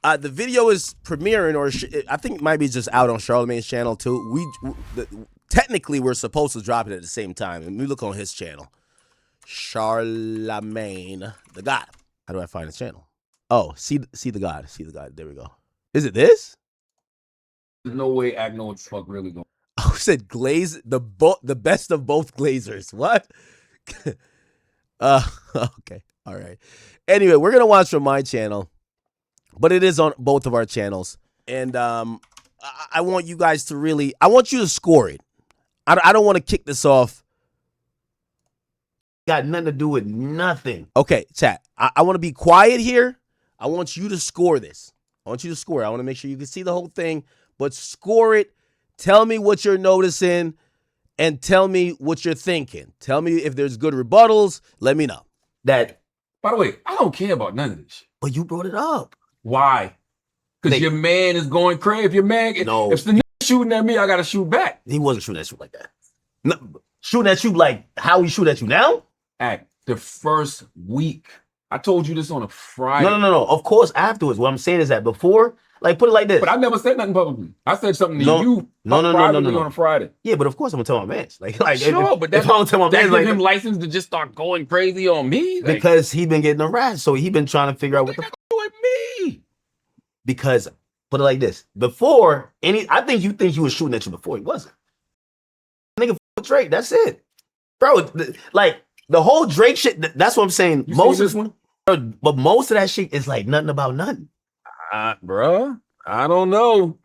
The video is premiering, or I think it might be just out on Charlamagne's channel too. Technically we're supposed to drop it at the same time. And we look on his channel, Charlamagne, the God. How do I find his channel? Oh, see the God. See the God. There we go. Is it this? There's no way Act know what the fuck really going. Oh, said Glaze, the best of both Glazers. What? Okay. All right. Anyway, we're gonna watch from my channel, but it is on both of our channels, and I want you guys to really, I want you to score it. I don't want to kick this off. Got nothing to do with nothing. Okay, chat. I want to be quiet here. I want you to score this. I want you to score it. I want to make sure you can see the whole thing, but score it. Tell me what you're noticing, and tell me what you're thinking. Tell me if there's good rebuttals. Let me know. That. By the way, I don't care about none of this shit. But you brought it up. Why? Because your man is going crazy. If your man, no. If the nigga shooting at me, I gotta shoot back. He wasn't shooting at you like that. No, shooting at you like how he shoot at you now? Act the first week. I told you this on a Friday. No. Of course, afterwards. What I'm saying is that before, like, put it like this. But I never said nothing publicly. I said something to you. No. On a Friday. Yeah, but of course I'm gonna tell my man. Like sure, but that's I'm tell my man, like, him license to just start going crazy on me. Like, because he been getting harassed, so he been trying to figure out what the fuck with me. Because put it like this. Before I think you think he was shooting at you before he wasn't. Nigga Drake, that's it. Bro, like the whole Drake shit, that's what I'm saying. You most of this one? But most of that shit is like nothing about nothing. Bro, I don't know.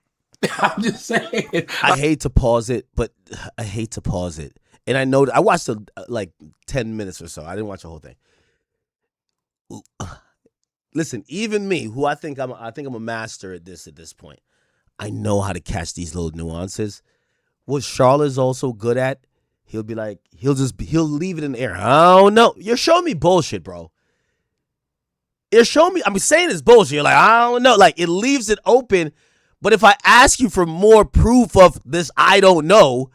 I'm just saying. I hate to pause it, but I hate to pause it. And I know I watched like 10 minutes or so. I didn't watch the whole thing. Listen, even me, who I think I'm a master at this point. I know how to catch these little nuances. What Charlotte's also good at, he'll be like, he'll leave it in the air. I don't know. You're showing me bullshit, bro. You're showing me, I'm saying it's bullshit. You're like, I don't know. Like, it leaves it open. But if I ask you for more proof of this, I don't know,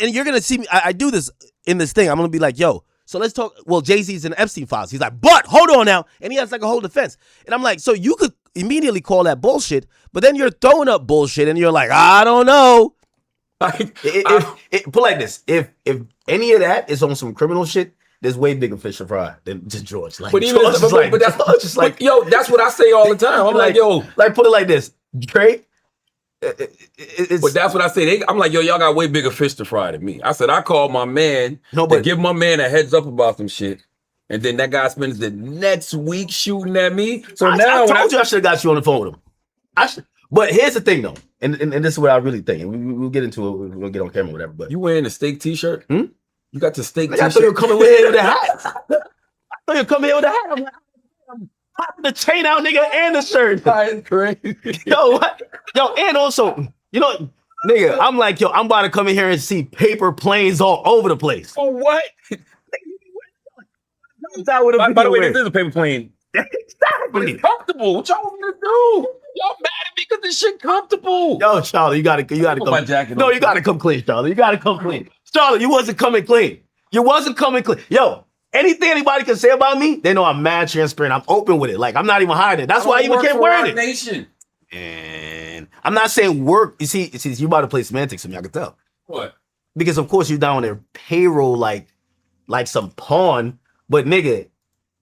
and you're going to see me, I do this in this thing. I'm going to be like, yo, so let's talk. Well, Jay-Z's in Epstein files. He's like, but hold on now. And he has like a whole defense. And I'm like, so you could immediately call that bullshit, but then you're throwing up bullshit and you're like, I don't know. Put like this. If any of that is on some criminal shit, there's way bigger fish to fry than just George. Like, but even that's just like, yo, that's what I say all the time. I'm like, yo, like put it like this, Drake. But that's what I say. I'm like, yo, y'all got way bigger fish to fry than me. I said, I called my man to give my man a heads up about some shit. And then that guy spends the next week shooting at me. So now I told you I should have got you on the phone with him. But here's the thing though, and this is what I really think. And we'll get into it. We'll get on camera, or whatever. But you wearing a steak t-shirt? You got the steak t-shirt? I thought you were coming with with a hat. I thought you were coming here with a hat. I'm like, popping the chain out, nigga, and the shirt. That's crazy. Yo, what? Yo, and also, you know, nigga, I'm like, yo, I'm about to come in here and see paper planes all over the place. For what? By the way, this is a paper plane. Exactly. But it's comfortable. What y'all want me to do? Y'all mad at me because this shit comfortable. Yo, Charlie, you gotta come. My jacket no, you gotta come clean, Charlie. You gotta come clean. Charlie, you wasn't coming clean. You wasn't coming clean. Yo, anything anybody can say about me, they know I'm mad transparent. I'm open with it. Like, I'm not even hiding it. That's why I even can't wear it. Nation. And I'm not saying work. You see, you about to play semantics with me, I can tell. What? Because of course you're down on their payroll like some pawn, but nigga,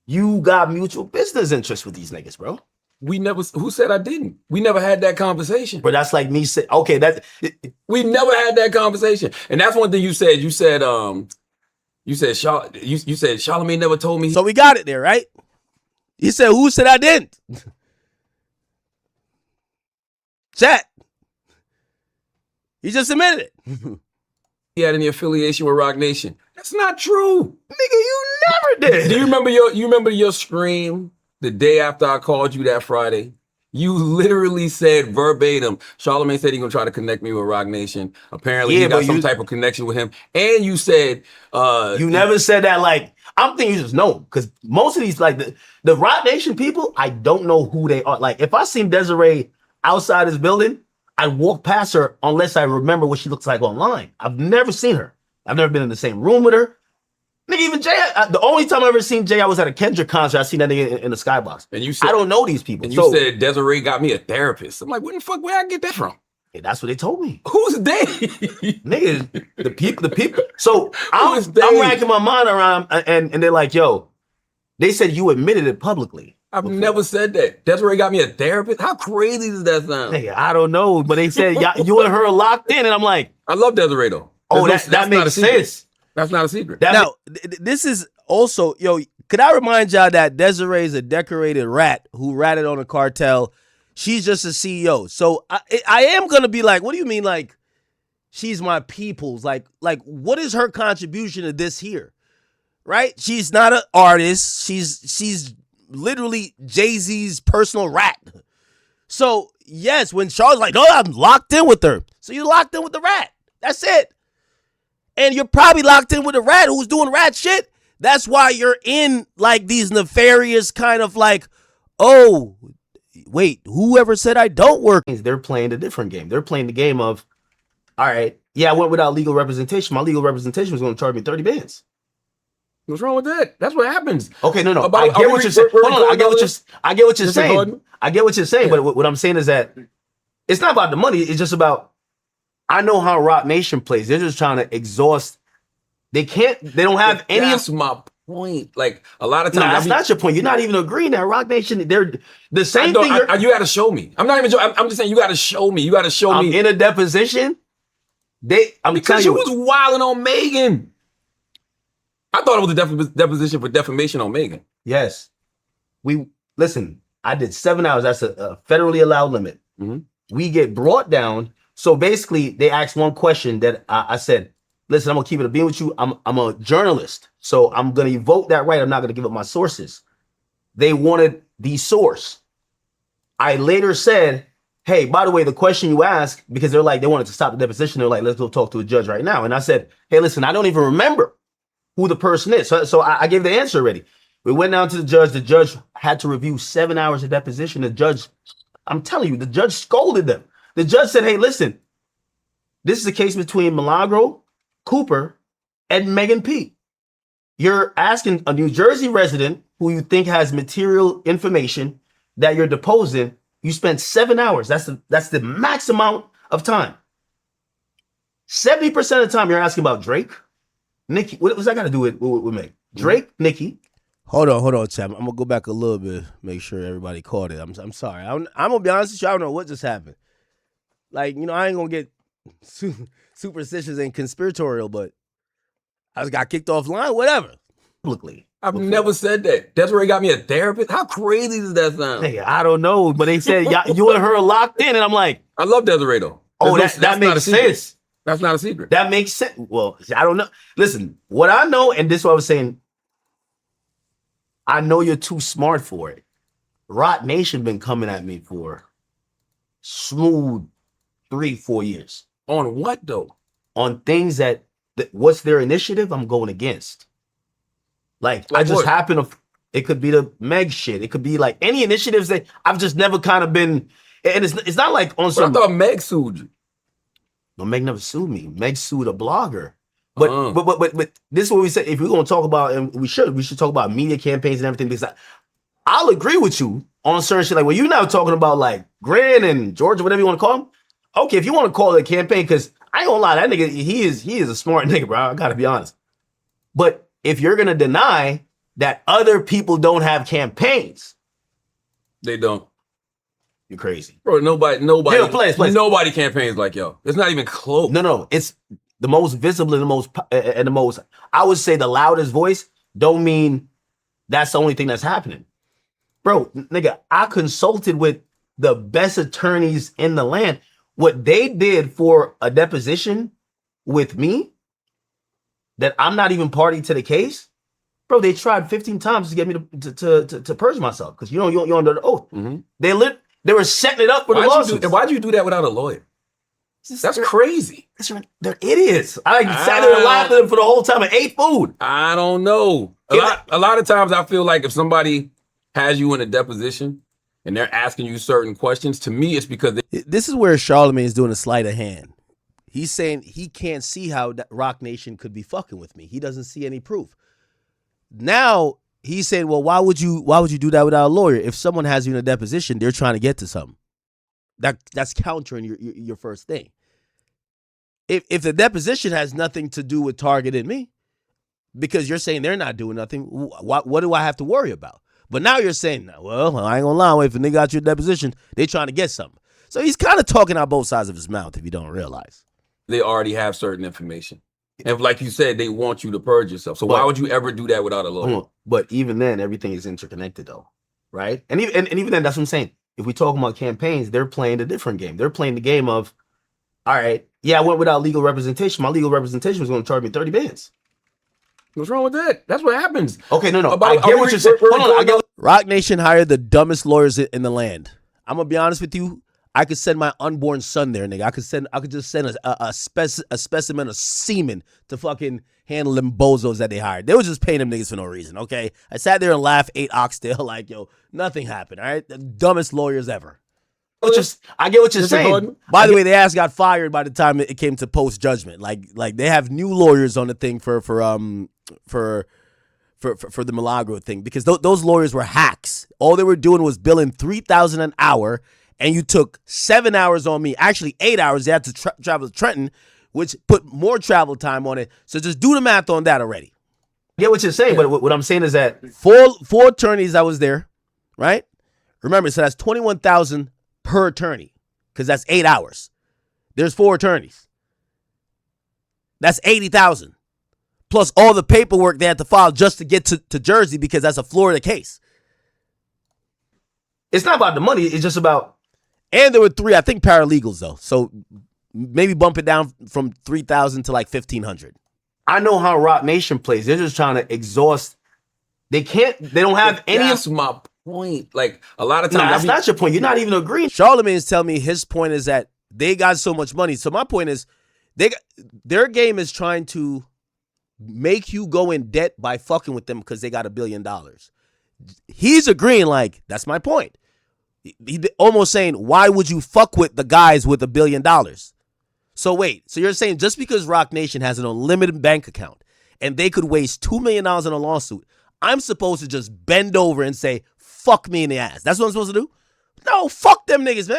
you got mutual business interests with these niggas, bro. Who said I didn't? We never had that conversation. But that's like me saying, okay, we never had that conversation. And that's one thing you said. You said Charlamagne never told me. So we got it there, right? He said, who said I didn't? Chat. He just admitted it. He had any affiliation with Rock Nation. That's not true. Nigga, you never did. Do you remember your scream the day after I called you that Friday? You literally said verbatim, Charlamagne said he gonna try to connect me with Rock Nation. Apparently he got some type of connection with him. And you said you never said that. Like, I'm thinking you just know, because most of these, like the Rock Nation people, I don't know who they are. Like, if I seen Desiree outside this building, I walk past her unless I remember what she looks like online. I've never seen her. I've never been in the same room with her. Nigga, even Jay, the only time I ever seen Jay, I was at a Kendrick concert. I seen that nigga in the skybox. And you said, I don't know these people. And you said Desiree got me a therapist. I'm like, where the fuck, where I get that from? Yeah, that's what they told me. Who's they? Nigga, the people. So I'm racking my mind around, and they're like, yo, they said you admitted it publicly. I've never said that. Desiree got me a therapist? How crazy does that sound? Nigga, I don't know, but they said you and her are locked in, and I'm like, I love Desiree though. Oh, that makes sense. That's not a secret. Now, this is also, yo, could I remind y'all that Desiree is a decorated rat who ratted on a cartel. She's just a CEO. So I am going to be like, what do you mean, like, she's my people's? Like, what is her contribution to this here? Right? She's not an artist. She's literally Jay-Z's personal rat. So, yes, when Charles like, no, I'm locked in with her. So you're locked in with the rat. That's it. And you're probably locked in with a rat who's doing rat shit. That's why you're in like these nefarious kind of like, oh, wait, whoever said I don't work? They're playing a different game. They're playing the game of, all right, yeah, I went without legal representation. My legal representation was going to charge me 30 bands. What's wrong with that? That's what happens. Okay, no. I get what you're saying. Hold on, I get what you're saying. I get what you're saying, but what I'm saying is that it's not about the money. It's just about, I know how Rock Nation plays. They're just trying to exhaust. They don't have any. That's my point. Like a lot of times. No, that's not your point. You're not even agreeing that Rock Nation, they're the same thing. You got to show me. I'm not even. I'm just saying you got to show me. You got to show me. In a deposition. Because you was wilding on Megan. I thought it was a deposition for defamation on Megan. Yes. Listen. I did 7 hours. That's a federally allowed limit. Mm-hmm. We get brought down. So basically, they asked one question that I said, listen, I'm going to keep it a being with you. I'm a journalist, so I'm going to evoke that right. I'm not going to give up my sources. They wanted the source. I later said, hey, by the way, the question you asked, because they wanted to stop the deposition. They're like, let's go talk to a judge right now. And I said, hey, listen, I don't even remember who the person is. So I gave the answer already. We went down to the judge. The judge had to review 7 hours of deposition. The judge, I'm telling you, the judge scolded them. The judge said, hey, listen, this is a case between Milagro, Cooper, and Megan P. You're asking a New Jersey resident who you think has material information that you're deposing. You spent 7 hours. That's the max amount of time. 70% of the time you're asking about Drake, Nicki. What was that got to do with Meg? Drake, Nicki. Hold on, Chap. I'm gonna go back a little bit, make sure everybody caught it. I'm sorry. I'm gonna be honest with you. I don't know what just happened. Like, I ain't gonna get superstitious and conspiratorial, but I just got kicked offline. Whatever. Publicly. I've never said that. Desiree got me a therapist. How crazy does that sound? Hey, I don't know, but they said you and her are locked in, and I'm like, I love Desiree though. Oh, that makes sense. That's not a secret. That makes sense. Well, I don't know. Listen, what I know, and this is what I was saying, I know you're too smart for it. Rock Nation been coming at me for smooth 3-4 years. On what though? On things that what's their initiative I'm going against. Like I just happen to, it could be the Meg shit. It could be like any initiatives that I've just never kind of been, and it's not like on some. I thought Meg sued you. No, Meg never sued me. Meg sued a blogger. But this is what we said. If we're gonna talk about, and we should talk about media campaigns and everything, because I'll agree with you on certain shit. Like, well, you're now talking about like Grant and Georgia, whatever you want to call him. Okay, if you want to call it a campaign, because I ain't gonna lie, that nigga, he is a smart nigga, bro. I gotta be honest. But if you're gonna deny that other people don't have campaigns, they don't. You're crazy, bro. Nobody. Yeah, please. Nobody campaigns like yo. It's not even close. No. It's the most visible and the most. I would say the loudest voice. Don't mean that's the only thing that's happening, bro. Nigga, I consulted with the best attorneys in the land. What they did for a deposition with me, that I'm not even party to the case, bro. They tried 15 times to get me to purge myself because you're under the oath. Mm-hmm. They were setting it up for the lawsuit. Why'd you do that without a lawyer? That's crazy. They're idiots. I sat there and laughed at them for the whole time and ate food. I don't know. A lot of times I feel like if somebody has you in a deposition and they're asking you certain questions, to me it's because this is where Charlamagne is doing a sleight of hand. He's saying he can't see how Rock Nation could be fucking with me. He doesn't see any proof. Now he's saying, well, why would you do that without a lawyer? If someone has you in a deposition, they're trying to get to something. That's countering your first thing. If the deposition has nothing to do with targeting me, because you're saying they're not doing nothing, what do I have to worry about? But now you're saying, well, I ain't gonna lie, if a nigga got your deposition, they trying to get something. So he's kind of talking out both sides of his mouth if you don't realize. They already have certain information. And like you said, they want you to purge yourself. So why would you ever do that without a lawyer? But even then, everything is interconnected though, right? And even then, that's what I'm saying. If we talk about campaigns, they're playing a different game. They're playing the game of, all right, yeah, I went without legal representation. My legal representation was going to charge me 30 bands. What's wrong with that? That's what happens. Okay, no. I get what you're saying. Rock Nation hired the dumbest lawyers in the land. I'm gonna be honest with you. I could send my unborn son there, nigga. I could just send a specimen of semen to fucking handle them bozos that they hired. They was just paying them niggas for no reason, okay? I sat there and laughed, ate oxtail, like, yo, nothing happened, all right? The dumbest lawyers ever. I get what you're saying. By the way, they ass got fired by the time it came to post judgment. Like they have new lawyers on the thing for the Milagro thing, because those lawyers were hacks. All they were doing was billing $3,000 an hour, and you took 7 hours on me. Actually, 8 hours. They had to travel to Trenton, which put more travel time on it. So just do the math on that already. I get what you're saying, but what I'm saying is that four attorneys that was there, right? Remember, so that's $21,000 per attorney, because that's 8 hours. There's 4 attorneys. That's $80,000. Plus all the paperwork they had to file just to get to Jersey, because that's a Florida case. It's not about the money. It's just about... And there were 3, I think, paralegals, though. So maybe bump it down from 3,000 to like 1,500. I know how Rock Nation plays. They're just trying to exhaust. They don't have any... That's my point. Like, a lot of times... No, that's not your point. You're not even agreeing. Charlamagne is telling me his point is that they got so much money. So my point is, their game is trying to make you go in debt by fucking with them because they got $1 billion. He's agreeing, like, that's my point. He almost saying, why would you fuck with the guys with $1 billion? So wait, so you're saying just because Rock Nation has an unlimited bank account and they could waste $2 million on a lawsuit, I'm supposed to just bend over and say, fuck me in the ass? That's what I'm supposed to do? No, fuck them niggas, man.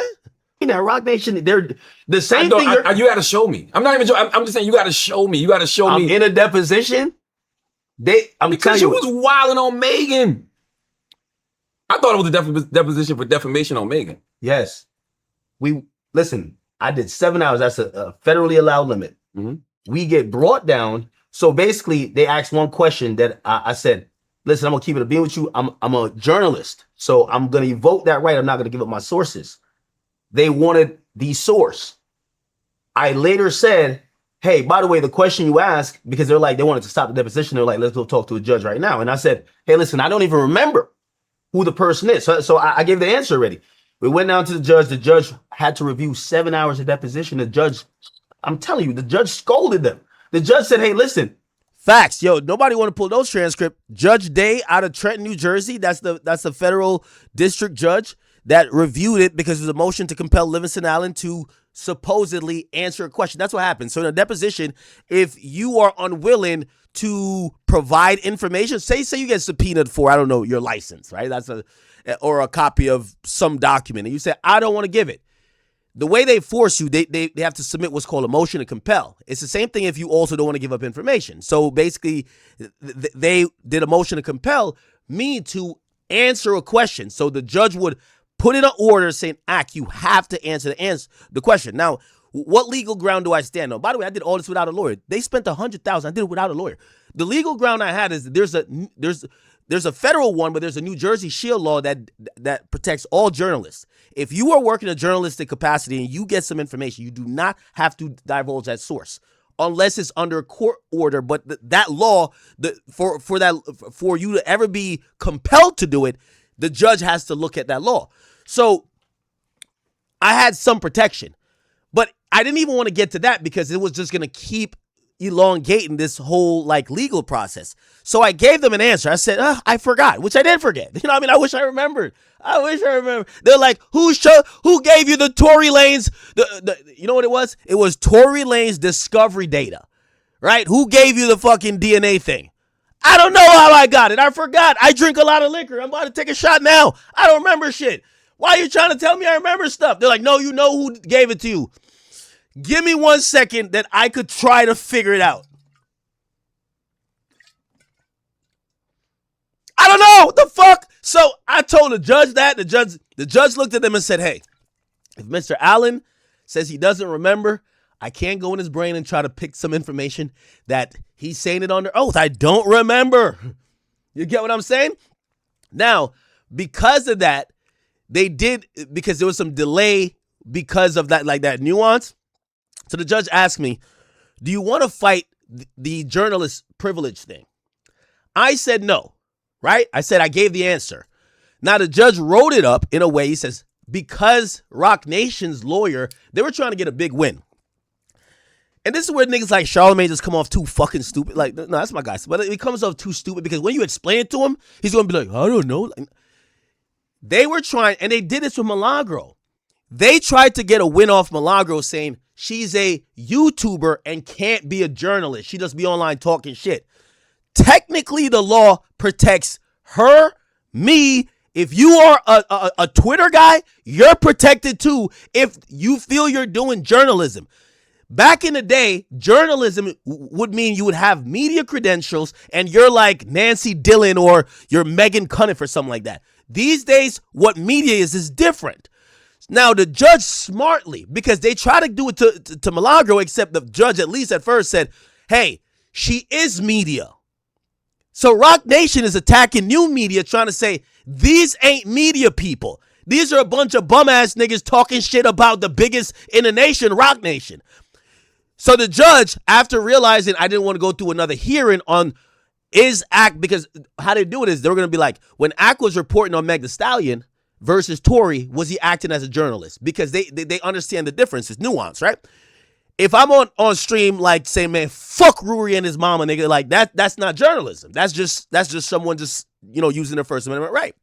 Now, Rock Nation, they're the same thing. You got to show me. I'm not even joking. I'm just saying you got to show me. You got to show me. In a deposition. Because you was wilding on Megan. I thought it was a deposition for defamation on Megan. Yes. Listen, I did 7 hours. That's a federally allowed limit. Mm-hmm. We get brought down. So basically, they asked one question that I said, listen, I'm going to keep it a being with you. I'm a journalist. So I'm going to evoke that right. I'm not going to give up my sources. They wanted the source. I later said, hey, by the way, the question you asked, because they wanted to stop the deposition. They're like, let's go talk to a judge right now. And I said, hey, listen, I don't even remember who the person is. So I gave the answer already. We went down to the judge. The judge had to review 7 hours of deposition. The judge, I'm telling you, the judge scolded them. The judge said, hey, listen. Facts. Yo, nobody want to pull those transcripts. Judge Day out of Trenton, New Jersey. That's the federal district judge that reviewed it because it was a motion to compel Livingston Allen to supposedly answer a question. That's what happened. So in a deposition, if you are unwilling to provide information, say you get subpoenaed for, I don't know, your license, right? Or a copy of some document, and you say, I don't want to give it. The way they force you, they have to submit what's called a motion to compel. It's the same thing if you also don't want to give up information. So basically, they did a motion to compel me to answer a question. So the judge would put in an order saying, you have to answer the question. Now, what legal ground do I stand on? By the way, I did all this without a lawyer. They spent $100,000. I did it without a lawyer. The legal ground I had is there's a federal one, but there's a New Jersey shield law that protects all journalists. If you are working a journalistic capacity and you get some information, you do not have to divulge that source unless it's under a court order. But that law, for you to ever be compelled to do it, the judge has to look at that law. So I had some protection, but I didn't even want to get to that because it was just going to keep elongating this whole legal process. So I gave them an answer. I said, I forgot, which I did forget. You know what I mean? I wish I remembered. They're like, who gave you the Tory Lanez? You know what it was? It was Tory Lanez discovery data, right? Who gave you the fucking DNA thing? I don't know how I got it. I forgot. I drink a lot of liquor. I'm about to take a shot now. I don't remember shit. Why are you trying to tell me I remember stuff? They're like, no, you know who gave it to you. Give me 1 second that I could try to figure it out. I don't know. What the fuck? So I told the judge that. The judge looked at them and said, hey, if Mr. Allen says he doesn't remember, I can't go in his brain and try to pick some information that he's saying it under oath. I don't remember. You get what I'm saying? Now, because of that, because there was some delay because of that, like that nuance. So the judge asked me, do you want to fight the journalist privilege thing? I said no, right? I said I gave the answer. Now the judge wrote it up in a way, he says, because Rock Nation's lawyer, they were trying to get a big win. And this is where niggas like Charlamagne just come off too fucking stupid. Like, no, that's my guy. But it comes off too stupid because when you explain it to him, he's going to be like, I don't know. They were trying, and they did this with Milagro. They tried to get a win off Milagro saying she's a YouTuber and can't be a journalist. She just be online talking shit. Technically, the law protects her, me. If you are a Twitter guy, you're protected too if you feel you're doing journalism. Back in the day, journalism would mean you would have media credentials and you're like Nancy Dillon or you're Megan Cunniff or something like that. These days, what media is different. Now, the judge smartly, because they try to do it to Milagro, except the judge at least at first said, hey, she is media. So Rock Nation is attacking new media trying to say, these ain't media people. These are a bunch of bum-ass niggas talking shit about the biggest in the nation, Rock Nation. So the judge, after realizing I didn't want to go through another hearing on is Ak, because how they do it is they're going to be like, when Ak was reporting on Meg Thee Stallion versus Tory, was he acting as a journalist? Because they understand the difference. It's nuance, right? If I'm on stream, like, say, man, fuck Ruri and his mama, nigga, like that's not journalism. That's just someone just, using their First Amendment right.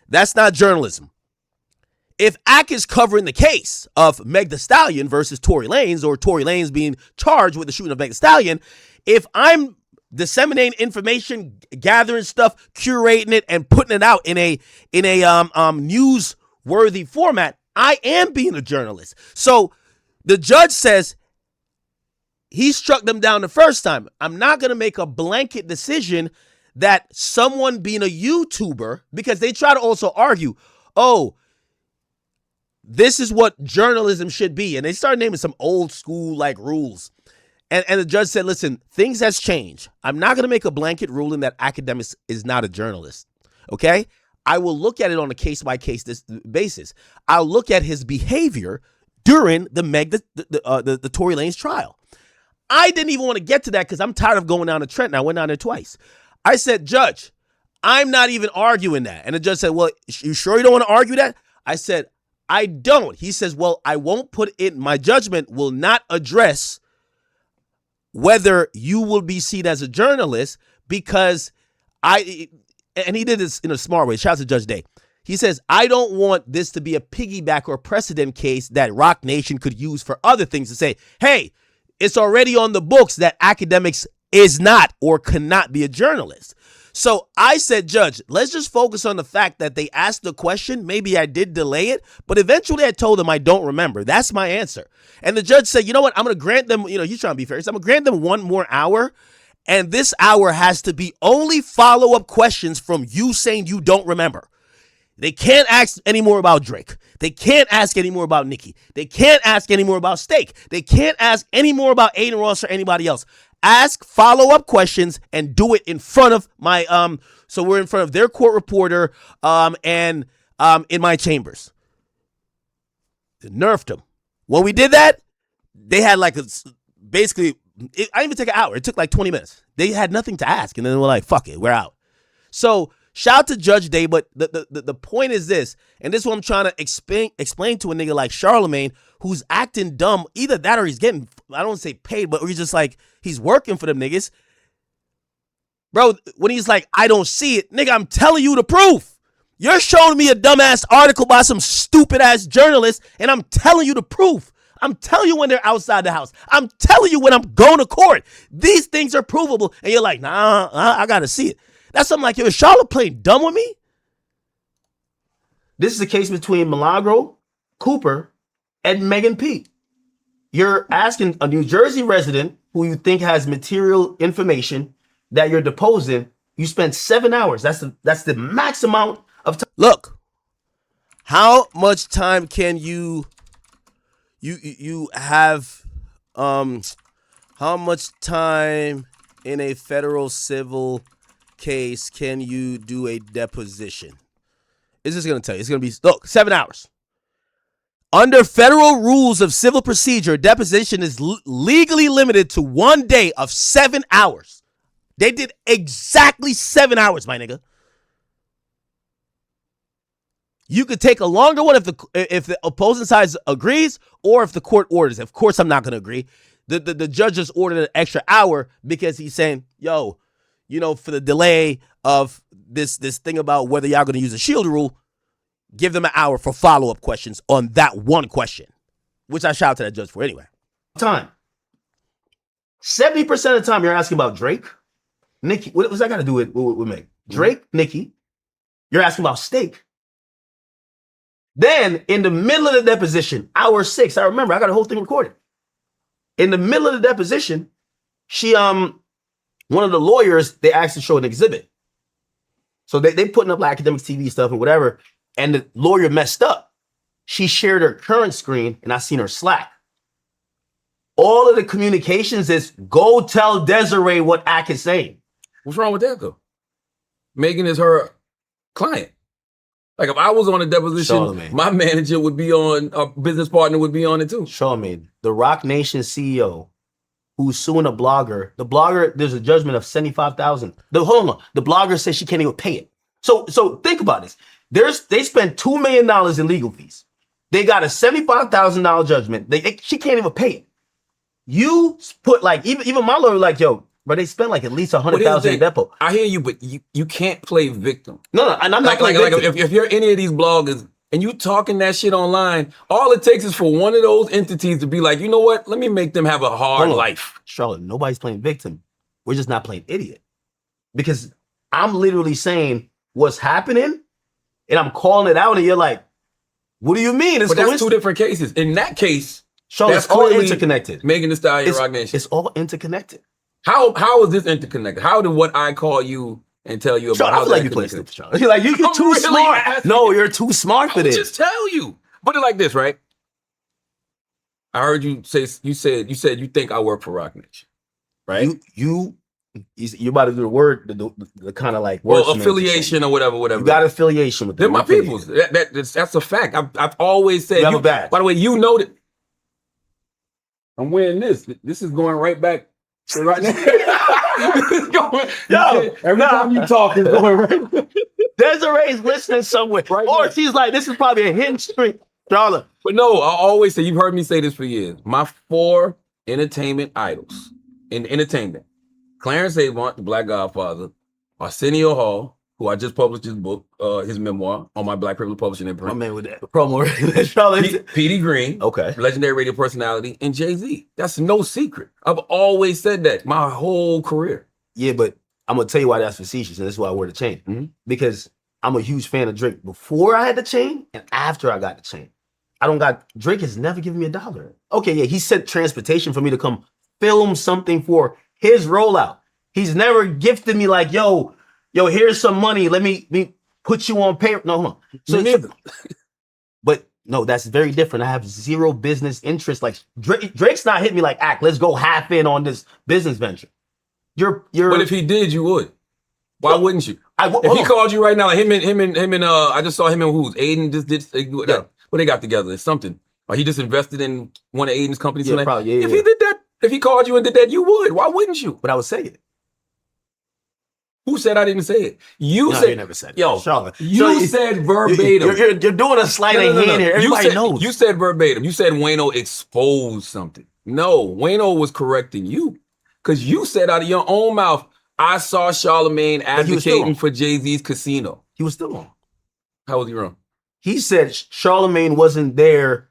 That's not journalism. If Ak is covering the case of Meg Thee Stallion versus Tory Lanez, or Tory Lanez being charged with the shooting of Meg Thee Stallion, if I'm disseminating information, gathering stuff, curating it, and putting it out in a newsworthy format, I am being a journalist. So the judge says he struck them down the first time. I'm not going to make a blanket decision that someone being a YouTuber, because they try to also argue, oh, this is what journalism should be. And they started naming some old school like rules. And the judge said, listen, things has changed. I'm not going to make a blanket ruling that Akademiks is not a journalist. Okay? I will look at it on a case-by-case basis. I'll look at his behavior during the Tory Lanez trial. I didn't even want to get to that because I'm tired of going down to Trenton. I went down there twice. I said, Judge, I'm not even arguing that. And the judge said, well, you sure you don't want to argue that? I said, I don't. He says, well, I won't put it, my judgment will not address whether you will be seen as a journalist because and he did this in a smart way. Shout out to Judge Day. He says, I don't want this to be a piggyback or precedent case that Rock Nation could use for other things to say, hey, it's already on the books that Akademiks is not or cannot be a journalist. So I said, Judge, let's just focus on the fact that they asked the question. Maybe I did delay it, but eventually I told them I don't remember. That's my answer. And the judge said, you know what? I'm going to grant them, he's trying to be fair. So I'm going to grant them 1 more hour. And this hour has to be only follow-up questions from you saying you don't remember. They can't ask any more about Drake. They can't ask any more about Nicki. They can't ask any more about Steak. They can't ask any more about Aiden Ross or anybody else. Ask follow-up questions and do it in front of my so we're in front of their court reporter and in my chambers. Nerfed them. When we did that, they had like I didn't even take an hour. It took like 20 minutes. They had nothing to ask, and then we're like, fuck it, we're out. So shout out to Judge Day, but the point is this, and this is what I'm trying to explain to a nigga like Charlamagne who's acting dumb. Either that or he's getting, I don't want to say paid, but he's just like, he's working for them niggas. Bro, when he's like, I don't see it, nigga, I'm telling you the proof. You're showing me a dumbass article by some stupid ass journalist, and I'm telling you the proof. I'm telling you when they're outside the house. I'm telling you when I'm going to court. These things are provable. And you're like, nah, I got to see it. That's something like, yo, is Charlotte playing dumb with me? This is the case between Milagro, Cooper, and Megan P. You're asking a New Jersey resident who you think has material information that you're deposing. You spent 7 hours. That's the max amount of time. Look, how much time can you have? How much time in a federal civil case can you do a deposition? It's just gonna tell you. It's gonna be 7 hours. Under federal rules of civil procedure, deposition is legally limited to 1 day of 7 hours. They did exactly 7 hours, my nigga. You could take a longer one if the opposing side agrees or if the court orders. Of course, I'm not going to agree. The judge just ordered an extra hour because he's saying, yo, for the delay of this thing about whether y'all going to use a shield rule, give them an hour for follow-up questions on that one question, which I shout out to that judge for anyway. Time. 70% of the time you're asking about Drake, Nicki. What does that got to do with Meg? Drake, Nicki. You're asking about steak. Then in the middle of the deposition, hour 6, I remember I got the whole thing recorded. In the middle of the deposition, she one of the lawyers, they asked to show an exhibit. So they putting up like Akademiks TV stuff and whatever, and the lawyer messed up. She shared her current screen, and I seen her Slack. All of the communications is go tell Desiree what Ak is saying. What's wrong with that though? Megan is her client. Like if I was on a deposition, Charlamagne. My manager would be on, a business partner would be on it too. Charlamagne, the Rock Nation CEO, who's suing a blogger. The blogger, there's a judgment of $75,000. Hold on, the blogger says she can't even pay it. So think about this. They spent $2 million in legal fees. They got a $75,000 judgment. She can't even pay it. You put like even my lawyer like, yo, but they spent like at least $100,000 in depot. I hear you, but you can't play victim. No, and I'm not like victim. if you're any of these bloggers and you talking that shit online, all it takes is for one of those entities to be like, you know what? Let me make them have a hard life. Charlotte, nobody's playing victim. We're just not playing idiot. Because I'm literally saying what's happening and I'm calling it out and you're like, what do you mean? But that's two different cases. In that case, Charlotte, it's all interconnected. Megan Thee Stallion, Rock Nation. It's all interconnected. How is this interconnected? How did what I call you and tell you about Charlotte, how I feel like you play stupid, Charlotte. You're like, you're too smart. No, you're too smart for this. Just tell you. Put it like this, right? I heard you say you said you think I work for Rock Nation, right? You're about to do the word, the kind of like word affiliation or whatever. You got affiliation with them. They're my peoples. That's a fact. I've always said. You have a badge. By the way, you know that I'm wearing this. This is going right back. So right now, every time you talk, it's going right. Desiree's listening somewhere, right or now. She's like, "This is probably a hidden string." Charlotte, but no, I always say, you've heard me say this for years. My 4 entertainment idols in entertainment: Clarence Avant, the Black Godfather; Arsenio Hall, who I just published his book, his memoir on my Black Privilege Publishing and Print. my man with that promo. Charlotte, Petey Green, okay, legendary radio personality, and Jay-Z. That's no secret. I've always said that my whole career. Yeah, but I'm gonna tell you why that's facetious, and this is why I wear the chain. Because I'm a huge fan of Drake before I had the chain and after I got the chain. Drake has never given me $1. Okay, yeah, he sent transportation for me to come film something for his rollout. He's never gifted me like, yo, here's some money. Let me put you on paper. No, hold on. So, but no, that's very different. I have zero business interest. Like Drake's not hitting me like, let's go half in on this business venture. You're. But if he did, you would. Why wouldn't you? If he called you right now, like him and I just saw him and who's Aiden just did. What they got together? It's something. Or he just invested in one of Aiden's companies. Yeah, probably. Yeah, if he did that, if he called you and did that, you would. Why wouldn't you? But I would say it. Who said I didn't say it? You never said it. Yo, Charlotte. You said verbatim. You're doing a sleight of hand here. Everybody knows. You said verbatim. You said Wayno exposed something. No, Wayno was correcting you. Because you said out of your own mouth, I saw Charlamagne advocating for Jay-Z's casino. He was still wrong. How was he wrong? He said Charlamagne wasn't there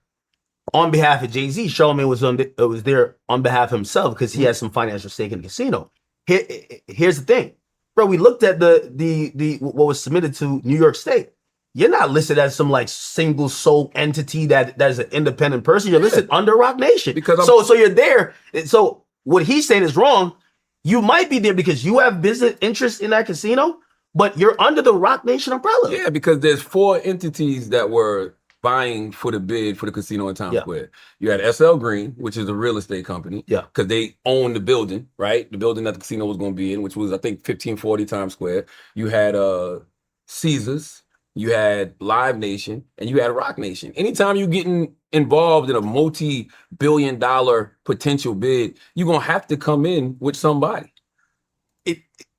on behalf of Jay-Z. Charlamagne was there on behalf of himself because he has some financial stake in the casino. Here's the thing, bro. We looked at the what was submitted to New York State. You're not listed as some like single sole entity that is an independent person. You're listed under Roc Nation. So you're there. So what he's saying is wrong. You might be there because you have business interests in that casino, but you're under the Roc Nation umbrella. Yeah, because there's 4 entities that were vying for the bid for the casino in Times Square. You had SL Green, which is a real estate company. Yeah. Because they own the building, right? The building that the casino was going to be in, which was, I think, 1540 Times Square. You had Caesars, you had Live Nation, and you had Roc Nation. Anytime you're getting involved in a multi-billion-dollar potential bid, you're going to have to come in with somebody.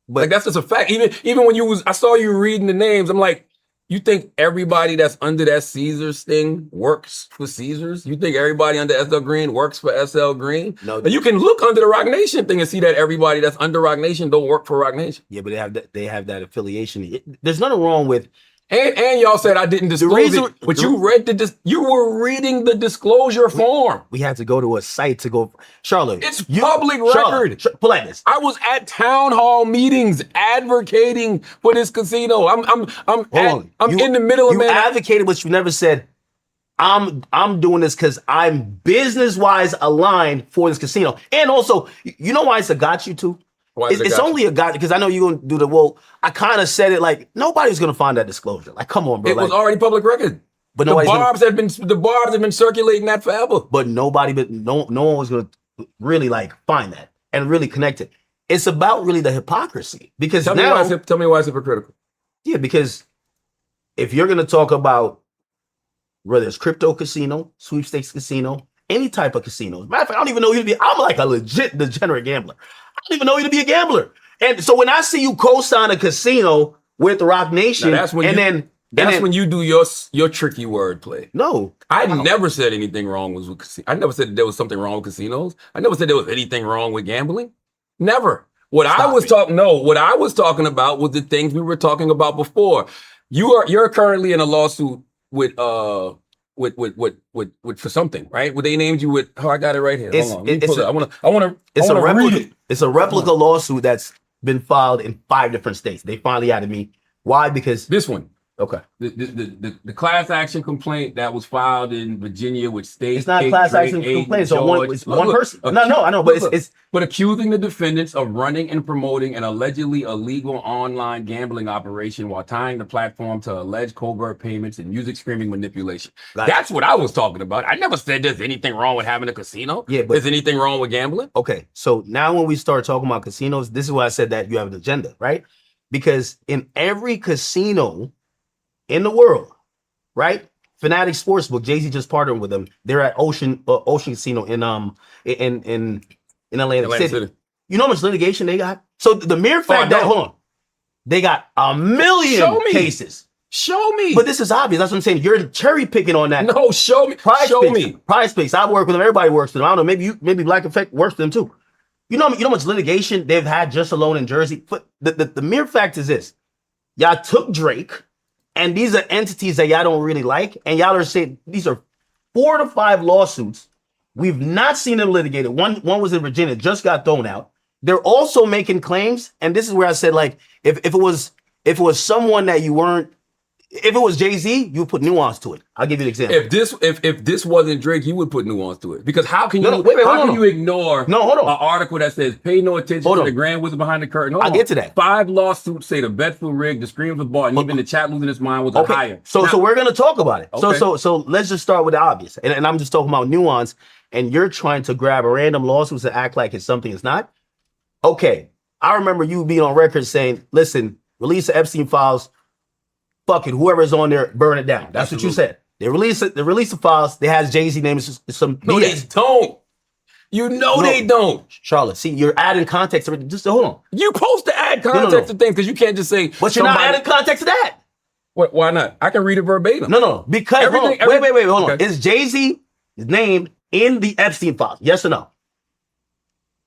But that's just a fact. Even when I saw you reading the names, I'm like, you think everybody that's under that Caesars thing works for Caesars? You think everybody under SL Green works for SL Green? No. And you can look under the Roc Nation thing and see that everybody that's under Roc Nation don't work for Roc Nation. Yeah, but they have that affiliation. There's nothing wrong with. And y'all said I didn't disclose it, but you were reading the disclosure form. We had to go to a site to go. Charlotte, it's public record. Put like this. I was at town hall meetings advocating for this casino. I'm in the middle of. You advocated, but you never said, I'm doing this because I'm business wise aligned for this casino. And also, you know why it's a got you too? It's only a got because I know you're gonna do the I kind of said it like nobody's gonna find that disclosure. Like, come on, bro. It was already public record. But the barbs have been circulating that forever. But no one was gonna really like find that and really connect it. It's about really the hypocrisy because tell me why it's hypocritical. Yeah, because if you're gonna talk about whether it's crypto casino, sweepstakes casino, any type of casino. Matter of fact, I don't even know you to be. I'm like a legit degenerate gambler. I don't even know you to be a gambler. And so when I see you co-sign a casino with the Roc Nation, that's when you do your tricky wordplay. No, I never said anything wrong with casinos. I never said that there was something wrong with casinos. I never said there was anything wrong with gambling. Never. What I was talking about was the things we were talking about before. You're currently in a lawsuit with for something, right? Well, they named you with. Oh, I got it right here. Hold on. It's a replica lawsuit that's been filed in 5 different states. They finally added me. Why? Because this one. Okay. The class action complaint that was filed in Virginia with state. It's not class action complaint. So it's one person. No, I know, but it's accusing the defendants of running and promoting an allegedly illegal online gambling operation while tying the platform to alleged covert payments and music streaming manipulation. That's what I was talking about. I never said there's anything wrong with having a casino. Yeah, but there's anything wrong with gambling. Okay, so now when we start talking about casinos, this is why I said that you have an agenda, right? Because in every casino in the world, right? Fanatic Sportsbook, Jay-Z just partnered with them. They're at Ocean Casino in Atlantic City. You know how much litigation they got? So the mere fact that they got 1 million cases. Show me. But this is obvious. That's what I'm saying. You're cherry picking on that. No, show me. Prize Picks. I work with them. Everybody works with them. I don't know. Maybe Black Effect works with them too. You know how much litigation they've had just alone in Jersey. But the mere fact is this: y'all took Drake. And these are entities that y'all don't really like. And y'all are saying these are 4 to 5 lawsuits. We've not seen them litigated. One was in Virginia, just got thrown out. They're also making claims. And this is where I said, like, if it was someone that you weren't, if it was Jay-Z, you would put nuance to it. I'll give you an example. If this wasn't Drake, you would put nuance to it. Because how can you ignore an article that says pay no attention to the grand wizard behind the curtain? I'll get to that. 5 lawsuits say the bet was rigged, the screams were bought, and even the chat losing its mind was a higher. So we're gonna talk about it. Okay. So let's just start with the obvious. And I'm just talking about nuance, and you're trying to grab a random lawsuit to act like it's something it's not. Okay. I remember you being on record saying, listen, release the Epstein files. Fuck it, whoever's on there, burn it down. That's what you said. They release the files. They has Jay-Z name. Some no, they don't. You know they don't. Charlotte, see, you're adding context. Just hold on. You're supposed to add context to things because you can't just say. But you're not adding context to that. Why not? I can read it verbatim. No. Because wait, hold on. Is Jay-Z named in the Epstein files? Yes or no?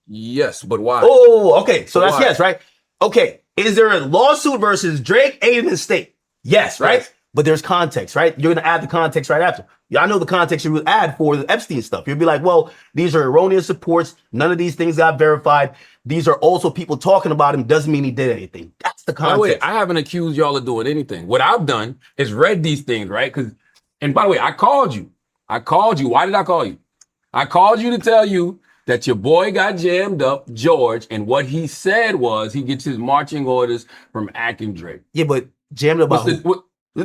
Yes, but why? Oh, okay. So that's yes, right? Okay. Is there a lawsuit versus Drake, Aiden, and State? Yes, right? But there's context, right? You're going to add the context right after. Yeah, I know the context you would add for the Epstein stuff. You'd be like, well, these are erroneous reports. None of these things got verified. These are also people talking about him. Doesn't mean he did anything. That's the context. By the way, I haven't accused y'all of doing anything. What I've done is read these things, right? And by the way, I called you. Why did I call you? I called you to tell you that your boy got jammed up, George, and what he said was he gets his marching orders from Ack and Drake. Yeah, but jammed up about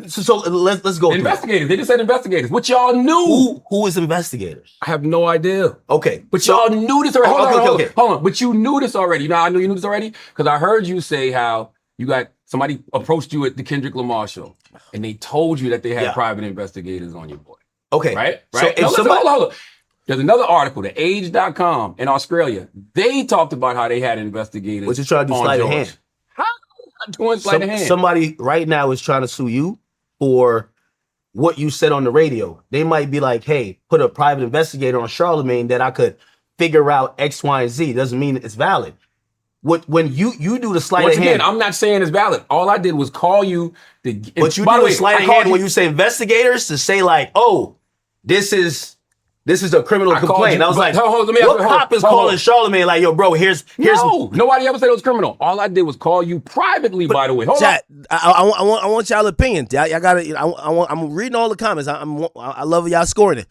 So let's go. Investigators. They just said investigators. What y'all knew? Who is investigators? I have no idea. Okay, but y'all knew this already. Okay. Hold on. But you knew this already. You know, I knew you knew this already because I heard you say how you got somebody approached you at the Kendrick Lamar show, and they told you that they had private investigators on your boy. Okay, right. So if hold on. There's another article, the Age.com in Australia. They talked about how they had investigators. What you trying to do? Sleight of hand? How? I'm doing sleight of hand. Somebody right now is trying to sue you for what you said on the radio. They might be like, hey, put a private investigator on Charlamagne that I could figure out X, Y, and Z. Doesn't mean it's valid. When you do the sleight of hand. Once again, I'm not saying it's valid. All I did was call you. But you do the sleight of hand when you say investigators to say like, oh, this is a criminal complaint. I was like, what cop is calling Charlamagne like, yo, bro, here's nobody ever said it was criminal. All I did was call you privately, by the way. Hold on. I want y'all opinion. Y'all gotta, I'm reading all the comments. I love y'all scoring it.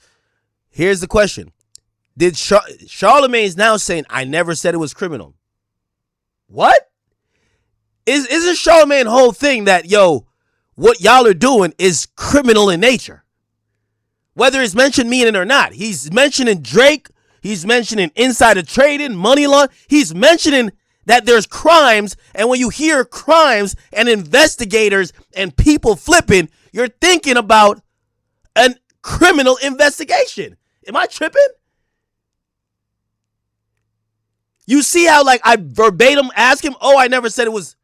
Here's the question. Did Charlamagne's now saying, I never said it was criminal? What? Isn't Charlamagne whole thing that, yo, what y'all are doing is criminal in nature? Whether it's mentioned meaning or not. He's mentioning Drake. He's mentioning insider trading, money laundering. He's mentioning that there's crimes. And when you hear crimes and investigators and people flipping, you're thinking about a criminal investigation. Am I tripping? You see how like I verbatim asked him, oh, I never said it was.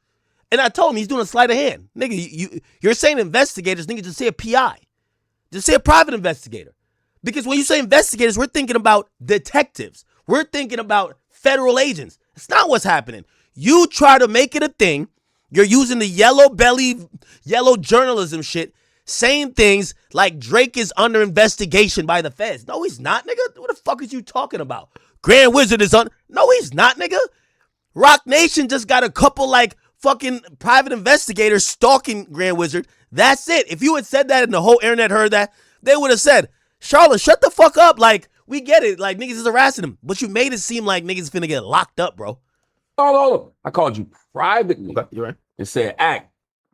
And I told him he's doing a sleight of hand. Nigga, you're saying investigators. Nigga, just say a PI. Just say a private investigator. Because when you say investigators, we're thinking about detectives. We're thinking about federal agents. It's not what's happening. You try to make it a thing. You're using the yellow journalism shit, saying things like Drake is under investigation by the feds. No, he's not, nigga. What the fuck is you talking about? Grand Wizard is on. No, he's not, nigga. Rock Nation just got a couple like fucking private investigators stalking Grand Wizard. That's it. If you had said that and the whole internet heard that, they would have said, Charlotte, shut the fuck up. Like, we get it. Like, niggas is harassing him. But you made it seem like niggas finna get locked up, bro. Hold. I called you privately you're right. And said, Ack,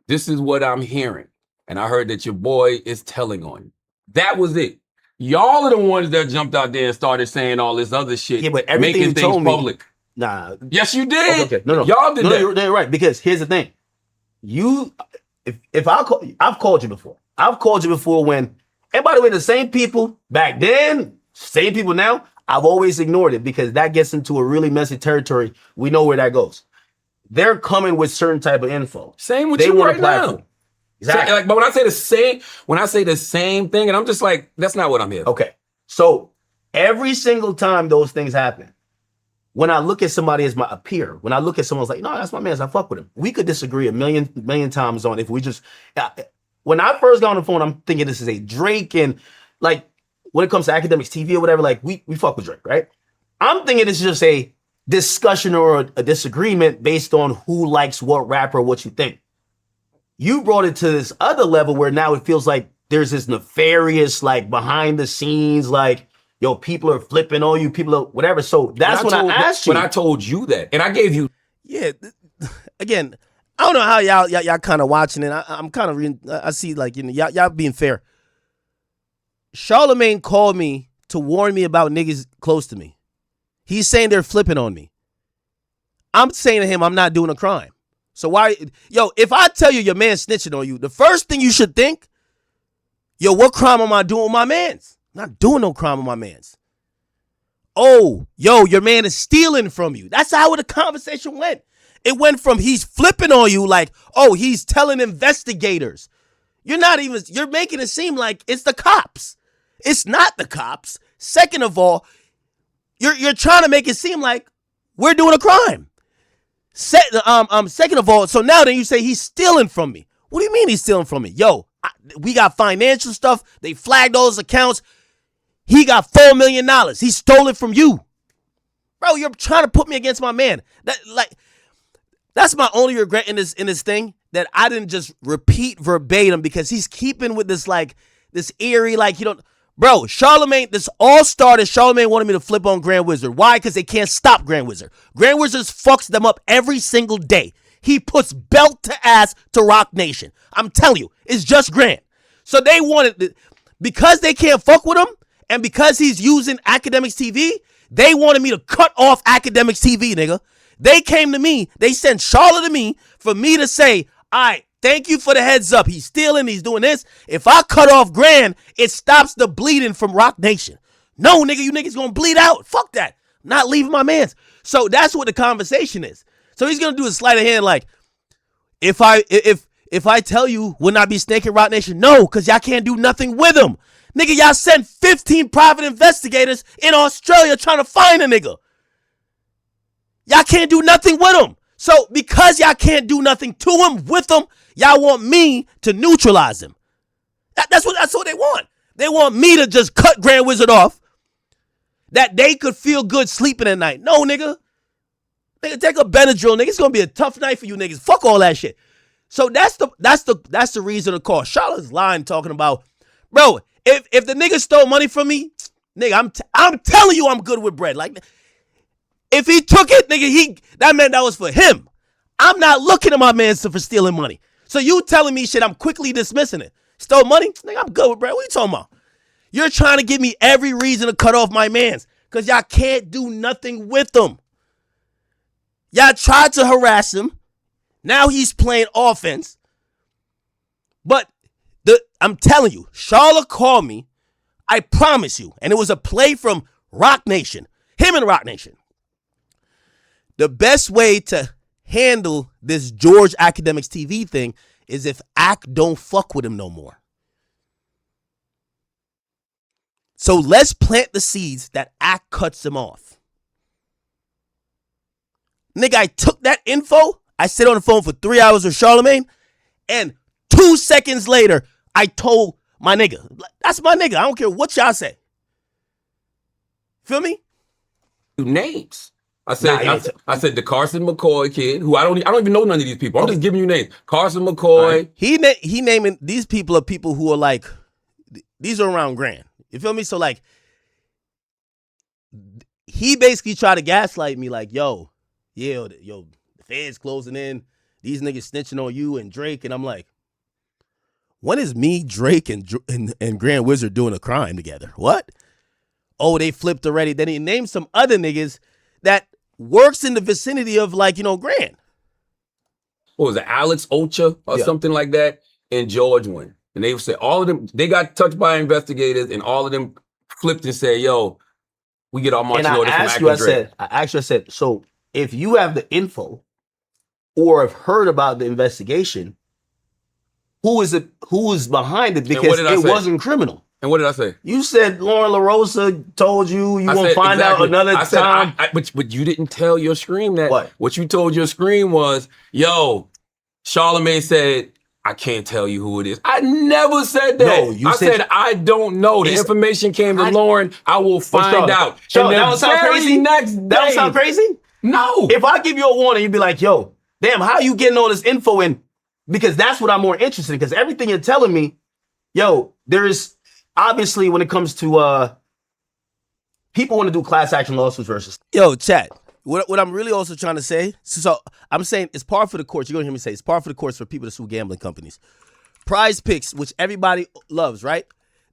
this is what I'm hearing. And I heard that your boy is telling on you. That was it. Y'all are the ones that jumped out there and started saying all this other shit. Yeah, but everything making you things told public. Me, nah. Yes, you did. Okay. No. Y'all did that. You're right. Because here's the thing. I've called you before. I've called you before when, and by the way, the same people back then, same people now, I've always ignored it because that gets into a really messy territory. We know where that goes. They're coming with certain type of info. Same with you right now. Exactly. Like, but when I say the same thing, and I'm just like, that's not what I'm here for. Okay. So every single time those things happen, when I look at somebody as my peer, when I look at someone like, no, that's my man, I fuck with him. We could disagree a million times on if we just, when I first got on the phone, I'm thinking this is a Drake and like, when it comes to Akademiks TV or whatever, like we fuck with Drake, right? I'm thinking this is just a discussion or a disagreement based on who likes what rapper, what you think. You brought it to this other level where now it feels like there's this nefarious, like behind the scenes, like, yo, people are flipping on you, people are whatever. So that's when I asked you. When I told you that, and I gave you. Yeah, again, I don't know how y'all kind of watching it. I'm kind of reading. I see like, you know, y'all being fair. Charlamagne called me to warn me about niggas close to me. He's saying they're flipping on me. I'm saying to him, I'm not doing a crime. So why, yo, if I tell you your man snitching on you, the first thing you should think, yo, what crime am I doing with my mans? I'm not doing no crime with my mans. Oh, yo, your man is stealing from you. That's how the conversation went. It went from he's flipping on you like, oh, he's telling investigators. You're making it seem like it's the cops. It's not the cops. Second of all, you're trying to make it seem like we're doing a crime. Second of all, so now then you say he's stealing from me. What do you mean he's stealing from me? Yo, We got financial stuff. They flagged all his accounts. He got $4 million. He stole it from you. Bro, you're trying to put me against my man. That's my only regret in this thing, that I didn't just repeat verbatim, because he's keeping with this eerie, bro, Charlamagne, this all started, Charlamagne wanted me to flip on Grand Wizard. Why? Because they can't stop Grand Wizard. Grand Wizard fucks them up every single day. He puts belt to ass to Rock Nation. I'm telling you, it's just Grand. So they wanted, because they can't fuck with him, and because he's using Akademiks TV, they wanted me to cut off Akademiks TV, nigga. They came to me, they sent Charlotte to me for me to say, all right, thank you for the heads up. He's stealing, he's doing this. If I cut off Grand, it stops the bleeding from Rock Nation. No, nigga, you niggas gonna bleed out. Fuck that. I'm not leaving my mans. So that's what the conversation is. So he's gonna do a sleight of hand, like, if I tell you, would not be snaking Rock Nation? No, because y'all can't do nothing with him. Nigga, y'all sent 15 private investigators in Australia trying to find a nigga. Y'all can't do nothing with him. So because y'all can't do nothing to him, with him, y'all want me to neutralize him. That's what they want. They want me to just cut Grand Wizard off, that they could feel good sleeping at night. No, nigga. Nigga, take a Benadryl, nigga. It's gonna be a tough night for you niggas. Fuck all that shit. So that's the reason to call. Charlotte's lying, talking about, bro, if the nigga stole money from me, nigga, I'm telling you I'm good with bread. Like, if he took it, nigga, that meant that was for him. I'm not looking at my man for stealing money. So you telling me shit, I'm quickly dismissing it. Stole money? Nigga, I'm good with bread. What are you talking about? You're trying to give me every reason to cut off my mans, because y'all can't do nothing with them. Y'all tried to harass him. Now he's playing offense. But I'm telling you, Charlotte called me. I promise you. And it was a play from Rock Nation. Him and Rock Nation. The best way to handle this George Akademiks TV thing is if Ak don't fuck with him no more. So let's plant the seeds that Ak cuts him off. Nigga, I took that info. I sit on the phone for 3 hours with Charlamagne, and 2 seconds later, I told my nigga. That's my nigga. I don't care what y'all say. Feel me? Names. I said the Carson McCoy kid, who I don't even know none of these people. I'm just giving you names. Carson McCoy. Right. He naming these people are people who are like, these are around Grand. You feel me? So like, he basically tried to gaslight me like, yo, the feds closing in. These niggas snitching on you and Drake. And I'm like, when is me, Drake, and Grand Wizard doing a crime together? What? Oh, they flipped already. Then he named some other niggas that works in the vicinity of, like, Grand. What was it, Alex Ocha or something like that? And George went. And they said all of them, they got touched by investigators, and all of them flipped and said, yo, we get our marching orders from Drake. I said, so if you have the info or have heard about the investigation, who is behind it? Because it wasn't criminal. And what did I say? You said Lauren LaRosa told you gonna find out another time. But you didn't tell your scream that. What? What you told your scream was, yo, Charlamagne said, I can't tell you who it is. I never said that. No, I said I don't know. The information came to Lauren. I will find out. That would sound crazy? That would sound crazy? No. If I give you a warning, you'd be like, yo, damn, how are you getting all this info in? Because that's what I'm more interested in. Because everything you're telling me, yo, there's obviously when it comes to people want to do class action lawsuits versus. Yo, chat. What I'm really also trying to say, so I'm saying it's par for the courts. You're going to hear me say it's par for the courts for people to sue gambling companies. Prize Picks, which everybody loves, right?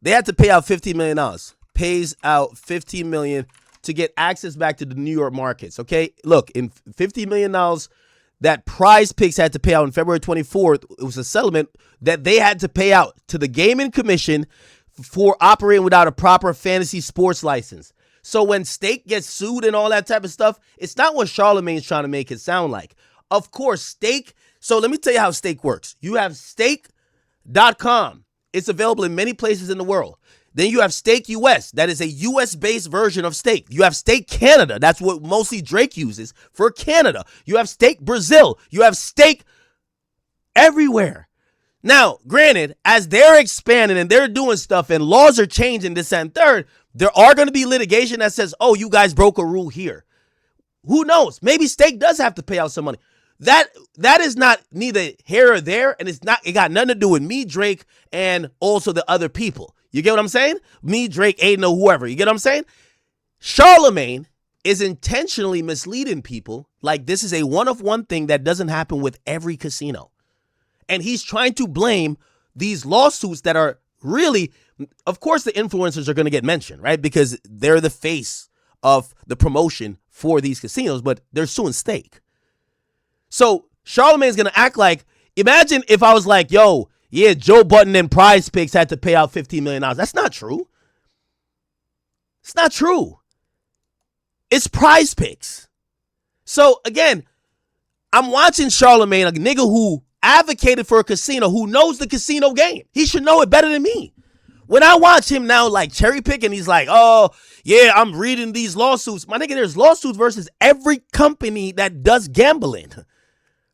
They had to pay out $15 million. Pays out $15 million to get access back to the New York markets, okay? Look, in $50 million that Prize Picks had to pay out on February 24th, it was a settlement that they had to pay out to the Gaming Commission for operating without a proper fantasy sports license. So when Stake gets sued and all that type of stuff, it's not what Charlamagne's trying to make it sound like. Of course, Stake. So let me tell you how Stake works. You have stake.com. It's available in many places in the world. Then you have Stake US. That is a US-based version of Stake. You have Stake Canada. That's what mostly Drake uses for Canada. You have Stake Brazil. You have Stake everywhere. Now, granted, as they're expanding and they're doing stuff and laws are changing this and third, there are going to be litigation that says, oh, you guys broke a rule here. Who knows? Maybe Steak does have to pay out some money. That is not neither here or there, and it got nothing to do with me, Drake, and also the other people. You get what I'm saying? Me, Drake, Aiden, or whoever. You get what I'm saying? Charlamagne is intentionally misleading people like this is a one-of-one thing that doesn't happen with every casino. And he's trying to blame these lawsuits that are really, of course, the influencers are going to get mentioned, right? Because they're the face of the promotion for these casinos, but they're suing Steak. So Charlamagne's going to act like, imagine if I was like, yo, yeah, Joe Budden and Prize Picks had to pay out $15 million. That's not true. It's not true. It's Prize Picks. So again, I'm watching Charlamagne, a nigga who advocated for a casino, who knows the casino game. He should know it better than me. When I watch him now like cherry pick and he's like, oh, yeah, I'm reading these lawsuits. My nigga, there's lawsuits versus every company that does gambling.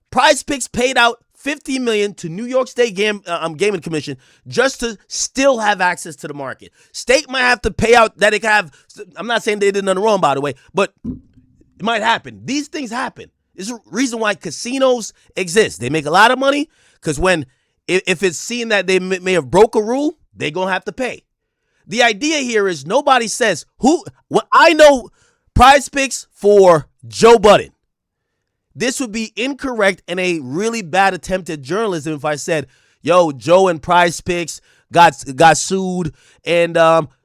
Prize Picks paid out $50 million to New York State Gaming Commission just to still have access to the market. State might have to pay out that it have. I'm not saying they did nothing wrong, by the way, but it might happen. These things happen. There's a reason why casinos exist. They make a lot of money because if it's seen that they may have broke a rule, they're going to have to pay. The idea here is nobody says I know Prize Picks for Joe Budden. This would be incorrect and a really bad attempt at journalism if I said, yo, Joe and Prize Picks got sued and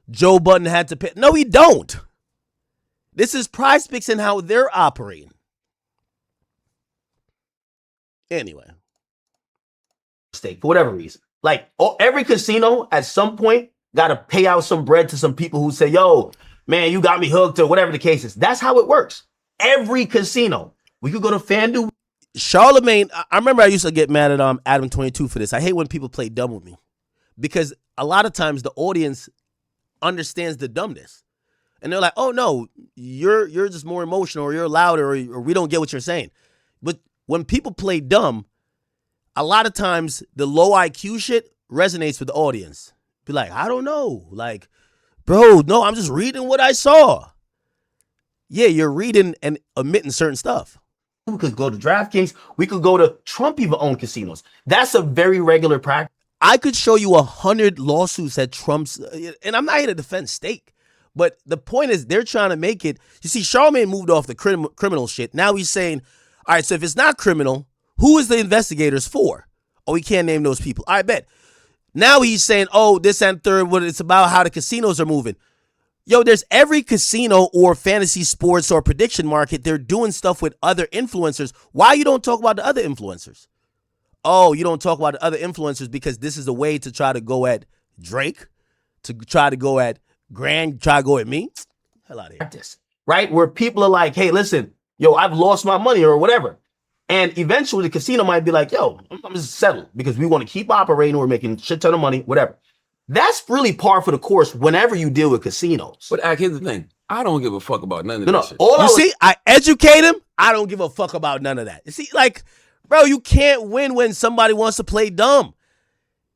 Joe Budden had to pay. No, he don't. This is Prize Picks and how they're operating. Anyway. Stake for whatever reason. Like every casino at some point got to pay out some bread to some people who say, yo, man, you got me hooked or whatever the case is. That's how it works. Every casino. We could go to FanDuel. Charlamagne, I remember I used to get mad at Adam22 for this. I hate when people play dumb with me because a lot of times the audience understands the dumbness. And they're like, oh, no, you're just more emotional or you're louder or we don't get what you're saying. But when people play dumb, a lot of times the low IQ shit resonates with the audience. Be like, I don't know. Like, bro, no, I'm just reading what I saw. Yeah, you're reading and omitting certain stuff. We could go to DraftKings. We could go to Trump even owned casinos. That's a very regular practice. I could show you 100 lawsuits that Trump's, and I'm not here to defend Steak, but the point is they're trying to make it. You see, Charlamagne moved off the criminal shit. Now he's saying, all right, so if it's not criminal, who is the investigators for? Oh, he can't name those people. I bet. Now he's saying, oh, this and third, what it's about how the casinos are moving. Yo, there's every casino or fantasy sports or prediction market. They're doing stuff with other influencers. Why you don't talk about the other influencers? Oh, you don't talk about the other influencers because this is a way to try to go at Drake, to try to go at Grand, try to go at me. Hell out of here. Right? Where people are like, hey, listen, yo, I've lost my money or whatever. And eventually the casino might be like, yo, I'm just settled because we want to keep operating. We're making shit ton of money, whatever. That's really par for the course whenever you deal with casinos. But here's the thing. I don't give a fuck about none of that shit. See, I educate him. I don't give a fuck about none of that. You see, like, bro, you can't win when somebody wants to play dumb.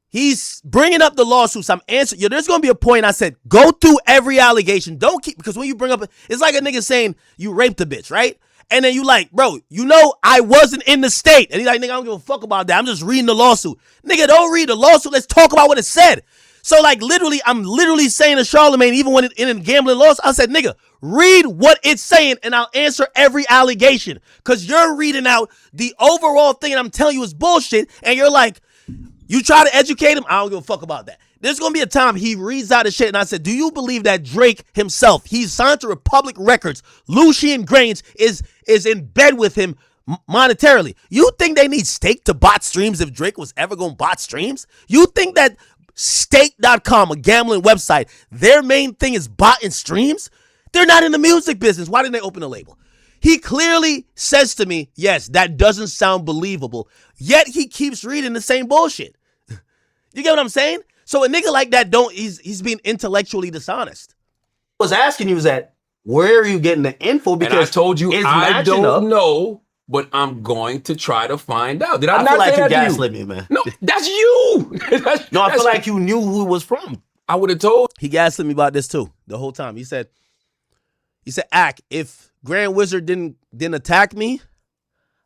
He's bringing up the lawsuits. I'm answering. Yo, there's going to be a point I said, go through every allegation. Don't keep, because when you bring up, it's like a nigga saying you raped a bitch, right? And then you like, bro, you know I wasn't in the state. And he's like, nigga, I don't give a fuck about that. I'm just reading the lawsuit. Nigga, don't read the lawsuit. Let's talk about what it said. So like literally, I'm literally saying to Charlamagne, even when in a gambling lawsuit, I said, nigga, read what it's saying and I'll answer every allegation. Because you're reading out the overall thing and I'm telling you it's bullshit. And you're like, you try to educate him? I don't give a fuck about that. There's going to be a time he reads out his shit and I said, do you believe that Drake himself, he's signed to Republic Records, Lucian Grainge is in bed with him monetarily? You think they need Stake to bot streams if Drake was ever going to bot streams? You think that Stake.com, a gambling website, their main thing is botting streams? They're not in the music business. Why didn't they open a label? He clearly says to me, yes, that doesn't sound believable. Yet he keeps reading the same bullshit. You get what I'm saying? So a nigga like that he's being intellectually dishonest. I was asking you that where are you getting the info? Because and I told you I don't know but I'm going to try to find out. Did I feel not like say you that to you? gaslit me, man. No, that's you. No, I feel like you knew who it was from. I would have told. He gaslit me about this too the whole time. He said, Ak, if Grand Wizard didn't attack me,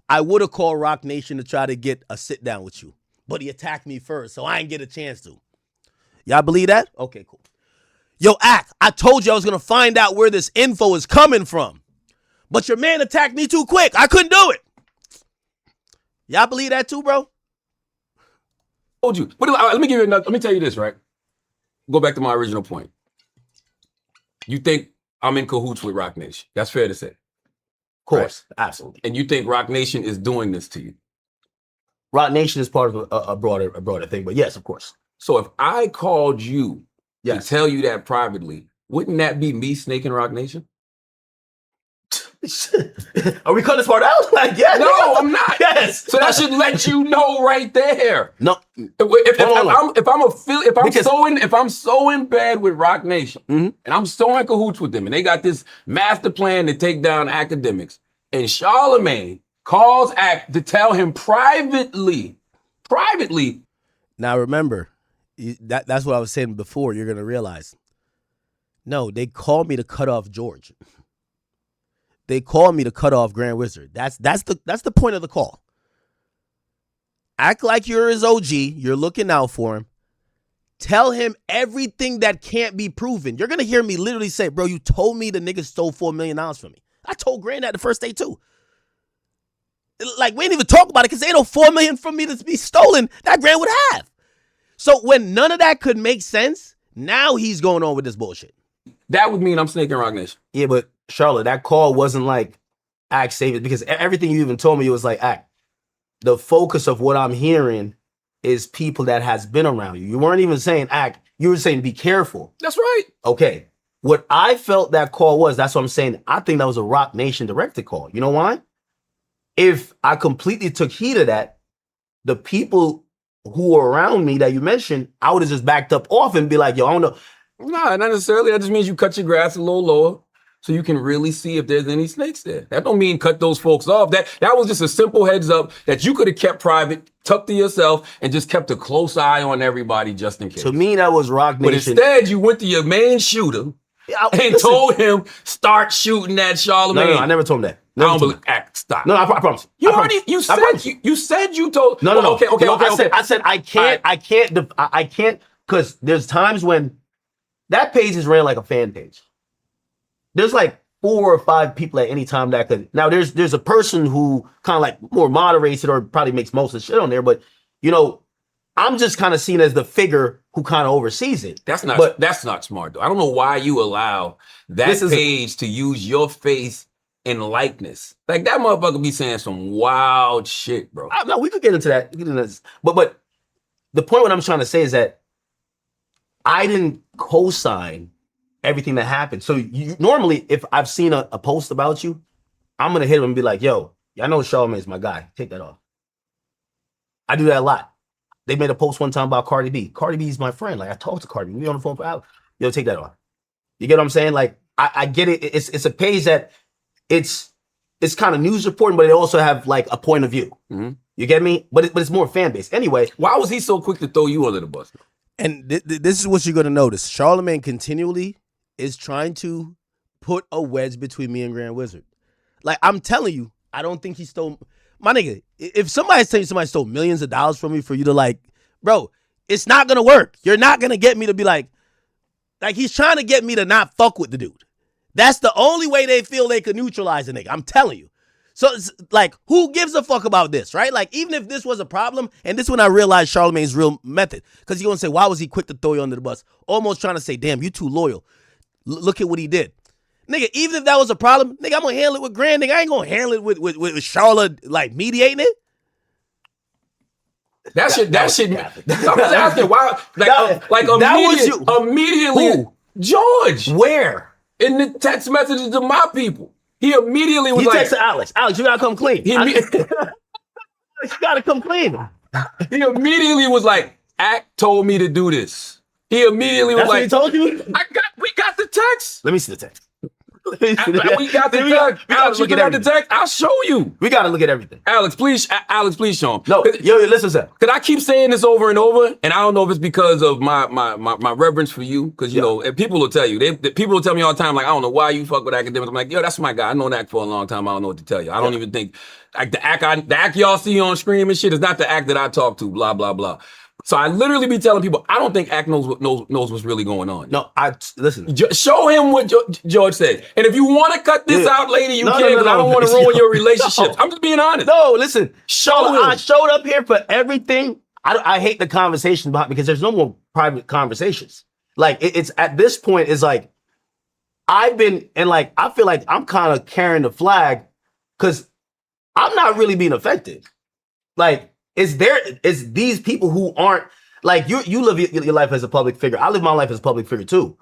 I would have called Rock Nation to try to get a sit down with you. But he attacked me first, so I didn't get a chance to. Y'all believe that? Okay, cool. Yo, Ak, I told you I was going to find out where this info is coming from. But your man attacked me too quick. I couldn't do it. Y'all believe that too, bro? Told you. But let me give you another. Let me tell you this, right? Go back to my original point. You think I'm in cahoots with Rock Nation? That's fair to say. Of course, right. Absolutely. And you think Rock Nation is doing this to you? Rock Nation is part of a broader thing, but yes, of course. So if I called you to tell you that privately, wouldn't that be me snaking Rock Nation? Are we cutting this part out? Like, yeah. No, I'm not. Yes. So that should let you know right there. No. If I'm so in bed with Rock Nation and I'm so in cahoots with them and they got this master plan to take down Akademiks, and Charlamagne calls Ak to tell him privately. Now remember, that's what I was saying before. You're gonna realize. No, they called me to cut off George. They called me to cut off Grand Wizard. That's the point of the call. Act like you're his OG. You're looking out for him. Tell him everything that can't be proven. You're gonna hear me literally say, "Bro, you told me the nigga stole $4 million from me." I told Grand that the first day too. Like, we ain't even talk about it because ain't no $4 million from me to be stolen that Grand would have. So when none of that could make sense, now he's going on with this bullshit. That would mean I'm snaking Rock Nation. Yeah, but Charlotte, that call wasn't like Ak save it, because everything you even told me, it was like, Ak, the focus of what I'm hearing is people that has been around you. You weren't even saying Ak, you were saying be careful. That's right. Okay. What I felt that call was, that's what I'm saying. I think that was a Rock Nation directed call. You know why? If I completely took heed of that, the people who were around me that you mentioned, I would have just backed up off and be like, yo, I don't know. Nah, not necessarily. That just means you cut your grass a little lower so you can really see if there's any snakes there. That don't mean cut those folks off. That was just a simple heads up that you could have kept private, tucked to yourself, and just kept a close eye on everybody just in case. To me, that was Rock Nation. But instead, you went to your main shooter and told him, start shooting at Charlamagne. No, I never told him that. I don't believe. Stop. No, I promise. You said you told. No. Okay. I said I can't, because there's times when that page is ran like a fan page. There's like 4 or 5 people at any time that could. Now there's a person who kind of like more moderates it or probably makes most of the shit on there, but you know, I'm just kind of seen as the figure who kind of oversees it. That's not smart though. I don't know why you allow that page to use your face and likeness. Like, that motherfucker be saying some wild shit, bro. No, we could get into that. But the point what I'm trying to say is that I didn't co-sign everything that happened. So normally, if I've seen a post about you, I'm gonna hit him and be like, yo, I know Charlamagne's my guy. Take that off. I do that a lot. They made a post one time about Cardi B. Cardi B is my friend. Like, I talked to Cardi B. We on the phone for hours. Yo, take that off. You get what I'm saying? Like, I get it. It's a page that it's kind of news reporting, but it also have like a point of view. Mm-hmm. You get me? But it's more fan based. Anyway, why was he so quick to throw you under the bus? And this is what you're gonna notice. Charlamagne continually is trying to put a wedge between me and Grand Wizard. Like, I'm telling you, I don't think he stole. My nigga, if somebody's telling you somebody stole millions of dollars from me for you to like, bro, it's not gonna work. You're not gonna get me to be like he's trying to get me to not fuck with the dude. That's the only way they feel they could neutralize a nigga. I'm telling you. So it's like, who gives a fuck about this, right? Like, even if this was a problem, and this is when I realized Charlamagne's real method, because you're gonna say, why was he quick to throw you under the bus? Almost trying to say, damn, you too loyal. Look at what he did. Nigga, even if that was a problem, nigga, I'm gonna handle it with Grand. Nigga, I ain't gonna handle it with Charlotte, like, mediating it. That shit. I'm just asking why. Immediately, who? George. Where? In the text messages to my people. He immediately was texted Alex. Alex, you gotta come clean. You gotta come clean. He immediately was like, Ak told me to do this. He immediately was That's like, what he told you? we got the text. Let me see the text. We got the text. Alex, you got the text. I'll show you. We got to look at everything. Alex, please show him. No, yo, listen, sir. Because I keep saying this over and over, and I don't know if it's because of my reverence for you. Because you know, and people will tell you. People will tell me all the time, like, I don't know why you fuck with Akademiks. I'm like, yo, that's my guy. I known Ak for a long time. I don't know what to tell you. I don't even think like the act y'all see on screen and shit is not the act that I talk to. Blah blah blah. So I literally be telling people, I don't think Ak knows what's really going on. No, listen. Show him what George said. And if you want to cut this out later, you can, because I don't want to ruin your relationships. I'm just being honest. No, listen. I him. showed up here for everything. I hate the conversation about because there's no more private conversations. Like, it's at this point, it's like, I feel like I'm kind of carrying the flag because I'm not really being affected. Like, it's these people who aren't, like, you live your life as a public figure. I live my life as a public figure too.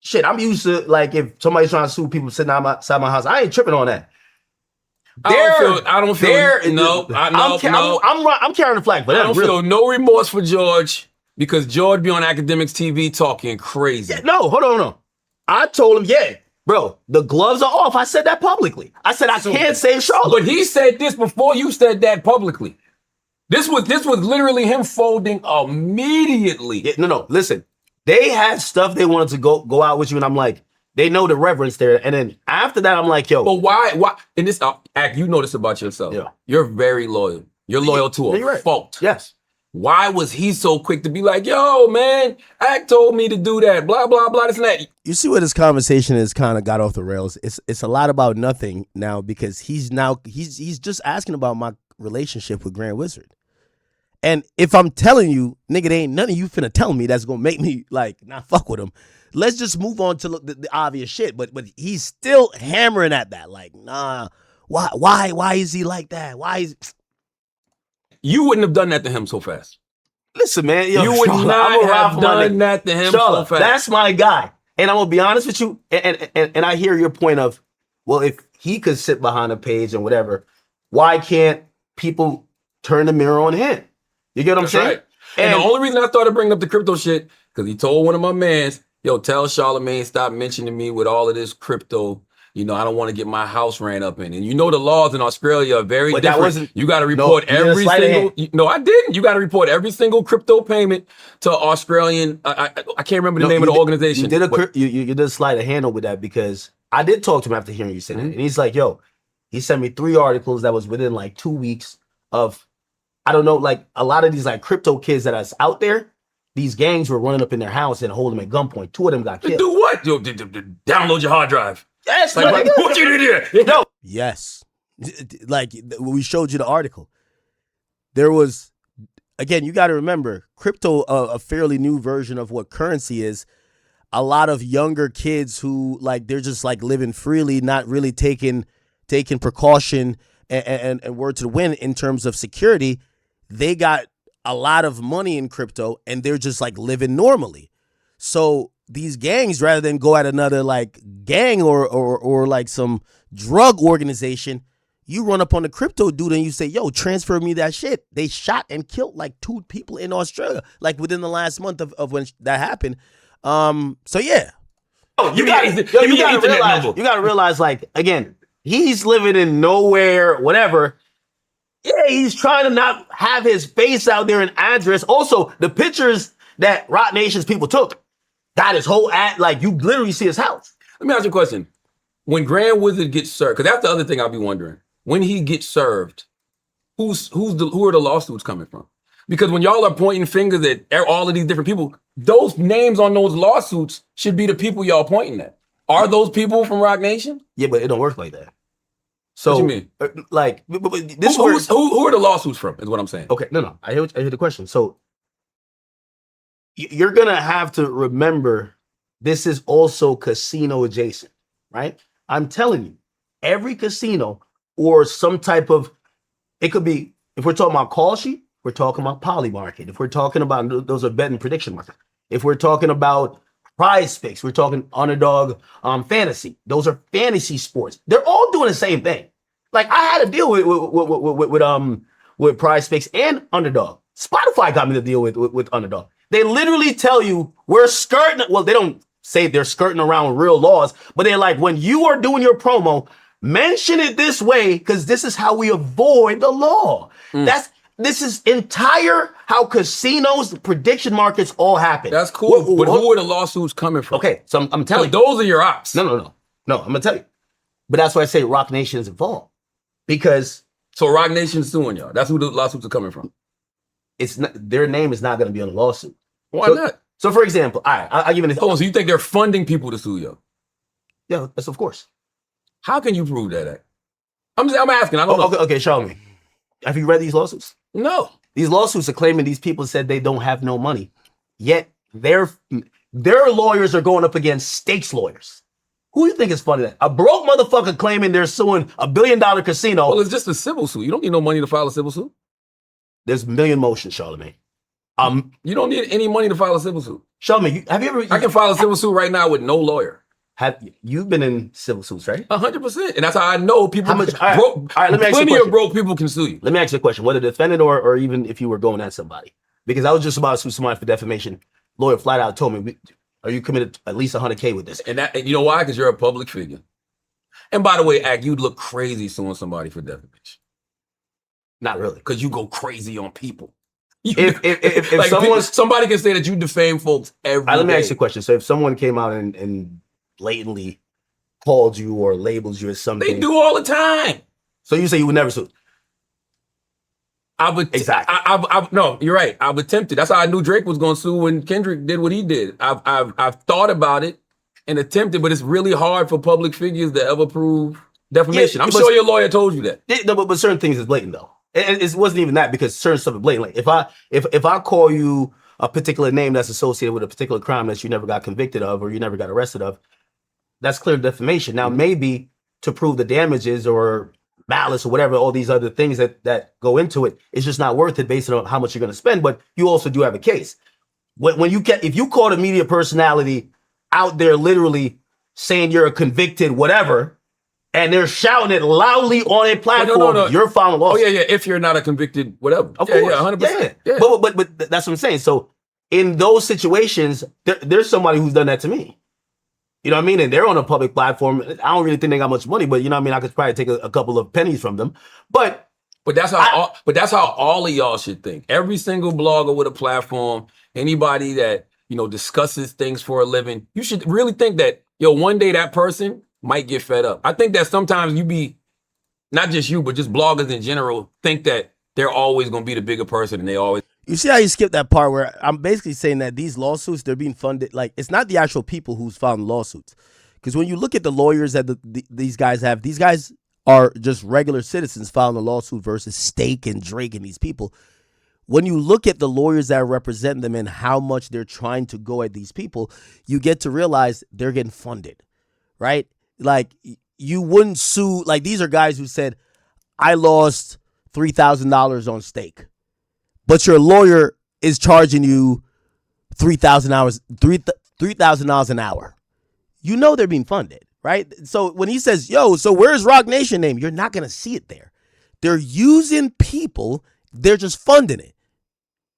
Shit, I'm used to, like, if somebody's trying to sue people sitting outside my house, I ain't tripping on that. I'm carrying the flag, but I don't feel no remorse for George because George be on Akademiks TV talking crazy. Yeah, no, hold on. I told him, yeah, bro, the gloves are off. I said that publicly. I said I can't save Charlotte. But he said this before you said that publicly. This was literally him folding immediately. Yeah, no, listen. They had stuff they wanted to go out with you, and I'm like, they know the reverence there. And then after that, I'm like, yo. But why? In this act, you know this about yourself. Yeah. You're very loyal. You're loyal to a fault. Yes. Why was he so quick to be like, yo, man, Act told me to do that, blah, blah, blah, this and that. You see where this conversation has kind of got off the rails? It's a lot about nothing now because he's just asking about my relationship with Grand Wizard. And if I'm telling you, nigga, there ain't nothing you finna tell me that's gonna make me, like, not fuck with him. Let's just move on to the obvious shit. But he's still hammering at that. Like, nah, why is he like that? Why is... You wouldn't have done that to him so fast. Listen, man. Yo, you would not have done that to him so fast. That's my guy. And I'm going to be honest with you. And I hear your point of, well, if he could sit behind a page and whatever, why can't people turn the mirror on him? You get what I'm saying? Right. And the only reason I started bringing up the crypto shit, because he told one of my mans, yo, tell Charlamagne stop mentioning me with all of this crypto. You know, I don't want to get my house ran up in. And you know the laws in Australia are very different. You got to report every single... No, I didn't. You got to report every single crypto payment to Australian... I can't remember the name of the organization. You did a sleight of hand with that because I did talk to him after hearing you say that. And he's like, yo, he sent me 3 articles that was within like 2 weeks of... I don't know, like a lot of these like crypto kids that are out there, these gangs were running up in their house and holding them at gunpoint. 2 of them got killed. Do what? Yo, download your hard drive. Yes, like, what you did here? No. Yes. Like we showed you the article. There was, again, you got to remember, crypto, a fairly new version of what currency is. A lot of younger kids who like they're just like living freely, not really taking precaution and word to the wind in terms of security. They got a lot of money in crypto and they're just like living normally. So these gangs, rather than go at another like gang or like some drug organization, you run up on the crypto dude and you say, yo, transfer me that shit. They shot and killed like 2 people in Australia, like within the last month of when that happened. So yeah. You gotta realize, like, again, he's living in nowhere, whatever. Yeah, he's trying to not have his face out there and address. Also, the pictures that Rock Nation's people took got his whole like you literally see his house. Let me ask you a question. When Grand Wizard gets served, because that's the other thing I'll be wondering. When he gets served, who are the lawsuits coming from? Because when y'all are pointing fingers at all of these different people, those names on those lawsuits should be the people y'all pointing at. Are those people from Rock Nation? Yeah, but it don't work like that. So, what you mean? Like, this who are the lawsuits from, is what I'm saying. Okay, no. I hear the question. So, you're going to have to remember this is also casino adjacent, right? I'm telling you, every casino or some type of, it could be, if we're talking about call sheet, we're talking about poly market. If we're talking about, those are bet and prediction markets. If we're talking about prize picks, we're talking underdog fantasy. Those are fantasy sports. They're all doing the same thing. Like I had to deal with prize picks and underdog. Spotify got me to deal with underdog. They literally tell you we're skirting. Well, they don't say they're skirting around real laws, but they're like, when you are doing your promo, mention it this way because this is how we avoid the law. This is entire how casinos, prediction markets all happen. That's cool, but who are the lawsuits coming from? Okay, so I'm telling you. Those are your ops. No, I'm going to tell you. But that's why I say Rock Nation is involved. Because... So Rock Nation's suing y'all. That's who the lawsuits are coming from. It's not, their name is not going to be on the lawsuit. Why not? So, for example, all right, I'll give you an example. Oh, so you think they're funding people to sue you? Yeah, that's of course. How can you prove that? I'm asking. I don't know. Okay, show me. Have you read these lawsuits? No. These lawsuits are claiming these people said they don't have no money. Yet, their lawyers are going up against Stakes lawyers. Who do you think is funny that? A broke motherfucker claiming they're suing $1 billion casino. Well, it's just a civil suit. You don't need no money to file a civil suit. There's a million motions, Charlamagne. You don't need any money to file a civil suit. Charlamagne, have you ever... I can file a civil suit right now with no lawyer. You've been in civil suits, right? 100%. And that's how I know people... How much? All right, let me ask you a plenty question. of broke people can sue you. Let me ask you a question. Whether defendant or even if you were going at somebody. Because I was just about to sue somebody for defamation. Lawyer flat out told me, are you committed at least $100K with this? And you know why? Because you're a public figure. And by the way, you'd look crazy suing somebody for defamation. Not really. Because you go crazy on people. If like somebody can say that you defame folks every day. Let me ask you a question. So if someone came out and blatantly called you or labels you as something. They do all the time. So you say you would never sue? Exactly. No, you're right. I've attempted. That's how I knew Drake was going to sue when Kendrick did what he did. I've thought about it and attempted, but it's really hard for public figures to ever prove defamation. I'm sure your lawyer told you that. No, but certain things is blatant though. It wasn't even that because certain stuff is blatant. Like if I call you a particular name that's associated with a particular crime that you never got convicted of or you never got arrested of, that's clear defamation. Now maybe to prove the damages or malice or whatever, all these other things that go into it, it's just not worth it based on how much you're going to spend. But you also do have a case. If you caught a media personality out there literally saying you're a convicted whatever, and they're shouting it loudly on a platform, no. you're filing lawsuit. Oh yeah. If you're not a convicted whatever, of course, 100%. Yeah. But that's what I'm saying. So in those situations, there's somebody who's done that to me. You know what I mean? And they're on a public platform. I don't really think they got much money, but you know what I mean? I could probably take a couple of pennies from them. But that's how all of y'all should think. Every single blogger with a platform, anybody that, discusses things for a living, you should really think that, one day that person might get fed up. I think that sometimes not just you, but just bloggers in general, think that they're always going to be the bigger person and they always... You see how you skip that part where I'm basically saying that these lawsuits, they're being funded. Like, it's not the actual people who's filing lawsuits. Because when you look at the lawyers that these guys have, these guys are just regular citizens filing a lawsuit versus Stake and Drake and these people. When you look at the lawyers that represent them and how much they're trying to go at these people, you get to realize they're getting funded, right? Like, you wouldn't sue. Like, these are guys who said, I lost $3,000 on Stake. But your lawyer is charging you $3,000 an hour. You know they're being funded, right? So when he says, so where's Rock Nation name? You're not going to see it there. They're using people. They're just funding it.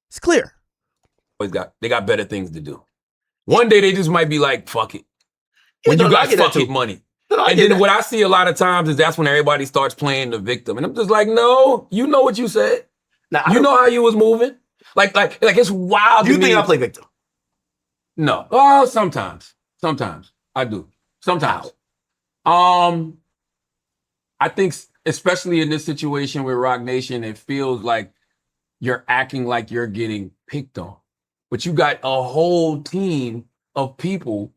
It's clear. They got better things to do. One day they just might be like, fuck it. When you got fucking money. And then what I see a lot of times is that's when everybody starts playing the victim. And I'm just like, no, you know what you said. Now, you know how you was moving? Like it's wild. Do you think I play victim? No. Oh, sometimes. Sometimes. I do. Sometimes. I think especially in this situation with Rock Nation, it feels like you're acting like you're getting picked on. But you got a whole team of people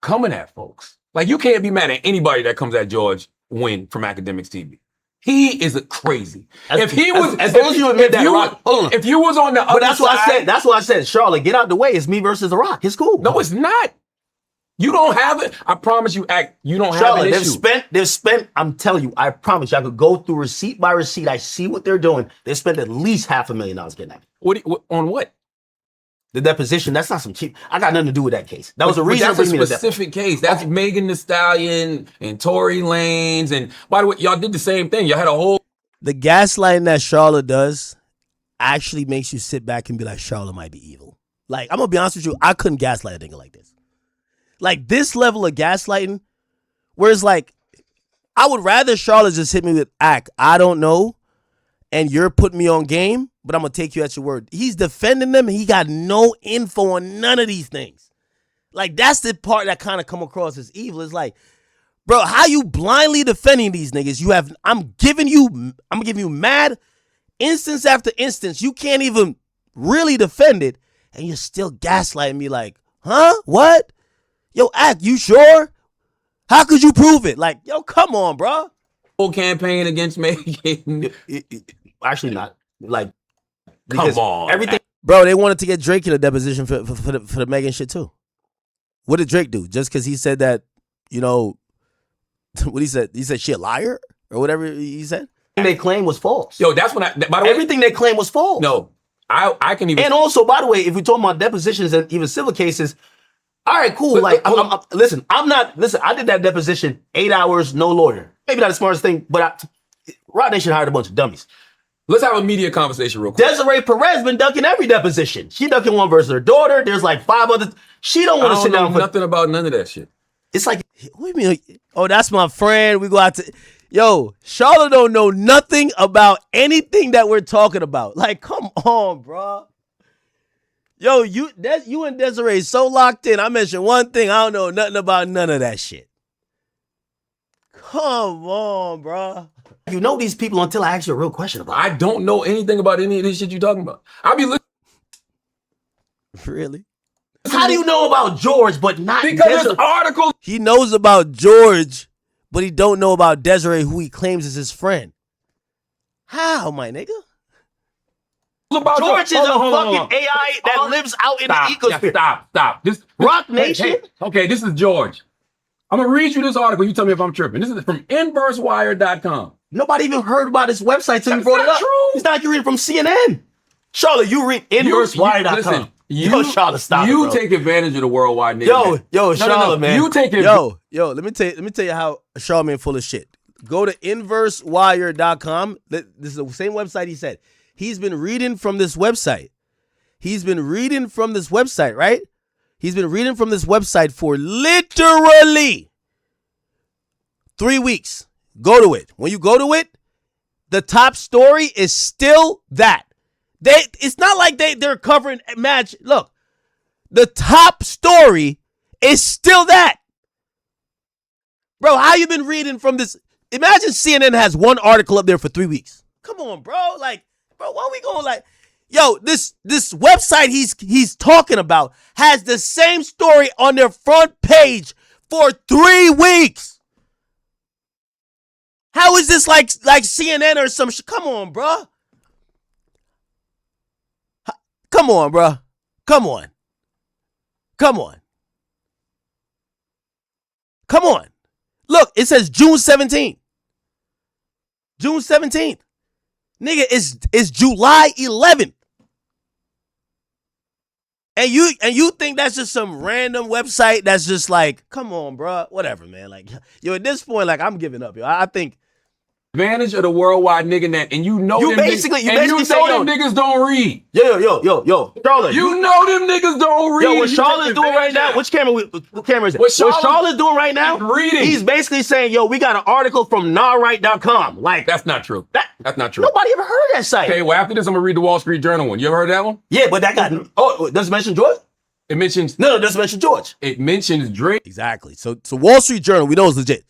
coming at folks. Like, you can't be mad at anybody that comes at George Wynn from Akademiks TV. He is crazy. If he was, as long as you admit that, Rock. Hold on. If you was on the other side, that's what I said. Charlotte, get out the way. It's me versus The Rock. It's cool. No, it's not. You don't have it. I promise you, you don't have an issue. They've spent. I'm telling you. I promise you. I could go through receipt by receipt. I see what they're doing. They spent at least $500,000 getting at me. What on what? The deposition. That's not some cheap. I got nothing to do with that case. That was a reason. That's a specific case. That's Megan Thee Stallion and Tory Lanez. And by the way, y'all did the same thing. Y'all had a whole. The gaslighting that Charlotte does actually makes you sit back and be like, Charlotte might be evil. Like, I'm going to be honest with you. I couldn't gaslight a nigga like this. Like this level of gaslighting, where it's like, I would rather Charlotte just hit me with I don't know, and you're putting me on game, but I'm gonna take you at your word. He's defending them, and he got no info on none of these things. Like that's the part that kind of come across as evil. It's like, bro, how you blindly defending these niggas? I'm giving you mad instance after instance. You can't even really defend it, and you're still gaslighting me like, huh? What? Yo, you sure? How could you prove it? Like, yo, come on, bro. Whole campaign against Megan. Actually not. Like, Come on. Everything. Bro, they wanted to get Drake in a deposition for the Megan shit too. What did Drake do? Just because he said that, what he said? He said she a liar or whatever he said? They claim was false. Yo, that's when by the way, everything they claim was false. No, I can even. And also, by the way, if we talk about depositions and even civil cases, all right, cool. Listen, I did that deposition 8 hours, no lawyer. Maybe not the smartest thing, but Roc Nation hired a bunch of dummies. Let's have a media conversation real quick. Desiree Perez been ducking every deposition. She ducking one versus her daughter. There's like 5 others. She don't want to sit down for nothing about none of that shit. It's like, what do you mean? Oh, that's my friend. We go out to. Yo, Charlotte don't know nothing about anything that we're talking about. Like, come on, bro. Yo, you and Desiree so locked in. I mentioned one thing. I don't know nothing about none of that shit. Come on, bro. You know these people until I ask you a real question about I don't know anything about any of this shit you talking about. I'll be listening. Really? How do you know about George but not Because Desiree? there's articles. He knows about George, but he don't know about Desiree, who he claims is his friend. How, my nigga? About George is a fucking AI that lives out in the ecosphere. Stop. This Roc Nation? Hey, okay, this is George. I'm going to read you this article. You tell me if I'm tripping. This is from InverseWire.com. Nobody even heard about his website till you That's brought it not up. true. It's not like you read it from CNN. Charlotte, you read InverseWire.com. Listen, Yo, Charlotte, stop You it, bro. take advantage of the worldwide nigga. Yo, Charlotte, man. You take it. Yo, let me tell you how Charlamagne full of shit. Go to InverseWire.com. This is the same website he said. He's been reading from this website. Right? He's been reading from this website for literally 3 weeks. Go to it. When you go to it, the top story is still that. It's not like they're covering a match. Look, the top story is still that. Bro, how you been reading from this? Imagine CNN has one article up there for 3 weeks. Come on, bro. Like, bro, why are we going like, yo, this website he's talking about has the same story on their front page for 3 weeks. How is this like CNN or some shit? Come on, bro. Come on, bro. Come on. Look, it says June 17th. June 17th. Nigga, it's July 11th. And you think that's just some random website that's just like, come on, bro. Whatever, man. Like, yo, at this point, like, I'm giving up, yo. I think Advantage of the worldwide nigga net, and you know them niggas don't read. Yo, Charlotte. You know them niggas don't read. Yo, what Charlotte's doing right now? What camera is it? What Charlotte's doing right now? Reading. He's basically saying, yo, we got an article from NawRight.com. Like, that's not true. That's not true. Nobody ever heard of that site. Okay, well after this, I'm gonna read the Wall Street Journal one. You ever heard that one? Yeah, but that got does it mention George? It mentions No, it doesn't mention George. It mentions Drake. Exactly. So Wall Street Journal, we know it's legit.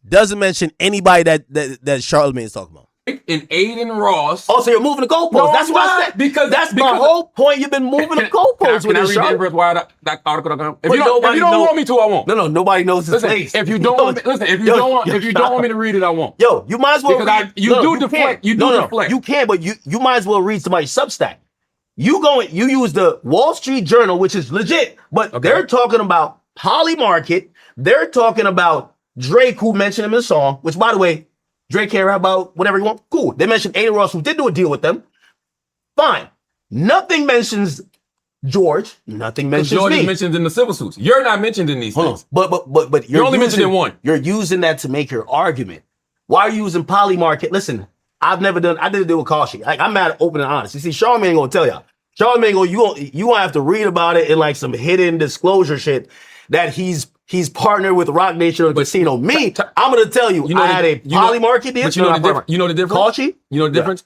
Doesn't mention anybody that Charlamagne is talking about. And Aiden Ross. Oh, so you're moving the goalposts. No, that's what I said. Because that's my whole point. You've been moving the goalposts with this. this, Can I read the article? If you don't knows, want me to, I won't. No, nobody knows his place. If you don't want me to read it, I won't. Yo, you might as well because you deflect. You can, but you might as well read somebody's Substack. You use the Wall Street Journal, which is legit, but they're talking about Polymarket. They're talking about Drake, who mentioned him in the song, which, by the way, Drake care about whatever you want. Cool. They mentioned Aiden Ross, who did do a deal with them. Fine. Nothing mentions George. Nothing mentions George me. is mentioned in the civil suits. You're not mentioned in these things. But you're only mentioned in one. You're using that to make your argument. Why are you using Polymarket? Listen, I did a deal with Kashi. Like, I'm mad, open and honest. You see, Charlamagne ain't gonna tell y'all. Charlamagne you gonna have to read about it in like some hidden disclosure shit that he's he's partnered with Rock Nation on the casino. Me, I'm going to tell you, I had a poly market deal. But you know the difference? Cauchy? You know the difference?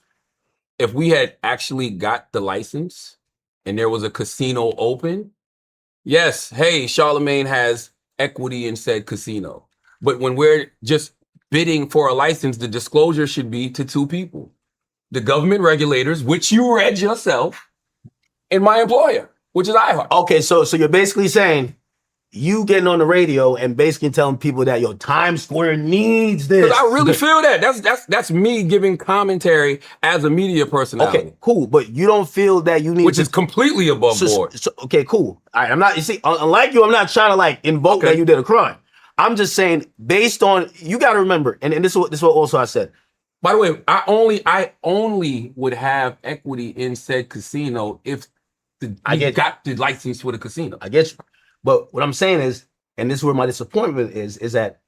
If we had actually got the license and there was a casino open, yes, hey, Charlamagne has equity in said casino. But when we're just bidding for a license, the disclosure should be to two people. The government regulators, which you read yourself, and my employer, which is iHeart. Okay, so you're basically saying you getting on the radio and basically telling people that your Times Square needs this. Because I really feel that. That's me giving commentary as a media personality. Okay, cool. But you don't feel that you need which is completely above board. Okay, cool. All right, I'm not, you see, unlike you, I'm not trying to like invoke that you did a crime. I'm just saying, based on, you got to remember, and this is what also I said. By the way, I only would have equity in said casino if you got the license for the casino. I get you. But what I'm saying is, and this is where my disappointment is that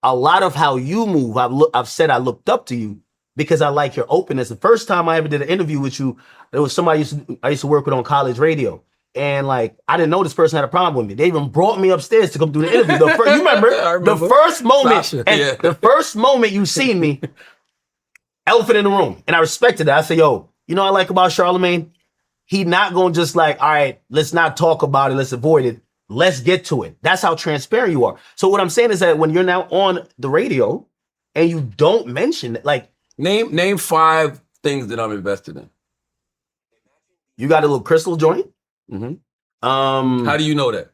a lot of how you move, I've said I looked up to you because I like your openness. The first time I ever did an interview with you, there was somebody I used to work with on college radio. And like, I didn't know this person had a problem with me. They even brought me upstairs to come do the interview. You remember, the first moment, Sasha, the first moment you seen me, elephant in the room. And I respected that. I said, yo, you know what I like about Charlamagne? He not going to just like, all right, let's not talk about it. Let's avoid it. Let's get to it. That's how transparent you are. So what I'm saying is that when you're now on the radio and you don't mention it, like name 5 things that I'm invested in. You got a little crystal joint. Mm-hmm. How do you know that?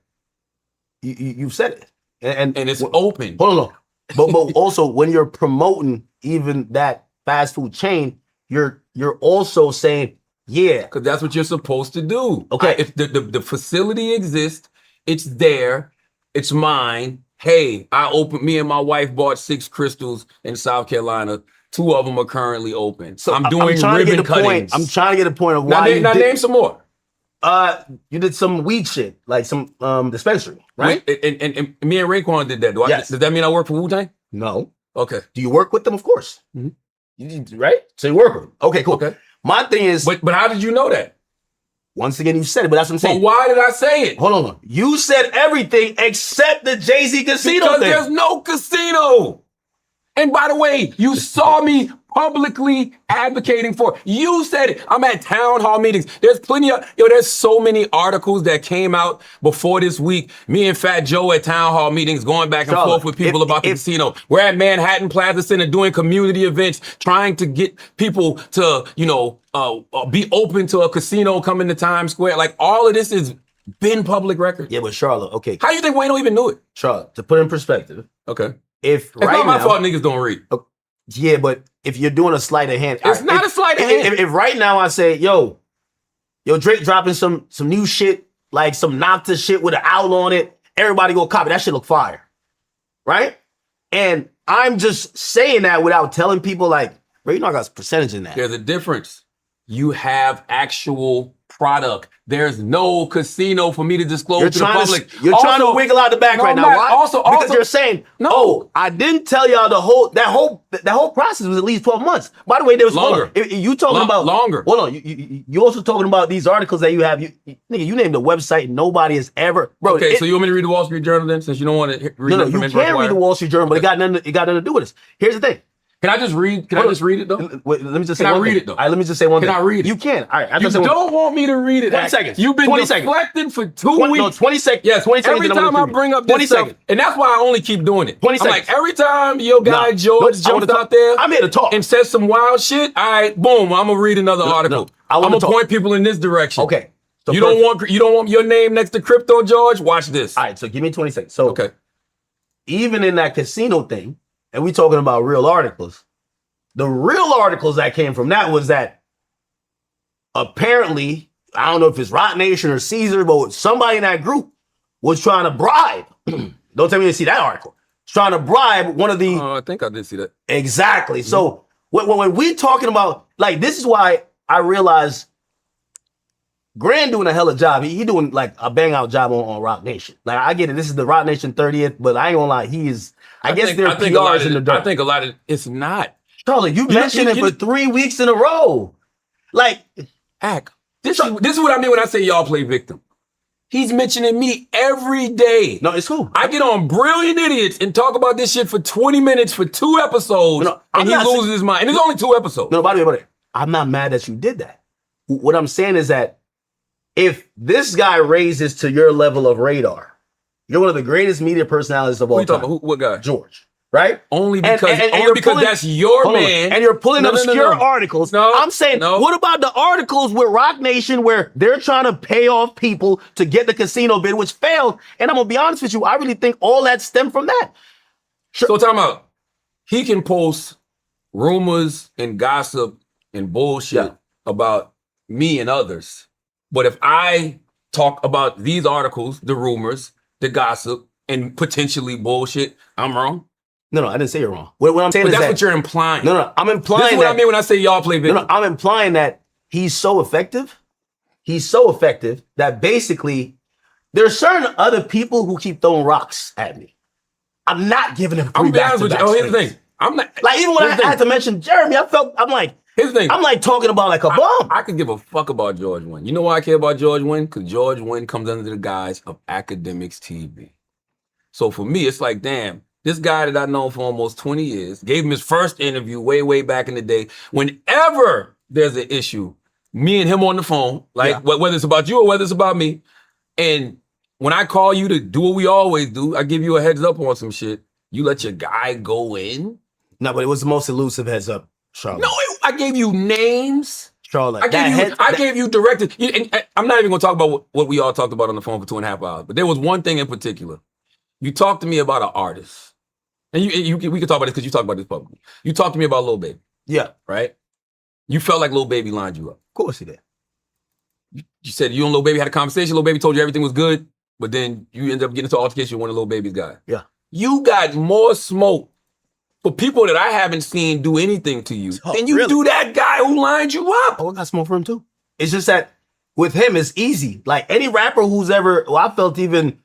You've said it, and it's open. Hold on, but also when you're promoting even that fast food chain, you're also saying, yeah, because that's what you're supposed to do. Okay, if the facility exists, it's there, it's mine. Hey, me and my wife bought 6 crystals in South Carolina. 2 of them are currently open. So I'm doing ribbon cuttings. I'm trying to get a point of why. Now name some more. You did some weed shit, like some dispensary, right? And me and Raekwon did that. Does that mean I work for Wu-Tang? No. Okay. Do you work with them? Of course. Mm-hmm. Right? So you work with them. Okay, cool. Okay. My thing is, but how did you know that? Once again, you said it, but that's what I'm saying. But why did I say it? Hold on. You said everything except the Jay-Z casino because thing. There's no casino. And by the way, you saw me publicly advocating for it. You said it. I'm at town hall meetings. There's there's so many articles that came out before this week. Me and Fat Joe at town hall meetings going back and forth with people about the casino. We're at Manhattan Plaza Center doing community events, trying to get people to, be open to a casino coming to Times Square. Like all of this has been public record. Yeah, but Charlotte, okay. How you think Wayno even knew it? Charlotte, to put in perspective. Okay. It's not my fault niggas don't read. Yeah, but if you're doing a sleight of hand. It's not a sleight of hand. If right now I say, yo, Drake dropping some new shit, like some Nocta shit with an owl on it, everybody go copy. That shit look fire. Right? And I'm just saying that without telling people like, bro, I got a percentage in that. There's a difference. You have actual product. There's no casino for me to disclose to the public. You're trying to wiggle out the back right now. Why? Because you're saying, I didn't tell y'all that whole process was at least 12 months. By the way, there was longer. You talking about longer. Hold on. You also talking about these articles that you have. You named the website. Nobody has ever. Bro, okay, so you want me to read the Wall Street Journal then, since you don't want to read you can read the Wall Street Journal, but it got nothing to do with this. Here's the thing. Can I just read? Can I just read it though? Wait, let me just say can one I read thing. it though? All right, let me just say one thing. Can I read it? You can. All right. You don't want me to read it. 20 seconds. You've been 20 deflecting for 2 weeks. No, 20 seconds. Yes, 20 seconds. Every time I bring up this stuff, and that's why I only keep doing it. 20 seconds. I'm like, every time your guy George jumps out there, I'm here to talk and says some wild shit. All right, boom, I'm gonna read another article. I'm gonna point people in this direction. Okay. So you don't want your name next to Crypto George? Watch this. All right, so give me 20 seconds. So okay. Even in that casino thing, and we talking about real articles. The real articles that came from that was that apparently, I don't know if it's Rock Nation or Caesar, but somebody in that group was trying to bribe. Don't tell me you didn't see that article. Trying to bribe one of the. I think I did see that. Exactly. Mm-hmm. So when we're talking about, like, this is why I realize Grand doing a hell of a job. He doing like a bang out job on Rock Nation. Like, I get it. This is the Rock Nation 30th, but I ain't gonna lie. He is. I guess their PR is in the dirt. I think a lot of it's not. Charlie, you mentioned it for 3 weeks in a row. Like, this is what I mean when I say y'all play victim. He's mentioning me every day. No, it's cool. I get on Brilliant Idiots and talk about this shit for 20 minutes for 2 episodes, and he loses his mind. And it's only 2 episodes. No, by the way, I'm not mad that you did that. What I'm saying is that if this guy raises to your level of radar, you're one of the greatest media personalities of all time. What guy? George. Right? Only because that's your man. And you're pulling obscure articles. No, I'm saying, what about the articles with Rock Nation where they're trying to pay off people to get the casino bid, which failed? And I'm going to be honest with you, I really think all that stemmed from that. Sure. So talking about, he can post rumors and gossip and bullshit about me and others. But if I talk about these articles, the rumors, the gossip, and potentially bullshit, I'm wrong? No, I didn't say you're wrong. What I'm saying is that's what you're implying. No, I'm implying this is what I mean when I say y'all play victim. No, I'm implying that he's so effective. He's so effective that basically there's certain other people who keep throwing rocks at me. I'm not giving them. I'm be honest with you. Oh, here's the thing. I'm not like even when I had to mention Jeremy, I'm like. Here's the thing. I'm like talking about like a bum. I could give a fuck about George Wynn. You know why I care about George Wynn? Because George Wynn comes under the guise of Akademiks TV. So for me, it's like, damn. This guy that I've known for almost 20 years, gave him his first interview way back in the day. Whenever there's an issue, me and him on the phone, like whether it's about you or whether it's about me, and when I call you to do what we always do, I give you a heads up on some shit, you let your guy go in? No, but it was the most elusive heads up, Charlotte. No, I gave you names. Charlotte. I gave you directed. I'm not even going to talk about what we all talked about on the phone for 2.5 hours, but there was one thing in particular. You talked to me about an artist. And we can talk about this because you talk about this publicly. You talked to me about Lil Baby. Yeah. Right? You felt like Lil Baby lined you up. Of course he did. You said you and Lil Baby had a conversation. Lil Baby told you everything was good, but then you ended up getting into an altercation with one of Lil Baby's guys. Yeah. You got more smoke for people that I haven't seen do anything to you than you do that guy who lined you up. Oh, I got smoke for him too. It's just that with him, it's easy. Like any rapper who's ever, I felt even,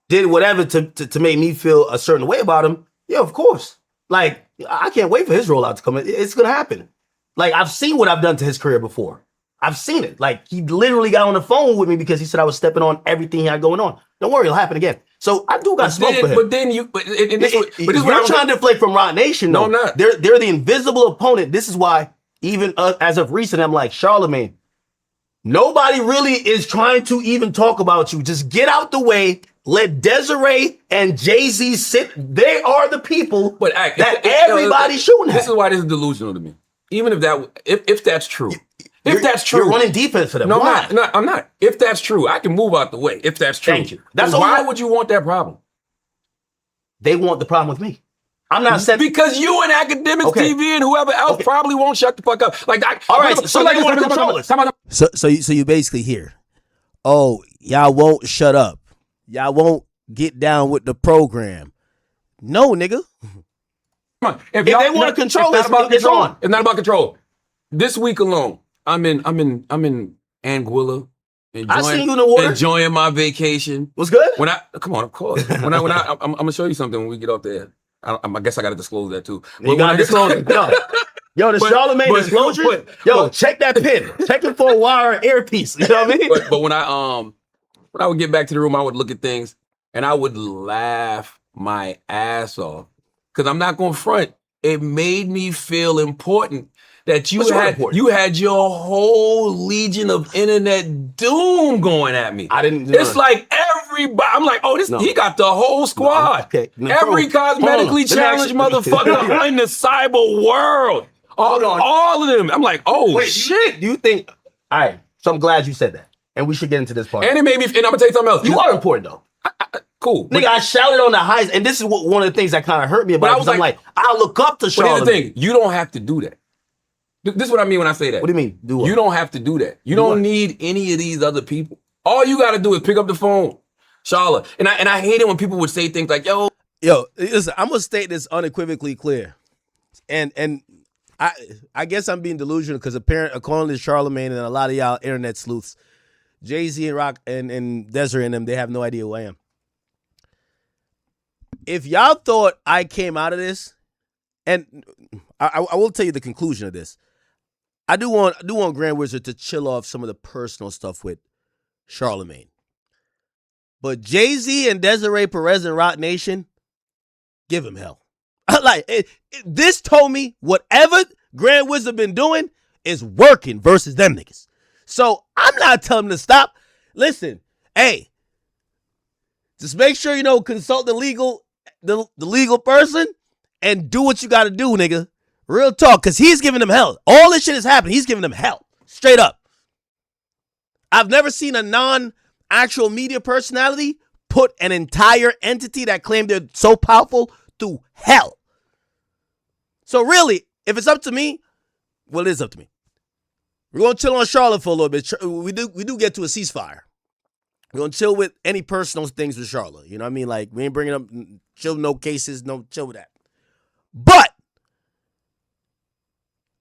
did whatever to make me feel a certain way about him, yeah, of course. Like, I can't wait for his rollout to come in. It's going to happen. Like, I've seen what I've done to his career before. I've seen it. Like, he literally got on the phone with me because he said I was stepping on everything he had going on. Don't worry, it'll happen again. So, I do got smoke for him. You're trying to deflate from Rock Nation, though. No, I'm not. They're the invisible opponent. This is why, even as of recent, I'm like, Charlamagne, nobody really is trying to even talk about you. Just get out the way. Let Desiree and Jay-Z sit. They are the people that everybody's shooting at. This is why this is delusional to me. Even if that's true. If that's true. You're running defense for them. No, I'm not. If that's true, I can move out the way. If that's true. Thank you. Why would you want that problem? They want the problem with me. I'm not saying because you and Akademiks TV and whoever else probably won't shut the fuck up. Like, all right. So they want to control us. So you basically hear, oh, y'all won't shut up. Y'all won't get down with the program. No, nigga. Come on. If they want to control us, it's on. It's not about control. This week alone, I'm in Anguilla. I seen you in the water. Enjoying my vacation. What's good? Come on, of course. I'm gonna show you something when we get off there. I guess I gotta disclose that too. You gotta disclose it. Yo, the Charlamagne disclosure. Check that pin. Check it for a wire earpiece. You know what I mean? But when I would get back to the room, I would look at things and I would laugh my ass off. Because I'm not going to front. It made me feel important that you had your whole legion of internet doom going at me. It's like everybody. I'm like, he got the whole squad. Every cosmetically challenged motherfucker in the cyber world. All of them. I'm like, shit. Do you think? All right. So I'm glad you said that. And we should get into this part. And it made me, and I'm gonna tell you something else. You are important though. Cool. Nigga, I shouted on the highs, and this is one of the things that kind of hurt me about it. I'm like, I look up to Charlamagne. But here's the thing, you don't have to do that. This is what I mean when I say that. What do you mean? Do what? You don't have to do that. You don't need any of these other people. All you gotta do is pick up the phone. Charla. And I hate it when people would say things like, yo, listen, I'm gonna state this unequivocally clear. And I guess I'm being delusional because according to Charlamagne and a lot of y'all internet sleuths, Jay-Z and Rock and Desiree and them, they have no idea who I am. If y'all thought I came out of this, and I will tell you the conclusion of this. I do want Grand Wizard to chill off some of the personal stuff with Charlamagne. But Jay-Z and Desiree Perez and Roc Nation, give him hell. This told me whatever Grand Wizard been doing is working versus them niggas. So I'm not telling them to stop. Listen, hey, just make sure consult the legal person and do what you got to do, nigga. Real talk, because he's giving them hell. All this shit is happening. He's giving them hell. Straight up. I've never seen a non-actual media personality put an entire entity that claimed they're so powerful through hell. So really, if it's up to me, well, it is up to me. We're going to chill on Charlotte for a little bit. We do get to a ceasefire. We're going to chill with any personal things with Charlotte. You know what I mean? Like, we ain't bringing up chill, no cases, no chill with that. But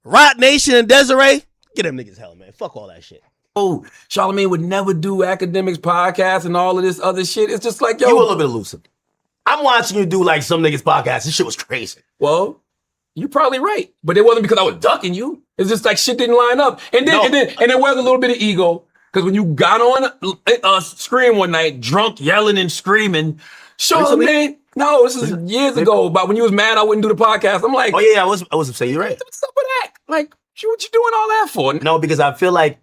Roc Nation and Desiree, get them niggas hell, man. Fuck all that shit. Oh, Charlamagne would never do Akademiks podcast and all of this other shit. It's just like, yo. You a little bit elusive. I'm watching you do like some niggas podcast. This shit was crazy. Well, you're probably right. But it wasn't because I was ducking you. It's just like shit didn't line up. And then there was a little bit of ego. Because when you got on screen one night, drunk, yelling and screaming, Charlamagne, no, this is years ago, about when you was mad I wouldn't do the podcast. I'm like, oh yeah, I was saying you're right. What's up with that? Like, what you doing all that for? No, because I feel like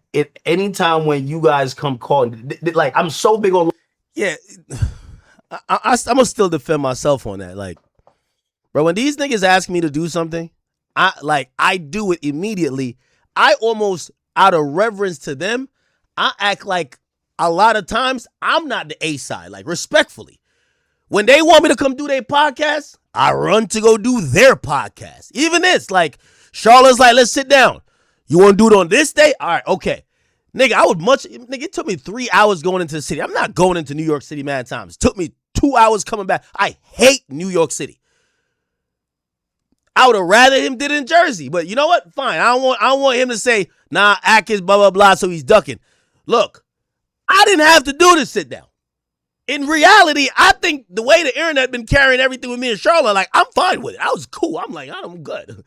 any time when you guys come calling, like I'm so big on. Yeah, I'm gonna still defend myself on that. Like, bro, when these niggas ask me to do something, I do it immediately. I almost, out of reverence to them, I act like a lot of times I'm not the A side, like respectfully. When they want me to come do their podcast, I run to go do their podcast. Even this, like, Charlotte's like, let's sit down. You want to do it on this day? All right, okay. Nigga, it took me 3 hours going into the city. I'm not going into New York City mad times. It took me 2 hours coming back. I hate New York City. I would have rather him did it in Jersey. But you know what? Fine. I don't want him to say, nah, Ak is blah, blah, blah, so he's ducking. Look, I didn't have to do this sit down. In reality, I think the way the internet been carrying everything with me and Charlotte, like, I'm fine with it. I was cool. I'm like, I'm good.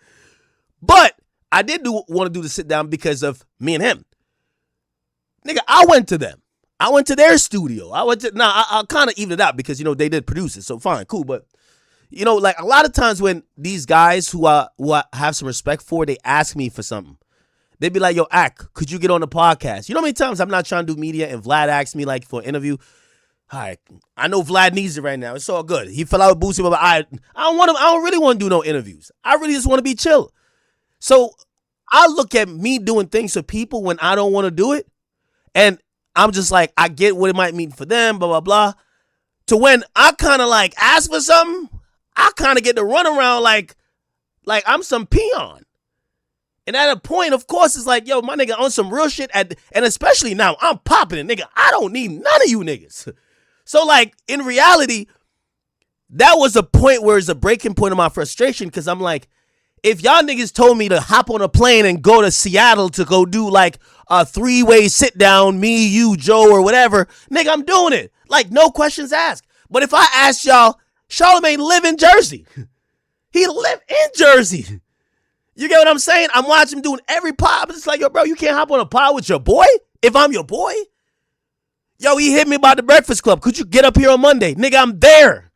But I did want to do the sit down because of me and him. Nigga, I went to them. I went to their studio. I'll kind of even it out because, they did produce it. So fine, cool. But, like a lot of times when these guys who I have some respect for, they ask me for something. They'd be like, yo, Ak, could you get on the podcast? You know how many times I'm not trying to do media and Vlad asked me like for an interview? All right, I know Vlad needs it right now. It's all good. He fell out with Boosie, but I don't really want to do no interviews. I really just want to be chill. So I look at me doing things for people when I don't want to do it. And I'm just like, I get what it might mean for them, blah, blah, blah. To when I kind of like ask for something, I kind of get to run around like I'm some peon. And at a point, of course, it's like, yo, my nigga, on some real shit. And especially now, I'm popping it, nigga. I don't need none of you niggas. So, like, in reality, that was a point where it's a breaking point of my frustration because I'm like, if y'all niggas told me to hop on a plane and go to Seattle to go do, like, a 3-way sit-down, me, you, Joe, or whatever, nigga, I'm doing it. Like, no questions asked. But if I asked y'all, Charlamagne live in Jersey. He live in Jersey. You get what I'm saying? I'm watching him doing every pod. It's like, yo, bro, you can't hop on a pod with your boy if I'm your boy? Yo, he hit me about the Breakfast Club. Could you get up here on Monday? Nigga, I'm there.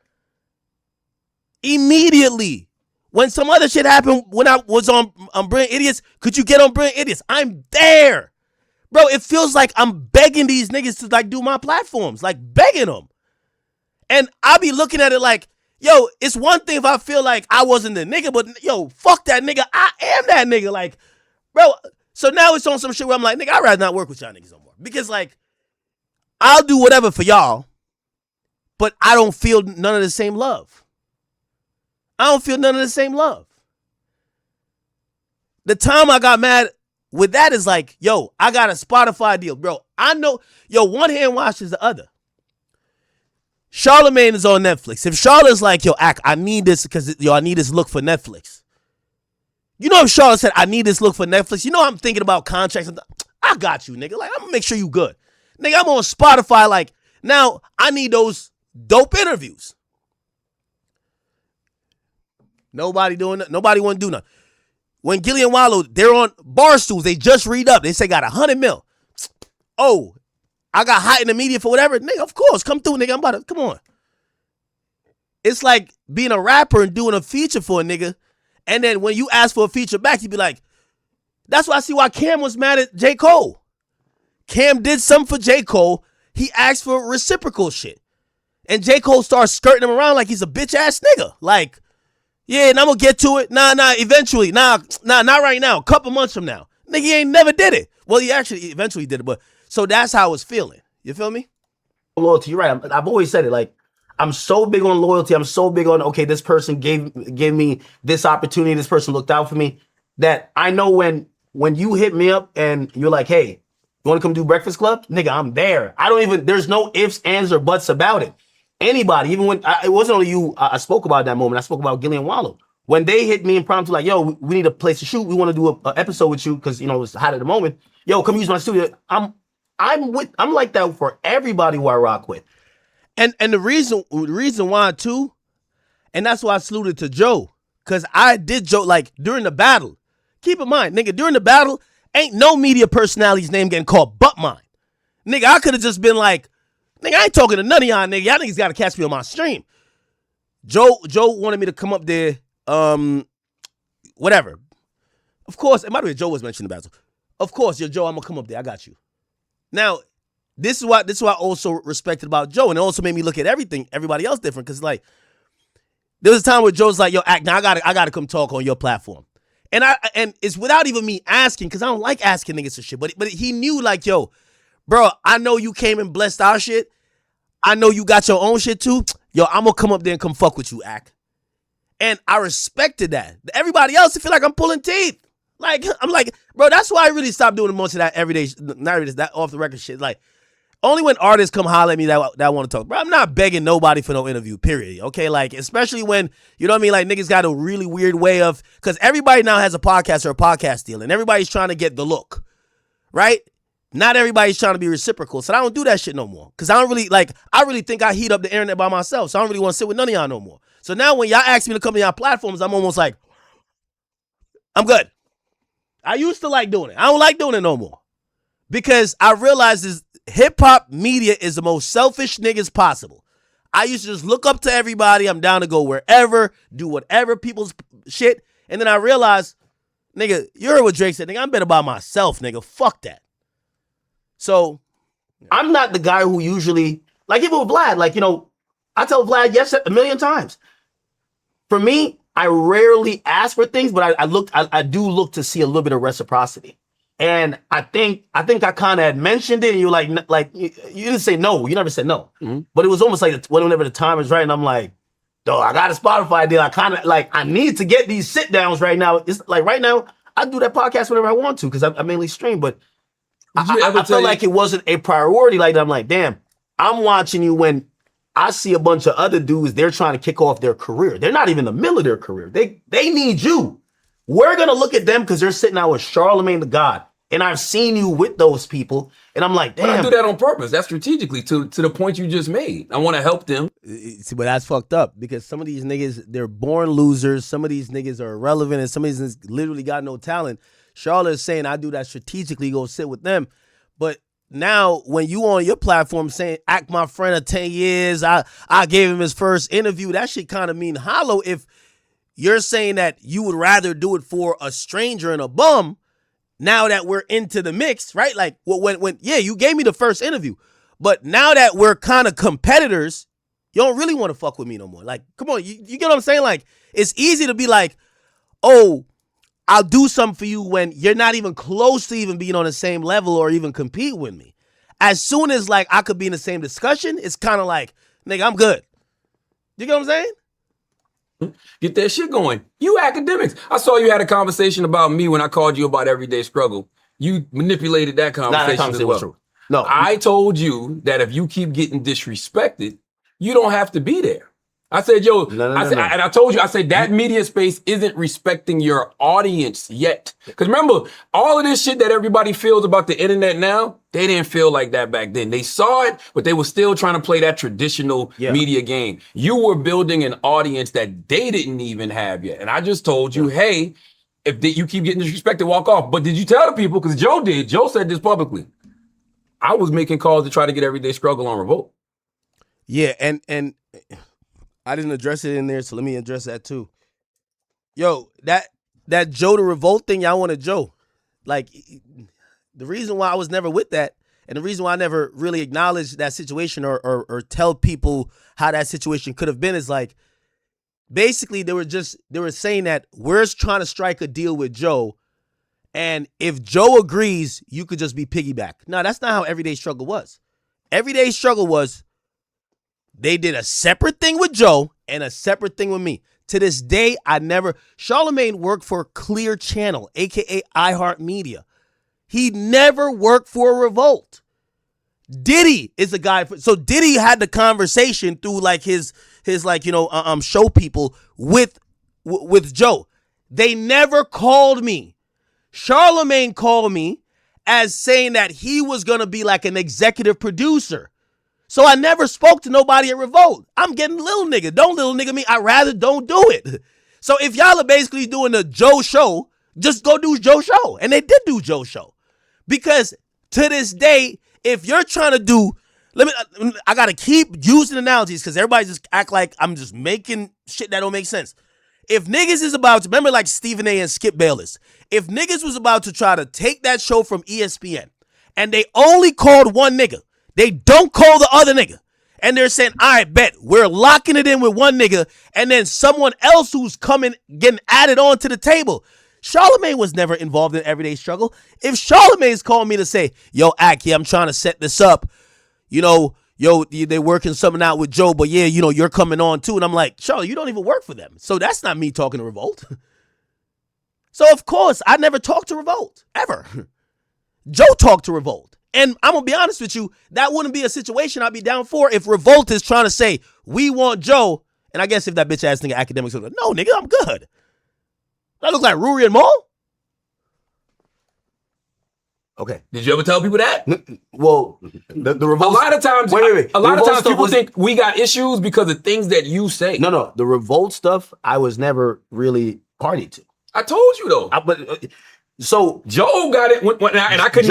Immediately. When some other shit happened when I was on Brilliant Idiots, could you get on Brilliant Idiots? I'm there. Bro, it feels like I'm begging these niggas to, like, do my platforms. Like, begging them. And I be looking at it like, yo, it's one thing if I feel like I wasn't the nigga, but, yo, fuck that nigga. I am that nigga. Like, bro, so now it's on some shit where I'm like, nigga, I'd rather not work with y'all niggas no more. Because, like, I'll do whatever for y'all, but I don't feel none of the same love. I don't feel none of the same love. The time I got mad with that is like, yo, I got a Spotify deal. Bro, I know, yo, one hand washes the other. Charlamagne is on Netflix. If Charlotte's like, yo, Ak, I need this because, yo, I need this look for Netflix. You know if Charlotte said, I need this look for Netflix, you know I'm thinking about contracts. I got you, nigga. Like, I'm going to make sure you good. Nigga, I'm on Spotify. Like, now I need those dope interviews. Nobody doing that. Nobody want to do nothing. When Gillian Wallow, they're on bar stools. They just read up. They say got 100 mil. Oh, I got hot in the media for whatever. Nigga, of course, come through, nigga. I'm about to, come on. It's like being a rapper and doing a feature for a nigga. And then when you ask for a feature back, you be like, that's why I see why Cam was mad at J. Cole. Cam did something for J. Cole. He asked for reciprocal shit. And J. Cole starts skirting him around like he's a bitch ass nigga. Like, yeah, and I'm gonna get to it. Nah, eventually. Nah, not right now. A couple months from now. Nigga, he ain't never did it. Well, he actually eventually did it, but so that's how I was feeling. You feel me? Loyalty, you're right. I've always said it. Like, I'm so big on loyalty. I'm so big on, okay, this person gave me this opportunity. This person looked out for me. That I know when you hit me up and you're like, hey, you want to come do Breakfast Club? Nigga, I'm there. There's no ifs, ands, or buts about it. Anybody, even when, it wasn't only you I spoke about that moment. I spoke about Gillian Wallow. When they hit me impromptu, like, yo, we need a place to shoot. We want to do an episode with you because, it's hot at the moment. Yo, come use my studio. I'm like that for everybody who I rock with. And the reason why too, and that's why I saluted to Joe, because I did Joe, like, during the battle. Keep in mind, nigga, during the battle, ain't no media personality's name getting called but mine. Nigga, I could have just been like, nigga, I ain't talking to none of y'all, nigga. Y'all niggas got to catch me on my stream. Joe wanted me to come up there, whatever. Of course, it might have been Joe was mentioning the battle. Of course, yo, Joe, I'm going to come up there. I got you. Now, this is what I also respected about Joe, and it also made me look at everybody else different, because, like, there was a time where Joe's like, yo, Act, now I gotta come talk on your platform. And it's without even me asking, because I don't like asking niggas for shit. But he knew, like, yo, bro, I know you came and blessed our shit. I know you got your own shit too. Yo, I'm gonna come up there and come fuck with you, Act. And I respected that. Everybody else, I feel like I'm pulling teeth. Like, I'm like, bro, that's why I really stopped doing most of that everyday, that off the record shit. Like, only when artists come holler at me that want to talk. Bro, I'm not begging nobody for no interview, period. Okay, like, especially when, you know what I mean? Like, niggas got a really weird way of, because everybody now has a podcast or a podcast deal, and everybody's trying to get the look, right? Not everybody's trying to be reciprocal, so I don't do that shit no more. Because I really think I heat up the internet by myself, so I don't really want to sit with none of y'all no more. So now when y'all ask me to come to y'all platforms, I'm almost like, I'm good. I used to like doing it. I don't like doing it no more. Because I realized is hip-hop media is the most selfish niggas possible. I used to just look up to everybody. I'm down to go wherever, do whatever people's shit. And then I realized, nigga, you heard what Drake said. Nigga, I'm better by myself, nigga. Fuck that. So, I'm not the guy who usually, like, even with Vlad, like, I tell Vlad yes a million times. For me, I rarely ask for things, but I do look to see a little bit of reciprocity. And I think I kind of had mentioned it, and you like you didn't say no. You never said no. Mm-hmm. But it was almost like whenever the time is right, and I'm like, dog, I got a Spotify deal. I kind of like, I need to get these sit downs right now. It's like right now, I do that podcast whenever I want to because I mainly stream. But I felt like it wasn't a priority. Like, I'm like, damn, I'm watching you when I see a bunch of other dudes. They're trying to kick off their career. They're not even in the middle of their career. They need you. We're going to look at them because they're sitting out with Charlamagne the God. And I've seen you with those people. And I'm like, damn. But I do that on purpose. That's strategically to the point you just made. I want to help them. See, but that's fucked up because some of these niggas, they're born losers. Some of these niggas are irrelevant. And some of these niggas literally got no talent. Charlotte is saying, I do that strategically, go sit with them. But now when you on your platform saying, Act my friend of 10 years, I gave him his first interview, that shit kind of mean hollow if you're saying that you would rather do it for a stranger and a bum now that we're into the mix, right? Like, when you gave me the first interview, but now that we're kind of competitors, you don't really want to fuck with me no more. Like, come on, you get what I'm saying? Like, it's easy to be like, oh, I'll do something for you when you're not even close to even being on the same level or even compete with me. As soon as, like, I could be in the same discussion, it's kind of like, nigga, I'm good. You get what I'm saying? Get that shit going. You Akademiks. I saw you had a conversation about me when I called you about everyday struggle. You manipulated that conversation as well. True. No, I told you that if you keep getting disrespected, you don't have to be there. I said, yo, and I told you, I said that media space isn't respecting your audience yet. Because remember, all of this shit that everybody feels about the internet now, they didn't feel like that back then. They saw it, but they were still trying to play that traditional media game. You were building an audience that they didn't even have yet. And I just told you, hey, if you keep getting disrespected, walk off. But did you tell the people? Because Joe did. Joe said this publicly. I was making calls to try to get Everyday Struggle on Revolt. Yeah, and I didn't address it in there, so let me address that too. Yo, that Joe the Revolt thing, y'all wanted Joe. Like, the reason why I was never with that, and the reason why I never really acknowledged that situation or tell people how that situation could have been is like, basically they were saying that we're trying to strike a deal with Joe, and if Joe agrees, you could just be piggyback. No, that's not how Everyday Struggle was. Everyday Struggle was, they did a separate thing with Joe and a separate thing with me. To this day, Charlamagne worked for Clear Channel, aka iHeartMedia. He never worked for Revolt. Diddy is a guy. So Diddy had the conversation through like his like, show people with Joe. They never called me. Charlamagne called me as saying that he was going to be like an executive producer. So I never spoke to nobody at Revolt. I'm getting little nigga. Don't little nigga me. I rather don't do it. So if y'all are basically doing the Joe show, just go do Joe show. And they did do Joe show. Because to this day, if you're trying to do, I got to keep using analogies because everybody just act like I'm just making shit that don't make sense. If niggas is about to, remember like Stephen A and Skip Bayless, if niggas was about to try to take that show from ESPN and they only called one nigga, they don't call the other nigga. And they're saying, all right, bet, we're locking it in with one nigga and then someone else who's getting added on to the table. Charlamagne was never involved in Everyday Struggle. If Charlamagne's calling me to say, yo, Ak, yeah, I'm trying to set this up, they working something out with Joe, but yeah, you're coming on too. And I'm like, Charlie, you don't even work for them. So that's not me talking to Revolt. So of course, I never talked to Revolt, ever. Joe talked to Revolt. And I'm going to be honest with you, that wouldn't be a situation I'd be down for if Revolt is trying to say, we want Joe. And I guess if that bitch ass nigga Akademiks was like, no, nigga, I'm good. I look like Ruri and Maul? Okay. Did you ever tell people that? Well, the Revolt. A lot of times, wait. A lot of times people think we got issues because of things that you say. No. The Revolt stuff, I was never really party to. I told you though. So Joe got it, and I connected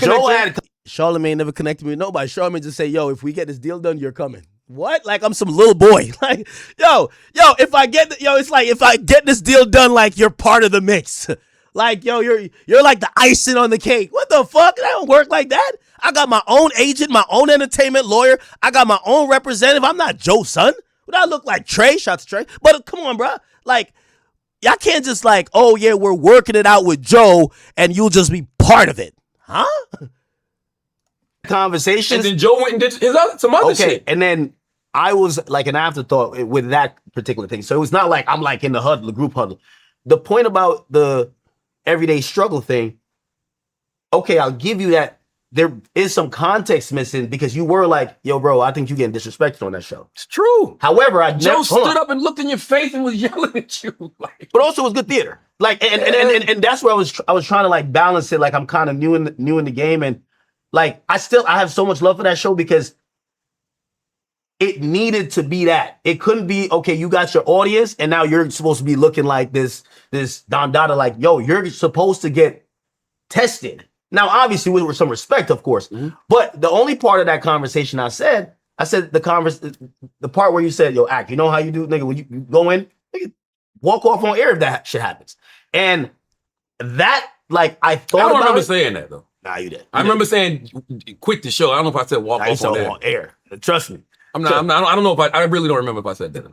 Joe. Charlamagne never connected me with nobody. Charlamagne just say, yo, if we get this deal done, you're coming. What? Like I'm some little boy. Like, yo, if I get, it's like if I get this deal done, like you're part of the mix. Like, yo, you're like the icing on the cake. What the fuck? That don't work like that. I got my own agent, my own entertainment lawyer. I got my own representative. I'm not Joe's son. Would I look like Trey? Shots Trey. But come on, bro. Like, y'all can't just like, oh yeah, we're working it out with Joe and you'll just be part of it. Huh? Conversations. And then Joe went and did some other shit. And then I was like an afterthought with that particular thing. So it was not like I'm like in the huddle, the group huddle. The point about the Everyday Struggle thing, okay, I'll give you that there is some context missing because you were like, yo, bro, I think you're getting disrespected on that show. It's true. However, Joe stood up and looked in your face and was yelling at you. Like, but also it was good theater. Like, and that's where I was trying to like balance it. Like I'm kind of new in the game. And like, I have so much love for that show because it needed to be that. It couldn't be, okay, you got your audience and now you're supposed to be looking like this Don Dada, like, yo, you're supposed to get tested. Now, obviously, with some respect, of course. Mm-hmm. But the only part of that conversation I said the part where you said, yo, Ak, you know how you do, nigga, when you go in, nigga, walk off on air if that shit happens. And that, like, I thought I don't remember saying that, though. Nah, you did. I remember saying, quit the show. I don't know if I said walk off on air. Trust me. I don't know if I really don't remember if I said that.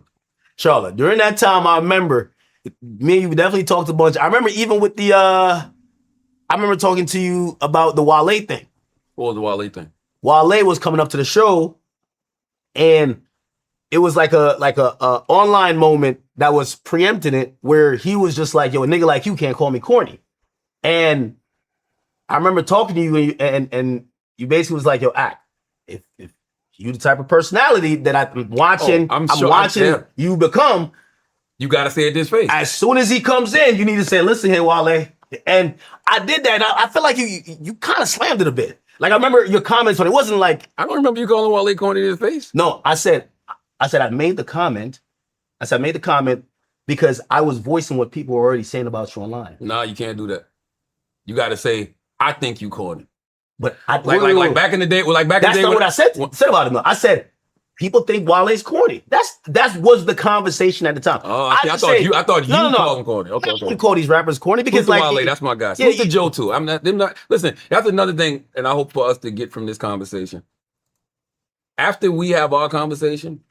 Charlotte, during that time, I remember me and you definitely talked a bunch. I remember even with I remember talking to you about the Wale thing. What was the Wale thing? Wale was coming up to the show, and it was like a online moment that was preempting it, where he was just like, "Yo, a nigga like you can't call me corny." And I remember talking to you, and you basically was like, "Yo, Ak, if you the type of personality that I'm watching, I'm watching you become, you gotta say it this face. As soon as he comes in, you need to say, listen here, Wale." And I did that. I feel like you kind of slammed it a bit. Like I remember your comments, but it wasn't like I don't remember you calling Wale corny in his face. No, I said I made the comment. I made the comment because I was voicing what people were already saying about you online. Nah, you can't do that. You got to say, I think you corny. But like back in the day. Like back in the that's day. not what I said about him. Though. I said people think Wale's corny. That was the conversation at the time. Oh, I thought you called him corny. Okay. We call these rappers corny because like Wale, that's my guy. Yeah, Who's the Joe too? I'm not. Them not. Listen, that's another thing, and I hope for us to get from this conversation. After we have our conversation,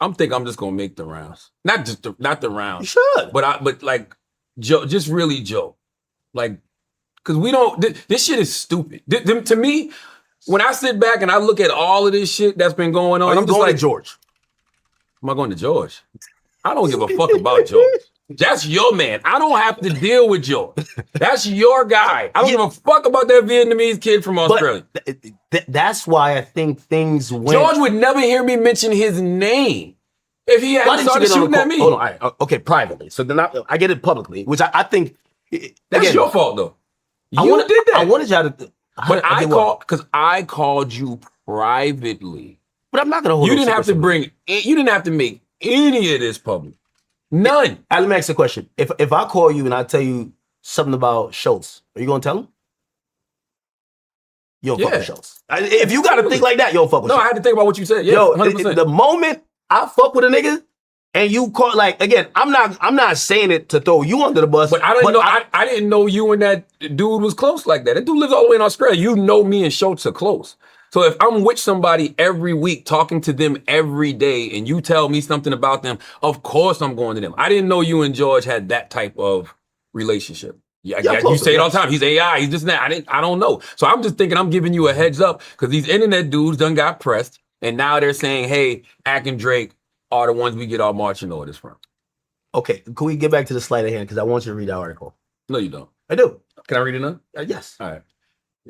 I'm just gonna make the rounds. Not the rounds. You should. But like Joe, just really Joe, like because we don't. This shit is stupid. To me. When I sit back and I look at all of this shit that's been going on, I'm just like, George. Am I going to George? I don't give a fuck about George. That's your man. I don't have to deal with George. That's your guy. I don't give a fuck about that Vietnamese kid from Australia. That's why I think things went. George would never hear me mention his name if he hadn't started shooting at me. Hold on. All right. Okay, privately. So then I get it publicly, which I think. That's your fault, though. You did that. I wanted y'all to. But I called you privately. But I'm not gonna hold. You didn't have to make any of this public. None. Let me ask you a question. If I call you and I tell you something about Schultz, are you gonna tell him? You don't fuck with Schultz. If you gotta think like that, you don't fuck with Schultz. No, I had to think about what you said. Yeah, yo, 100%. The moment I fuck with a nigga and you call, like, again, I'm not saying it to throw you under the bus. But I didn't know you and that dude was close like that. That dude lives all the way in Australia. You know me and Schultz are close. So if I'm with somebody every week, talking to them every day, and you tell me something about them, of course I'm going to them. I didn't know you and George had that type of relationship. Yeah, you say it all the time. He's AI. He's this and that. I don't know. So I'm just thinking I'm giving you a heads up because these internet dudes done got pressed, and now they're saying, hey, Ak and Drake are the ones we get our marching orders from. Okay, can we get back to the slide at hand? Because I want you to read the article. No, you don't. I do. Can I read it now? Yes. All right.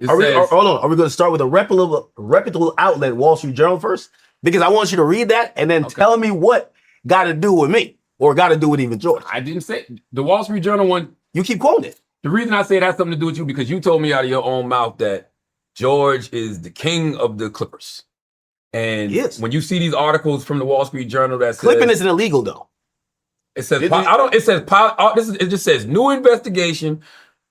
Hold on. Are we going to start with a reputable outlet, Wall Street Journal, first? Because I want you to read that and then tell me what got to do with me or got to do with even George. I didn't say the Wall Street Journal one. You keep quoting it. The reason I say it has something to do with you because you told me out of your own mouth that George is the king of the Clippers. And when you see these articles from the Wall Street Journal that says clipping isn't illegal though. It says it just says new investigation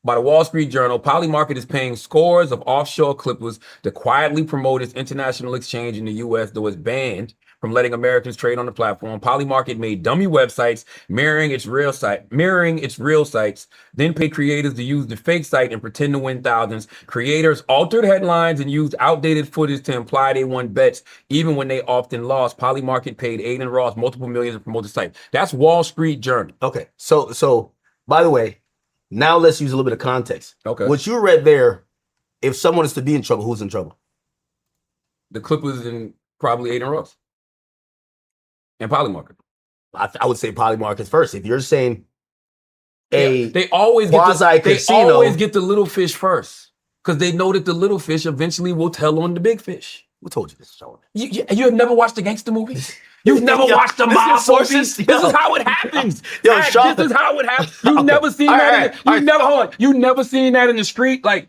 by the Wall Street Journal. Polymarket is paying scores of offshore clippers to quietly promote its international exchange in the U.S., though it's banned from letting Americans trade on the platform. Polymarket made dummy websites mirroring its real sites, then paid creators to use the fake site and pretend to win thousands. Creators altered headlines and used outdated footage to imply they won bets, even when they often lost. Polymarket paid Aiden Ross multiple millions to promote the site. That's Wall Street Journal. Okay, so by the way, now let's use a little bit of context. Okay. What you read there, if someone is to be in trouble, who's in trouble? The Clippers and probably Aiden Ross. And Polymarket. I would say Polymarket first. If you're saying they always get the little fish first. Because they know that the little fish eventually will tell on the big fish. Who told you this, Charlamagne? You have never watched the gangster movies? You've never watched the mob movies? This is how it happens. This is how it happens. You've never seen that. You've never seen that in the street. Like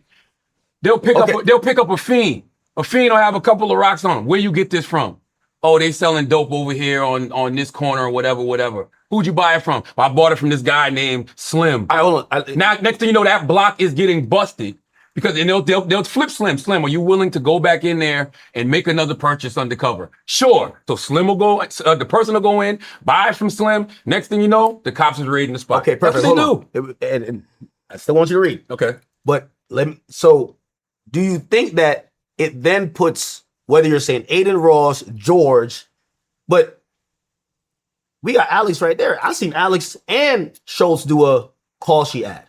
they'll pick up a fiend. A fiend will have a couple of rocks on him. Where you get this from? Oh, they selling dope over here on this corner or whatever. Who'd you buy it from? Well, I bought it from this guy named Slim. Hold on. Now, next thing you know, that block is getting busted. Because they'll flip Slim. Slim, are you willing to go back in there and make another purchase undercover? Sure. So Slim will go, the person will go in, buy it from Slim. Next thing you know, the cops is raiding the spot. Okay, perfect. That's what they do. And I still want you to read. Okay. But so do you think that it then puts, whether you're saying Aiden Ross, George, but we got Alex right there. I seen Alex and Schultz do a call sheet ad.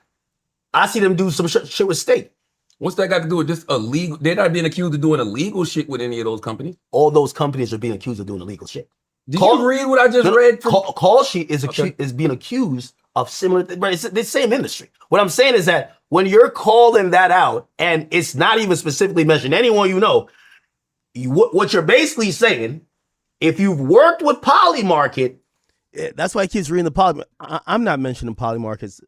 I see them do some shit with State. What's that got to do with this illegal? They're not being accused of doing illegal shit with any of those companies. All those companies are being accused of doing illegal shit. Did you read what I just read? Call sheet is being accused of similar things, but it's the same industry. What I'm saying is that when you're calling that out and it's not even specifically mentioned anyone you know, what you're basically saying, if you've worked with Polymarket, that's why he keeps reading the Polymarket. I'm not mentioning Polymarket's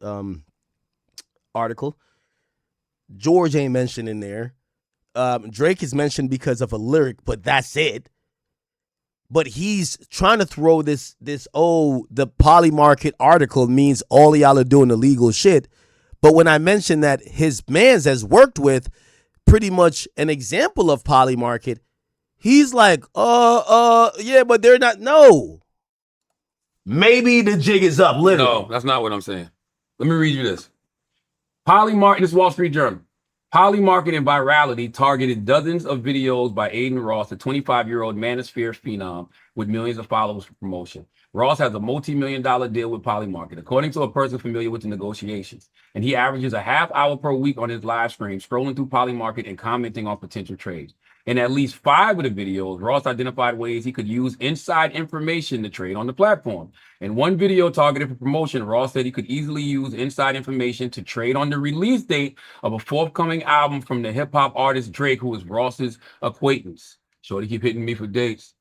article. George ain't mentioned in there. Drake is mentioned because of a lyric, but that's it. But he's trying to throw the Polymarket article means all of y'all are doing illegal shit. But when I mentioned that his mans has worked with pretty much an example of Polymarket, he's like, yeah, but they're not. No. Maybe the jig is up, literally. No, that's not what I'm saying. Let me read you this. Polymarket, this is Wall Street Journal. Polymarket and virality targeted dozens of videos by Aiden Ross, a 25-year-old manosphere phenom with millions of followers for promotion. Ross has a multi-million-dollar deal with Polymarket, according to a person familiar with the negotiations. And he averages a half hour per week on his live stream, scrolling through Polymarket and commenting on potential trades. In at least 5 of the videos, Ross identified ways he could use inside information to trade on the platform. In one video targeted for promotion, Ross said he could easily use inside information to trade on the release date of a forthcoming album from the hip-hop artist Drake, who is Ross's acquaintance. Shorty keep hitting me for dates.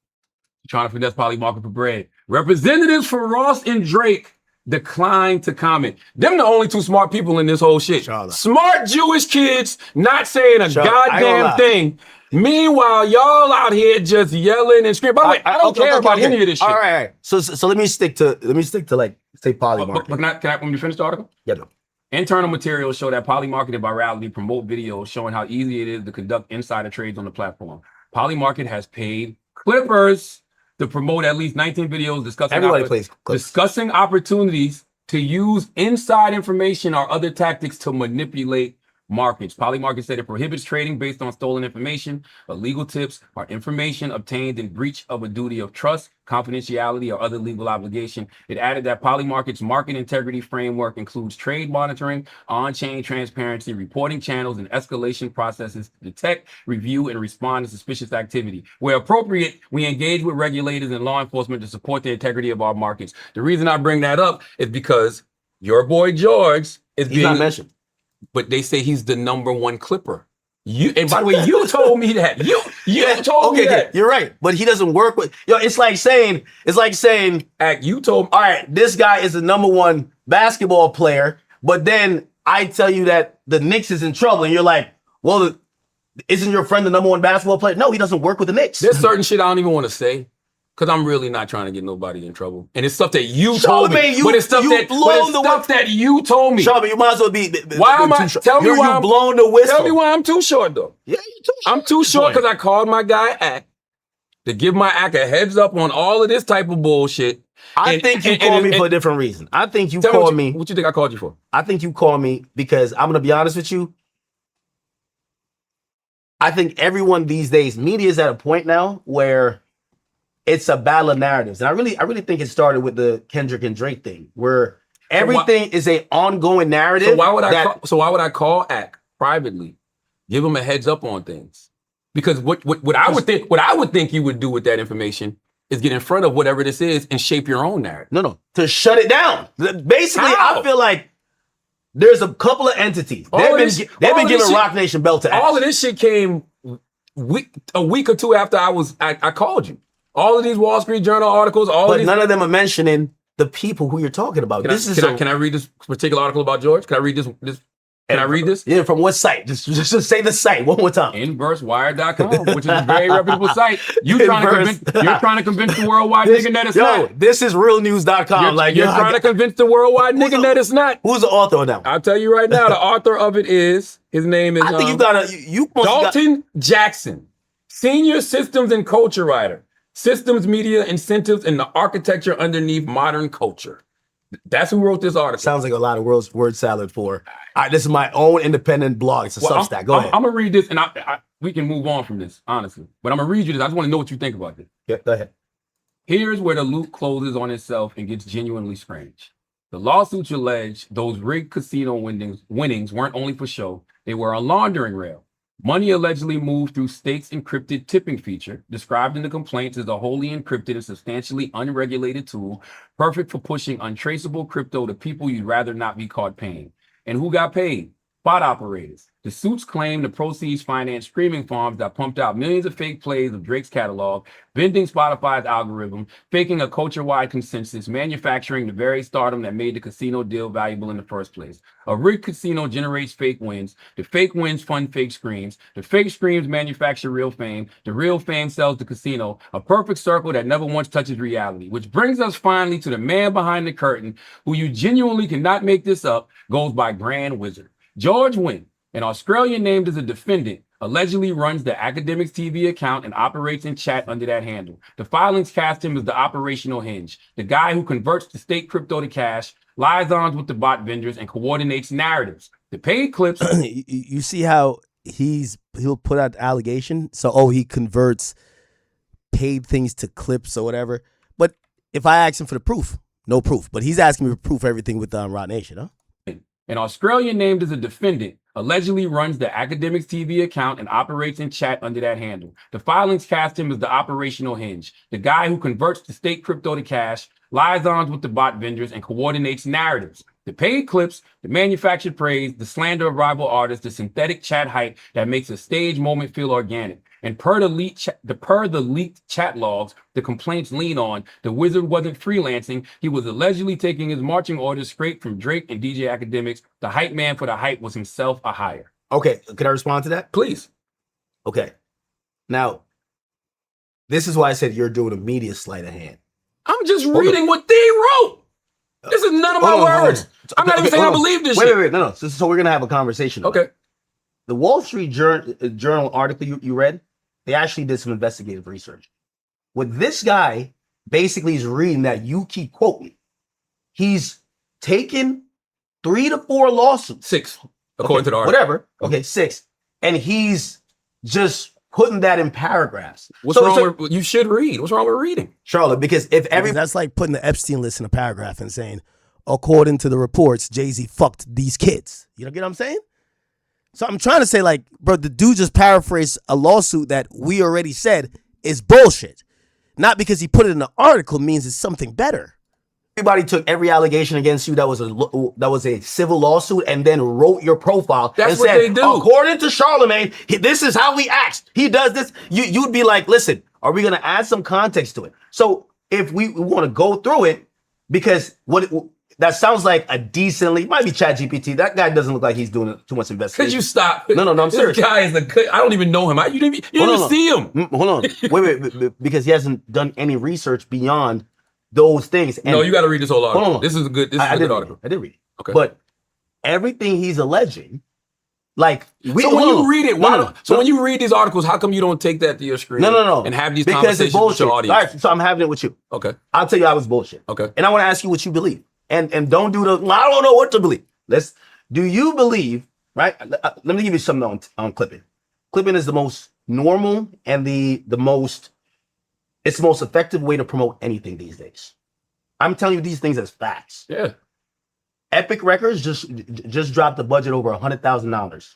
Trying to finesse Polymarket for bread. Representatives for Ross and Drake declined to comment. Them the only 2 smart people in this whole shit. Charlotte. Smart Jewish kids not saying a goddamn thing. Meanwhile, y'all out here just yelling and screaming. By the way, I don't care about any of this shit. All right. So let me stick to like say Polymarket. But can I let me finish the article? Yeah. No. Internal materials show that Polymarket and virality promote videos showing how easy it is to conduct insider trades on the platform. Polymarket has paid Clippers to promote at least 19 videos discussing opportunities to use inside information or other tactics to manipulate markets. Polymarket said it prohibits trading based on stolen information, illegal tips, or information obtained in breach of a duty of trust, confidentiality, or other legal obligation. It added that Polymarket's market integrity framework includes trade monitoring, on-chain transparency, reporting channels, and escalation processes to detect, review, and respond to suspicious activity. Where appropriate, we engage with regulators and law enforcement to support the integrity of our markets. The reason I bring that up is because your boy George is He's not mentioned. But they say he's the #1 clipper. And by the way, you told me that. You told me that. You're right. But he doesn't work with it's like saying, you told me. All right, this guy is the #1 basketball player, but then I tell you that the Knicks is in trouble, and you're like, well, isn't your friend the #1 basketball player? No, he doesn't work with the Knicks. There's certain shit I don't even want to say. Because I'm really not trying to get nobody in trouble. And it's stuff that you told me. But it's stuff that you told me. Charlamagne, you might as well be why am I? Tell me why you blown the whistle. Tell me why I'm too short, though. Yeah, you're too short. I'm too short because I called my guy Ak to give my Ak a heads up on all of this type of bullshit. I think you called me for a different reason. I think you called me. What you think I called you for? I think you called me because I'm going to be honest with you. I think everyone these days, media is at a point now where it's a battle of narratives. And I really think it started with the Kendrick and Drake thing, where everything is an ongoing narrative. So why would I call Ak privately? Give him a heads up on things. Because what I would think you would do with that information is get in front of whatever this is and shape your own narrative. No. To shut it down. Basically, How? I feel like there's a couple of entities. They've been giving Rock Nation belt to all of this shit came a week or 2 after I called you. All of these Wall Street Journal articles, none of them are mentioning the people who you're talking about. Can I read this particular article about George? Can I read this? Can I read this? Yeah, from what site? Just say the site one more time. InverseWire.com, which is a very reputable site. You're trying to convince the worldwide nigga that it's not. This is realnews.com. You're trying to convince the worldwide nigga that it's not. Who's the author of that? I'll tell you right now. The author of it is, his name is I think Dalton Jackson, senior systems and culture writer. Systems, media, incentives, and the architecture underneath modern culture. That's who wrote this article. Sounds like a lot of word salad for. This is my own independent blog. It's a Substack. Go ahead. I'm going to read this, and we can move on from this, honestly. But I'm going to read you this. I just want to know what you think about this. Yeah, go ahead. Here's where the loop closes on itself and gets genuinely strange. The lawsuits allege those rigged casino winnings weren't only for show. They were a laundering rail. Money allegedly moved through State's encrypted tipping feature, described in the complaints as a wholly encrypted and substantially unregulated tool, perfect for pushing untraceable crypto to people you'd rather not be caught paying. And who got paid? Spot operators. The suits claim the proceeds financed streaming farms that pumped out millions of fake plays of Drake's catalog, bending Spotify's algorithm, faking a culture-wide consensus, manufacturing the very stardom that made the casino deal valuable in the first place. A rigged casino generates fake wins. The fake wins fund fake screams. The fake screams manufacture real fame. The real fame sells the casino. A perfect circle that never once touches reality. Which brings us finally to the man behind the curtain, who you genuinely cannot make this up, goes by Grand Wizard. George Wynn, an Australian named as a defendant, allegedly runs the Akademiks TV account and operates in chat under that handle. The filings cast him as the operational hinge, the guy who converts the state crypto to cash, liaisons with the bot vendors, and coordinates narratives. The paid clips. You see how he'll put out the allegation? So, he converts paid things to clips or whatever. But if I ask him for the proof, no proof. But he's asking me for proof for everything with Roc Nation, huh? An Australian named as a defendant allegedly runs the Akademiks TV account and operates in chat under that handle. The filings cast him as the operational hinge, the guy who converts the state crypto to cash, liaisons with the bot vendors, and coordinates narratives. The paid clips, the manufactured praise, the slander of rival artists, the synthetic chat hype that makes a stage moment feel organic. And per the leaked chat logs, the complaints lean on, the wizard wasn't freelancing. He was allegedly taking his marching orders straight from Drake and DJ Akademiks. The hype man for the hype was himself a hire. Okay, can I respond to that? Please. Okay. Now, this is why I said you're doing a media sleight of hand. I'm just reading what they wrote. This is none of my words. I'm not even saying I believe this shit. Wait. No. So we're going to have a conversation. Okay. The Wall Street Journal article you read, they actually did some investigative research. What this guy basically is reading that you keep quoting, he's taken 3 to 4 lawsuits. 6, according to the article. Whatever. Okay, 6. And he's just putting that in paragraphs. What's wrong with, you should read. What's wrong with reading? Charlotte, because that's like putting the Epstein list in a paragraph and saying, according to the reports, Jay-Z fucked these kids. You know what I'm saying? So I'm trying to say, like, bro, the dude just paraphrased a lawsuit that we already said is bullshit. Not because he put it in an article means it's something better. Everybody took every allegation against you that was a civil lawsuit and then wrote your profile. That's and what said, they do. According to Charlamagne, this is how he acts. He does this. You'd be like, listen, are we going to add some context to it? So if we want to go through it, because that sounds like a decently, might be ChatGPT. That guy doesn't look like he's doing too much investigation. Could you stop? No, I'm serious. This guy is I don't even know him. You didn't even see him. Hold on. Wait, because he hasn't done any research beyond those things. And no, you got to read this whole article. Hold on. This is a good article. I did read it. Okay. But everything he's alleging, like... So when you read it, when you read these articles, how come you don't take that to your screen? No. And have these because conversations with your audience? All right, so I'm having it with you. Okay. I'll tell you I was bullshit. Okay. And I want to ask you what you believe. And don't do I don't know what to believe. Do you believe, right? Let me give you something on clipping. Clipping is the most normal and it's the most effective way to promote anything these days. I'm telling you these things as facts. Yeah. Epic Records just dropped the budget over $100,000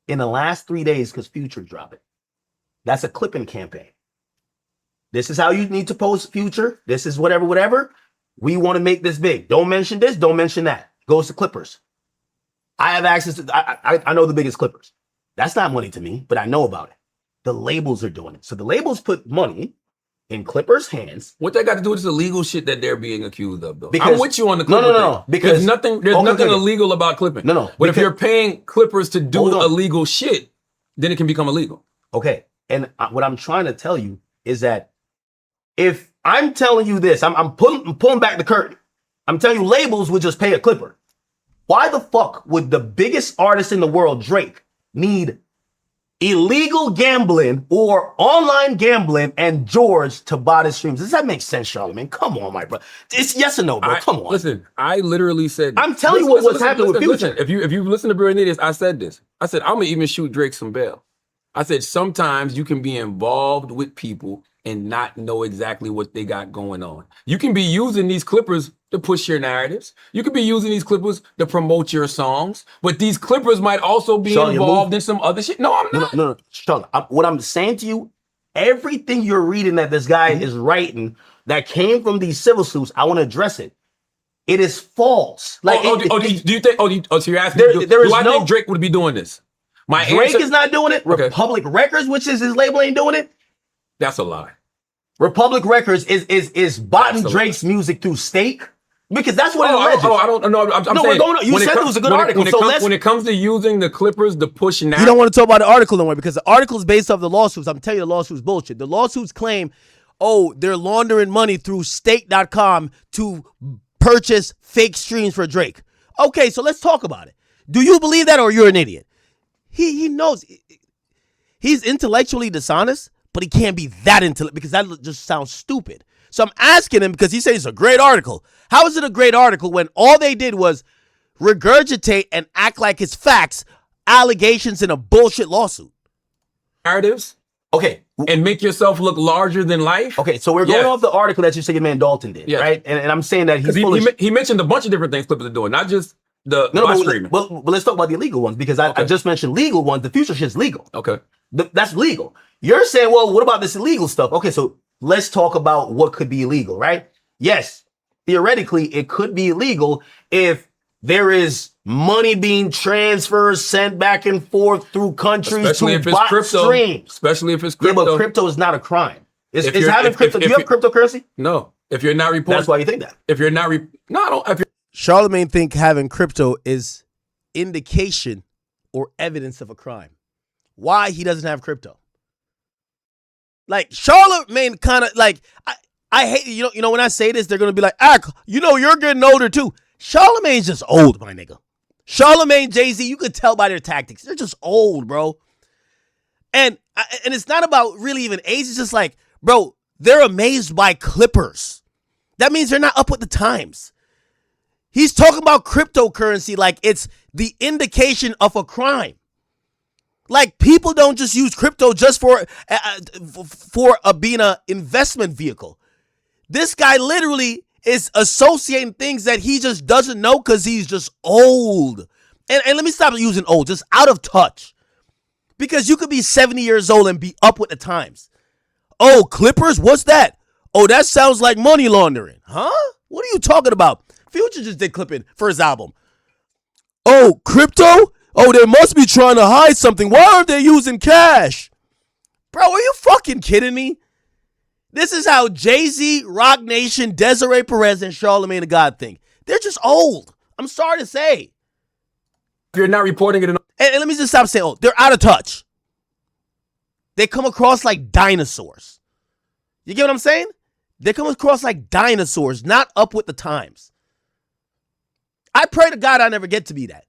in the last 3 days because Future dropped it. That's a clipping campaign. This is how you need to post Future. This is whatever. We want to make this big. Don't mention this. Don't mention that. Goes to Clippers. I have access to, I know the biggest Clippers. That's not money to me, but I know about it. The labels are doing it. So the labels put money in Clippers' hands. What that got to do with this illegal shit that they're being accused of, though? Because, I'm with you on the Clipper No. Because there's nothing illegal about clipping. No. But if you're paying Clippers to do illegal shit, then it can become illegal. Okay. And what I'm trying to tell you is that if I'm telling you this, I'm pulling back the curtain. I'm telling you labels would just pay a Clipper. Why the fuck would the biggest artist in the world, Drake, need illegal gambling or online gambling and George to buy the streams? Does that make sense, Charlamagne? Come on, my bro. It's yes or no, bro. Come on. Listen, I literally said... I'm telling you what's happening with Future. If you listen to Brilliant Idiots, I said this. I said, I'm going to even shoot Drake some bail. I said, sometimes you can be involved with people and not know exactly what they got going on. You can be using these clippers to push your narratives. You could be using these clippers to promote your songs, but these clippers might also be involved in some other shit. No, I'm not. No. Sean, what I'm saying to you, everything you're reading that this guy is writing that came from these civil suits, I want to address it. It is false. Like, do you think? So you're asking? Do I think Drake would be doing this? Drake is not doing it. Okay. Republic Records, which is his label, ain't doing it. That's a lie. Republic Records is botting Drake's music through Stake because that's what it alleges. I don't know. I'm saying, you said it was a good article. When it comes to using the clippers to push now, you don't want to talk about the article no more because the article is based off the lawsuits. I'm telling you, the lawsuits bullshit. The lawsuits claim, they're laundering money through Stake.com to purchase fake streams for Drake. Okay, so let's talk about it. Do you believe that, or you're an idiot? He knows. He's intellectually dishonest, but he can't be that intellect because that just sounds stupid. So I'm asking him because he says it's a great article. How is it a great article when all they did was regurgitate and act like it's facts, allegations in a bullshit lawsuit? Narratives. Okay. And make yourself look larger than life. Okay, so we're going off the article that you say your man Dalton did, right? And I'm saying that he mentioned a bunch of different things Clippers are doing, not just the live streaming. But let's talk about the illegal ones because I just mentioned legal ones. The future shit's legal. Okay. That's legal. You're saying, well, what about this illegal stuff? Okay, so let's talk about what could be illegal, right? Yes, theoretically, it could be illegal if there is money being transferred, sent back and forth through countries especially to if it's bot crypto. streams. Especially if it's crypto. Yeah, but crypto is not a crime. It's having crypto. Do you have cryptocurrency? No. If you're not reporting. That's why you think that. If you're not no, I don't. If you're, Charlamagne think having crypto is indication or evidence of a crime. Why he doesn't have crypto? Like Charlamagne kind of like I hate you know when I say this they're gonna be like you're getting older too. Charlamagne's just old, my nigga. Charlamagne, Jay-Z, you could tell by their tactics. They're just old, bro. And it's not about really even age. It's just like, bro, they're amazed by Clippers. That means they're not up with the times. He's talking about cryptocurrency like it's the indication of a crime. Like people don't just use crypto just for being an investment vehicle. This guy literally is associating things that he just doesn't know because he's just old. And let me stop using old, just out of touch. Because you could be 70 years old and be up with the times. Oh, Clippers? What's that? Oh, that sounds like money laundering. Huh? What are you talking about? Future just did clipping for his album. Oh, crypto? Oh, they must be trying to hide something. Why aren't they using cash? Bro, are you fucking kidding me? This is how Jay-Z, Rock Nation, Desiree Perez, and Charlamagne the God think. They're just old. I'm sorry to say. if you're not reporting it, And let me just stop saying old. They're out of touch. They come across like dinosaurs. You get what I'm saying? They come across like dinosaurs, not up with the times. I pray to God I never get to be that.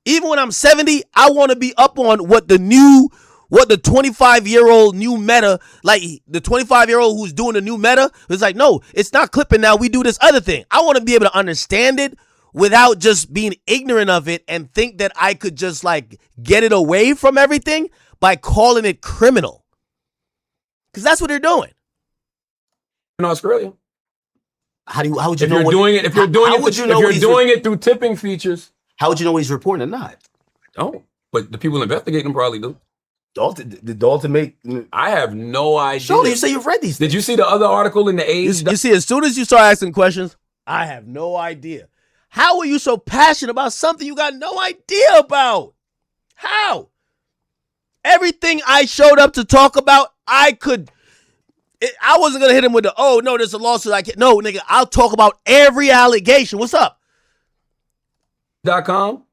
Even when I'm 70, I want to be up on what the 25-year-old new meta, like the 25-year-old who's doing the new meta, is like, no, it's not clipping now. We do this other thing. I want to be able to understand it without just being ignorant of it and think that I could just like get it away from everything by calling it criminal. Because that's what they're doing. in Australia. How would you If know you're doing it, if you're doing it through tipping features, how would you know he's reporting or not? oh, but the people investigating them probably do. Did Dalton make? I have no idea. Surely you say you've read these things. Did you see the other article in the Age? You see, as soon as you start asking questions, I have no idea. How are you so passionate about something you got no idea about? How? Everything I showed up to talk about, I wasn't going to hit him with the, oh, no, there's a lawsuit. I can't. No, nigga, I'll talk about every allegation. What's up? .com,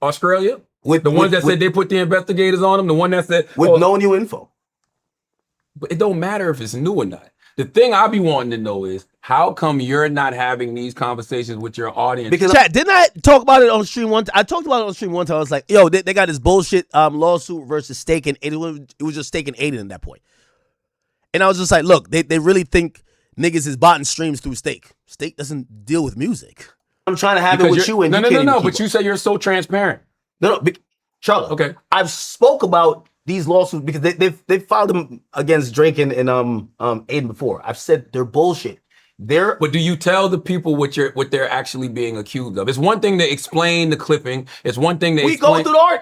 Australia. With the ones that said they put the investigators on them. The one that said. With no new info. But it don't matter if it's new or not. The thing I be wanting to know is, how come you're not having these conversations with your audience? Because chat, didn't I talk about it on stream one time? I talked about it on stream one time. I was like, yo, they got this bullshit lawsuit versus Steak and Aiden. It was just Steak and Aiden at that point. And I was just like, look, they really think niggas is botting streams through Steak. Steak doesn't deal with music. I'm trying to have it with you. And no. But you say you're so transparent. No, Charlotte. Okay. I've spoke about these lawsuits because they've filed them against Drake and Aiden before. I've said they're bullshit. But do you tell the people what they're actually being accused of? It's one thing to explain the clipping. It's one thing to explain. Go through the art.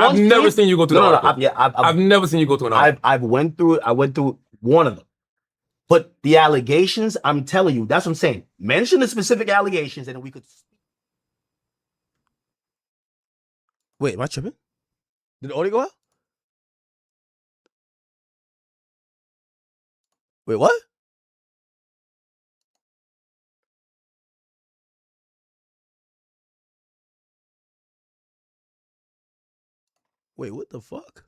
I've never seen you go through the article. I've never seen you go through an article. I went through it. I went through one of them. But the allegations, I'm telling you, that's what I'm saying. Mention the specific allegations and we could. Wait, am I tripping? Did the audio go out? Wait, what? Wait, what the fuck?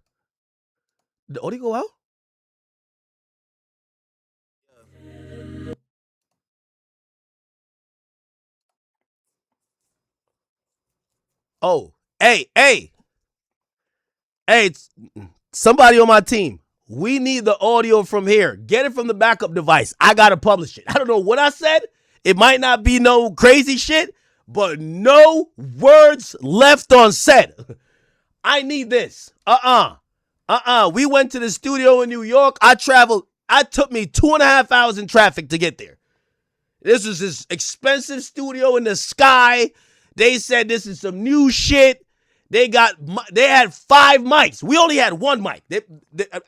Did the audio go out? Oh, hey. somebody on my team, we need the audio from here. Get it from the backup device. I got to publish it. I don't know what I said. It might not be no crazy shit, but no words left unsaid. I need this. We went to the studio in New York. I traveled. It took me 2.5 hours in traffic to get there. This was this expensive studio in the sky. They said this is some new shit. They had 5 mics. We only had 1 mic.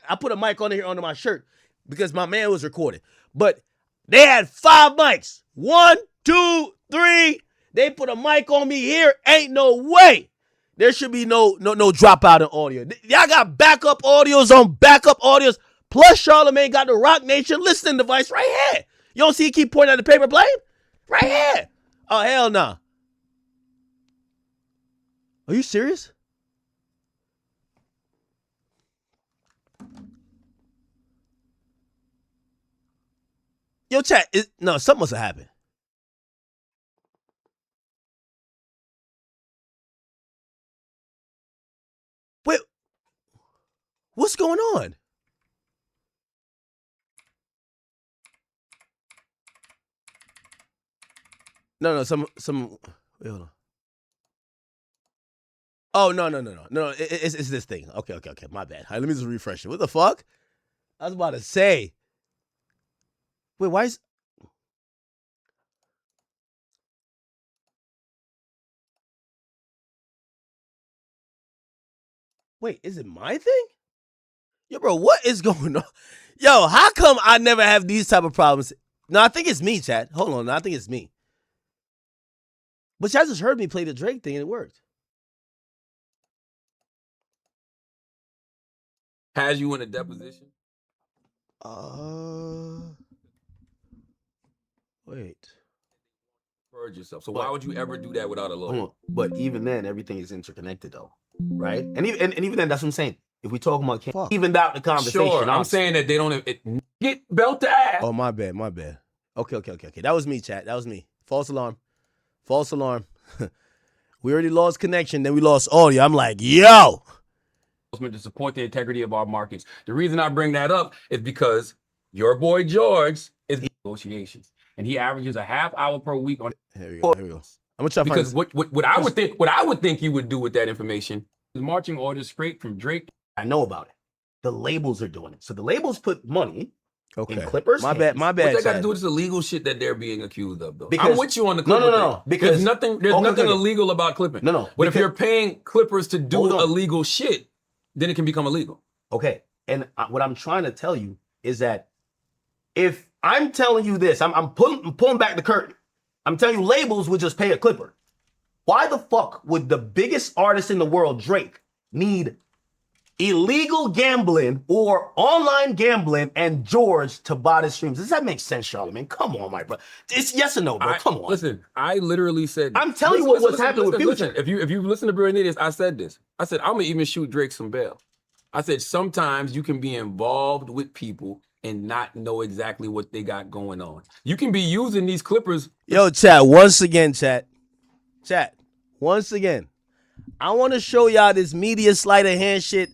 I put a mic on here under my shirt because my man was recording. But they had 5 mics. 1, 2, 3. They put a mic on me here. Ain't no way. There should be no dropout in audio. Y'all got backup audios on backup audios. Plus, Charlamagne got the Rock Nation listening device right here. You don't see he keep pointing at the paper plane? Right here. Oh, hell no. Nah. Are you serious? Yo, chat. No, something must have happened. Wait. What's going on? No, some. Wait, hold on. Oh, no. It's this thing. Okay. My bad. All right, let me just refresh it. What the fuck? I was about to say. Wait, why is... Wait, is it my thing? Yo, bro, what is going on? Yo, how come I never have these type of problems? No, I think it's me, chat. Hold on. I think it's me. But y'all just heard me play the Drake thing and it worked. Has you in a deposition? Wait. Purge yourself. So why would you ever do that without a lawyer? But even then, everything is interconnected, though, right? And even then, that's what I'm saying. If we talk about evened out the conversation, sure, I'm saying that they don't get belt to ass. Oh, my bad. Okay. That was me, chat. That was me. False alarm. We already lost connection, then we lost audio. I'm like, yo. To support the integrity of our markets. The reason I bring that up is because your boy George is in negotiations, and he averages a half hour per week on. Here we go. I'm gonna try to find because what I would think you would do with that information is marching orders straight from Drake. I know about it. The labels are doing it. So the labels put money in Clippers. My bad. What that got to do with this illegal shit that they're being accused of, though? Because, I'm with you on the Clippers. No. Because there's nothing illegal about clipping. No. But if you're paying Clippers to do illegal shit, then it can become illegal. Okay. And what I'm trying to tell you is that if I'm telling you this, I'm pulling back the curtain. I'm telling you labels would just pay a Clipper. Why the fuck would the biggest artist in the world, Drake, need illegal gambling or online gambling and George to buy the streams? Does that make sense, Charlamagne? Come on, my bro. It's yes or no, bro. Come on. Listen, I literally said this. I'm telling you what's happening with Future. Listen, if you listen to Brilliant, I said this. I said, I'm going to even shoot Drake some bail. I said, sometimes you can be involved with people and not know exactly what they got going on. You can be using these Clippers. Yo, chat, once again, once again, I want to show y'all this media sleight of hand shit.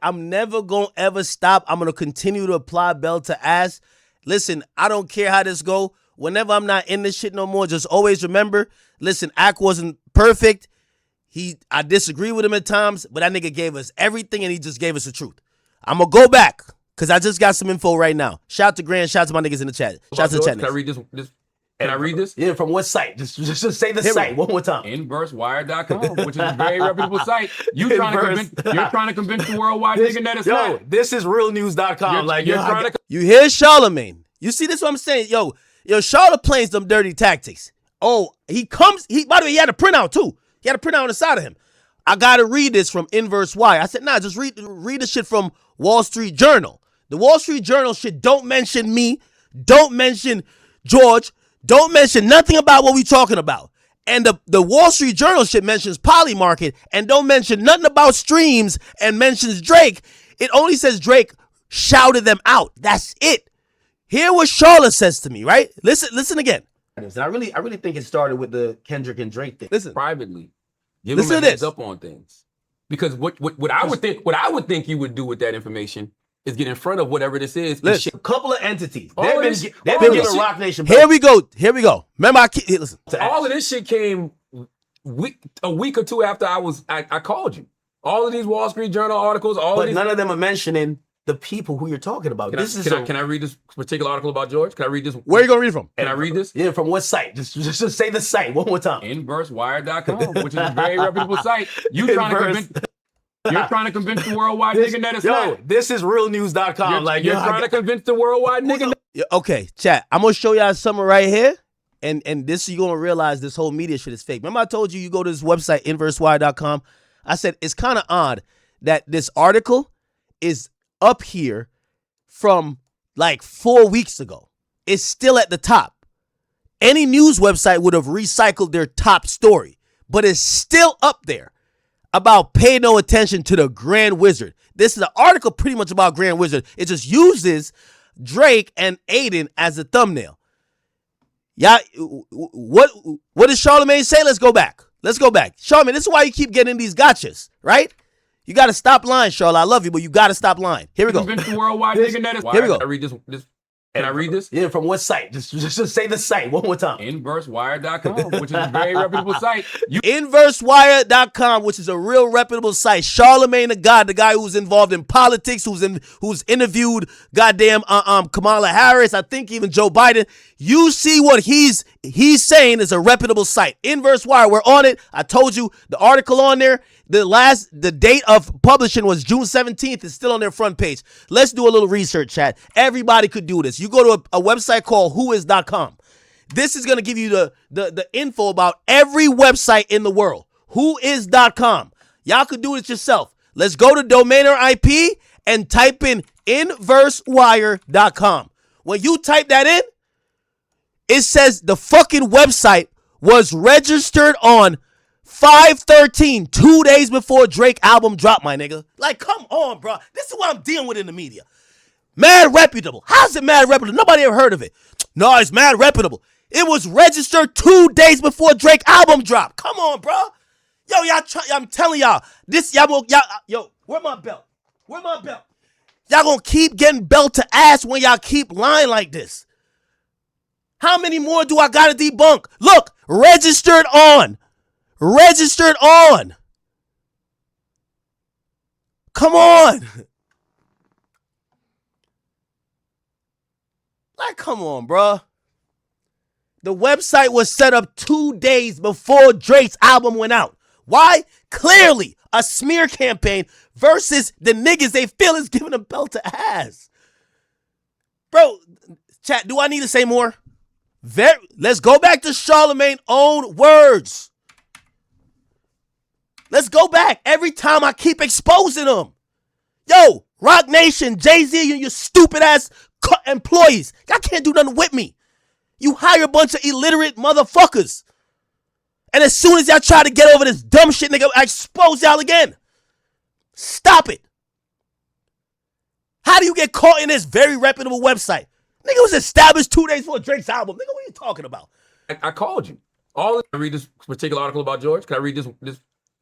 I'm never going to ever stop. I'm going to continue to apply belt to ass. Listen, I don't care how this go. Whenever I'm not in this shit no more, just always remember, listen, Ak wasn't perfect. I disagree with him at times, but that nigga gave us everything and he just gave us the truth. I'm going to go back because I just got some info right now. Shout out to Grant. Shout out to my niggas in the chat. Shout out to the chat. Can I read this? Can I read this? Yeah, from what site? Just say the site one more time. Inversewire.com, which is a very reputable site. You're trying to convince the worldwide nigga that it's not. This is realnews.com. You hear Charlamagne? You see this? What I'm saying? Yo, Charlotte plays them dirty tactics. Oh, by the way, he had a printout too. He had a printout on the side of him. I gotta read this from Inverse Wire. I said, nah, just read the shit from Wall Street Journal. The Wall Street Journal shit don't mention me, don't mention George, don't mention nothing about what we talking about. And the Wall Street Journal shit mentions Polymarket and don't mention nothing about streams and mentions Drake. It only says Drake shouted them out. That's it. Hear what Charlotte says to me, right? Listen again. I really think it started with the Kendrick and Drake thing. Listen. Privately. Give Listen them a to heads this. up on things. Because what I would think you would do with that information is get in front of whatever this is. Listen, a couple of entities. All They've been giving Rock Nation. Here we go. Remember, listen. All of this shit came a week or two after I called you. All of these Wall Street Journal articles, none of them are mentioning the people who you're talking about. Can I read this particular article about George? Can I read this? Where are you gonna read it from? Can I read this? Yeah, from what site? Just say the site one more time. InverseWire.com, which is a very reputable site. You're trying to convince the worldwide nigga that it's not. This is realnews.com. You're trying to convince the worldwide nigga. Okay, chat. I'm gonna show y'all something right here, and this you're gonna realize this whole media shit is fake. Remember I told you go to this website InverseWire.com. I said it's kind of odd that this article is up here from like 4 weeks ago. It's still at the top. Any news website would have recycled their top story, but it's still up there about pay no attention to the Grand Wizard. This is an article pretty much about Grand Wizard. It just uses Drake and Aiden as a thumbnail. Yeah, what does Charlamagne say? Let's go back. Charlamagne, this is why you keep getting these gotchas, right? You got to stop lying, Charlotte. I love you, but you got to stop lying. Here we go. Convince the worldwide nigga that is. Here we go. Can I read this? Can I read this? Yeah, from what site? Just say the site one more time. InverseWire.com, which is a very reputable site. InverseWire.com, which is a real reputable site. Charlamagne the God, the guy who's involved in politics, who's interviewed goddamn Kamala Harris, I think even Joe Biden. You see what he's saying is a reputable site. Inverse Wire, we're on it. I told you the article on there. The date of publishing was June 17th. It's still on their front page. Let's do a little research, chat. Everybody could do this. You go to a website called whois.com. This is going to give you the info about every website in the world. Whois.com. Y'all could do it yourself. Let's go to domain or IP and type in inversewire.com. When you type that in, it says the fucking website was registered on 5/13, 2 days before Drake album dropped, my nigga. Like, come on, bro. This is what I'm dealing with in the media. Mad reputable. How's it mad reputable? Nobody ever heard of it. No, it's mad reputable. It was registered 2 days before Drake album dropped. Come on, bro. Yo, I'm telling y'all. Yo, where my belt? Y'all gonna keep getting belt to ass when y'all keep lying like this. How many more do I gotta debunk? Look, registered on. Come on. Like, come on, bro. The website was set up 2 days before Drake's album went out. Why? Clearly a smear campaign versus the niggas they feel is giving a belt to ass. Bro, chat, do I need to say more? Let's go back to Charlamagne's own words. Let's go back. Every time I keep exposing them. Yo, Rock Nation, Jay-Z, and your stupid ass employees. Y'all can't do nothing with me. You hire a bunch of illiterate motherfuckers. And as soon as y'all try to get over this dumb shit, nigga, I expose y'all again. Stop it. How do you get caught in this very reputable website? Nigga was established 2 days before Drake's album. Nigga, what are you talking about? I called you. Can I read this particular article about George? Can I read this?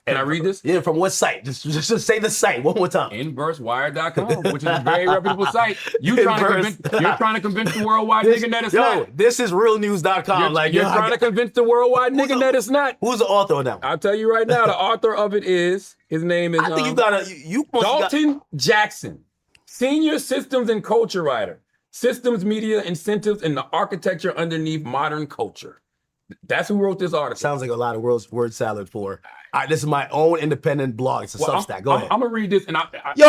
Can I read this? Yeah, from what site? Just say the site one more time. InverseWire.com, which is a very reputable site. You're trying to convince the worldwide nigga that it's not. This is realnews.com. You're trying to convince the worldwide nigga that it's not. Who's the author of that one? I'll tell you right now. The author of it is, his name is Dalton Jackson, Senior Systems and Culture Writer. Systems, Media, Incentives, and the Architecture Underneath Modern Culture. That's who wrote this article. Sounds like a lot of word salad for. This is my own independent blog. It's a Substack. Go ahead. I'm gonna read this, and I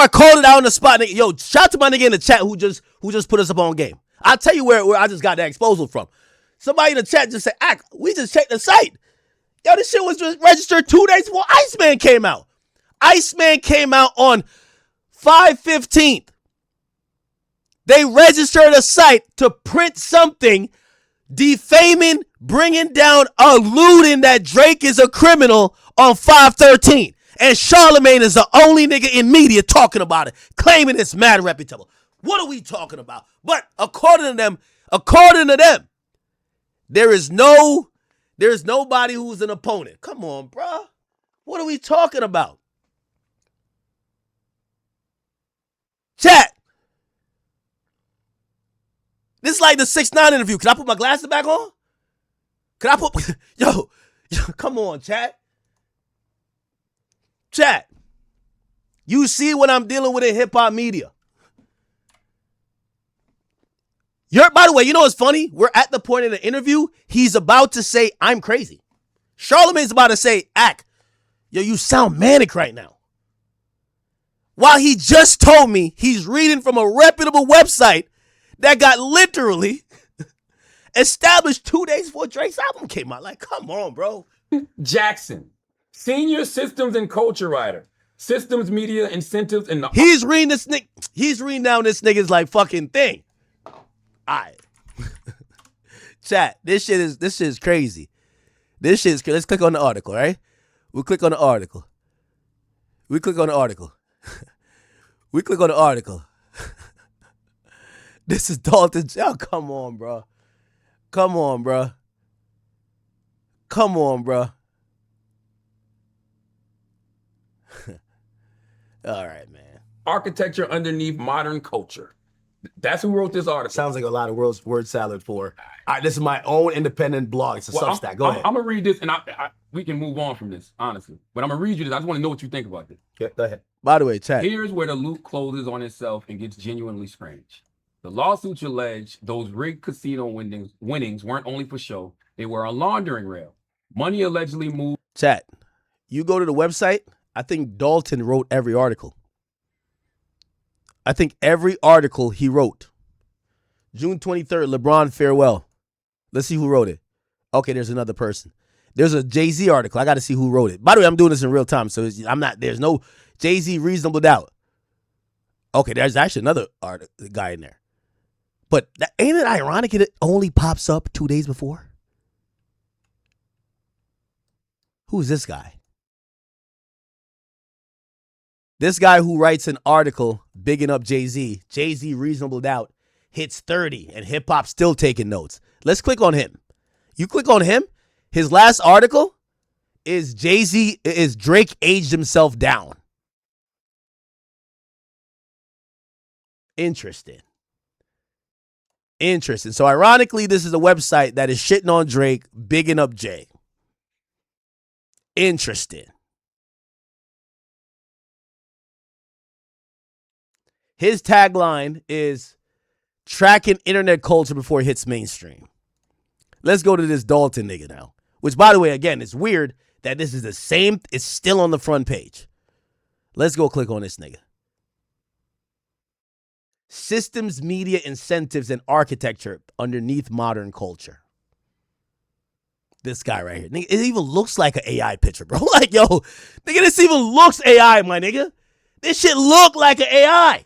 called it out on the spot, nigga. Yo, shout out to my nigga in the chat who just put us up on game. I'll tell you where I just got that exposure from. Somebody in the chat just said, we just checked the site. Yo, this shit was just registered 2 days before Iceman came out. Iceman came out on 5/15. They registered a site to print something defaming, bringing down, alluding that Drake is a criminal on 5/13. And Charlamagne is the only nigga in media talking about it, claiming it's mad reputable. What are we talking about? But according to them, there is nobody who's an opponent. Come on, bruh. What are we talking about? Chat. This is like the 6ix9ine interview. Can I put my glasses back on? Can I put... Yo, come on, chat. Chat. You see what I'm dealing with in hip-hop media. By the way, you know what's funny? We're at the point in the interview, he's about to say, I'm crazy. Charlamagne's about to say, Ak, yo, you sound manic right now. While he just told me he's reading from a reputable website that got literally established 2 days before Drake's album came out. Like, come on, bro. Jackson, senior systems and culture writer. Systems, media, incentives, and he's reading down this nigga's like fucking thing. All right. Chat, this shit is crazy. Let's click on the article, right? We'll click on the article. We click on the article. This is Dalton. Oh, come on, bro. All right, man. Architecture underneath modern culture. That's who wrote this article. Sounds like a lot of word salad for. All right, this is my own independent blog. It's a Substack. Go ahead. I'm going to read this, and we can move on from this, honestly. But I'm going to read you this. I just want to know what you think about this. Okay, go ahead. By the way, chat. Here's where the loop closes on itself and gets genuinely strange. The lawsuits allege those rigged casino winnings weren't only for show. They were a laundering rail. Money allegedly moved. Chat, you go to the website. I think Dalton wrote every article. I think every article he wrote. June 23rd, LeBron farewell. Let's see who wrote it. Okay, there's another person. There's a Jay-Z article. I got to see who wrote it. By the way, I'm doing this in real time, so there's no Jay-Z reasonable doubt. Okay, there's actually another guy in there. But ain't it ironic it only pops up 2 days before? Who's this guy? This guy who writes an article bigging up Jay-Z, Jay-Z reasonable doubt, hits 30 and hip hop still taking notes. Let's click on him. You click on him, his last article is Drake aged himself down. Interesting. So ironically, this is a website that is shitting on Drake, bigging up Jay. Interesting. His tagline is tracking internet culture before it hits mainstream. Let's go to this Dalton nigga now. Which, by the way, again, it's weird that this is the same. It's still on the front page. Let's go click on this nigga. Systems, media, incentives, and architecture underneath modern culture. This guy right here. Nigga, it even looks like an AI picture, bro. Like, yo, nigga, this even looks AI, my nigga. This shit look like an AI.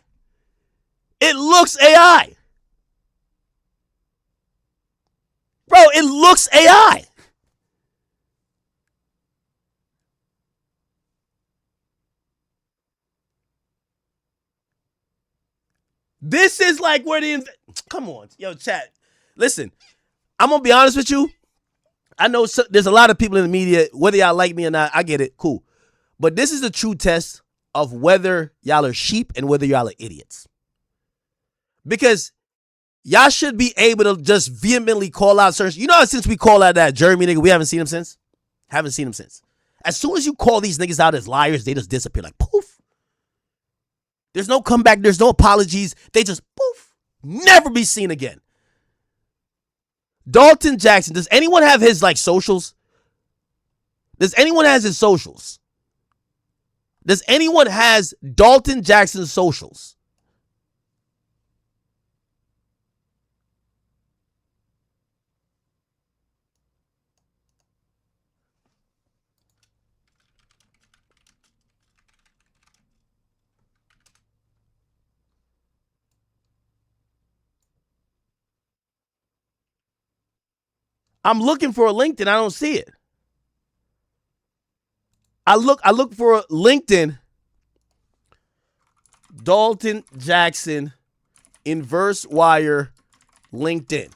It looks AI. Bro, it looks AI. This is like where come on, yo, chat. Listen, I'm going to be honest with you. I know there's a lot of people in the media, whether y'all like me or not, I get it, cool. But this is a true test of whether y'all are sheep and whether y'all are idiots. Because y'all should be able to just vehemently call out certain... You know how since we call out that Jeremy nigga, we haven't seen him since? Haven't seen him since. As soon as you call these niggas out as liars, they just disappear like poof. There's no comeback. There's no apologies. They just poof. Never be seen again. Dalton Jackson. Does anyone have his like socials? Does anyone have his socials? Does anyone has Dalton Jackson's socials? I'm looking for a LinkedIn. I don't see it. I look for a LinkedIn. Dalton Jackson, Inverse Wire, LinkedIn.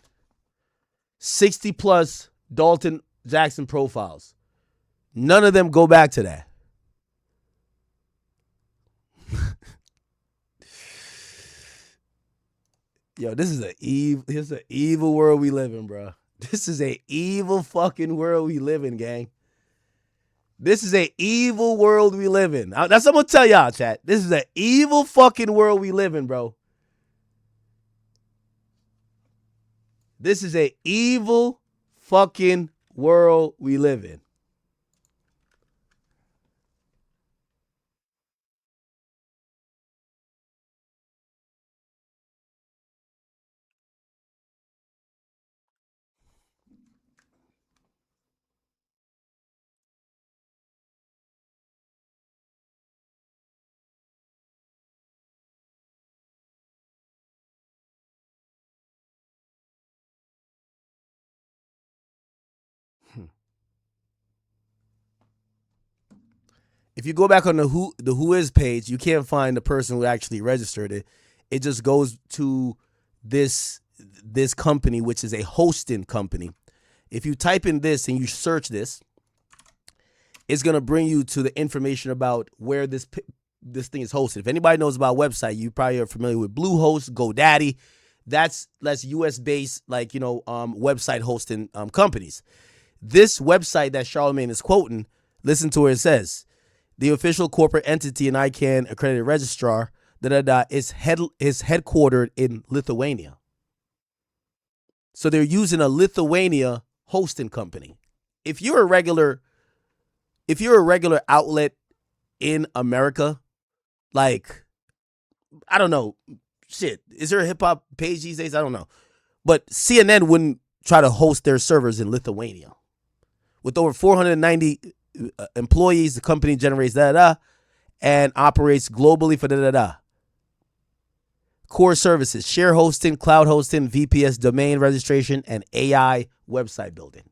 60 plus Dalton Jackson profiles. None of them go back to that. Yo, this is an evil world we live in, bro. This is a evil fucking world we live in, gang. This is a evil world we live in. That's what I'm gonna tell y'all, chat. This is an evil fucking world we live in, bro. This is a evil fucking world we live in. If you go back on the Who Is page, you can't find the person who actually registered it. It just goes to this company, which is a hosting company. If you type in this and you search this, it's gonna bring you to the information about where this thing is hosted. If anybody knows about website, you probably are familiar with Bluehost, GoDaddy. That's US based, like, website hosting companies. This website that Charlamagne is quoting, listen to what it says. The official corporate entity and ICANN accredited registrar, is headquartered in Lithuania. So they're using a Lithuania hosting company. If you're a regular outlet in America, like, I don't know, shit, is there a hip hop page these days? I don't know. But CNN wouldn't try to host their servers in Lithuania. With over 490 employees, the company generates and operates globally for core services: share hosting, cloud hosting, VPS domain registration, and AI website building.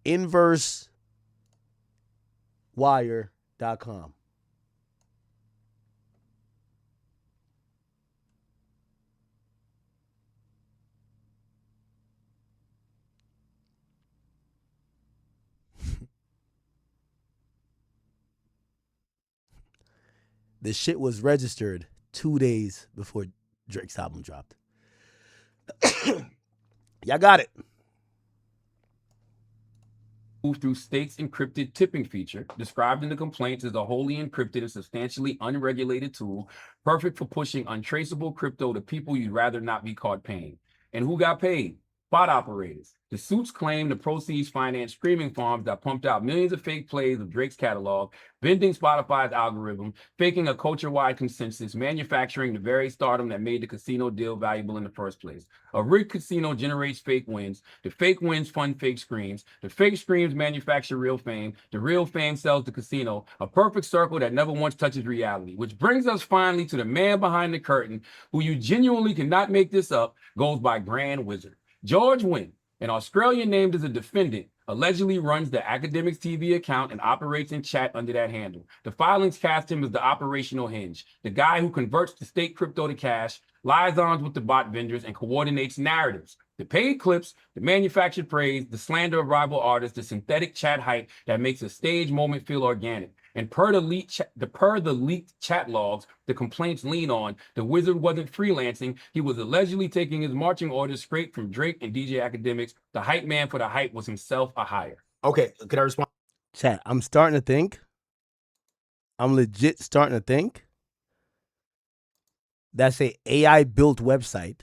InverseWire.com. The shit was registered 2 days before Drake's album dropped. Y'all got it. Through Stake's encrypted tipping feature, described in the complaints as a wholly encrypted and substantially unregulated tool, perfect for pushing untraceable crypto to people you'd rather not be caught paying. And who got paid? Bot operators. The suits claim the proceeds financed streaming farms that pumped out millions of fake plays of Drake's catalog, bending Spotify's algorithm, faking a culture-wide consensus, manufacturing the very stardom that made the casino deal valuable in the first place. A rigged casino generates fake wins. The fake wins fund fake screams. The fake screams manufacture real fame. The real fame sells the casino. A perfect circle that never once touches reality. Which brings us finally to the man behind the curtain, who you genuinely cannot make this up, goes by Grand Wizard. George Wynn, an Australian named as a defendant, allegedly runs the Akademiks TV account and operates in chat under that handle. The filings cast him as the operational hinge, the guy who converts the state crypto to cash, liaisons with the bot vendors, and coordinates narratives. The paid clips, the manufactured praise, the slander of rival artists, the synthetic chat hype that makes a stage moment feel organic. And per the leaked chat logs, the complaints lean on, the wizard wasn't freelancing. He was allegedly taking his marching orders straight from Drake and DJ Akademiks. The hype man for the hype was himself a hire. Okay, can I respond? Chat, I'm starting to think. I'm legit starting to think that's a AI built website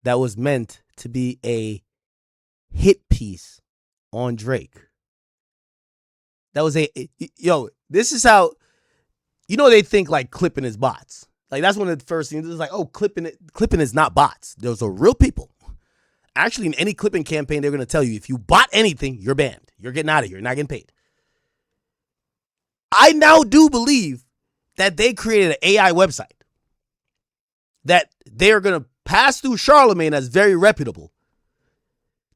that was meant to be a hit piece on Drake. That was this is how, they think like clipping is bots. Like, that's one of the first things. It's like, oh, clipping is not bots. Those are real people. Actually, in any clipping campaign, they're going to tell you, if you bot anything, you're banned. You're getting out of here. You're not getting paid. I now do believe that they created an AI website that they're going to pass through Charlamagne as very reputable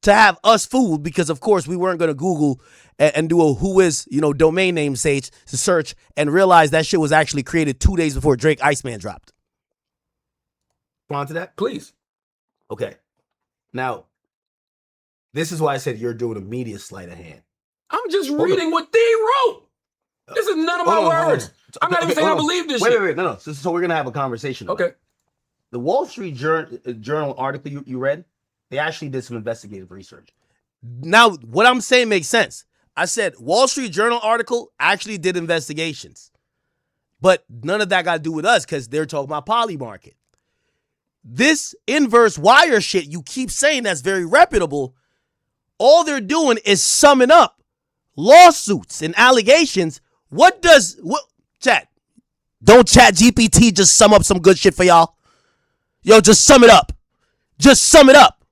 to have us fooled, because, of course, we weren't going to Google and do a Who Is, domain name search and realize that shit was actually created 2 days before Drake Iceman dropped. Respond to that? Please. Okay. Now, this is why I said you're doing a media sleight of hand. I'm just reading what they wrote. This is none of my words. I'm not even saying I believe this shit. Wait. No. So we're going to have a conversation. Okay. the Wall Street Journal article you read, they actually did some investigative research. Now, what I'm saying makes sense. I said Wall Street Journal article actually did investigations. But none of that got to do with us because they're talking about poly market. This inverse wire shit you keep saying that's very reputable, all they're doing is summing up lawsuits and allegations. What chat? Don't Chat GPT just sum up some good shit for y'all? Yo, just sum it up. Just sum it up.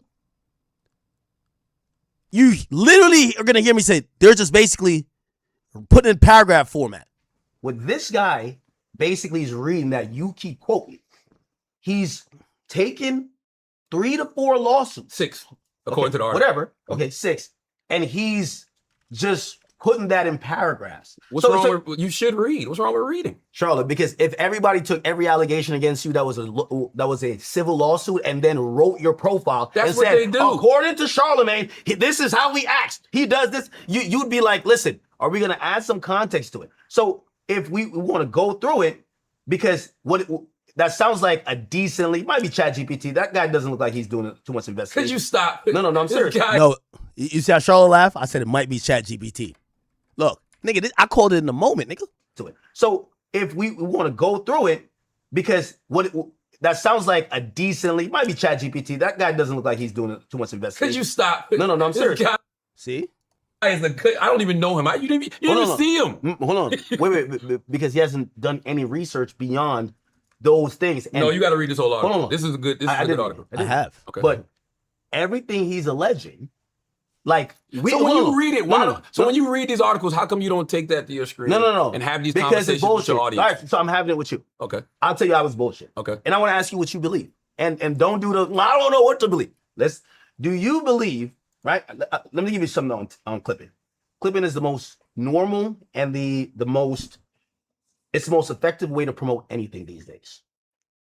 You literally are going to hear me say they're just basically putting in paragraph format. What this guy basically is reading that you keep quoting, he's taken 3 to 4 lawsuits. 6, according to the article. Whatever. Okay, 6. And he's just putting that in paragraphs. What's wrong with, you should read. What's wrong with reading? Charlotte, because if everybody took every allegation against you that was a civil lawsuit and then wrote your profile That's and what said, they do. According to Charlamagne, this is how he acts. He does this. You'd be like, listen, are we going to add some context to it? So if we want to go through it, because that sounds like a decently, might be Chat GPT. That guy doesn't look like he's doing too much investigation. Could you stop? No, I'm serious. No, you see how Charlotte laughed? I said it might be Chat GPT. Look, nigga, I called it in the moment, nigga. To it. So if we want to go through it, because that sounds like a decently, might be Chat GPT. That guy doesn't look like he's doing too much investigation. Could you stop? No, I'm serious. See? I don't even know him. You didn't even see him. Hold on. Wait, because he hasn't done any research beyond those things. And no, you got to read this whole article. Hold on. This is a good article. I have. Okay. But everything he's alleging, like when you read it, when you read these articles, how come you don't take that to your screen? No. And have these because conversations with your audience? All right, so I'm having it with you. Okay. I'll tell you I was bullshit. Okay. And I want to ask you what you believe. And don't do I don't know what to believe. Do you believe, right? Let me give you something on clipping. Clipping is the most normal and it's the most effective way to promote anything these days.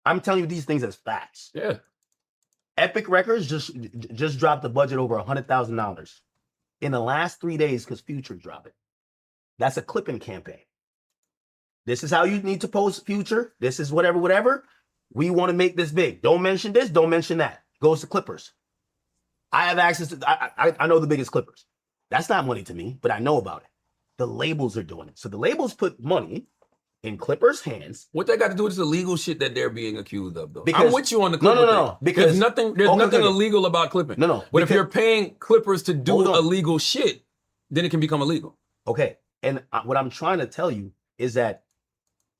I'm telling you these things as facts. Yeah. Epic Records just dropped the budget over $100,000 in the last 3 days because Future dropped it. That's a clipping campaign. This is how you need to post Future. This is whatever. We want to make this big. Don't mention this. Don't mention that. Goes to Clippers. I have access to. I know the biggest Clippers. That's not money to me, but I know about it. The labels are doing it. So the labels put money in Clippers' hands. What that got to do with this illegal shit that they're being accused of, though? Because, I'm with you on the Clipper no. Because there's nothing illegal about clipping. No. But if you're paying Clippers to do illegal shit, then it can become illegal. Okay. And what I'm trying to tell you is that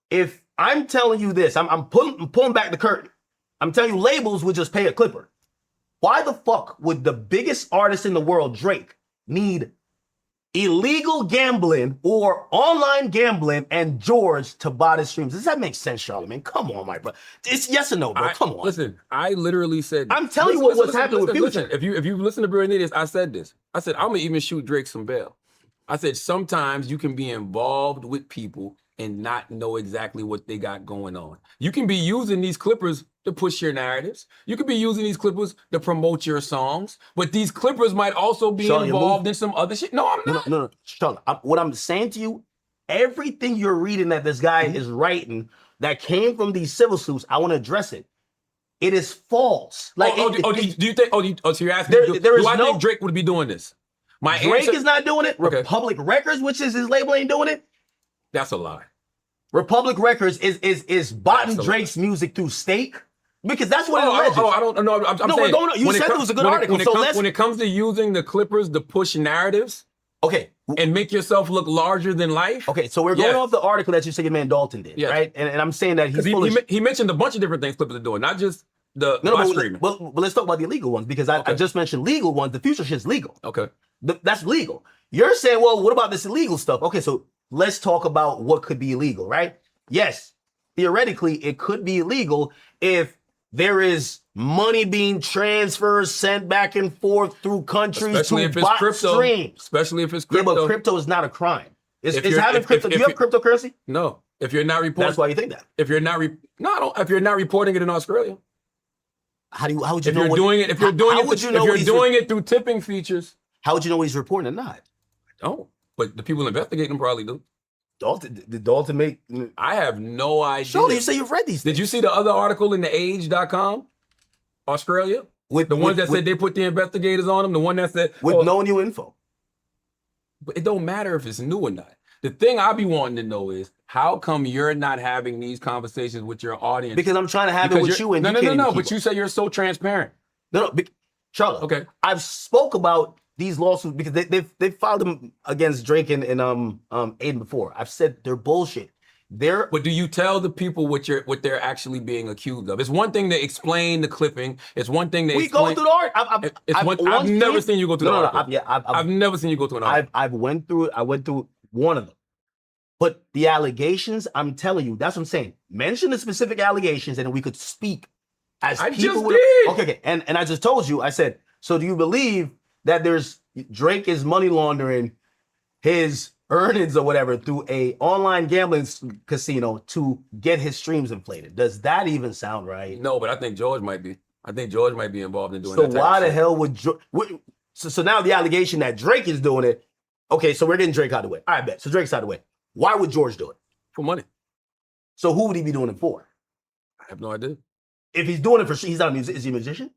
if I'm telling you this, I'm pulling back the curtain. I'm telling you labels would just pay a Clipper. Why the fuck would the biggest artist in the world, Drake, need illegal gambling or online gambling and George to buy the streams? Does that make sense, Charlamagne? Come on, my bro. It's yes or no, bro. Come on. Listen, I literally said. I'm telling you what's happening with Future. Listen, if you listen to Brilliant Idiots, I said this. I said I'm gonna even shoot Drake some bail. I said sometimes you can be involved with people and not know exactly what they got going on. You can be using these clippers to push your narratives. You could be using these clippers to promote your songs, but these clippers might also be involved in some other shit. No, I'm not. No. Charlotte, what I'm saying to you, everything you're reading that this guy is writing that came from these civil suits, I want to address it. It is false. Like, do you think? So you're asking? Do I think Drake would be doing this? Drake is not doing it. Okay. Republic Records, which is his label, ain't doing it. That's a lie. Republic Records is botting Drake's music through Stake. Because that's what it alleges. I don't know. I'm saying, you said it was a good article. When it comes to using the Clippers to push narratives, okay, and make yourself look larger than life. Okay, so we're going off the article that you say your man Dalton did, right? And I'm saying that he mentioned a bunch of different things Clippers are doing, not just the streaming. Well, let's talk about the illegal ones because I just mentioned legal ones. The Future shit's legal. Okay, that's legal. You're saying, well, what about this illegal stuff? Okay, so let's talk about what could be illegal, right? Yes, theoretically, it could be illegal if there is money being transferred, sent back and forth through countries especially to bot streams. Especially if it's crypto. Yeah, but crypto is not a crime. It's having crypto. Do you have cryptocurrency? No. If you're not reporting, that's why you think that. If you're not if you're not reporting it in Australia, how would you if know? If you're doing it through tipping features, how would you know what he's reporting or not? I don't. But the people investigating them probably do. Did Dalton make? I have no idea. Surely you say you've read these things. Did you see the other article in the age.com, Australia? With the ones that said they put the investigators on them, the one that said with no new info. But it don't matter if it's new or not. The thing I be wanting to know is how come you're not having these conversations with your audience? Because I'm trying to have it with you, and no. But you say you're so transparent. No, Charlotte. Okay, I've spoke about these lawsuits because they filed them against Drake and Aiden before. I've said they're bullshit. But do you tell the people what they're actually being accused of? It's one thing to explain the clipping. It's one thing to go through the art. I've never seen you go through the article. I've never seen you go through an article. I went through one of them. But the allegations, I'm telling you, that's what I'm saying. Mention the specific allegations, and then we could speak as I people. Just did. Okay. And I just told you. I said, so do you believe that Drake is money laundering his earnings or whatever through a online gambling casino to get his streams inflated? Does that even sound right? No, but I think George might be. I think George might be involved in doing so that. So why the hell would so now the allegation that Drake is doing it? Okay, so we're getting Drake out of the way. I bet. So Drake's out of the way. Why would George do it? For money. So who would he be doing it for? I have no idea. If he's doing it for, he's not a musician. Is he a musician?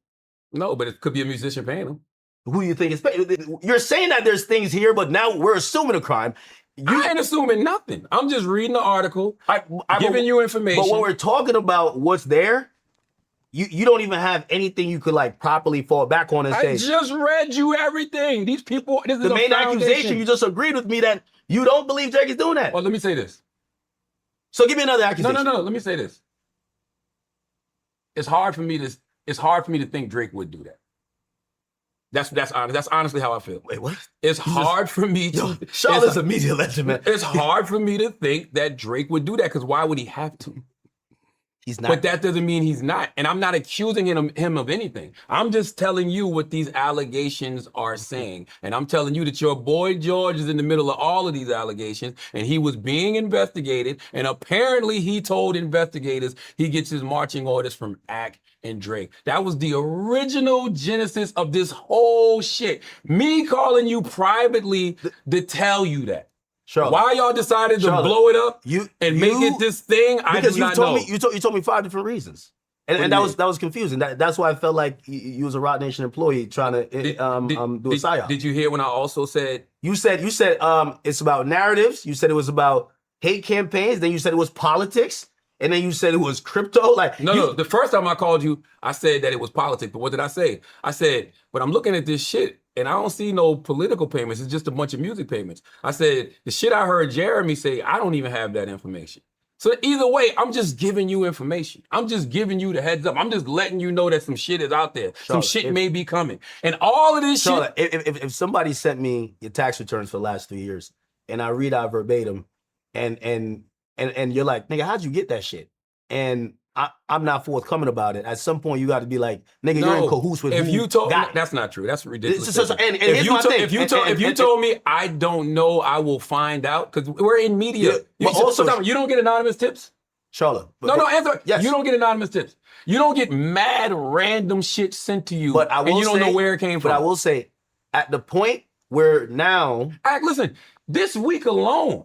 No, but it could be a musician paying him. Who do you think is paying? You're saying that there's things here, but now we're assuming a crime. I ain't assuming nothing. I'm just reading the article, giving you information. But when we're talking about what's there, you don't even have anything you could like properly fall back on and say. I just read you everything. These people, this is the main accusation. You just agreed with me that you don't believe Drake is doing that. Well, let me say this. So give me another accusation. No. Let me say this. It's hard for me to think Drake would do that. That's honest. That's honestly how I feel. Wait, what? It's hard for me to. Charlotte's a media legend, man. It's hard for me to think that Drake would do that because why would he have to? He's not. But that doesn't mean he's not. And I'm not accusing him of anything. I'm just telling you what these allegations are saying. And I'm telling you that your boy George is in the middle of all of these allegations and he was being investigated. And apparently he told investigators he gets his marching orders from Ak and Drake. That was the original genesis of this whole shit. Me calling you privately to tell you that. Charlotte. Why y'all decided to blow it up and make it this thing? I do not know. You told me 5 different reasons, and that was confusing. That's why I felt like you was a Roc Nation employee trying to do a psyop. Did you hear when I also said you said it's about narratives? You said it was about hate campaigns. Then you said it was politics, and then you said it was crypto. No. The first time I called you, I said that it was politics. But what did I say? I said, but I'm looking at this shit. And I don't see no political payments. It's just a bunch of music payments. I said, the shit I heard Jeremy say, I don't even have that information. So either way, I'm just giving you information. I'm just giving you the heads up. I'm just letting you know that some shit is out there. Charlotte, some shit may be coming. And all of this Charlotte, shit. If somebody sent me your tax returns for the last 3 years and I read out verbatim and you're like, nigga, how'd you get that shit? And I'm not forthcoming about it. At some point, you got to be like, nigga, you're in cahoots with if you told me, that's not true. That's ridiculous. If you told me I don't know, I will find out because we're in media. Yeah, you don't get anonymous tips. Charlotte. Answer. Yes. You don't get anonymous tips. You don't get mad random shit sent to you, and you don't know where it came from. But I will say, at the point where now, listen, this week alone,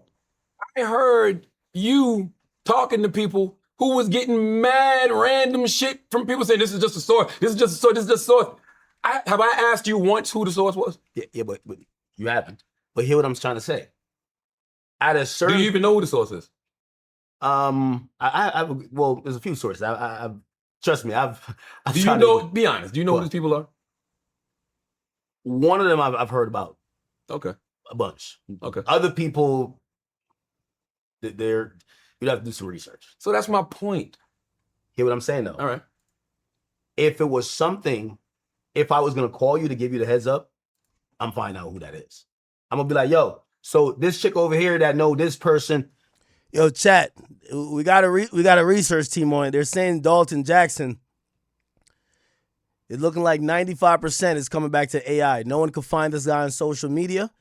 I heard you talking to people who was getting mad random shit from people saying, this is just a source. This is just a source. This is just a source. Have I asked you once who the source was? Yeah, but you haven't. But hear what I'm trying to say. At a certain... Do you even know who the source is? Well, there's a few sources. Trust me, I've do you know, be honest, do you know who these people are? One of them I've heard about. Okay. A bunch. Okay. Other people, you'd have to do some research. So that's my point. Hear what I'm saying, though? All right. If it was something, if I was going to call you to give you the heads up, I'm finding out who that is. I'm going to be like, yo, so this chick over here that know this person. Yo, chat, we got a research team on it. They're saying Dalton Jackson, it's looking like 95% is coming back to AI. No one could find this guy on social media.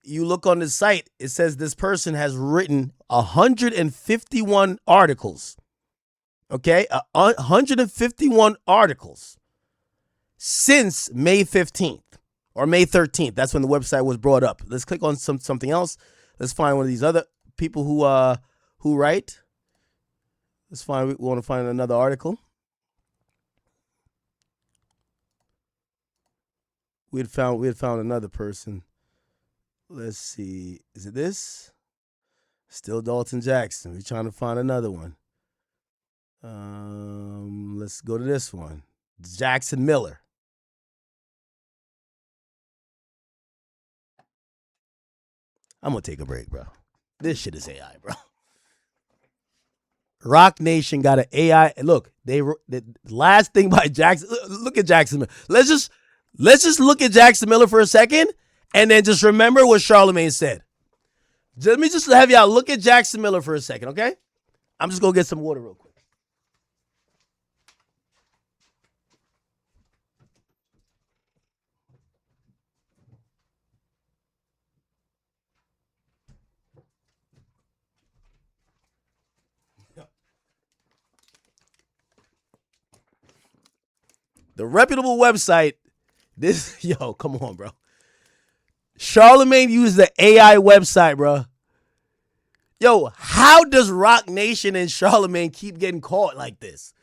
You look on the site, it says this person has written 151 articles. Okay? 151 articles since May 15th or May 13th. That's when the website was brought up. Let's click on something else. Let's find one of these other people who write. Let's find. We want to find another article. We had found another person. Let's see. Is it this? Still Dalton Jackson. We're trying to find another one. Let's go to this one. Jackson Miller. I'm gonna take a break, bro. This shit is AI, bro. Rock Nation got an AI. Look, the last thing by Jackson. Look at Jackson Miller. Let's just look at Jackson Miller for a second, and then just remember what Charlamagne said. Let me just have y'all look at Jackson Miller for a second, okay? I'm just gonna get some water real quick. The reputable website. Come on, bro. Charlamagne used the AI website, bro. Yo, how does Rock Nation and Charlamagne keep getting caught like this?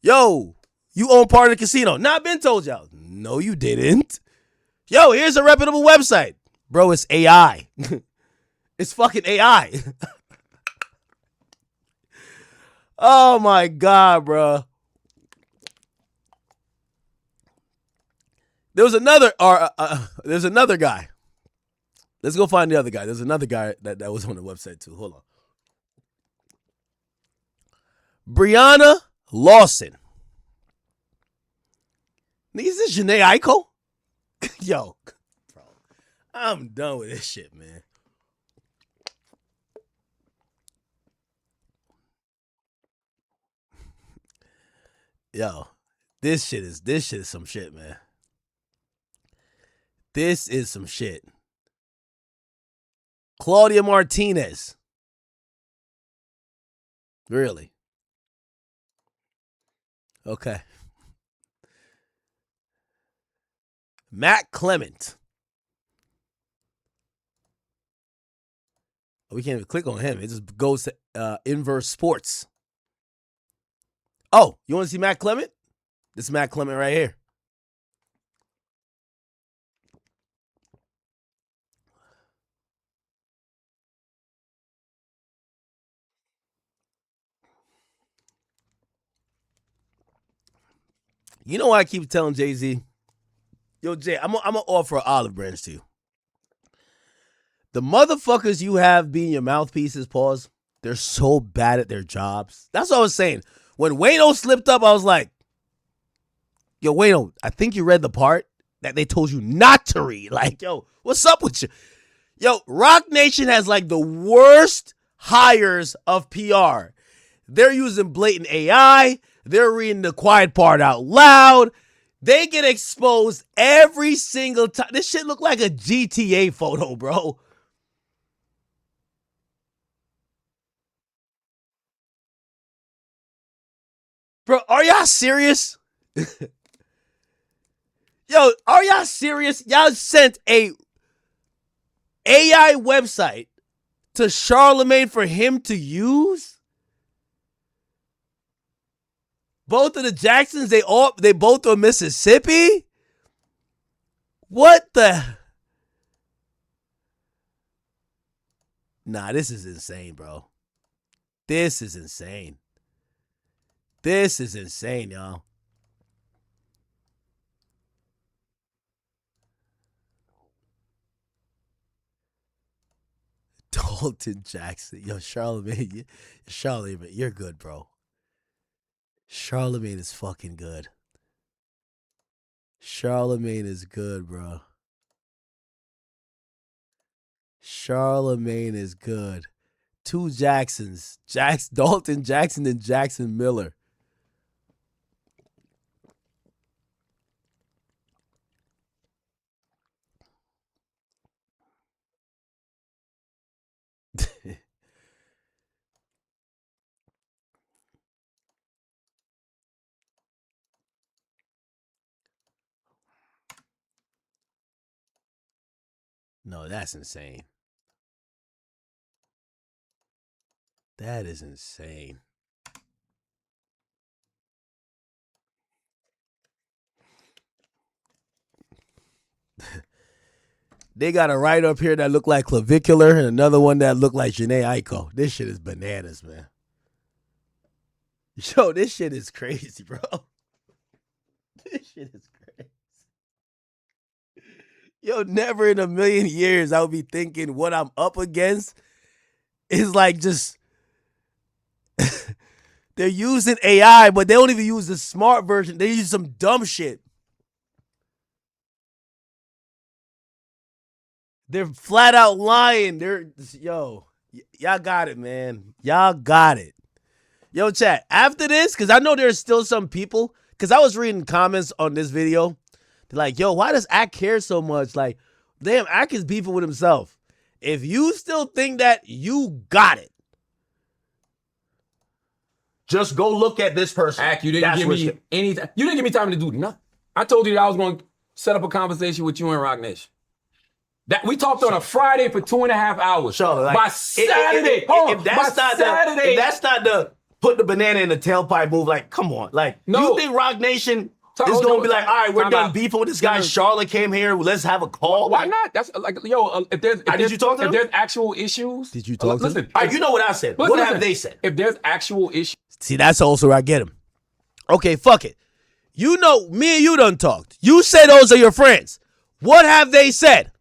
Yo, you own part of the casino. Not been told y'all. No, you didn't. Yo, here's a reputable website. Bro, it's AI. It's fucking AI. Oh my God, bro. There's another guy. Let's go find the other guy. There's another guy that was on the website too. Hold on. Brianna Lawson. Nigga, is this Janae Aiko? Yo, bro. I'm done with this shit, man. Yo, this shit is some shit, man. This is some shit. Claudia Martinez. Really? Okay. Matt Clement. We can't even click on him. It just goes to Inverse Sports. Oh, you want to see Matt Clement? This is Matt Clement right here. You know why I keep telling Jay-Z? Yo, Jay, I'm going to offer an olive branch to you. The motherfuckers you have being your mouthpieces, pause, they're so bad at their jobs. That's what I was saying. When Wayno slipped up, I was like, yo, Wayno, I think you read the part that they told you not to read. Like, yo, what's up with you? Yo, Rock Nation has like the worst hires of PR. They're using blatant AI. They're reading the quiet part out loud. They get exposed every single time. This shit look like a GTA photo, bro. Bro, are y'all serious? Yo, are y'all serious? Y'all sent a AI website to Charlamagne for him to use? Both of the Jacksons, they both are Mississippi? What the? Nah, this is insane, bro. This is insane. This is insane, y'all. Dalton Jackson. Yo, Charlamagne, you're good, bro. Charlamagne is fucking good. Charlamagne is good, bro. Charlamagne is good. Two Jacksons. Dalton Jackson and Jackson Miller. No, that's insane. That is insane. They got a right up here that look like clavicular and another one that look like Janae Aiko. This shit is bananas, man. Yo, this shit is crazy, bro. This shit is crazy. Yo, never in a million years I would be thinking what I'm up against is like just they're using AI, but they don't even use the smart version. They use some dumb shit. They're flat out lying. Y'all got it, man. Y'all got it. Yo, chat, after this, because I know there's still some people, because I was reading comments on this video. They're like, yo, why does Ak care so much? Like, damn, Ak is beefing with himself. If you still think that, you got it. Just go look at this person. Ak, you didn't give me any time. You didn't give me time to do nothing. I told you that I was going to set up a conversation with you and Rock Nation. That we talked on a Friday for 2.5 hours. Sure, like, by Saturday, if that's not the put the banana in the tailpipe move, like, come on. Like, you think Rock Nation is going to be like, all right, we're done beefing with this guy. Charlotte came here. Let's have a call. Why not? That's like, yo, if there's actual issues. Did you talk to them? All right, you know what I said. What have they said? If there's actual issues. See, that's also where I get him. Okay, fuck it. You know, me and you done talked. You say those are your friends. What have they said?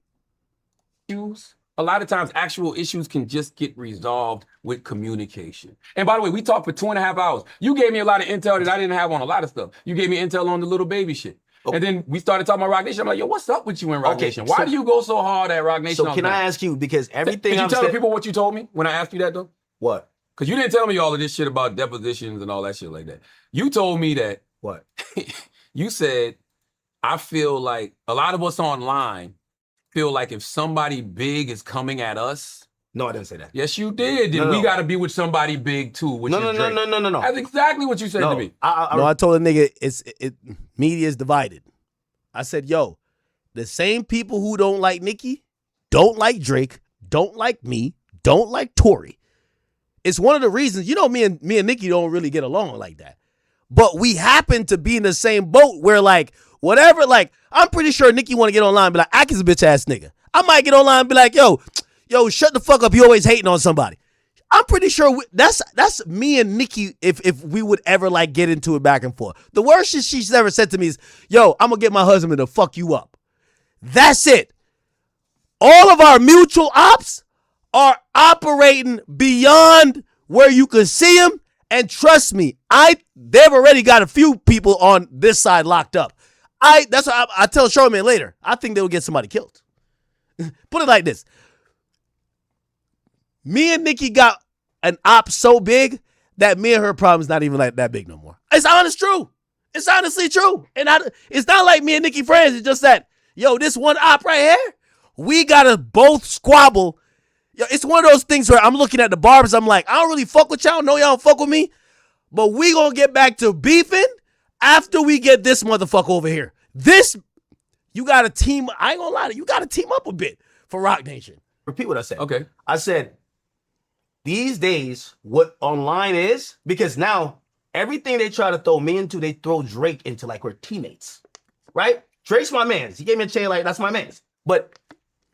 A lot of times actual issues can just get resolved with communication. And by the way, we talked for 2.5 hours. You gave me a lot of intel that I didn't have on a lot of stuff. You gave me intel on the little baby shit. Okay. And then we started talking about Rock Nation. I'm like, yo, what's up with you and Rock Nation? Why do you go so hard at Rock Nation? So can I ask you, because everything Did you tell the people what you told me when I asked you that though? What? Because you didn't tell me all of this shit about depositions and all that shit like that. You told me that. What? You said, I feel like a lot of us online feel like if somebody big is coming at us. No, I didn't say that. Yes, you did. Then we got to be with somebody big too. Which is Drake. No. That's exactly what you said to me. I told a nigga media is divided. I said, yo, the same people who don't like Nicki, don't like Drake, don't like me, don't like Tory. It's one of the reasons, you know, me and Nicki don't really get along like that. But we happen to be in the same boat where, like, whatever, like, I'm pretty sure Nicki want to get online and be like, Ak is a bitch ass nigga. I might get online and be like, yo, shut the fuck up. You always hating on somebody. I'm pretty sure that's me and Nicki if we would ever, like, get into it back and forth. The worst shit she's ever said to me is, yo, I'm going to get my husband to fuck you up. That's it. All of our mutual ops are operating beyond where you can see them. And trust me, they've already got a few people on this side locked up. That's what I tell Charlamagne later. I think they will get somebody killed. Put it like this. Me and Nicki got an op so big that me and her problem is not even like that big no more. It's true. It's honestly true. And it's not like me and Nicki friends. It's just that, yo, this one op right here, we gotta both squabble. Yo, it's one of those things where I'm looking at the barbers. I'm like, I don't really fuck with y'all. No, y'all don't fuck with me. But we gonna get back to beefing after we get this motherfucker over here. You gotta team. I ain't gonna lie to you. You gotta team up a bit for Rock Nation. Repeat what I said. Okay. I said, these days, what online is, because now everything they try to throw me into, they throw Drake into like we're teammates, right? Drake's my man. He gave me a chain like that's my man. But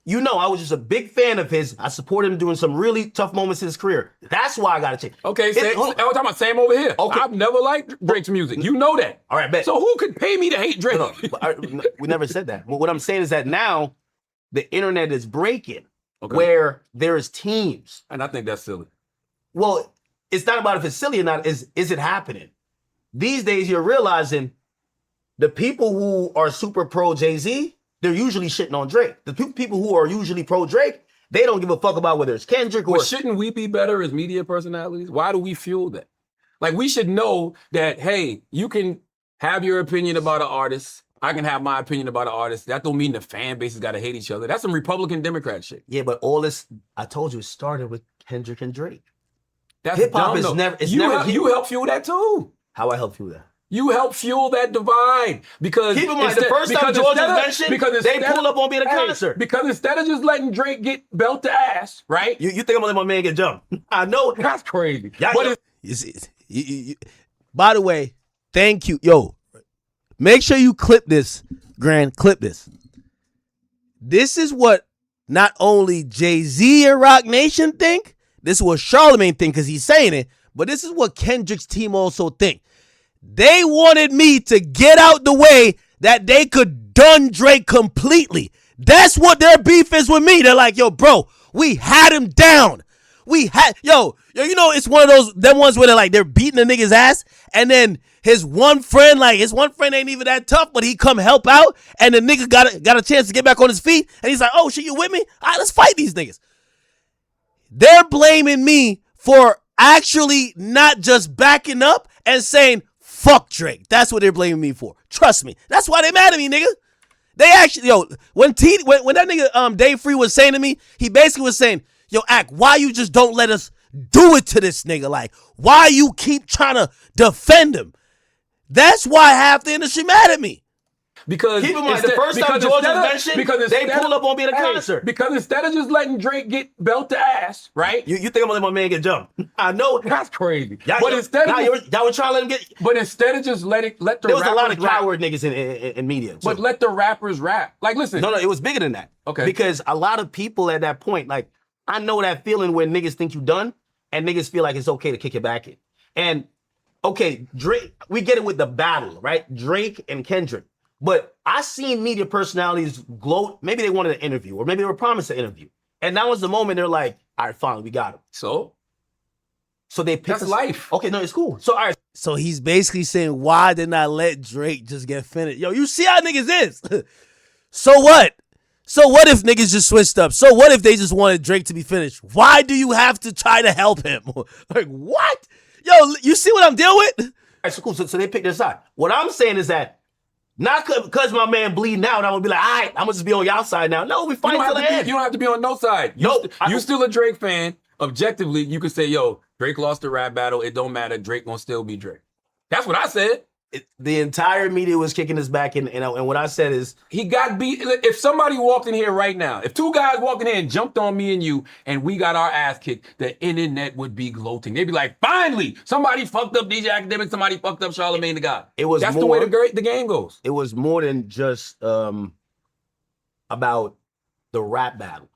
you know, I was just a big fan of his. I supported him doing some really tough moments in his career. That's why I got to change. Okay, we're talking about same over here. Okay. I've never liked Drake's music. You know that. All right, bet. So who could pay me to hate Drake? We never said that. What I'm saying is that now the internet is breaking where there's teams. And I think that's silly. Well, it's not about if it's silly or not. Is it happening? These days, you're realizing the people who are super pro Jay-Z, they're usually shitting on Drake. The people who are usually pro Drake, they don't give a fuck about whether it's Kendrick or... But shouldn't we be better as media personalities? Why do we fuel that? Like, we should know that, hey, you can have your opinion about an artist. I can have my opinion about an artist. That don't mean the fan bases got to hate each other. That's some Republican Democrat shit. Yeah, but all this, I told you, it started with Kendrick and Drake. That's hip-hop dumb, is though. never... You help fuel that too. How I help fuel that? You help fuel that divide because keep in mind the first time George was mentioned, they pulled up on me at a concert. Because instead of just letting Drake get belt to ass, right? You think I'm gonna let my man get jumped? I know that's crazy. By the way, thank you, yo. Make sure you clip this, Grand. Clip this. This is what not only Jay-Z and Rock Nation think. This is what Charlamagne think because he's saying it. But this is what Kendrick's team also think. They wanted me to get out the way that they could done Drake completely. That's what their beef is with me. They're like, yo, bro, we had him down. You know, it's one of them ones where they're beating the nigga's ass, and then his one friend ain't even that tough, but he come help out, and the nigga got a chance to get back on his feet, and he's like, oh shit, you with me? All right, let's fight these niggas. They're blaming me for actually not just backing up and saying, fuck Drake. That's what they're blaming me for. Trust me. That's why they mad at me, nigga. They actually, when that nigga Dave Free was saying to me, he basically was saying, yo, Ak, why you just don't let us do it to this nigga? Like, why you keep trying to defend him? That's why half the industry mad at me. Because keep in mind, the first time George was mentioned, they pulled up on me at a concert. Because instead of just letting Drake get belt to ass, right? You think I'm gonna let my man get jumped? I know that's crazy. Y'all were trying to let him get. But instead of just let the there was rappers a lot of coward niggas in media. Too. But let the rappers rap. Like, listen. No, it was bigger than that. Okay. Because a lot of people at that point, like, I know that feeling when niggas think you done and niggas feel like it's okay to kick it back in. And okay, Drake, we get it with the battle, right? Drake and Kendrick. But I seen media personalities gloat. Maybe they wanted an interview, or maybe they were promised an interview. And that was the moment they're like, all right, fine, we got him. So they picked that's life. Okay, no, it's cool. So all right. So he's basically saying, why did not let Drake just get finished? Yo, you see how niggas is. So what? So what if niggas just switched up? So what if they just wanted Drake to be finished? Why do you have to try to help him? Like, what? Yo, you see what I'm dealing with? All right, so cool. So they picked their side. What I'm saying is that not because my man bleeding out, I'm gonna be like, all right, I'm gonna just be on y'all side now. No, we fight till the end. You don't have to be on no side. You still a Drake fan. Objectively, you could say, yo, Drake lost the rap battle. It don't matter. Drake gonna still be Drake. That's what I said. The entire media was kicking his back, and what I said is he got beat. If somebody walked in here right now, if two guys walked in here and jumped on me and you, and we got our ass kicked, the internet would be gloating. They'd be like, finally, somebody fucked up DJ Akademiks, somebody fucked up Charlamagne the God. That's the way the game goes. It was more than just about the rap battle.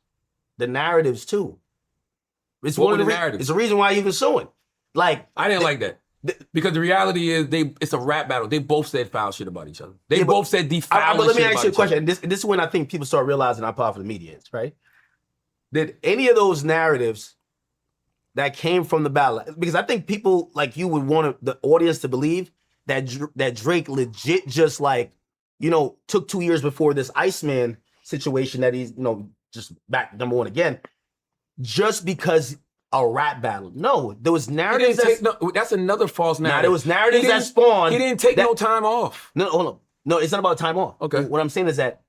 The narratives too. It's what one of the narratives? It's the reason why you even suing. Like I didn't like that. Because the reality is, it's a rap battle. They both said foul shit about each other. They both said defile. But let me ask you a question. This is when I think people start realizing how powerful the media is, right? Did any of those narratives that came from the battle? Because I think people like you would want the audience to believe that Drake legit just took 2 years before this Iceman situation that he's just back number one again, just because. A rap battle. No, there was narratives. That's another false narrative. There was narratives that spawned. He didn't take no time off. No, hold on. No, it's not about time off. Okay. What I'm saying is that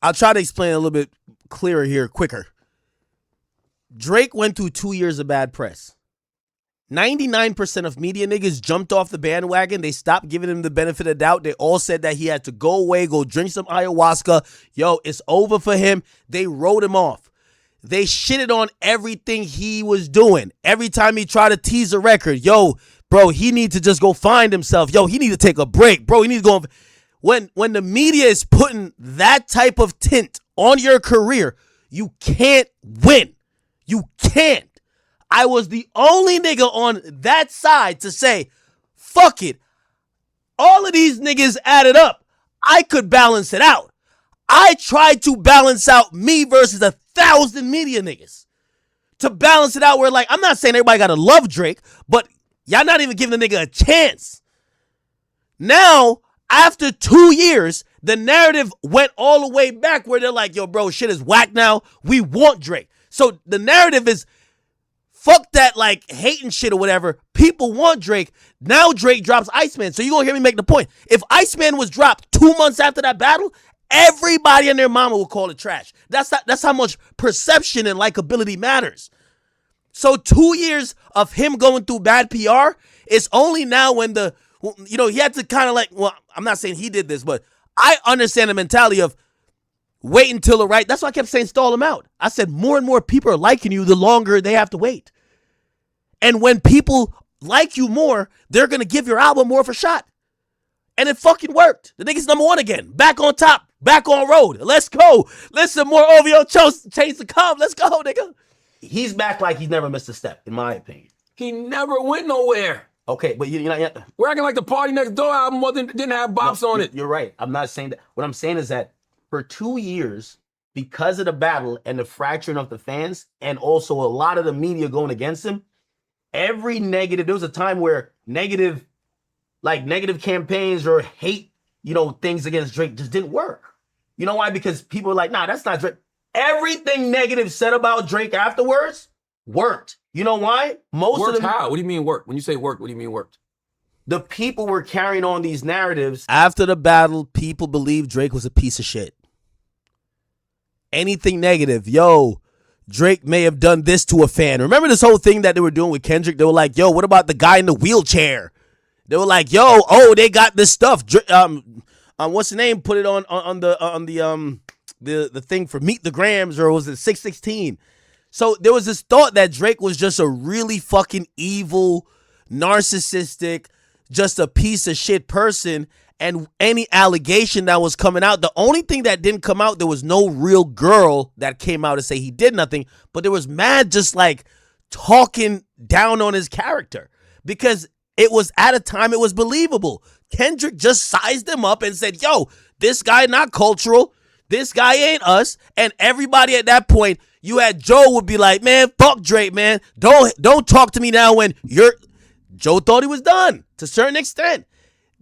I'll try to explain a little bit clearer here, quicker. Drake went through 2 years of bad press. 99% of media niggas jumped off the bandwagon. They stopped giving him the benefit of doubt. They all said that he had to go away, go drink some ayahuasca. Yo, it's over for him. They wrote him off. They shitted on everything he was doing. Every time he tried to tease a record, yo, bro, he need to just go find himself. Yo, he need to take a break. Bro, he needs to go. When the media is putting that type of tint on your career, you can't win. You can't. I was the only nigga on that side to say, fuck it. All of these niggas added up. I could balance it out. I tried to balance out me versus 1,000 media niggas to balance it out where, like, I'm not saying everybody got to love Drake, but y'all not even giving the nigga a chance. Now, after 2 years, the narrative went all the way back where they're like, yo, bro, shit is whack now. We want Drake. So the narrative is, fuck that, like, hating shit or whatever. People want Drake. Now Drake drops Iceman. So you're going to hear me make the point. If Iceman was dropped 2 months after that battle, everybody and their mama will call it trash. That's how much perception and likability matters. So 2 years of him going through bad PR, it's only now when he had to kind of like, well, I'm not saying he did this, but I understand the mentality of wait until the right. That's why I kept saying stall him out. I said more and more people are liking you the longer they have to wait. And when people like you more, they're going to give your album more of a shot. And it fucking worked. The nigga's number one again. Back on top. Back on road. Let's go. Listen, more OVO chains to come. Let's go, nigga. He's back like he's never missed a step, in my opinion. He never went nowhere. Okay, but you're not... We're acting like the Party Next Door album didn't have bops on it. You're right. I'm not saying that. What I'm saying is that for 2 years, because of the battle and the fracturing of the fans, and also a lot of the media going against him, every negative, there was a time where negative campaigns or hate, things against Drake just didn't work. You know why? Because people were like, nah, that's not Drake. Everything negative said about Drake afterwards worked. You know why? Worked how? What do you mean worked? When you say worked, what do you mean worked? The people were carrying on these narratives. After the battle, people believed Drake was a piece of shit. Anything negative, Drake may have done this to a fan. Remember this whole thing that they were doing with Kendrick? They were like, what about the guy in the wheelchair? They were like, they got this stuff. What's the name? Put it on the thing for Meet the Grams, or was it 616? So there was this thought that Drake was just a really fucking evil, narcissistic, just a piece of shit person. And any allegation that was coming out, the only thing that didn't come out, there was no real girl that came out to say he did nothing, but there was mad just like talking down on his character because it was at a time it was believable. Kendrick just sized him up and said, this guy not cultural. This guy ain't us. And everybody at that point, you had Joe would be like, man, fuck Drake, man. Don't talk to me now when Joe thought he was done to a certain extent.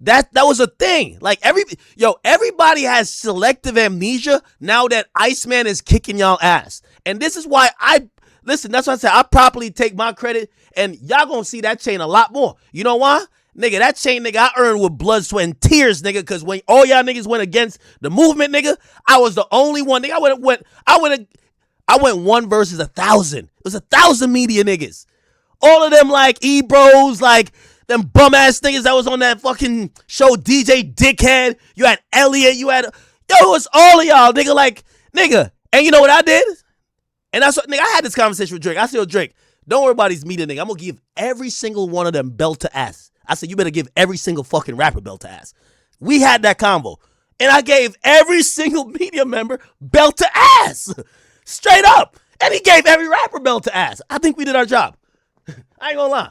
That was a thing. Like everybody has selective amnesia now that Iceman is kicking y'all ass. And this is why that's why I said I properly take my credit, and y'all gonna see that chain a lot more. You know why? Nigga, that chain, nigga, I earned with blood, sweat, and tears, nigga, because when all y'all niggas went against the movement, nigga, I was the only one. Nigga, I went 1 versus 1,000. It was 1,000 media niggas. All of them like E-bros, like them bum-ass niggas that was on that fucking show, DJ Dickhead. You had Elliot, it was all of y'all, nigga. And you know what I did? And that's what, nigga, I had this conversation with Drake. I said, Drake, don't worry about these media nigga. I'm going to give every single one of them belt to ass. I said, you better give every single fucking rapper belt to ass. We had that combo. And I gave every single media member belt to ass. Straight up. And he gave every rapper belt to ass. I think we did our job. I ain't gonna lie.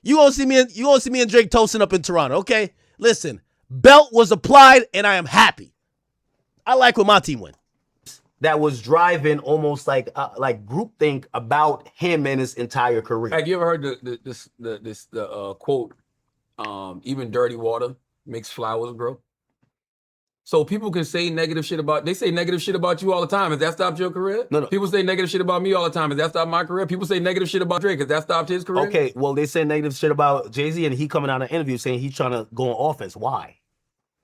You gonna see me and Drake toasting up in Toronto, okay? Listen, belt was applied and I am happy. I like when my team win. That was driving almost like groupthink about him and his entire career. Have you ever heard the quote? Even dirty water makes flowers grow. So people can say negative shit they say negative shit about you all the time. Has that stopped your career? No. People say negative shit about me all the time. Has that stopped my career? People say negative shit about Drake. Has that stopped his career? Okay, well, they say negative shit about Jay-Z, and he coming out in an interview saying he's trying to go on offense. Why?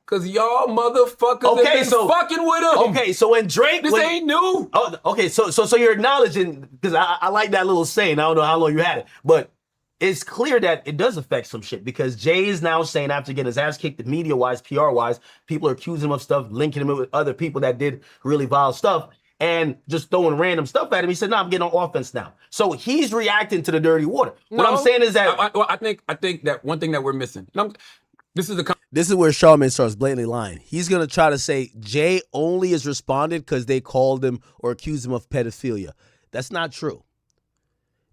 Because y'all motherfuckers have been fucking with him. Okay, so when Drake... This ain't new. Oh, okay, so you're acknowledging, because I like that little saying. I don't know how long you had it, but it's clear that it does affect some shit, because Jay is now saying, after getting his ass kicked media-wise, PR-wise, people are accusing him of stuff, linking him with other people that did really vile stuff, and just throwing random stuff at him. He said, no, I'm getting on offense now. So he's reacting to the dirty water. What I'm saying is that... I think that one thing that we're missing... This is where Charlamagne starts blatantly lying. He's going to try to say Jay only has responded because they called him or accused him of pedophilia. That's not true.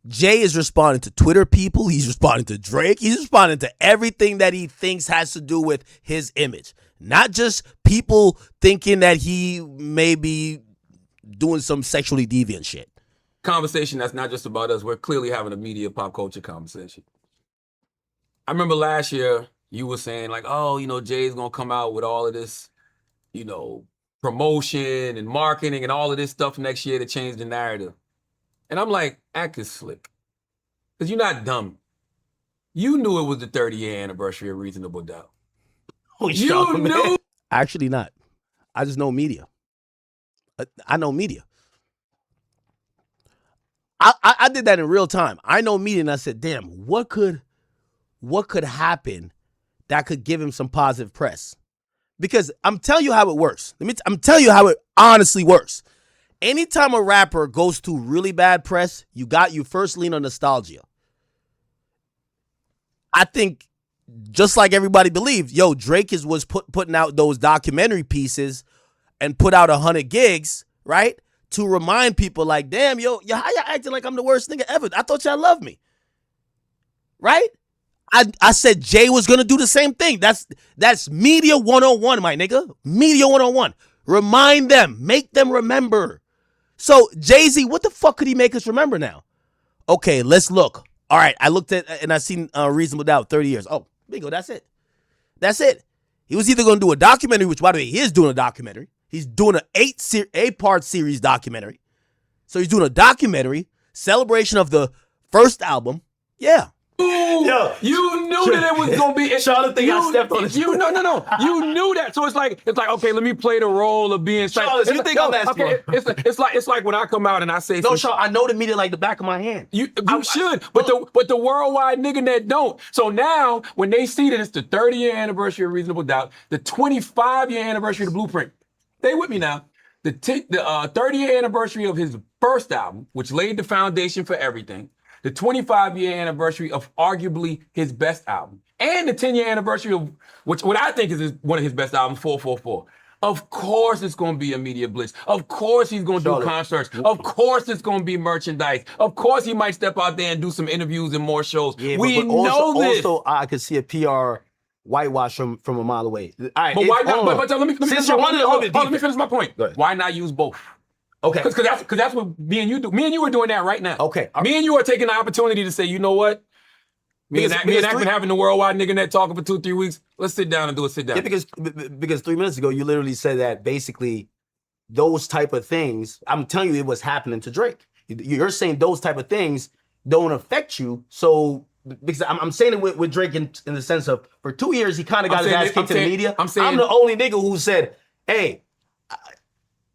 Jay is responding to Twitter people. He's responding to Drake. He's responding to everything that he thinks has to do with his image. Not just people thinking that he may be doing some sexually deviant shit. Conversation that's not just about us. We're clearly having a media pop culture conversation. I remember last year... you were saying like, Jay's going to come out with all of this, promotion and marketing and all of this stuff next year to change the narrative. And I'm like, act is slick. Because you're not dumb. You knew it was the 30th anniversary of Reasonable Doubt. You knew. Actually not. I just know media. I know media. I did that in real time. I know media and I said, damn, what could happen that could give him some positive press. Because I'm telling you how it works. I'm telling you how it honestly works. Anytime a rapper goes through really bad press, you first lean on nostalgia. I think just like everybody believes, Drake was putting out those documentary pieces and put out 100 gigs, right? To remind people like, damn, how y'all acting like I'm the worst nigga ever? I thought y'all loved me. Right? I said Jay was going to do the same thing. That's media 101, my nigga. Media 101. Remind them. Make them remember. So, Jay-Z, what the fuck could he make us remember now? Okay, let's look. All right, I looked at and I seen Reasonable Doubt, 30 years. Oh, bingo, that's it. That's it. He was either going to do a documentary, which, by the way, he is doing a documentary. He's doing an 8-part series documentary. So he's doing a documentary, celebration of the first album. Yeah. Yo, you knew that it was gonna be. Charlotte think I stepped on his foot. No. You knew that. So it's like okay. Let me play the role of being. Charlotte, you think I'm asking? Okay, it's like when I come out and I say. No, Charlotte, I know the media like the back of my hand. You should, but the worldwide nigga that don't. So now when they see that it's the 30-year anniversary of Reasonable Doubt, the 25-year anniversary of the Blueprint, stay with me now. The 30-year anniversary of his first album, which laid the foundation for everything. The 25-year anniversary of arguably his best album, and the 10-year anniversary of what I think is one of his best albums, 444. Of course it's going to be a media blitz. Of course he's going to do concerts. Of course it's going to be merchandise. Of course he might step out there and do some interviews and more shows. Yeah, we know this. Also, I could see a PR whitewash from a mile away. All right, but why not? But let me finish my point. Why not use both? Okay. Because that's what me and you do. Me and you are doing that right now. Okay. Me and you are taking the opportunity to say, you know what? Me and Ack been having the worldwide nigga net talking for 2-3 weeks. Let's sit down and do a sit down. Yeah, because 3 minutes ago, you literally said that basically those type of things, I'm telling you it was happening to Drake. You're saying those type of things don't affect you. So, because I'm saying it with Drake in the sense of, for 2 years, he kind of got his ass kicked in the media. I'm the only nigga who said, hey,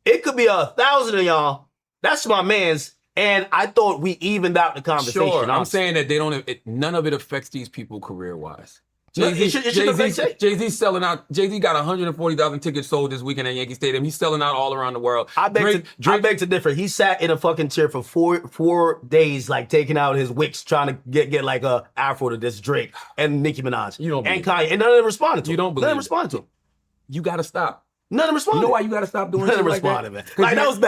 it could be 1,000 of y'all. That's my man's. And I thought we evened out the conversation. Sure, I'm saying that none of it affects these people career-wise. Jay-Z selling out. Jay-Z got 140,000 tickets sold this weekend at Yankee Stadium. He's selling out all around the world. I beg to differ. He sat in a fucking chair for four days, like taking out his wicks, trying to get like a afro to this Drake and Nicki Minaj. You don't and Kanye, and none of them responded to him. You don't believe none of them responded to him. You got to stop. None of them responded. You know why you got to stop doing none shit like responded, that? Man. Like, that was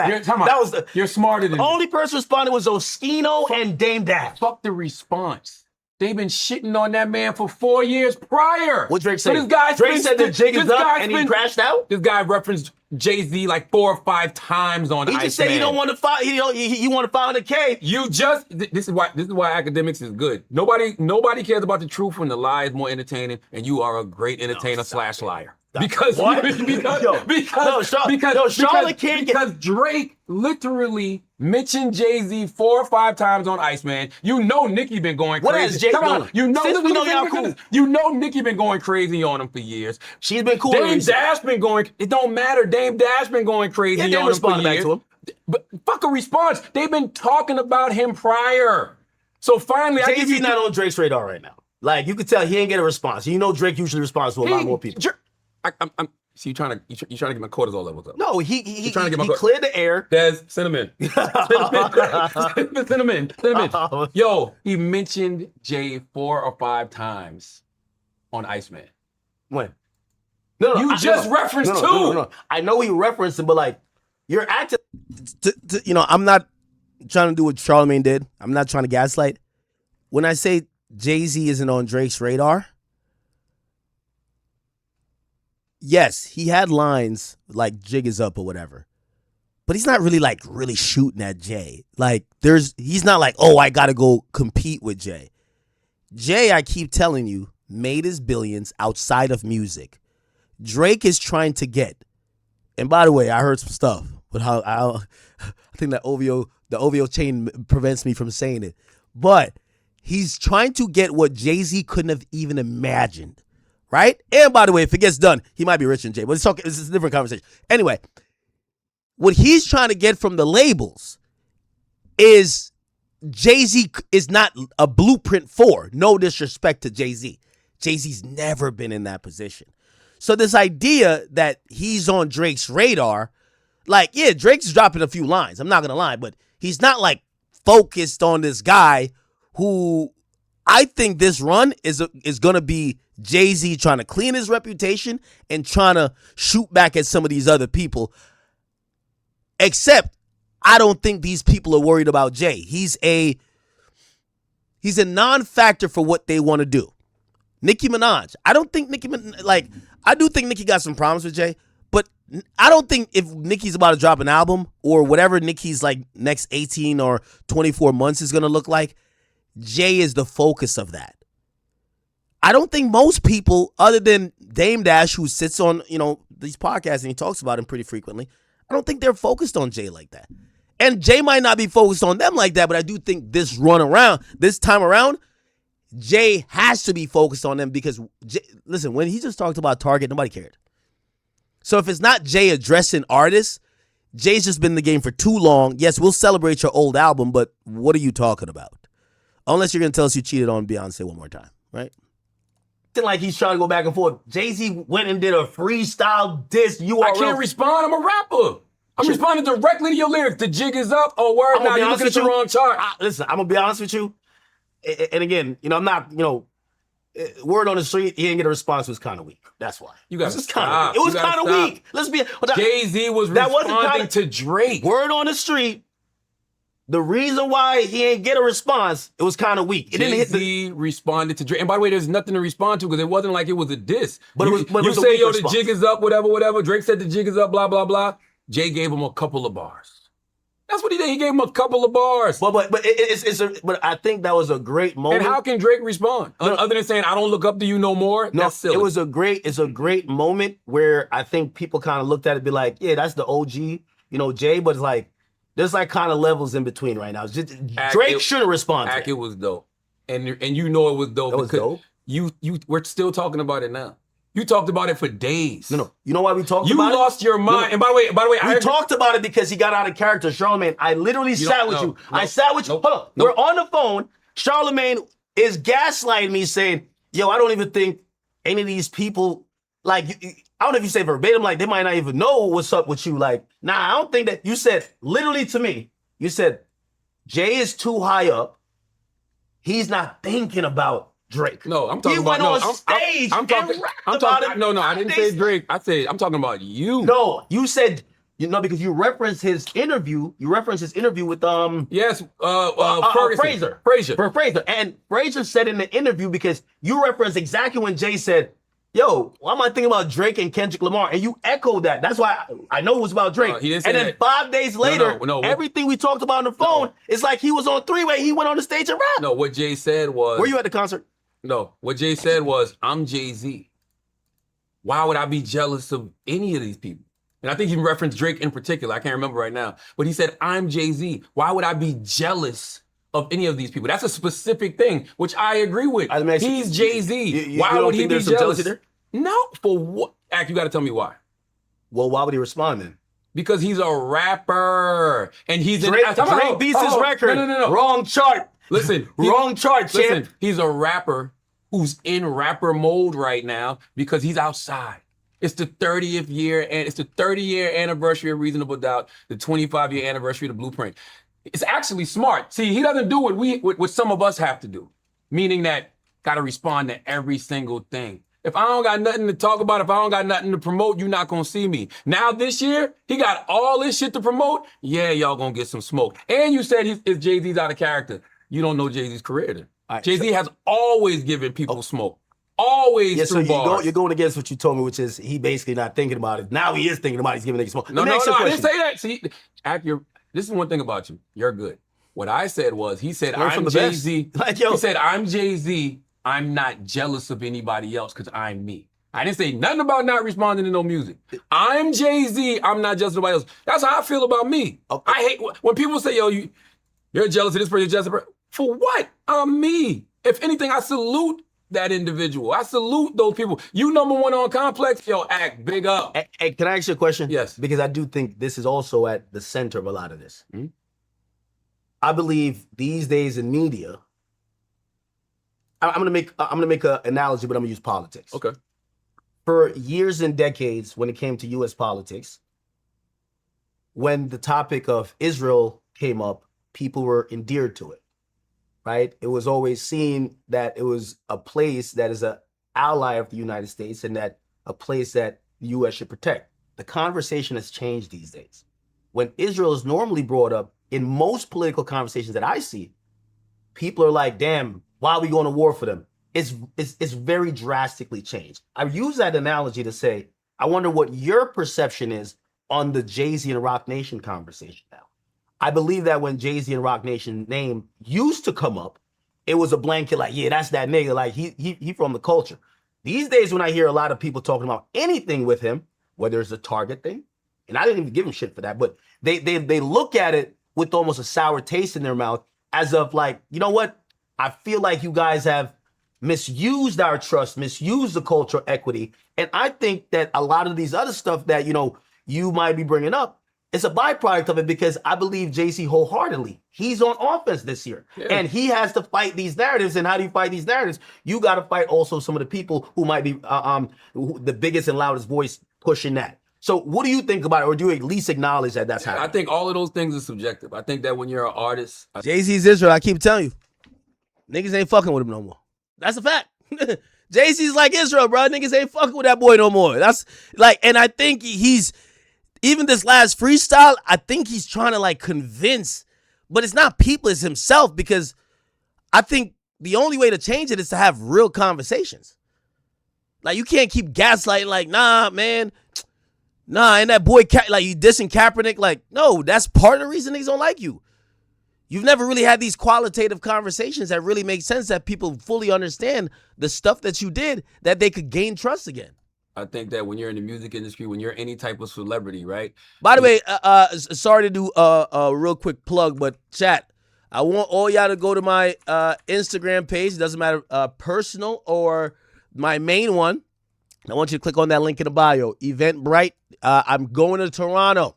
bad. You're smarter than the only person responding was Oskino and Dame Dash. Fuck the response. They've been shitting on that man for 4 years prior. What Drake said? So Drake said the jig is up and he crashed out? This guy referenced Jay-Z like 4 or 5 times on Iceman. He just said he don't want to file. He want to file in the cave. This is why Akademiks is good. Nobody cares about the truth when the lie is more entertaining, and you are a great entertainer / liar. Because Drake literally mentioned Jay-Z 4 or 5 times on Iceman. You know Nicki been going crazy. What has Jay done? You know, since we know y'all cool. You know Nicki been going crazy on him for years. She's been cool. Dame Dash been going. It don't matter. Dame Dash been going crazy on him for years. Back to him. But fuck a response. They've been talking about him prior. So finally, Jay-Z's not on Drake's radar right now. Like, you could tell he ain't get a response. You know Drake usually responds to a lot more people. So you trying to get my cortisol levels up? No, he cleared the air. Des, send him in. Send him in. Yo, he mentioned Jay 4 or 5 times on Iceman. When? You just referenced 2. No. I know he referenced him, but like, you're acting. I'm not trying to do what Charlamagne did. I'm not trying to gaslight. When I say Jay-Z isn't on Drake's radar, yes, he had lines like "jig is up" or whatever, but he's not really really shooting at Jay. Like, he's not like, oh, I gotta go compete with Jay. Jay, I keep telling you, made his billions outside of music. Drake is trying to get, and by the way, I heard some stuff, but I think that the OVO chain prevents me from saying it, but he's trying to get what Jay-Z couldn't have even imagined. Right? And by the way, if it gets done, he might be richer than Jay. But it's a different conversation. Anyway, what he's trying to get from the labels is Jay-Z is not a blueprint for. No disrespect to Jay-Z. Jay-Z's never been in that position. So this idea that he's on Drake's radar, like, yeah, Drake's dropping a few lines. I'm not going to lie, but he's not like focused on this guy who I think this run is going to be Jay-Z trying to clean his reputation and trying to shoot back at some of these other people. Except I don't think these people are worried about Jay. He's a non-factor for what they want to do. Nicki Minaj. I don't think I do think Nicki got some problems with Jay, but I don't think if Nicki's about to drop an album or whatever Nicki's like next 18 or 24 months is going to look like, Jay is the focus of that. I don't think most people, other than Dame Dash, who sits on, these podcasts and he talks about him pretty frequently, I don't think they're focused on Jay like that. And Jay might not be focused on them like that, but I do think this time around, Jay has to be focused on them because, listen, when he just talked about Target, nobody cared. So if it's not Jay addressing artists, Jay's just been in the game for too long. Yes, we'll celebrate your old album, but what are you talking about? Unless you're going to tell us you cheated on Beyonce one more time, right? Like he's trying to go back and forth. Jay-Z went and did a freestyle diss. I can't respond. I'm a rapper. I'm responding directly to your lyrics. The jig is up. Oh, word. Now you're looking at the wrong chart. Listen, I'm going to be honest with you. And again, I'm not, word on the street, he didn't get a response. It was kind of weak. That's why. You got to stop. It was kind of weak. Let's be. Jay-Z was responding to Drake. Word on the street. The reason why he ain't get a response, it was kind of weak. Jay-Z responded to Drake. And by the way, there's nothing to respond to because it wasn't like it was a diss. But you say, yo, the jig is up, whatever. Drake said the jig is up, blah, blah, blah. Jay gave him a couple of bars. That's what he did. He gave him a couple of bars. But I think that was a great moment. And how can Drake respond? Other than saying, I don't look up to you no more? No, that's silly. It's a great moment where I think people kind of looked at it and be like, yeah, that's the OG, Jay, but it's like, there's like kind of levels in between right now. Drake should have responded. It was dope. And you know it was dope. It was dope. We're still talking about it now. You talked about it for days. No. You know why we talked about it? You lost your mind. And by the way, we talked about it because he got out of character. Charlamagne, I literally sat with you. I sat with you. Hold on. We're on the phone. Charlamagne is gaslighting me saying, yo, I don't even think any of these people, like, I don't know if you say verbatim, like, they might not even know what's up with you. Like, nah, I don't think that. You said, literally to me, you said, Jay is too high up. He's not thinking about Drake. No, I'm talking about. He went on stage. I'm talking about it. No, I didn't say Drake. I said I'm talking about you. No, you said because you referenced his interview. You referenced his interview with yes, Fraser. And Fraser said in the interview because you referenced exactly when Jay said, "Yo, why am I thinking about Drake and Kendrick Lamar?" And you echoed that. That's why I know it was about Drake. He didn't say and then that. 5 days later, everything we talked about on the phone, it's like he was on three-way. He went on the stage and rapped. No, what Jay said was. Were you at the concert? No, what Jay said was, I'm Jay-Z. Why would I be jealous of any of these people? And I think he referenced Drake in particular. I can't remember right now. But he said, I'm Jay-Z. Why would I be jealous of any of these people? That's a specific thing, which I agree with. He's Jay-Z. Why would he be jealous? No, for what? You got to tell me why. Well, why would he respond then? Because he's a rapper. And he's Drake beats his record. No. Wrong chart. Listen. Wrong chart, champ. Listen, he's a rapper who's in rapper mode right now because he's outside. It's the 30th year, and it's the 30-year anniversary of Reasonable Doubt, the 25-year anniversary of The Blueprint. It's actually smart. See, he doesn't do what some of us have to do, meaning that got to respond to every single thing. If I don't got nothing to talk about, if I don't got nothing to promote, you're not going to see me. Now this year, he got all this shit to promote. Yeah, y'all going to get some smoke. And you said Jay-Z's out of character. You don't know Jay-Z's career then. Right, Jay-Z has always given people smoke. Always through bars. You're going against what you told me, which is he basically not thinking about it. Now he is thinking about it. He's giving niggas smoke. No, I didn't say that. See, this is one thing about you. You're good. What I said was, he said, I'm Jay-Z. He said, I'm Jay-Z. I'm not jealous of anybody else because I'm me. I didn't say nothing about not responding to no music. I'm Jay-Z. I'm not jealous of nobody else. That's how I feel about me. Okay. I hate when people say, yo, you're jealous of this person, you're jealous of her. For what? I'm me. If anything, I salute that individual. I salute those people. You number one on Complex, yo, act big up. Hey, can I ask you a question? Yes. Because I do think this is also at the center of a lot of this. Mm-hmm. I believe these days in media, I'm gonna make an analogy, but I'm gonna use politics. Okay. For years and decades, when it came to U.S. politics, when the topic of Israel came up, people were endeared to it, right? It was always seen that it was a place that is an ally of the United States and that a place that the U.S. should protect. The conversation has changed these days. When Israel is normally brought up in most political conversations that I see, people are like, damn, why are we going to war for them? It's very drastically changed. I use that analogy to say, I wonder what your perception is on the Jay-Z and Rock Nation conversation now. I believe that when Jay-Z and Rock Nation name used to come up, it was a blanket like, yeah, that's that nigga, like he from the culture. These days when I hear a lot of people talking about anything with him, whether it's a Target thing, and I didn't even give him shit for that, but they look at it with almost a sour taste in their mouth as of like, you know what? I feel like you guys have misused our trust, misused the cultural equity. And I think that a lot of these other stuff that, you know, you might be bringing up, it's a byproduct of it because I believe JC wholeheartedly. He's on offense this year. Yeah. And he has to fight these narratives. And how do you fight these narratives? You got to fight also some of the people who might be the biggest and loudest voice pushing that. So what do you think about it? Or do you at least acknowledge that that's happening? I think all of those things are subjective. I think that when you're an artist... Jay-Z's Israel, I keep telling you. Niggas ain't fucking with him no more. That's a fact. Jay-Z's like Israel, bro. Niggas ain't fucking with that boy no more. That's like, and I think he's, even this last freestyle, I think he's trying to like convince, but it's not people, it's himself, because I think the only way to change it is to have real conversations. Like, you can't keep gaslighting like, nah, man. Nah, and that boy, like, you dissing Kaepernick. Like, no, that's part of the reason niggas don't like you. You've never really had these qualitative conversations that really make sense, that people fully understand the stuff that you did, that they could gain trust again. I think that when you're in the music industry, when you're any type of celebrity, right? By the way, sorry to do a real quick plug, but chat, I want all y'all to go to my Instagram page. It doesn't matter, personal or my main one. I want you to click on that link in the bio. Eventbrite. I'm going to Toronto.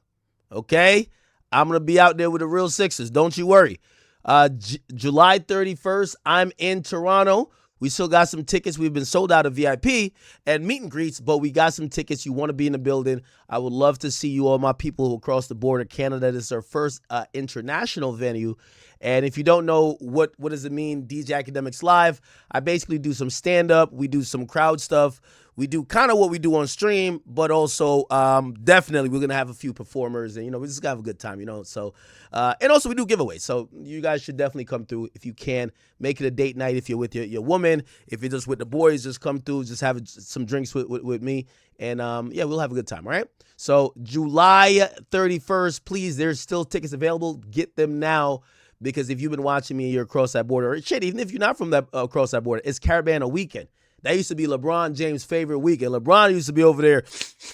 Okay? I'm going to be out there with the real Sixers. Don't you worry. July 31st, I'm in Toronto. We still got some tickets. We've been sold out of VIP and meet and greets, but we got some tickets. You want to be in the building. I would love to see you all, my people who cross the border. Canada, this is our first international venue. And if you don't know what does it mean, DJ Akademiks Live, I basically do some stand-up. We do some crowd stuff. We do kind of what we do on stream, but also definitely we're going to have a few performers and, we just got to have a good time, So, and also we do giveaways. So you guys should definitely come through if you can. Make it a date night if you're with your woman. If you're just with the boys, just come through. Just have some drinks with me. And, yeah, we'll have a good time, all right? So July 31st, please, there's still tickets available. Get them now. Because if you've been watching me and you're across that border, or shit, even if you're not from that across that border, it's Carabana weekend. That used to be LeBron James' favorite weekend. LeBron used to be over there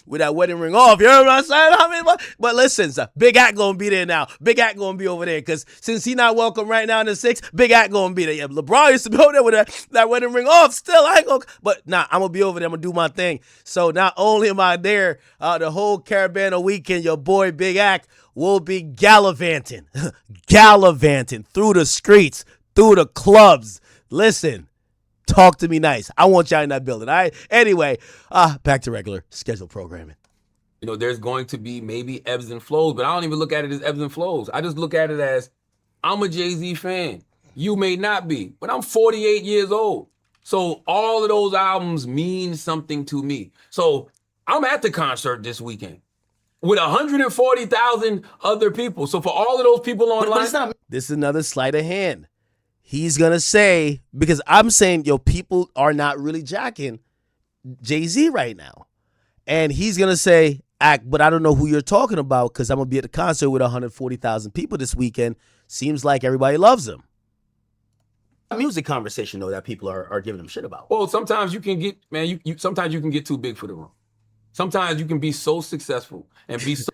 with that wedding ring off. You know what I'm saying? But listen, sir, Big Act gonna be there now. Big Act gonna be over there because since he not welcome right now in the 6, Big Act gonna be there. Yeah, LeBron used to be over there with that wedding ring off. Still, I ain't gonna. But nah, I'm gonna be over there. I'm gonna do my thing. So not only am I there, the whole Carabana weekend, your boy Big Act will be gallivanting through the streets, through the clubs. Listen. Talk to me nice. I want y'all in that building. All right. Anyway, back to regular scheduled programming. There's going to be maybe ebbs and flows, but I don't even look at it as ebbs and flows. I just look at it as I'm a Jay-Z fan. You may not be, but I'm 48 years old. So all of those albums mean something to me. So I'm at the concert this weekend with 140,000 other people. So for all of those people online, this is another sleight of hand. He's going to say, because I'm saying, people are not really jacking Jay-Z right now. And he's going to say, but I don't know who you're talking about because I'm going to be at the concert with 140,000 people this weekend. Seems like everybody loves him. A music conversation, though, that people are giving him shit about. Well, sometimes you can get, man, sometimes you can get too big for the room. Sometimes you can be so successful and be so...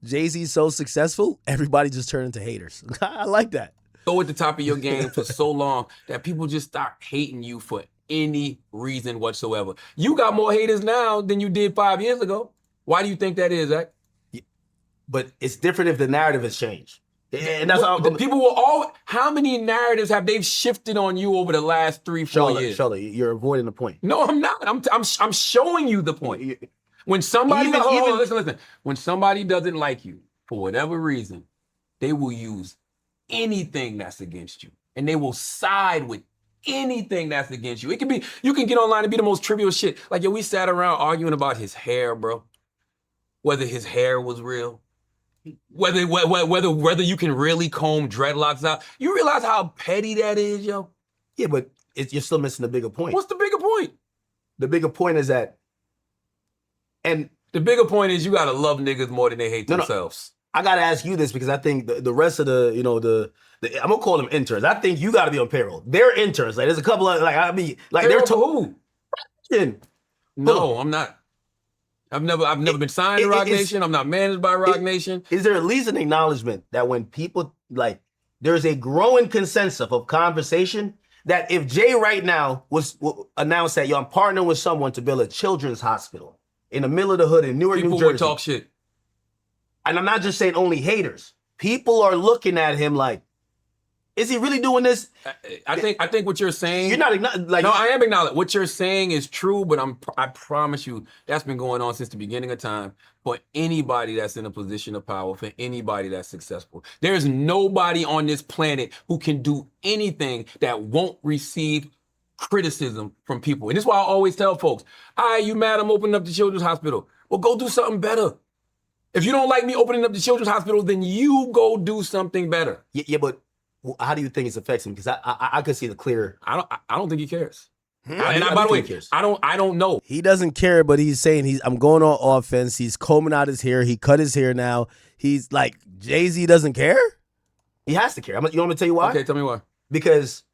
Jay-Z's so successful, everybody just turned into haters. I like that. Go at the top of your game for so long that people just start hating you for any reason whatsoever. You got more haters now than you did 5 years ago. Why do you think that is, Zach? But it's different if the narrative has changed. And that's how people will all. How many narratives have they shifted on you over the last 3-4 years? Charlotte, you're avoiding the point. No, I'm not. I'm showing you the point. When somebody listen. When somebody doesn't like you for whatever reason, they will use anything that's against you, and they will side with anything that's against you. It can be, you can get online and be the most trivial shit. Like, yo, we sat around arguing about his hair, bro. Whether his hair was real. Whether you can really comb dreadlocks out. You realize how petty that is, yo? Yeah, but you're still missing the bigger point. What's the bigger point? The bigger point is that, and the bigger point is you gotta love niggas more than they hate themselves. I gotta ask you this because I think the rest of the I'm gonna call them interns. I think you gotta be on payroll. They're interns. Like there's a couple of they're who? No, I'm not. I've never been signed to Rock Nation. I'm not managed by Rock Nation. Is there at least an acknowledgement that when people there's a growing consensus of conversation that if Jay right now was announced that I'm partnering with someone to build a children's hospital in the middle of the hood in Newark, New Jersey, people would talk shit. And I'm not just saying only haters. People are looking at him like, is he really doing this? I think what you're saying. You're not no, I am acknowledging what you're saying is true, but I promise you that's been going on since the beginning of time for anybody that's in a position of power, for anybody that's successful. There's nobody on this planet who can do anything that won't receive criticism from people. And this is why I always tell folks, all right, you mad I'm opening up the children's hospital? Well, go do something better. If you don't like me opening up the children's hospital, then you go do something better. Yeah, but how do you think it affects him? Because I could see the clear. I don't think he cares. By the way, I don't know. He doesn't care, but he's saying I'm going on offense. He's combing out his hair. He cut his hair now. He's like, Jay-Z doesn't care? He has to care. You want me to tell you why? Okay, tell me why. Because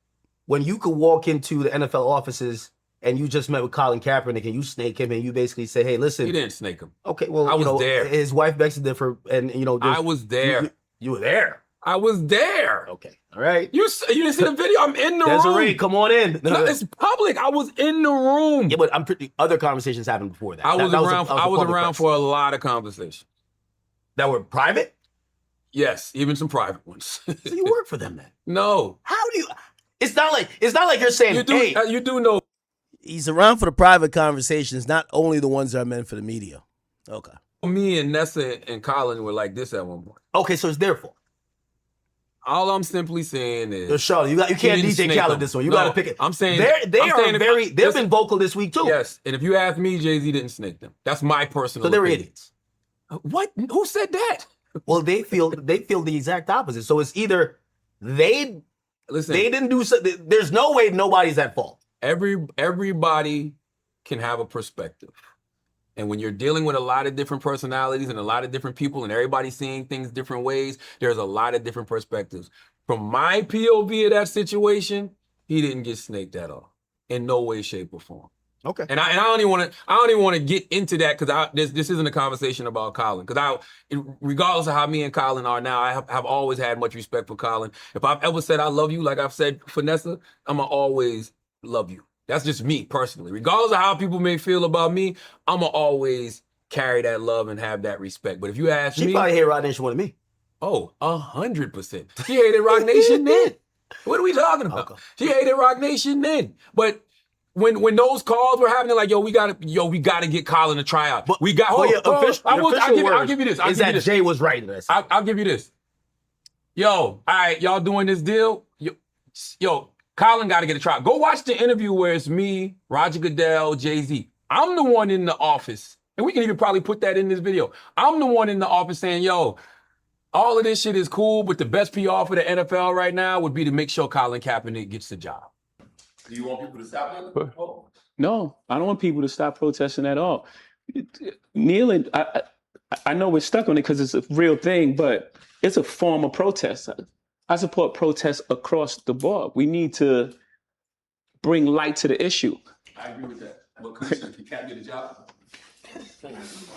when you could walk into the NFL offices and you just met with Colin Kaepernick and you snake him and you basically say, hey, listen. You didn't snake him. Okay, well, I was there. His wife begs to differ, and I was there. You were there. I was there. Okay, all right. You didn't see the video? I'm in the room. Desiree, come on in. No, it's public. I was in the room. Yeah, but other conversations happened before that. I was around for a lot of conversations. That were private? Yes, even some private ones. So you work for them then? No. How do you? It's not like you're saying, you do know. He's around for the private conversations, not only the ones that are meant for the media. Okay. Me and Nessa and Colin were like this at one point. Okay, so it's their fault. All I'm simply saying is, Charlotte, you can't DJ Khaled this one. You got to pick it. I'm saying they've been vocal this week too. Yes, and if you ask me, Jay-Z didn't snake them. That's my personal. So they're opinion. idiots. What? Who said that? Well, they feel the exact opposite. So it's either they didn't do something. There's no way nobody's at fault. Everybody can have a perspective. And when you're dealing with a lot of different personalities and a lot of different people and everybody seeing things different ways, there's a lot of different perspectives. From my POV of that situation, he didn't get snaked at all. In no way, shape, or form. Okay. And I don't even want to get into that because this isn't a conversation about Colin. Because regardless of how me and Colin are now, I have always had much respect for Colin. If I've ever said I love you, like I've said for Nessa, I'm going to always love you. That's just me personally. Regardless of how people may feel about me, I'm going to always carry that love and have that respect. But if you ask me... She probably hated Rock Nation more than me. Oh, 100%. She hated Rock Nation then. What are we talking about? Okay. She hated Rock Nation then. But when those calls were happening, like, we gotta get Colin to try out. But I'll give you this. Jay was right in this. I'll give you this. Yo, all right, y'all doing this deal? Yo, Colin got to get a try. Go watch the interview where it's me, Roger Goodell, Jay-Z. I'm the one in the office, and we can even probably put that in this video. I'm the one in the office saying, yo, all of this shit is cool, but the best PR for the NFL right now would be to make sure Colin Kaepernick gets the job. Do you want people to stop that? No, I don't want people to stop protesting at all. Kneeling, I know we're stuck on it because it's a real thing, but it's a form of protest. I support protests across the board. We need to bring light to the issue. I agree with that. But Commissioner, can Cap get a job?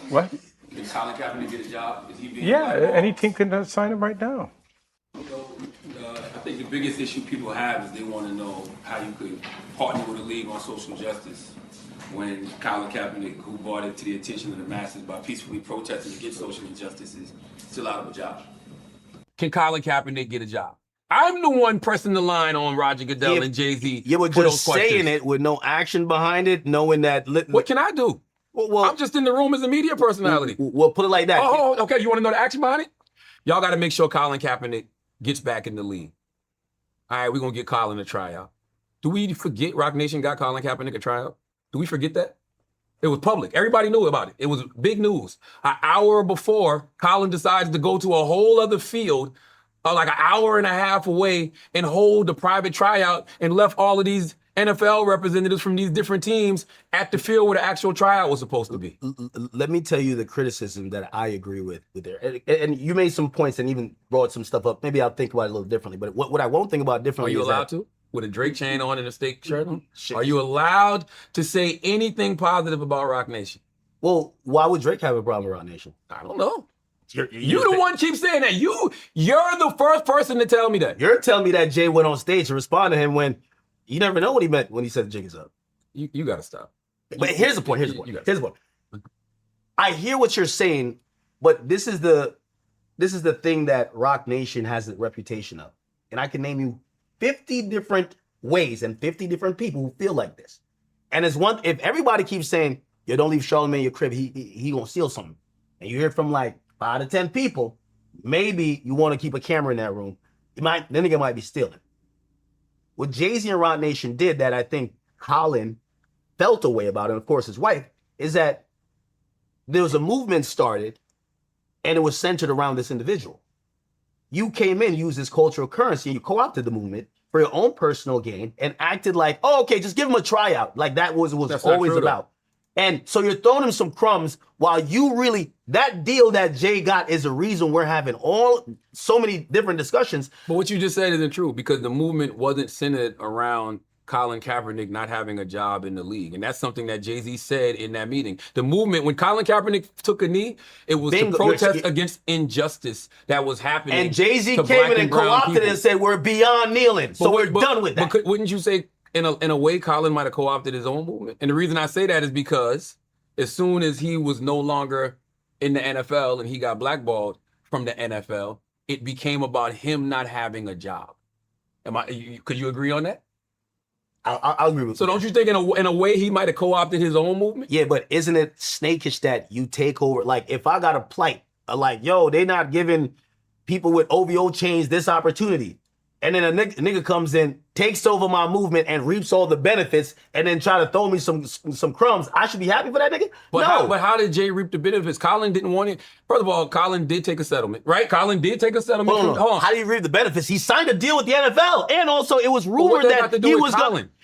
What? Can Colin Kaepernick get a job? Is he being any team can sign him right now. I think the biggest issue people have is they want to know how you could partner with a league on social justice when Colin Kaepernick, who brought it to the attention of the masses by peacefully protesting against social injustices, still out of a job. can Colin Kaepernick get a job? I'm the one pressing the line on Roger Goodell and Jay-Z. You were just saying it with no action behind it, knowing that. What can I do? Well, I'm just in the room as a media personality. Well, put it like that. Oh, okay. You want to know the action behind it? Y'all got to make sure Colin Kaepernick gets back in the league. All right, we're going to get Colin a tryout. Do we forget Rock Nation got Colin Kaepernick a tryout? Do we forget that? It was public. Everybody knew about it. It was big news. An hour before, Colin decides to go to a whole other field, like an hour and a half away, and hold the private tryout, and left all of these NFL representatives from these different teams at the field where the actual tryout was supposed to be. Let me tell you the criticism that I agree with there. And you made some points and even brought some stuff up. Maybe I'll think about it a little differently. But what I won't think about differently Are you is allowed to? With a Drake chain on and a steak shirt on? Are you allowed to say anything positive about Rock Nation? Well, why would Drake have a problem with Rock Nation? I don't know. You the one keep saying that. You're the first person to tell me that. You're telling me that Jay went on stage to respond to him when you never know what he meant when he said the jig is up. You got to stop. But here's the point. Here's the point. I hear what you're saying, but this is the thing that Rock Nation has a reputation of. And I can name you 50 different ways and 50 different people who feel like this. And if everybody keeps saying, yo, don't leave Charlamagne in your crib, he gonna steal something. And you hear from like 5 to 10 people, maybe you want to keep a camera in that room. The nigga might be stealing. What Jay-Z and Rock Nation did that I think Colin felt a way about, and of course his wife, is that there was a movement started and it was centered around this individual. You came in, used this cultural currency, and you co-opted the movement for your own personal gain and acted like, oh, okay, just give him a tryout. Like that was always about. And so you're throwing him some crumbs while that deal that Jay got is the reason we're having so many different discussions. But what you just said isn't true because the movement wasn't centered around Colin Kaepernick not having a job in the league. And that's something that Jay-Z said in that meeting. The movement, when Colin Kaepernick took a knee, it was to protest against injustice that was happening. And Jay-Z came in and co-opted it and said, we're beyond kneeling. So we're done with that. But wouldn't you say, in a way, Colin might have co-opted his own movement? And the reason I say that is because as soon as he was no longer in the NFL and he got blackballed from the NFL, it became about him not having a job. Could you agree on that? I'll agree with you. So don't you think in a way he might have co-opted his own movement? Yeah, but isn't it snakish that you take over? Like if I got a plight, like, yo, they not giving people with OVO chains this opportunity. And then a nigga comes in, takes over my movement and reaps all the benefits and then try to throw me some crumbs. I should be happy for that nigga? But how did Jay reap the benefits? Colin didn't want it. First of all, Colin did take a settlement, right? Colin did take a settlement. Hold on. How did he reap the benefits? He signed a deal with the NFL. And also it was rumored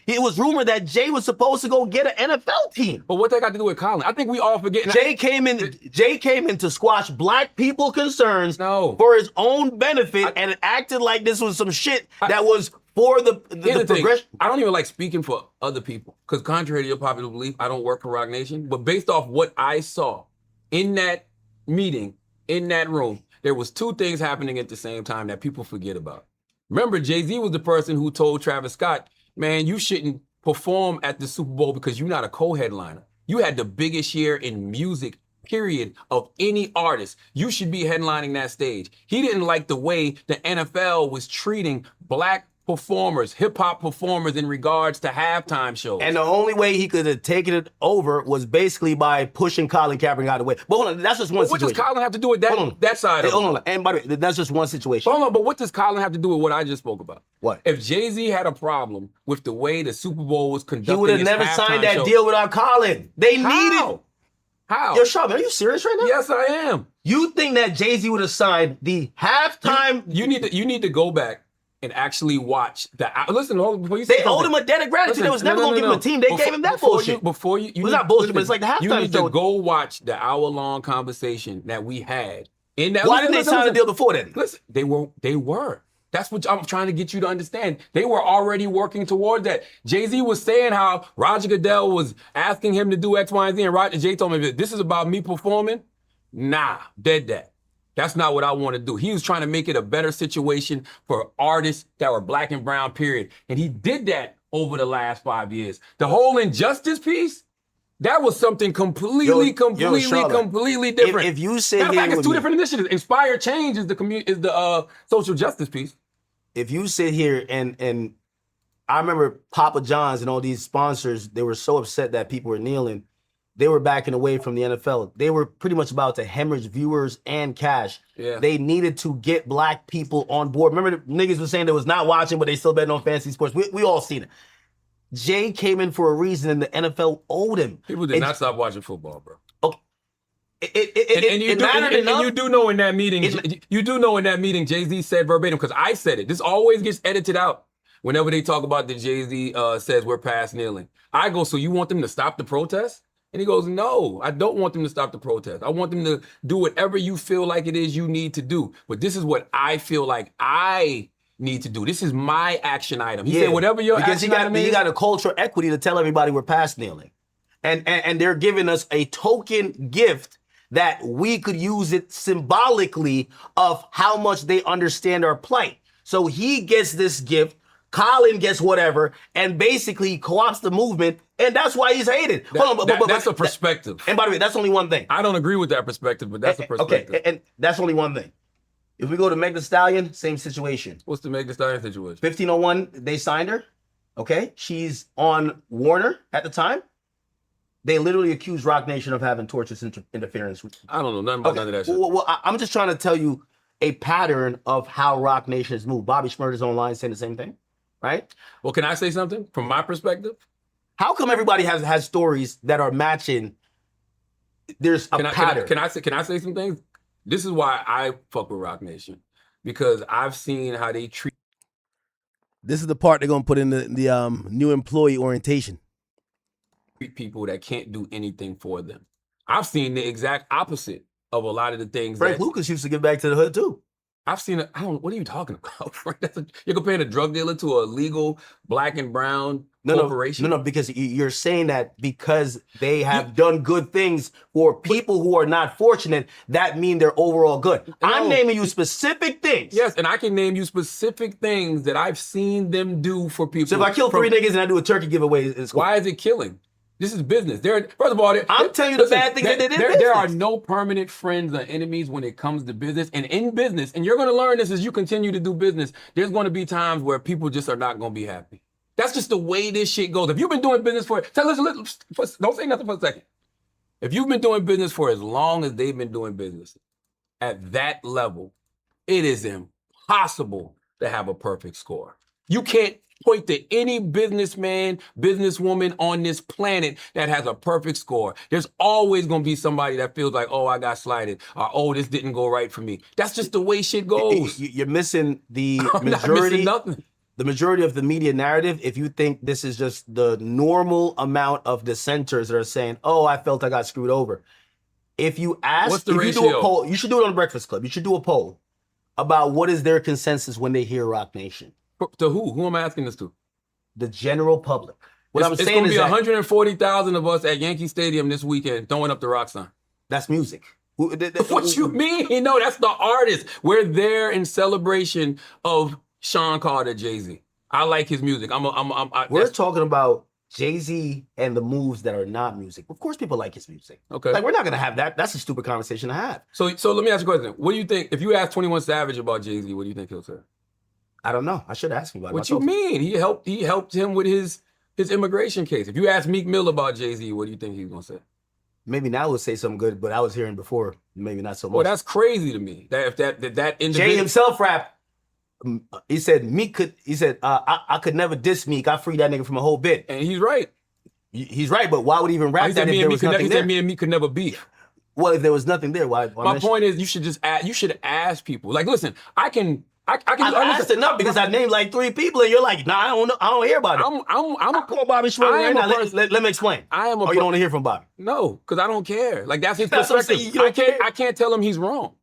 it was rumored that Jay was supposed to go get an NFL team. But what that got to do with Colin? I think we all forget. Jay came in to squash black people concerns for his own benefit and acted like this was some shit that was for the progression. I don't even like speaking for other people because contrary to your popular belief, I don't work for Rock Nation. But based off what I saw in that meeting, in that room, there was 2 things happening at the same time that people forget about. Remember, Jay-Z was the person who told Travis Scott, man, you shouldn't perform at the Super Bowl because you're not a co-headliner. You had the biggest year in music, period, of any artist. You should be headlining that stage. He didn't like the way the NFL was treating black performers, hip-hop performers in regards to halftime shows. And the only way he could have taken it over was basically by pushing Colin Kaepernick out of the way. But hold on, that's just one situation. What does Colin have to do with that side of it? Hold on, and by the way, that's just one situation. Hold on, but what does Colin have to do with what I just spoke about? What? If Jay-Z had a problem with the way the Super Bowl was conducted, he would have never signed that deal without Colin. They needed. How? Yo, Charlamagne, are you serious right now? Yes, I am. You think that Jay-Z would have signed the halftime? You need to go back and actually watch the. Listen, before you say they owed him a debt of gratitude. They was never gonna give him a team. They gave him that bullshit. It was not bullshit, but it's like the halftime show. You need to go watch the hour-long conversation that we had. In that, why didn't they sign the deal before that? Listen, they were. That's what I'm trying to get you to understand. They were already working toward that. Jay-Z was saying how Roger Goodell was asking him to do X, Y, and Z, and Jay told me, this is about me performing. Nah, dead that. That's not what I want to do. He was trying to make it a better situation for artists that were black and brown, period. And he did that over the last 5 years. The whole injustice piece, That was something completely different. If you sit Matter of here fact, it's with two me, different initiatives. Inspire change is the social justice piece. if you sit here and I remember Papa John's and all these sponsors, they were so upset that people were kneeling. They were backing away from the NFL. They were pretty much about to hemorrhage viewers and cash. Yeah. They needed to get black people on board. Remember the niggas were saying they was not watching, but they still betting on fantasy sports. We all seen it. Jay came in for a reason and the NFL owed him. People did not stop watching football, bro. Okay. You do know in that meeting, Jay-Z said verbatim, because I said it. This always gets edited out whenever they talk about the Jay-Z says we're past kneeling. I go, so you want them to stop the protest? And he goes, no, I don't want them to stop the protest. I want them to do whatever you feel like it is you need to do. But this is what I feel like I need to do. This is my action item. He said, whatever your action item is. You got a cultural equity to tell everybody we're past kneeling. And they're giving us a token gift that we could use it symbolically of how much they understand our plight. So he gets this gift, Colin gets whatever, and basically co-opts the movement, and that's why he's hated. That's a perspective. And by the way, that's only one thing. I don't agree with that perspective, but that's a perspective. Okay, and that's only one thing. If we go to Meg Thee Stallion, same situation. What's the Meg Thee Stallion situation? 1501, they signed her. Okay, she's on Warner at the time. They literally accused Roc Nation of having tortious interference. I don't know nothing about none of that shit. Well, I'm just trying to tell you a pattern of how Roc Nation has moved. Bobby Shmurda's online saying the same thing, right? Well, can I say something from my perspective? How come everybody has stories that are matching? There's a pattern. Can I say some things? This is why I fuck with Roc Nation, because I've seen how they treat. This is the part they're gonna put in the new employee orientation. People that can't do anything for them. I've seen the exact opposite of a lot of the things. Frank Lucas used to give back to the hood too. I've seen it. What are you talking about, Frank? You're comparing a drug dealer to a legal black and brown corporation? No, because you're saying that because they have done good things for people who are not fortunate, that mean they're overall good. No. I'm naming you specific things. Yes, and I can name you specific things that I've seen them do for people. So if I kill 3 niggas and I do a turkey giveaway, it's cool. Why is it killing? This is business. First of all, I'm telling you the bad things that they did. There are no permanent friends or enemies when it comes to business. And in business, and you're going to learn this as you continue to do business, there's going to be times where people just are not going to be happy. That's just the way this shit goes. If you've been doing business don't say nothing for a second. If you've been doing business for as long as they've been doing business, at that level, it is impossible to have a perfect score. You can't point to any businessman, businesswoman on this planet that has a perfect score. There's always going to be somebody that feels like, oh, I got slighted, or oh, this didn't go right for me. That's just the way shit goes. You're missing the I'm majority. not missing nothing. The majority of the media narrative, if you think this is just the normal amount of dissenters that are saying, oh, I felt I got screwed over. If you ask, what's the if ratio? You do a poll, you should do it on the Breakfast Club. You should do a poll about what is their consensus when they hear Roc Nation. To who? Who am I asking this to? The general public. It's going to be 140,000 of us at Yankee Stadium this weekend throwing up the rock sign. That's music. What you mean? No, that's the artist. We're there in celebration of Sean Carter, Jay-Z. I like his music. We're talking about Jay-Z and the moves that are not music. Of course people like his music. Okay. Like, we're not going to have that. That's a stupid conversation to have. So let me ask you a question. What do you think, if you ask 21 Savage about Jay-Z, what do you think he'll say? I don't know. I should ask him about it. What you mean? He helped him with his immigration case. If you ask Meek Mill about Jay-Z, what do you think he's gonna say? Maybe now he'll say something good, but I was hearing before, maybe not so much. Well, that's crazy to me. That individual. Jay himself rapped. He said Meek could. He said I could never diss Meek. I freed that nigga from a whole bit. And he's right. He's right, but why would he even rap that if there was nothing there? He said me and Meek could never beef. Well, if there was nothing there, why My point is, you should ask people. Like, listen, I can I've asked enough because I named like 3 people and you're like, nah, I don't hear about it. I'm a call Bobby Shmurda right now. Let me explain. I am you don't want to hear from Bobby? No, because I don't care. Like, that's his That's perspective. I can't tell him he's wrong.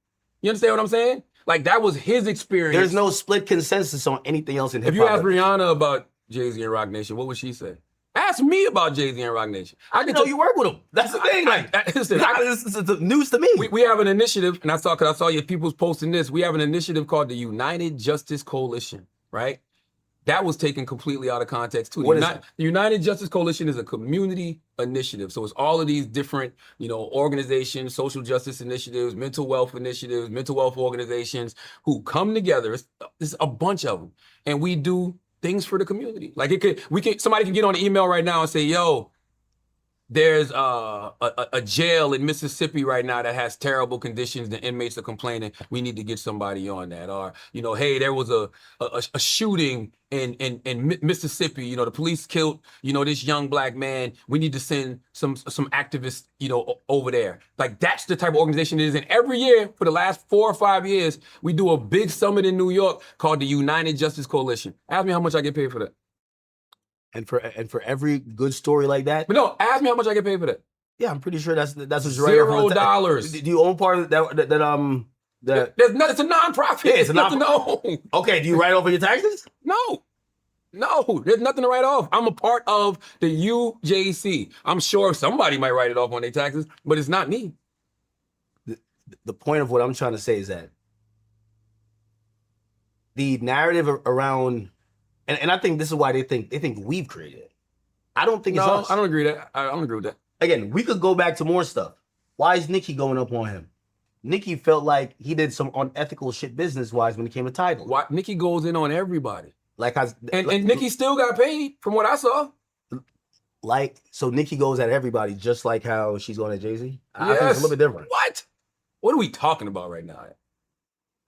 You understand what I'm saying? Like, that was his experience. There's no split consensus on anything else in hip hop. If you ask Rihanna about Jay-Z and Roc Nation, what would she say? Ask me about Jay-Z and Roc Nation. I can know you work with him. That's the thing. Listen, this is news to me. We have an initiative, and I saw your people's posting this. We have an initiative called the United Justice Coalition, right? that was taken completely out of context too. What is The United Justice Coalition is a community initiative. So it's all of these different, organizations, social justice initiatives, mental wealth organizations who come together. It's a bunch of them. And we do things for the community. Like somebody can get on an email right now and say, yo, there's a jail in Mississippi right now that has terrible conditions. The inmates are complaining. We need to get somebody on that. Or, hey, there was a shooting in Mississippi. The police killed, this young black man. We need to send some activists, over there. Like, that's the type of organization it is. And every year for the last 4 or 5 years, we do a big summit in New York called the United Justice Coalition. Ask me how much I get paid for that. And for every good story like that. But no, ask me how much I get paid for that. Yeah, I'm pretty sure that's what you're right. $0. Do you own part of that? It's a nonprofit. Yeah, it's a nothing to own. Okay, do you write off your taxes? No, there's nothing to write off. I'm a part of the UJC. I'm sure somebody might write it off on their taxes, but it's not me. The point of what I'm trying to say is that the narrative around. And I think this is why they think we've created it. I don't think it's us. I don't agree with that. I don't agree with that. Again, we could go back to more stuff. Why is Nicki going up on him? Nicki felt like he did some unethical shit business-wise when it came to titles. Why Nicki goes in on everybody. And Nicki still got paid from what I saw. So Nicki goes at everybody just like how she's going at Jay-Z? I think Yes. it's a little bit different. What are we talking about right now?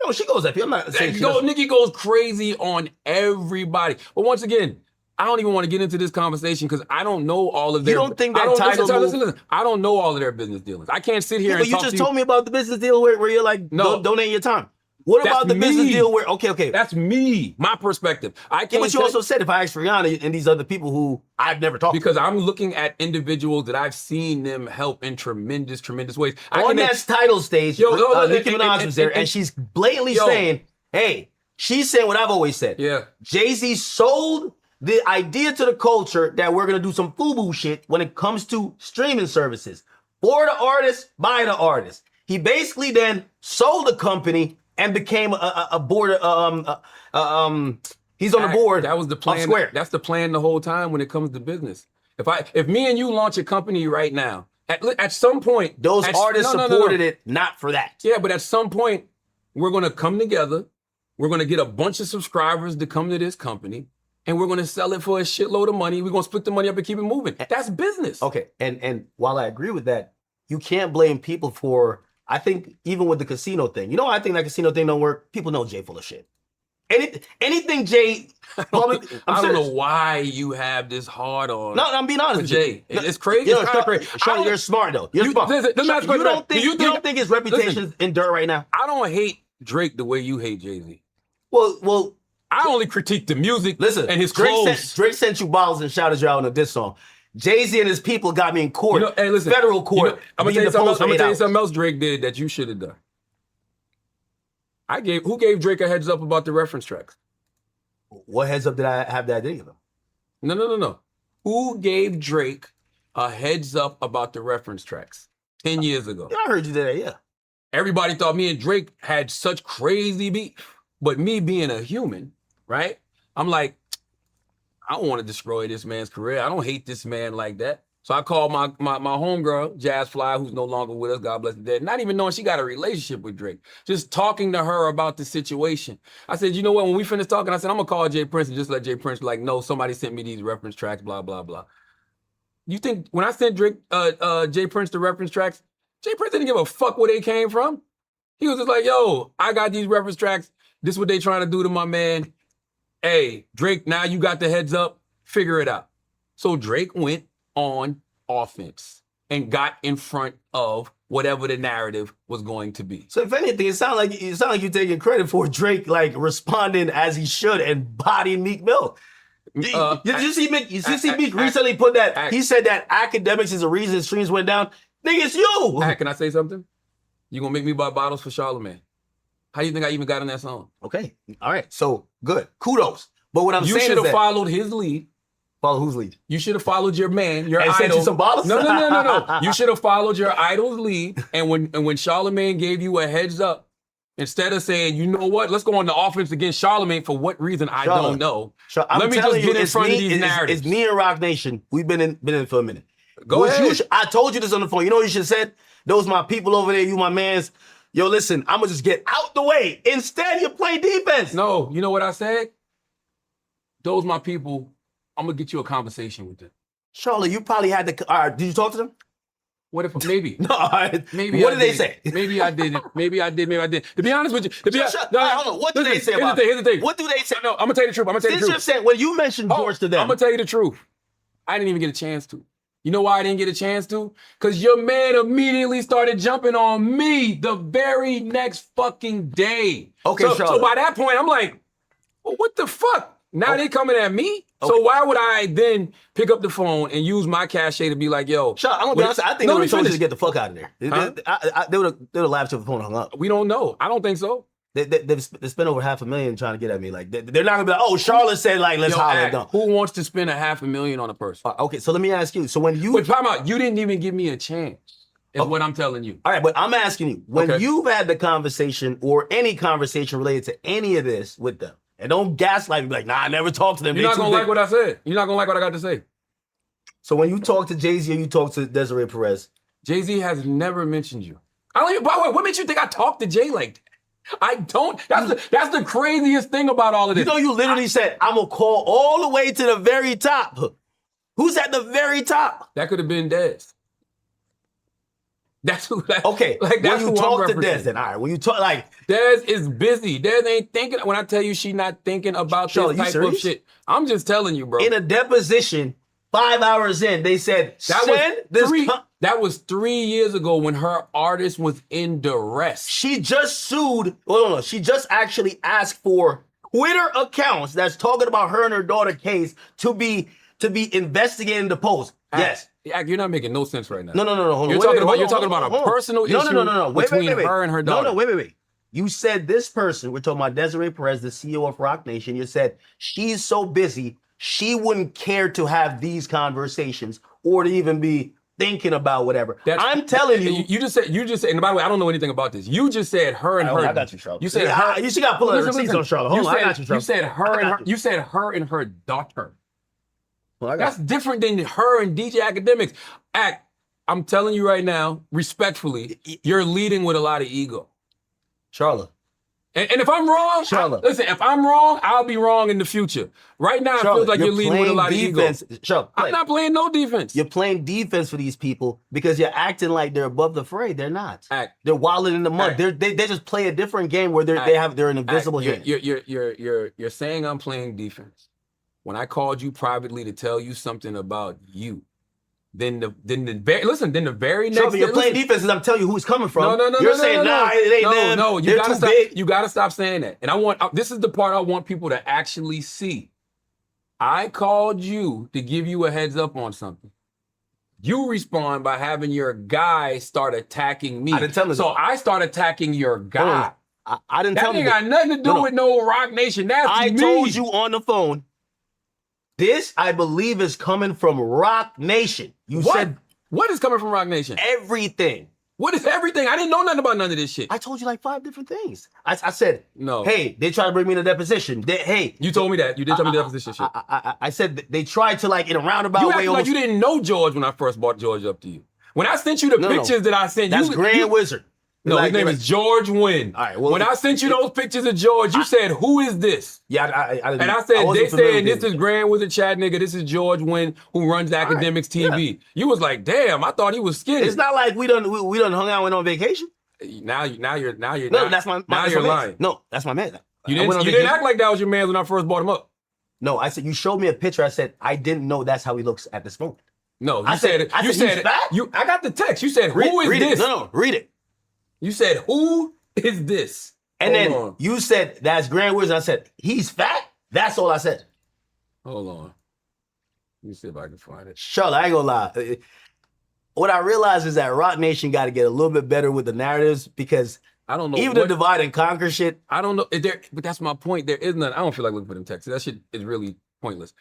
No, she goes at people. I'm not saying Nicki goes crazy on everybody. But once again, I don't even want to get into this conversation because I don't know all of their. You don't think that title move? Listen. I don't know all of their business dealings. I can't sit here and but you talk just to told me about the business deal where you're like, No. donate your time. What That's about the business me. deal where, okay. That's me, my perspective. I Yeah, can't. but you also said if I asked Rihanna and these other people who I've never talked because I'm looking at individuals that I've seen them help in tremendous ways. on that title stage, Nicki Minaj was there, and she's blatantly saying, hey, she's saying what I've always said. Yeah. Jay-Z sold the idea to the culture that we're going to do some FUBU shit when it comes to streaming services. For the artist, by the artist. He basically then sold the company and became a board. He's on the board. That was the plan. Of Square. That's the plan the whole time when it comes to business. If me and you launch a company right now, at some point, those artists supported it, not for that. Yeah, but at some point, we're going to come together. We're going to get a bunch of subscribers to come to this company, and we're going to sell it for a shitload of money. We're going to split the money up and keep it moving. That's business. Okay, and while I agree with that, you can't blame people for. I think even with the casino thing, I think that casino thing don't work. People know Jay full of shit. Anything Jay, I don't know why you have this hard on. No, I'm being honest with Jay. It's crazy. It's kind of crazy. Sean, you're smart though. You're smart. Listen, you don't think his reputation's in dirt right now? I don't hate Drake the way you hate Jay-Z. Well, I only critique the music and his Drake clothes. Drake sent you bottles and shouted you out on a diss song. Jay-Z and his people got me in court, federal court. I'm gonna tell you something else Drake did that you should have done. Who gave Drake a heads up about the reference tracks? What heads up did I have that I didn't give him? No. Who gave Drake a heads up about the reference tracks 10 years ago? Yeah, I heard you did that, yeah. Everybody thought me and Drake had such crazy beef. But me being a human, right? I'm like, I don't want to destroy this man's career. I don't hate this man like that. So I called my homegirl, Jazz Fly, who's no longer with us, God bless the dead, not even knowing she got a relationship with Drake, just talking to her about the situation. I said, you know what, when we finished talking, I said, I'm going to call Jay Prince and just let Jay Prince be like, no, somebody sent me these reference tracks, blah, blah, blah. You think when I sent Jay Prince the reference tracks, Jay Prince didn't give a fuck where they came from. He was just like, yo, I got these reference tracks. This is what they trying to do to my man. Hey, Drake, now you got the heads up. Figure it out. So Drake went on offense and got in front of whatever the narrative was going to be. So if anything, it sounds like you're taking credit for Drake like responding as he should and bodying Meek Mill. Did you see Meek recently put that? He said that Akademiks is the reason his streams went down. Nigga, it's you. Can I say something? You gonna make me buy bottles for Charlamagne? How do you think I even got in that song? Okay, all right, so good, kudos. But what I'm saying is you should have followed his lead. Follow whose lead? You should have followed your man, your and idol. Sent you some bottles? No. You should have followed your idol's lead. And when Charlamagne gave you a heads up, Instead of saying, you know what, let's go on the offense against Charlamagne for what reason I don't know. Let me just get in front of these narratives. It's me and Rock Nation. We've been in for a minute. Go ahead. I told you this on the phone. You know what you should have said? Those my people over there, you my mans. Yo, listen, I'm going to just get out the way. Instead, you play defense. No, you know what I said? Those my people, I'm going to get you a conversation with them. Charlotte, you probably had the... All right, did you talk to them? What if, maybe. No, maybe. What did they say? Maybe I didn't. Maybe I did. Maybe I did. To be honest with you. Hold on. What do they say about it? Here's the thing. What do they say? No, I'm going to tell you the truth. I'm going to tell you the truth. Since you're saying, when you mentioned George to them... I'm going to tell you the truth. I didn't even get a chance to. You know why I didn't get a chance to? Because your man immediately started jumping on me the very next fucking day. Okay, so by that point, I'm like, well, what the fuck? Now they coming at me? Okay. So why would I then pick up the phone and use my cachet to be like, yo. Shut up, I'm gonna be honest, I think they would have told you to get the fuck out of there. Huh? They would have laughed till the phone hung up. We don't know. I don't think so. They spent over $500,000 trying to get at me. Like they're not gonna be like, oh, Charlotte said like let's holler at them. Who wants to spend $500,000 on a person? Okay, so let me ask you. So when you But time out, you didn't even give me a chance. Is what I'm telling you. All right, but I'm asking you, when you've had the conversation or any conversation related to any of this with them, and don't gaslight me like, nah, I never talked to them. You're not gonna like what I said. You're not gonna like what I got to say. So when you talk to Jay-Z or you talk to Desiree Perez, Jay-Z has never mentioned you. I don't even, by the way, what makes you think I talk to Jay like that? I don't. That's the craziest thing about all of this. You know, you literally said, I'm going to call all the way to the very top. Who's at the very top? That could have been Dez. That's who. Okay, like that's when you talk to Dez, then all right. When you talk, like Dez is busy. Dez ain't thinking. When I tell you she not thinking about this type of shit, I'm just telling you, bro. In a deposition, 5 hours in, they said that was 3 years ago when her artist was in duress. She just sued. Well, no, she just actually asked for Twitter accounts that's talking about her and her daughter case to be investigated and deposed. Yes. You're not making no sense right now. No. Hold on. You're talking about a personal issue between her and her daughter. No, wait. You said this person, we're talking about Desiree Perez, the CEO of Rock Nation, you said she's so busy, she wouldn't care to have these conversations or to even be thinking about whatever. I'm telling you. You just said, and by the way, I don't know anything about this. You just said her and her. I got you, Charlotte. You said her. You got to pull out the receipts on Charlotte. Hold on, I got you, Charlotte. You said her and her daughter. Well, that's different than her and DJ Akademiks. I'm telling you right now, respectfully, you're leading with a lot of ego. Charlotte. And if I'm wrong, listen, if I'm wrong, I'll be wrong in the future. Right now, it feels like you're leading with a lot of ego. Charlotte, I'm not playing no defense. You're playing defense for these people because you're acting like they're above the fray. They're not. They're wallowing in the mud. They just play a different game where they're an invisible hand. You're saying I'm playing defense. When I called you privately to tell you something about you, then the very next. Sure, you're playing defense, and I'm telling you who it's coming from. No. You're saying it ain't them. No, you gotta stop. You gotta stop saying that. And this is the part I want people to actually see. I called you to give you a heads up on something. You respond by having your guy start attacking me. I didn't tell him. So I start attacking your guy. I didn't tell him. That ain't got nothing to do with no Rock Nation. That's me. I told you on the phone. This, I believe, is coming from Rock Nation. You said... What is coming from Rock Nation? Everything. What is everything? I didn't know nothing about none of this shit. I told you like 5 different things. I said, no. Hey, they tried to bring me in a deposition. You told me that. You did tell me the deposition shit. I said they tried to, like, in a roundabout way. You like you didn't know George when I first brought George up to you. When I sent you the pictures that I sent you... That's Grand Wizard. No, his name is George Wynn. All right, well, when I sent you those pictures of George, you said, who is this? Yeah, and I said, they said, this is Grand Wizard Chat nigga, this is George Wynn, who runs Akademiks TV. Yeah. You was like, damn, I thought he was skinny. It's not like we done hung out, went on vacation. Now you're no, that's my you're lying. No, that's my man. You didn't act like that was your man when I first bought him up. No, I said, you showed me a picture. I said, I didn't know that's how he looks at this moment. No, you said I got the text. You said, who is this? No, read it. You said, who is this? And then you said, that's Grand Wizard. I said, he's fat? That's all I said. Hold on. Let me see if I can find it. Charlotte, I ain't gonna lie. What I realized is that Rock Nation got to get a little bit better with the narratives because I don't know. Even the divide and conquer shit. I don't know. But that's my point. There is none. I don't feel like looking for them texts. That shit is really pointless.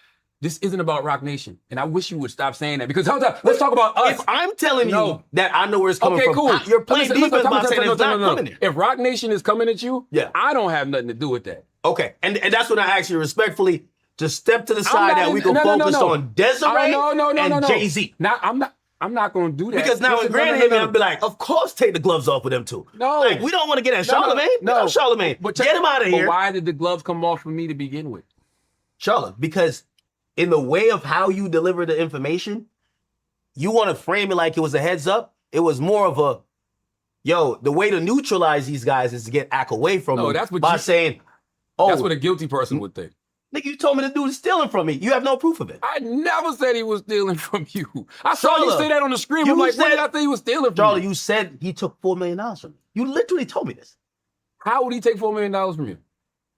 This isn't about Rock Nation. And I wish you would stop saying that because let's talk about us. If I'm telling you that I know where it's coming from, cool. You're playing defense by saying it's not coming there. If Rock Nation is coming at you, I don't have nothing to do with that. Okay, and that's when I ask you respectfully to step to the side that we can focus on Desiree and Jay-Z. Now, I'm not going to do that. Because now when Grant hit me, I'll be like, of course take the gloves off with them two. No. Like, we don't want to get at Charlamagne. No, Charlamagne. But get him out of here. But why did the gloves come off for me to begin with? Charlotte, because in the way of how you deliver the information, you want to frame it like it was a heads up. It was more of a, the way to neutralize these guys is to get Ak away from them by saying, that's what a guilty person would think. Nigga, you told me the dude is stealing from me. You have no proof of it. I never said he was stealing from you. I saw you say that on the screen. I'm like, when did I say he was stealing from Charlie, you? you said he took $4 million from me. You literally told me this. How would he take $4 million from you?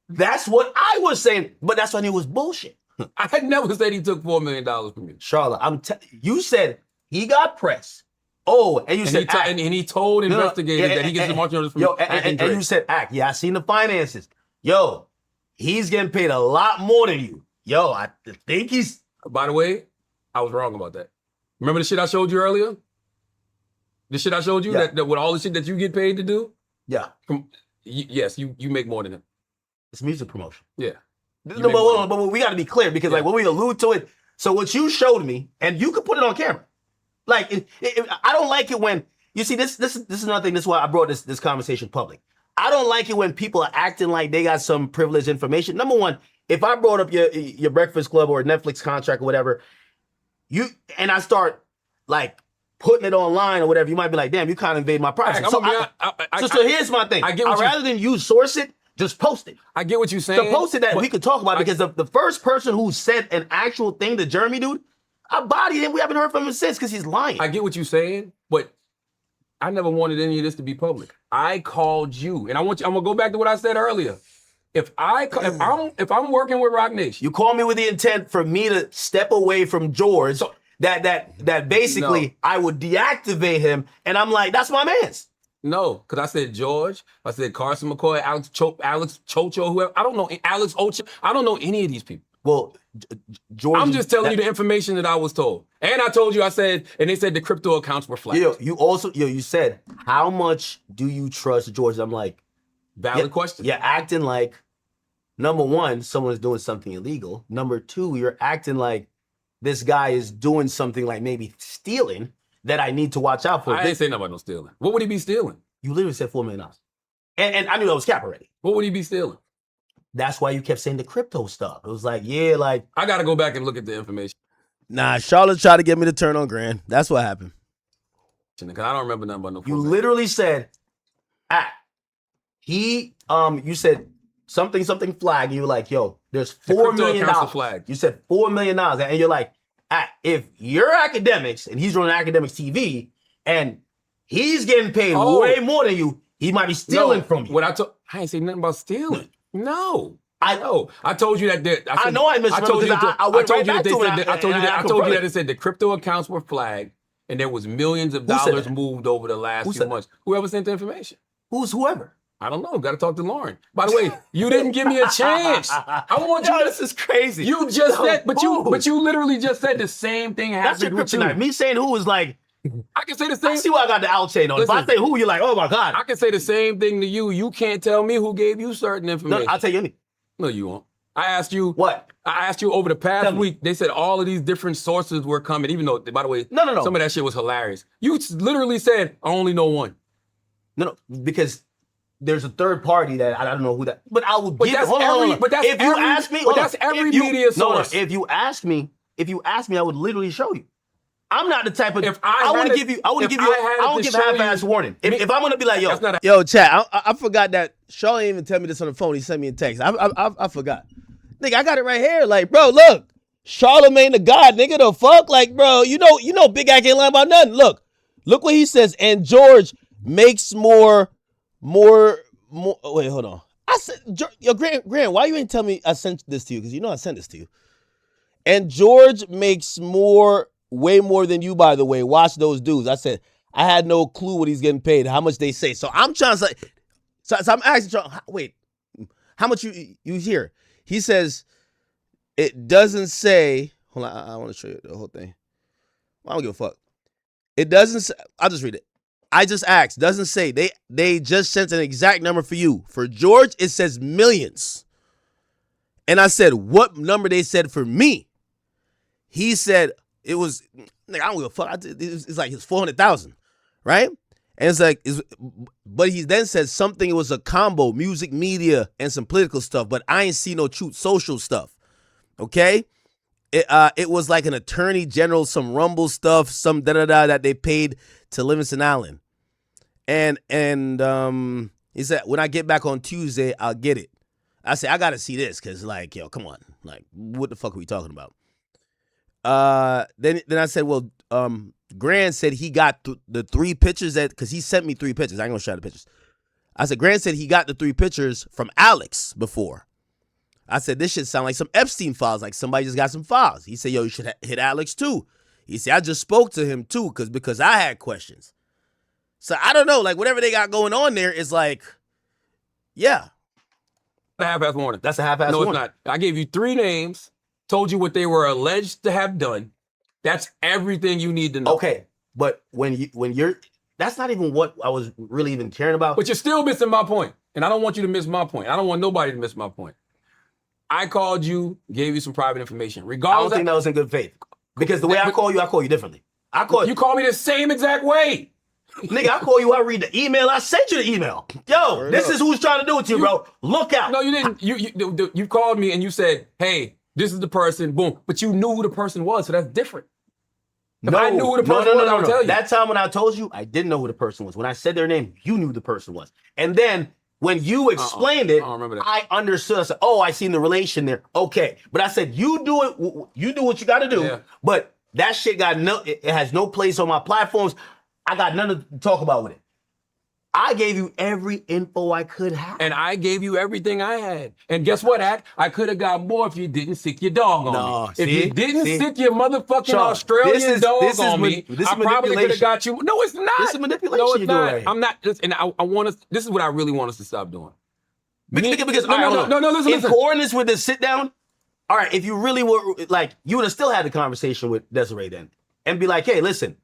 That's what I was saying, but that's when it was bullshit. I had never said he took $4 million from you. Charlotte, you said he got pressed. Oh, and you said and he told investigators that he gets some money from you. And you said, I seen the finances. He's getting paid a lot more than you. I think he's... By the way, I was wrong about that. Remember the shit I showed you earlier? The shit I showed you that with all the shit that you get paid to do? Yeah. Yes, you make more than him. It's music promotion. Yeah. But we got to be clear because like when we allude to it, so what you showed me, and you could put it on camera. Like I don't like it when you see this is another thing. This is why I brought this conversation public. I don't like it when people are acting like they got some privileged information. Number one, if I brought up your Breakfast Club or Netflix contract or whatever, and I start like putting it online or whatever, you might be like, damn, you kind of invade my privacy. So here's my thing. Rather than you source it, just post it. I get what you're saying. So post it that we could talk about it because the first person who said an actual thing to Jeremy, dude, I bodied him. We haven't heard from him since because he's lying. I get what you're saying, but I never wanted any of this to be public. I called you, and I'm gonna go back to what I said earlier. If I'm working with Rock Nation, you call me with the intent for me to step away from George. So, that basically I would deactivate him, and I'm like, that's my man's. No, because I said George, I said Carson McCoy, Alex Chocho, whoever. I don't know Alex Ocho. I don't know any of these people. Well, George, I'm just telling you the information that I was told, and I told you. I said, and they said the crypto accounts were flagged. You said how much do you trust George? I'm like, valid question. You're acting like, number one, someone's doing something illegal. Number two, you're acting like this guy is doing something like maybe stealing that I need to watch out for. I ain't saying nothing about no stealing. What would he be stealing? You literally said $4 million. And I knew that was cap already. What would he be stealing? That's why you kept saying the crypto stuff. It was like, I got to go back and look at the information. Nah, Charlotte tried to get me to turn on Grand. That's what happened. Because I don't remember nothing about no. You literally said, you said something flag, and you were like, there's $4 million. Flag. You said $4 million, and you're like, if you're Akademiks and he's running Akademiks TV, and he's getting paid way more than you, he might be stealing from you. I ain't saying nothing about stealing. No. I know. I told you that. I know I misremembered because I went right back to it. I told you that it said the crypto accounts were flagged and there was millions of dollars moved over the last few months. Whoever sent the information. Who's whoever? I don't know. Got to talk to Lauren. By the way, you didn't give me a chance. I want you. This is crazy. You just said, but you literally just said the same thing happened. That's your kryptonite. Me saying who is like. I can say the same. I see why I got the out chain on. Listen, if I say who, you're like, oh my God. I can say the same thing to you. You can't tell me who gave you certain information. No, I'll tell you anything. No, you won't. I asked you. What? I asked you over the past week. They said all of these different sources were coming, even though, by the way, no. Some of that shit was hilarious. You literally said, I only know one. No, because there's a third party that I don't know who that. But I will give. If you ask me, that's every media source. No, if you ask me, I would literally show you. I'm not the type of. I wouldn't give half-ass warning. If I'm gonna be like, yo, chat. I forgot that Charlotte didn't even tell me this on the phone. He sent me a text. I forgot. Nigga, I got it right here. Like, bro, look, Charlamagne the God, nigga. The fuck, like, bro. You know, Big Ack ain't lying about nothing. Look what he says. And George makes more. Wait, hold on. I said, yo, Grant, why you ain't tell me I sent this to you? Because you know I sent this to you. And George makes way more than you, by the way. Watch those dudes. I said, I had no clue what he's getting paid, how much they say. So I'm trying to say, so I'm asking, wait, how much you hear? He says, it doesn't say Hold on, I want to show you the whole thing. I don't give a fuck. It doesn't say, I'll just read it. I just asked. Doesn't say. They just sent an exact number for you. For George, it says millions. And I said, what number they said for me? He said it was, I don't give a fuck. It's like it's 400,000, right? And it's like, but he then said something. It was a combo, music, media, and some political stuff. But I ain't see no Truth Social stuff. Okay, it was like an attorney general, some Rumble stuff, some da-da-da that they paid to Livingston Allen. And he said, when I get back on Tuesday, I'll get it. I said, I got to see this because, like, yo, come on. Like, what the fuck are we talking about? Then I said, well, Grant said he got the 3 pictures because he sent me 3 pictures. I ain't going to show the pictures. I said, Grant said he got the 3 pictures from Alex before. I said, this shit sound like some Epstein files, like somebody just got some files. He said, yo, you should hit Alex too. He said, I just spoke to him too because I had questions. So I don't know, like whatever they got going on there is like, yeah. A half-ass warning. That's a half-ass warning. No, it's not. I gave you 3 names, told you what they were alleged to have done. That's everything you need to know. Okay, but when you're, that's not even what I was really even caring about. But you're still missing my point, and I don't want you to miss my point. I don't want nobody to miss my point. I called you, gave you some private information. Regardless, I don't think that was in good faith. Because the way I call you differently. You call me the same exact way. Nigga, I call you, I read the email, I sent you the email. Yo, this is who's trying to do it to you, bro. Look out. No, you didn't. You called me and you said, hey, this is the person, boom. But you knew who the person was, so that's different. If I knew who the person was, I would tell you. That time when I told you, I didn't know who the person was. When I said their name, you knew who the person was. And then when you explained it, I understood. I said, oh, I seen the relation there. Okay. But I said, you do it. You do what you got to do. Yeah. But that shit it has no place on my platforms. I got nothing to talk about with it. I gave you every info I could have. And I gave you everything I had. And guess what, Ak? I could have got more if you didn't sick your dog on me. If you didn't sick your motherfucking Australian dog on me, I probably could have got you. No, it's not. This is manipulation. No, it's not. I'm not. And I want us, this is what I really want us to stop doing. Because no, listen. In coordinates with the sit down, all right, if you really were, like, you would have still had the conversation with Desiree then. And be like, hey, listen.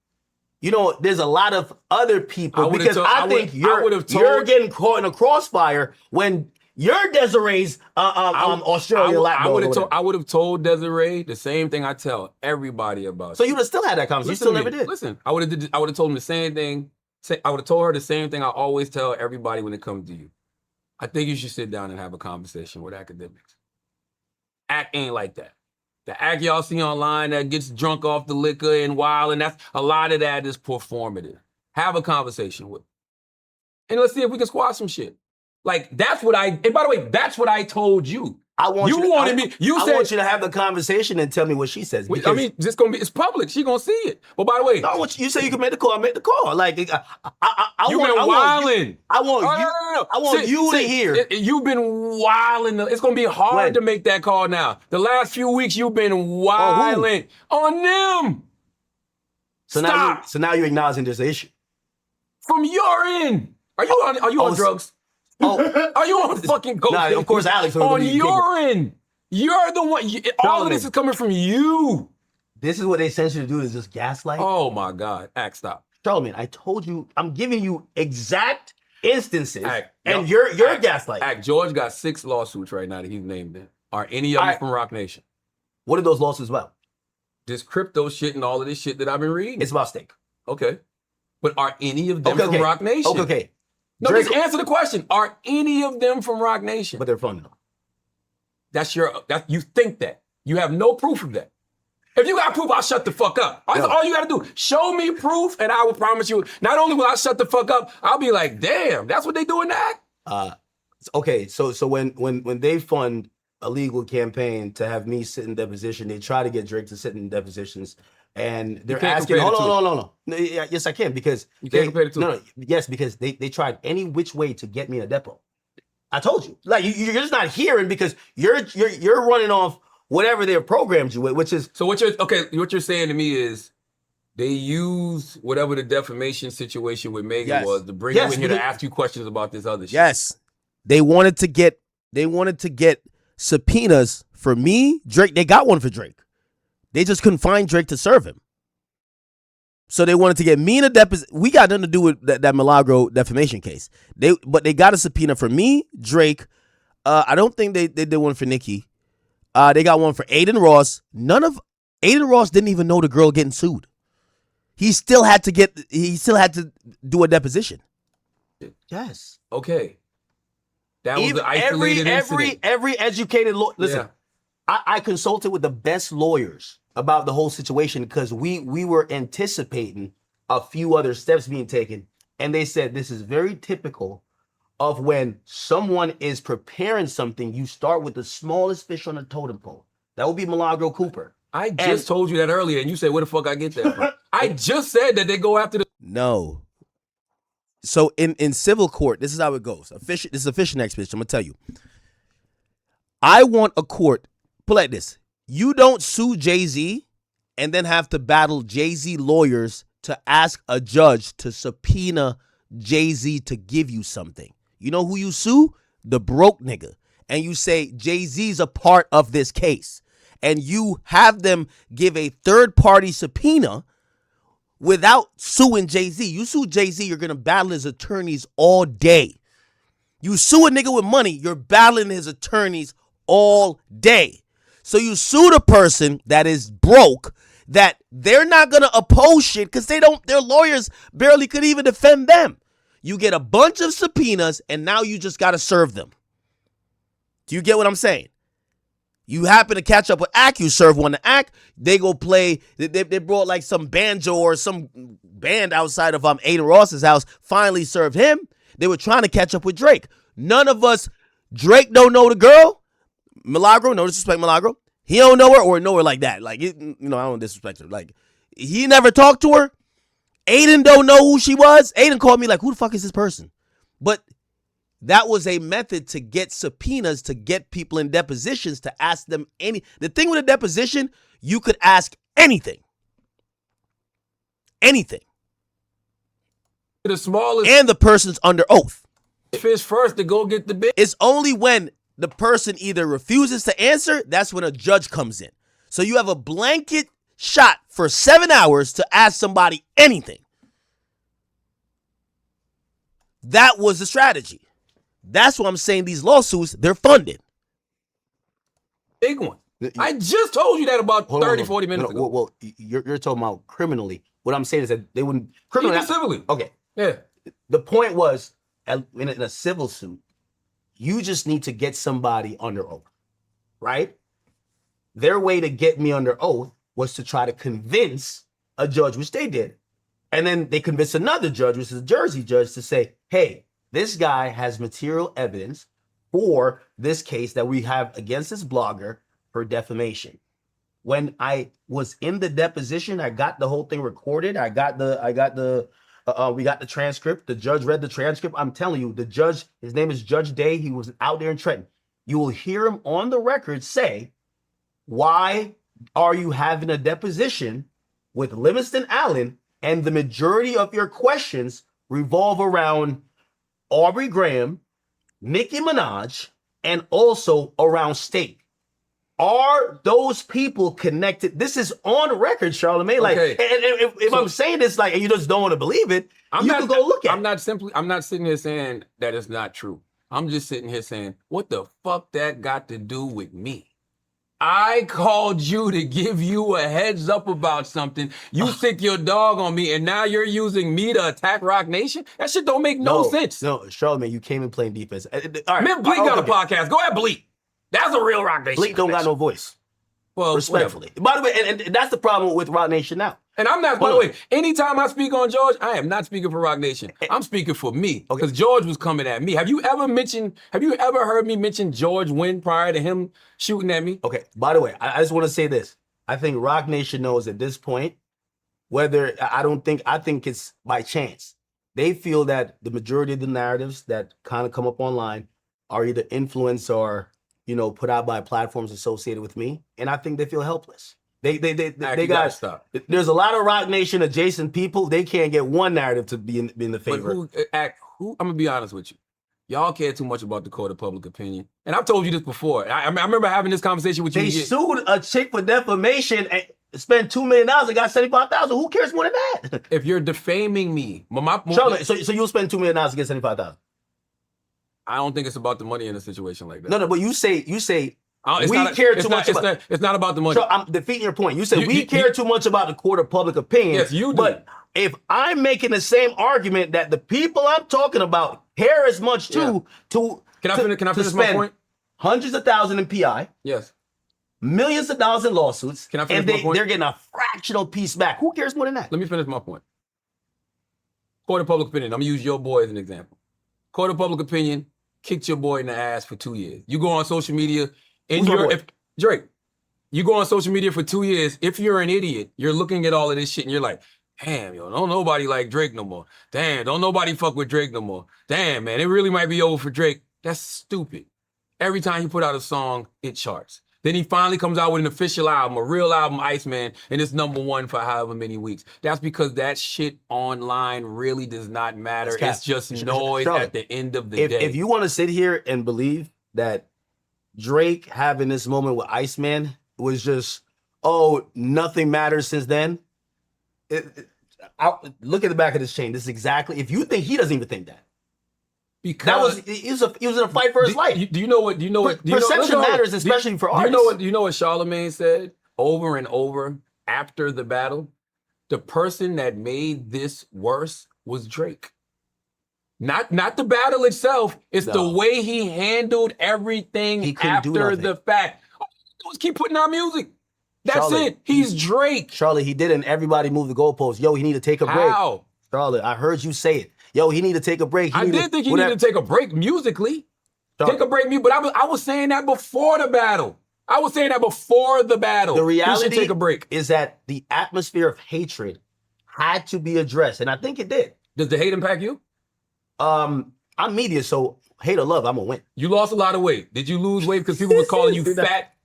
You know, there's a lot of other people because I think you're getting caught in a crossfire when you're Desiree's Australian lap dog. I would have told Desiree the same thing I tell everybody about. So you would have still had that conversation. You still never did. Listen, I would have told him the same thing. I would have told her the same thing I always tell everybody when it comes to you. I think you should sit down and have a conversation with Akademiks. Ak ain't like that. The Ak y'all see online that gets drunk off the liquor and wild, and that's a lot of that is performative. Have a conversation with him. And let's see if we can squash some shit. Like, that's what and by the way, that's what I told you. I want you to have the conversation and tell me what she says. I mean, it's public. She gonna see it. But by the way, you say you can make the call. Make the call. Like, you've been wilding. I want you to hear. You've been wilding. It's gonna be hard to make that call now. The last few weeks you've been wilding on them. So now you're acknowledging there's an issue from your end. Are you on drugs? Oh, are you on fucking coke? Nah, of course, Alex. On your end, you're the one. All of this is coming from you. This is what they sent you to do, is just gaslight. Oh my God, Ak, stop. Charlamagne, I told you, I'm giving you exact instances, and you're gaslighting. Ak, George got 6 lawsuits right now that he's named in. Are any of them from Rock Nation? What are those lawsuits about? This crypto shit and all of this shit that I've been reading. It's about stake. Okay, but are any of them from Rock Nation? Okay. No, just answer the question. Are any of them from Rock Nation? But they're funded. You think that. You have no proof of that. If you got proof, I'll shut the fuck up. All you gotta do, show me proof, and I will promise you, not only will I shut the fuck up, I'll be like, damn, that's what they doing that? Okay, so when they fund a legal campaign to have me sit in deposition, they try to get Drake to sit in depositions. And they're asking, hold on. Yes, I can, because you can't compare the two. No, yes, because they tried any which way to get me in a depot. I told you, like, you're just not hearing because you're running off whatever they've programmed you with, which is what you're saying to me is they used whatever the defamation situation with Megan was to bring you in here to ask you questions about this other shit. Yes, they wanted to get subpoenas for me, Drake. They got one for Drake. They just couldn't find Drake to serve him. So they wanted to get me in a deposition. We got nothing to do with that Milagro defamation case. But they got a subpoena for me, Drake. I don't think they did one for Nicki. They got one for Aiden Ross. Aiden Ross didn't even know the girl getting sued. He still had to do a deposition. Yes. Okay. That was the isolated incident. Every educated lawyer. Listen, I consulted with the best lawyers about the whole situation because we were anticipating a few other steps being taken. And they said this is very typical of when someone is preparing something, you start with the smallest fish on the totem pole. That would be Milagro Cooper. I just told you that earlier, and you said, where the fuck I get that from? I just said that they go after the... No. So in civil court, this is how it goes. This is a fishing expedition. I'm going to tell you. I want a court, put like this. You don't sue Jay-Z and then have to battle Jay-Z lawyers to ask a judge to subpoena Jay-Z to give you something. You know who you sue? The broke nigga. And you say Jay-Z's a part of this case. And you have them give a third-party subpoena without suing Jay-Z. You sue Jay-Z, you're going to battle his attorneys all day. You sue a nigga with money, you're battling his attorneys all day. So you sue the person that is broke, that they're not going to oppose shit because their lawyers barely could even defend them. You get a bunch of subpoenas and now you just got to serve them. Do you get what I'm saying? You happen to catch up with Ack, you serve one to Ack, they go play, they brought like some banjo or some band outside of Aiden Ross's house, finally served him. They were trying to catch up with Drake. None of us, Drake don't know the girl, Milagro, no disrespect Milagro, he don't know her or know her like that. Like, I don't disrespect her. Like, he never talked to her. Aiden don't know who she was. Aiden called me like, who the fuck is this person? But that was a method to get subpoenas, to get people in depositions, to ask them the thing with a deposition, you could ask anything. Anything. The smallest. And the person's under oath. Fish first to go get the big. It's only when the person either refuses to answer, that's when a judge comes in. So you have a blanket shot for 7 hours to ask somebody anything. That was the strategy. That's why I'm saying these lawsuits, they're funded. Big one. I just told you that about 40 minutes ago. Well, you're talking about criminally. What I'm saying is that they wouldn't... Criminally. Civilly. Okay. Yeah. The point was, in a civil suit, you just need to get somebody under oath, right? Their way to get me under oath was to try to convince a judge, which they did. And then they convinced another judge, which is a Jersey judge, to say, hey, this guy has material evidence for this case that we have against this blogger for defamation. When I was in the deposition, I got the whole thing recorded. We got the transcript. The judge read the transcript. I'm telling you, the judge, his name is Judge Day. He was out there in Trenton. You will hear him on the record say, why are you having a deposition with Livingston Allen and the majority of your questions revolve around Aubrey Graham, Nicki Minaj, and also around State? Are those people connected? This is on record, Charlamagne. Like, okay. and if I'm saying this, like, and you just don't want to believe it, you can go look at it. I'm not sitting here saying that it's not true. I'm just sitting here saying, what the fuck that got to do with me? I called you to give you a heads up about something. You sick your dog on me, and now you're using me to attack Rock Nation? That shit don't make no sense. No, Charlamagne, you came in playing defense. All right. Man, Bleak got a podcast. Go ahead, Bleak. That's a real Rock Nation. Bleak don't got no voice. Well, respectfully. By the way, and that's the problem with Rock Nation now. And I'm not, by the way, anytime I speak on George, I am not speaking for Rock Nation. I'm speaking for me. Because George was coming at me. Have you ever heard me mention George Wynn prior to him shooting at me? Okay, by the way, I just want to say this. I think Rock Nation knows at this point, I think it's by chance. They feel that the majority of the narratives that kind of come up online are either influenced or, put out by platforms associated with me. And I think they feel helpless. They got stop. There's a lot of Rock Nation adjacent people. They can't get one narrative to be in the favor. But who? I'm gonna be honest with you. Y'all care too much about the court of public opinion. And I've told you this before. I remember having this conversation with you. They sued a chick for defamation. spent $2 million and got 75,000. Who cares more than that? If you're defaming me, Charlamagne, so you'll spend $2 million to get 75,000. I don't think it's about the money in a situation like that. No, but you say It's we not- care it's too not- much about. It's not about the money. I'm defeating your point. You said we care too much about the court of public opinion. Yes, you do. But if I'm making the same argument that the people I'm talking about care as much too, Can I finish my spend point? hundreds of thousands in PI, Yes. millions of dollars in lawsuits, Can I finish and my point? they're getting a fractional piece back. Who cares more than that? Let me finish my point. Court of public opinion. I'm gonna use your boy as an example. Court of public opinion kicked your boy in the ass for 2 years. You go on social media and Who's my boy? Drake, you go on social media for 2 years. If you're an idiot, you're looking at all of this shit and you're like, damn, yo, don't nobody like Drake no more. Damn, don't nobody fuck with Drake no more. Damn, man, it really might be over for Drake. That's stupid. Every time he put out a song, it charts. Then he finally comes out with an official album, a real album, Iceman, and it's #1 for however many weeks. That's because that shit online really does not matter. It's just noise Charlotte, at the end of the day. If you want to sit here and believe that Drake having this moment with Iceman was just, nothing matters since then, look at the back of this chain. This is exactly, if you think he doesn't even think that. Because he was in a fight for his life. Do you know what? Perception matters, especially for artists. Do you know what Charlamagne said over and over after the battle? The person that made this worse was Drake. Not the battle itself. It's the way he handled everything after the fact. All he do is keep putting out music. That's it. He's Drake. Charlotte, he did, and everybody moved the goalposts. Yo, he need to take a break. How? Charlotte, I heard you say it. Yo, he need to take a break. I did think he needed to take a break musically. Charlotte. Take a break, but I was saying that before the battle. The reality he should take a break. is that the atmosphere of hatred had to be addressed, and I think it did. Does the hate impact you? I'm media, so hate or love, I'm gonna win. You lost a lot of weight. Did you lose weight because people were calling you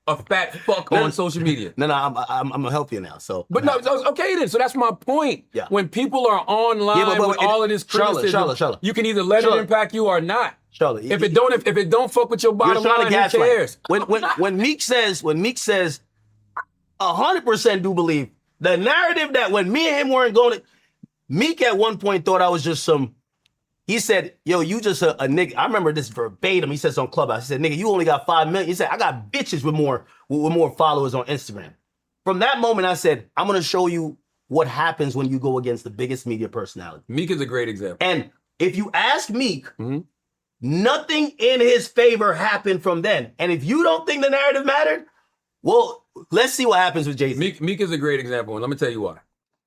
a fat fuck on social media? No, I'm gonna help you now. So, But no, okay then. So that's my point. Yeah. When people are online with all of this criticism, Charlotte. you can either let it impact you or not. Charlotte, If it don't fuck with your bottom line, who cares? When Meek says 100% do believe the narrative that when me and him weren't going to, Meek at one point thought I was just some. He said, yo, you just a nigga. I remember this verbatim. He said this on Clubhouse. He said, nigga, you only got 5 million. He said, I got bitches with more followers on Instagram. From that moment, I said, I'm going to show you what happens when you go against the biggest media personality. Meek is a great example. And if you ask Meek, nothing in his favor happened from then. And if you don't think the narrative mattered, well, let's see what happens with Jay-Z. Meek is a great example, and let me tell you why.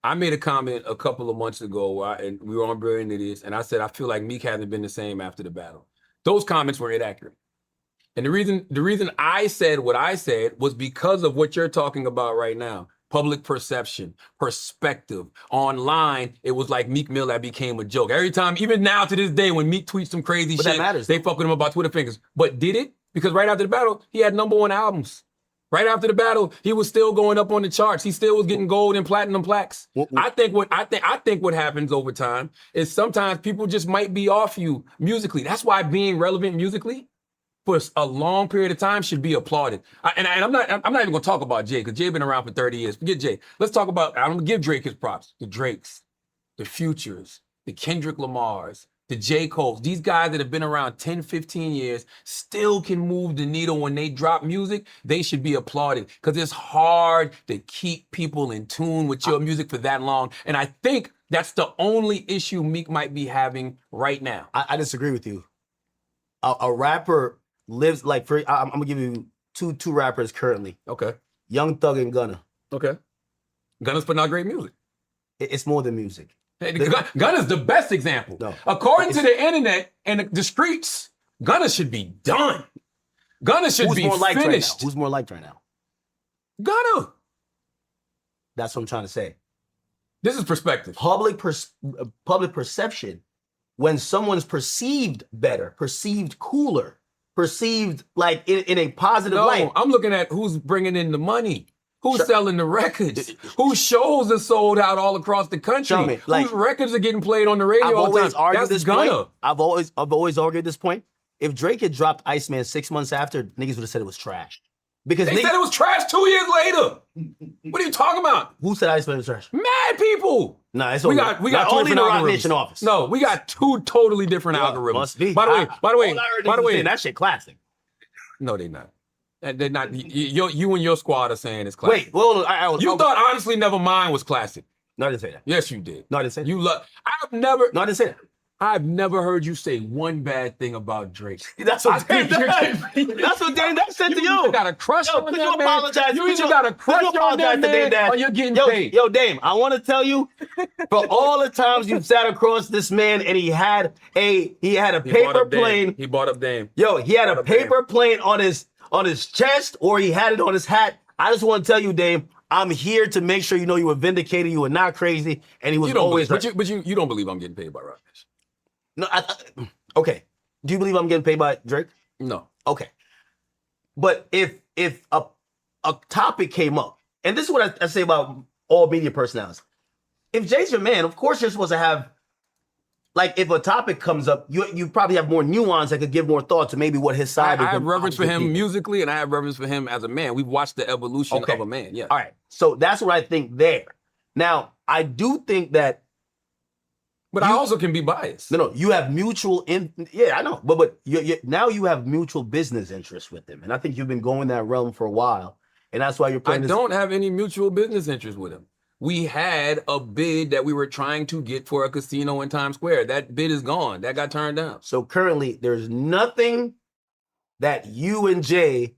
I made a comment a couple of months ago, and we were on Brilliant Idiots, and I said I feel like Meek hasn't been the same after the battle. Those comments were inaccurate. And the reason I said what I said was because of what you're talking about right now. Public perception, perspective. Online, it was like Meek Mill that became a joke. Every time, even now to this day, when Meek tweets some crazy But shit, that matters, they fuck with him about Twitter fingers. But did it? Because right after the battle, he had #1 albums. Right after the battle, he was still going up on the charts. He still was getting gold and platinum plaques. I think what happens over time is sometimes people just might be off you musically. That's why being relevant musically for a long period of time should be applauded. And I'm not even gonna talk about Jay, because Jay been around for 30 years. Forget Jay. Let's talk about, I'm gonna give Drake his props. The Drakes, the Futures, the Kendrick Lamars, the J. Coles. These guys that have been around 10, 15 years still can move the needle when they drop music. They should be applauded, because it's hard to keep people in tune with your music for that long. And I think that's the only issue Meek might be having right now. I disagree with you. A rapper lives like, I'm gonna give you two rappers currently. Okay. Young Thug and Gunna. Okay. Gunna's putting out great music. It's more than music. Hey, Gunna's the best example. No. According to the internet and the streets, Gunna should be done. Gunna should be finished. Who's more liked right now? Gunna. That's what I'm trying to say. This is perspective. Public perception, when someone's perceived better, perceived cooler, perceived like in a positive light. I'm looking at who's bringing in the money. Who's selling the records? Whose shows are sold out all across the country? Whose records are getting played on the radio all the time? That's Gunna. I've always argued this point. If Drake had dropped Iceman 6 months after, niggas would have said it was trash. Because They said it was trash 2 years later. What are you talking about? who said I explained the trash? Mad people. Nah, it's We got two only different the Rock algorithms. Nation office. No, we got two totally different algorithms. Must be. By the way, All I heard niggas saying, that shit classic. no, they not. They're not. You and your squad are saying it's classic. Wait, well, You thought honestly Nevermind was classic. No, I didn't say that. Yes, you did. No, I didn't say that. You love. No, I didn't say that. I've never heard you say one bad thing about Drake. That's what Dame Dash said to you. You got a crush on could that you man. apologize? You either got a crush on that man, or you're getting paid. Yo, Dame, I want to tell you, for all the times you've sat across this man and he had a paper plane. He bought up Dame. Yo, he had a paper plane on his chest, or he had it on his hat. I just want to tell you, Dame, I'm here to make sure you know you were vindicated, you were not crazy, and he was always right. But you don't believe I'm getting paid by Rock Nation. No, okay. Do you believe I'm getting paid by Drake? No. Okay. But if a topic came up, and this is what I say about all media personalities. If Jay's your man, of course you're supposed to have, like, if a topic comes up, you probably have more nuance that could give more thought to maybe what his side is. I have reverence for him musically, and I have reverence for him as a man. We've watched the evolution of a man. Yeah. All right. So that's what I think there. Now, I do think that. But I also can be biased. No, you have mutual yeah, I know. But now you have mutual business interests with him. And I think you've been going that realm for a while. And that's why you're playing I don't have any mutual business interest with him. We had a bid that we were trying to get for a casino in Times Square. That bid is gone. That got turned down. So currently, there's nothing that you and Jay,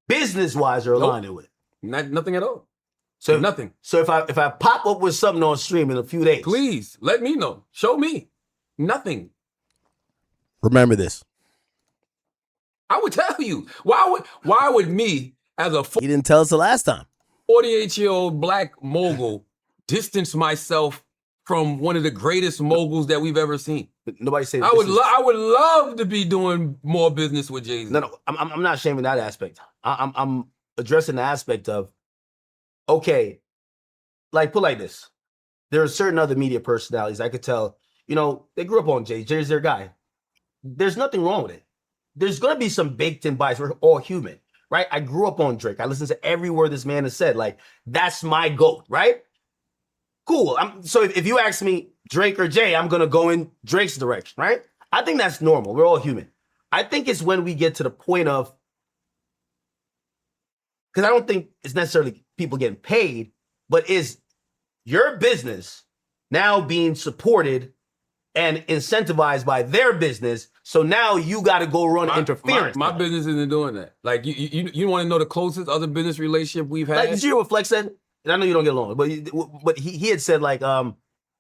business-wise, are aligned with. Nothing at all. So nothing. So if I pop up with something on stream in a few days, please let me know. Show me. Nothing. Remember this. I would tell you. Why would me as a He didn't tell us the last time. 48-year-old black mogul distance myself from one of the greatest moguls that we've ever seen? Nobody say I would love to be doing more business with Jay-Z. No, I'm not shaming that aspect. I'm addressing the aspect of, okay, like, put like this. There are certain other media personalities I could tell, they grew up on Jay. Jay's their guy. There's nothing wrong with it. There's going to be some baked-in bias. We're all human, right? I grew up on Drake. I listen to every word this man has said. Like, that's my GOAT, right? Cool. So if you ask me Drake or Jay, I'm going to go in Drake's direction, right? I think that's normal. We're all human. I think it's when we get to the point of, because I don't think it's necessarily people getting paid, but is your business now being supported and incentivized by their business? So now you got to go run interference. My business isn't doing that. Like, you want to know the closest other business relationship we've had? Like, did you hear what Flex said? And I know you don't get along, but he had said, like,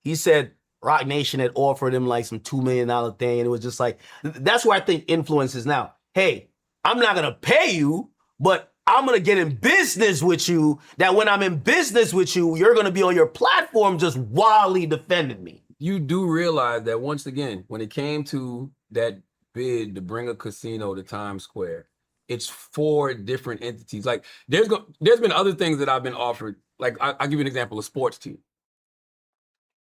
he said Rock Nation had offered him like some $2 million thing, and it was just like, that's where I think influence is now. Hey, I'm not gonna pay you, but I'm gonna get in business with you. That when I'm in business with you, you're gonna be on your platform just wildly defending me. You do realize that once again, when it came to that bid to bring a casino to Times Square, it's 4 different entities. Like, there's been other things that I've been offered. Like, I'll give you an example, a sports team.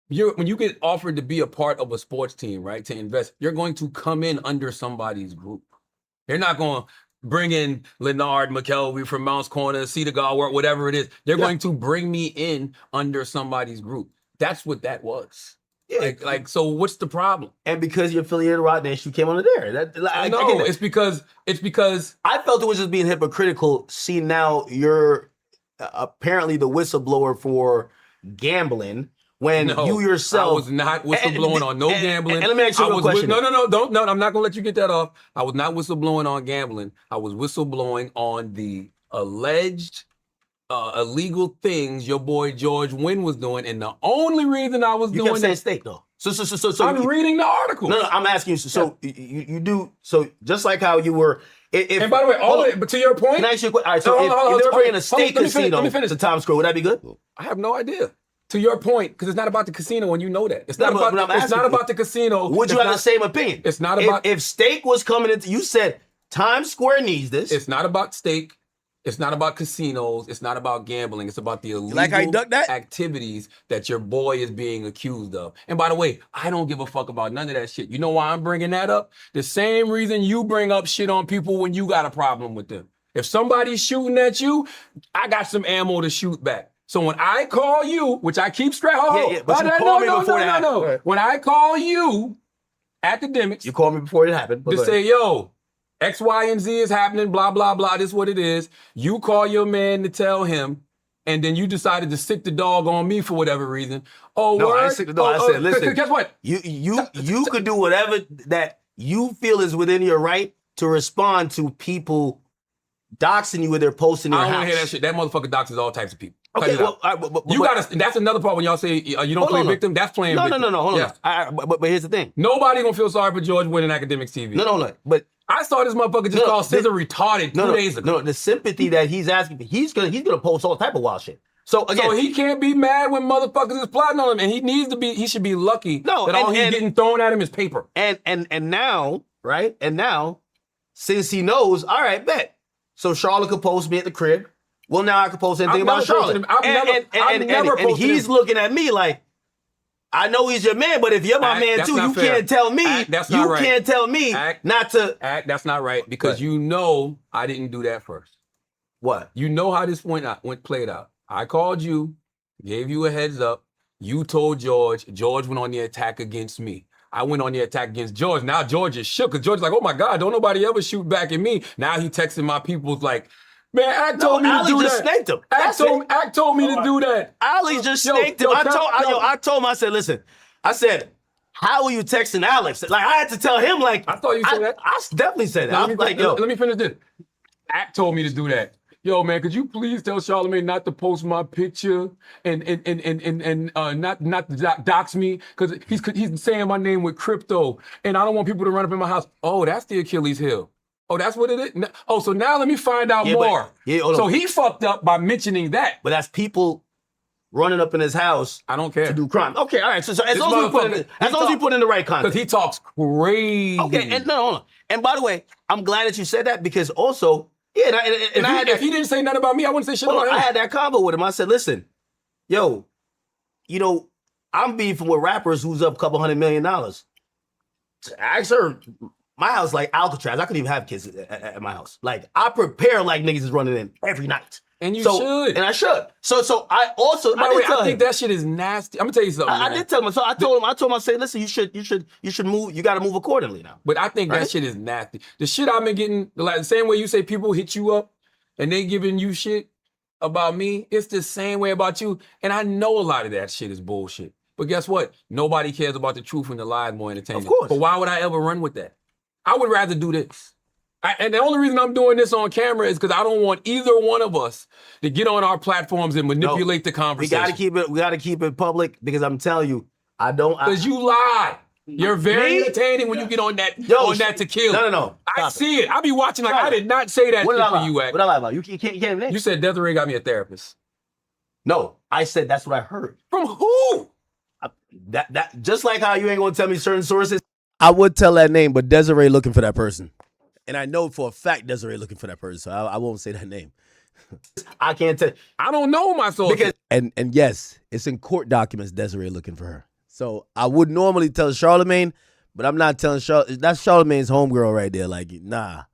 When you get offered to be a part of a sports team, right, to invest, you're going to come in under somebody's group. They're not going to bring in Leonard McKelvey from Mounts Corner, Cedar Galwart, whatever it is. They're going to bring me in under somebody's group. That's what that was. Yeah. Like, so what's the problem? And because you're affiliated with Rock Nation, you came under there. I know. It's because I felt it was just being hypocritical. See, now you're apparently the whistleblower for gambling when you yourself. I was not whistleblowing on no gambling. And let me ask you a question. No, I'm not gonna let you get that off. I was not whistleblowing on gambling. I was whistleblowing on the alleged illegal things your boy George Wynn was doing, and the only reason I was doing kept saying state though. So I'm reading the article. No, I'm asking you. So you do so just like how you were. And by the way, but to your point, can I ask you a question? All right, so if they were bringing a state casino to Times Square, would that be good? I have no idea. To your point, because it's not about the casino, and you know that. It's not about the casino. Would you have the same opinion? It's not about if steak was coming into. You said Times Square needs this. It's not about steak. It's not about casinos. It's not about gambling. It's about the illegal activities that your boy is being accused of. And by the way, I don't give a fuck about none of that shit. You know why I'm bringing that up? The same reason you bring up shit on people when you got a problem with them. If somebody's shooting at you, I got some ammo to shoot back. So when I call you, which I keep straight, but you called me before it happened. Right. When I call you, Akademiks, you called me before it happened. To say, yo, X, Y, and Z is happening, blah, blah, blah, this is what it is. You call your man to tell him, and then you decided to sick the dog on me for whatever reason. Oh, no, word? I didn't sick the dog. I said, listen. Guess what? You could do whatever that you feel is within your right to respond to people doxing you when they're posting your house. I don't want to hear that shit. That motherfucker doxes all types of people. Okay, well, you gotta. That's another part when y'all say you don't play victim. That's playing victim. No. Hold on. But here's the thing. Nobody gonna feel sorry for George winning Akademiks TV. No. But I saw this motherfucker just called Scissor retarded 2 days ago. No, the sympathy that he's asking for, he's gonna post all type of wild shit. So again, so he can't be mad when motherfuckers is plotting on him, and he should be lucky that all he's getting thrown at him is paper. And now, right? And now, since he knows, all right, bet. So Charlotte could post me at the crib. Well, now I can post anything about Charlotte. And he's looking at me like, I know he's your man, but if you're my man too, you can't tell me. You can't tell me not to. That's not right, because you know I didn't do that first. What? You know how this played out. I called you, gave you a heads up. You told George. George went on the attack against me. I went on the attack against George. Now George is shook, because George's like, oh my God, don't nobody ever shoot back at me. Now he texting my people's like, man, Ak told me to do that. Snaked him. Ak told me to do that. Ali just snaked him. I told him, I said, listen, I said, how are you texting Alex? Like, I had to tell him, like, I thought you said that. I definitely said that. Let me finish this. Ak told me to do that. Yo, man, could you please tell Charlamagne not to post my picture and not dox me, because he's saying my name with crypto, and I don't want people to run up in my house. Oh, that's the Achilles heel. Oh, that's what it is? Oh, so now let me find out more. So he fucked up by mentioning that. But that's people running up in his house. I don't care. To do crime. Okay, all right. So as long as we put in the right context. Because he talks crazy. Okay, and hold on. And by the way, I'm glad that you said that, because also, if he didn't say nothing about me, I wouldn't say shit about him. I had that convo with him. I said, listen, yo, I'm beefing with rappers who's up a couple $100 million. I asked her, my house like Alcatraz. I couldn't even have kids at my house. Like, I prepare like niggas is running in every night. And you should. And I should. So I also, I think that shit is nasty. I'm gonna tell you something. I did tell him. So I told him, I said, listen, you should move. You got to move accordingly now. But I think that shit is nasty. The shit I've been getting, like the same way you say people hit you up and they giving you shit about me, it's the same way about you. And I know a lot of that shit is bullshit. But guess what? Nobody cares about the truth and the lies more entertaining. Of course. But why would I ever run with that? I would rather do this. And the only reason I'm doing this on camera is because I don't want either one of us to get on our platforms and manipulate the conversation. We gotta keep it public, because I'm telling you, because you lie. You're very entertaining when you get on that to kill. No. I see it. I be watching like I did not say that shit for you, Ak. What I lie about? You can't name. You said Desiree got me a therapist. No, I said that's what I heard. From who? That just like how you ain't gonna tell me certain sources. I would tell that name, but Desiree looking for that person. And I know for a fact Desiree looking for that person, so I won't say that name. I can't tell. I don't know my sources. And yes, it's in court documents Desiree looking for her. So I would normally tell Charlamagne, but I'm not telling Charlamagne. That's Charlamagne's homegirl right there. Like, nah.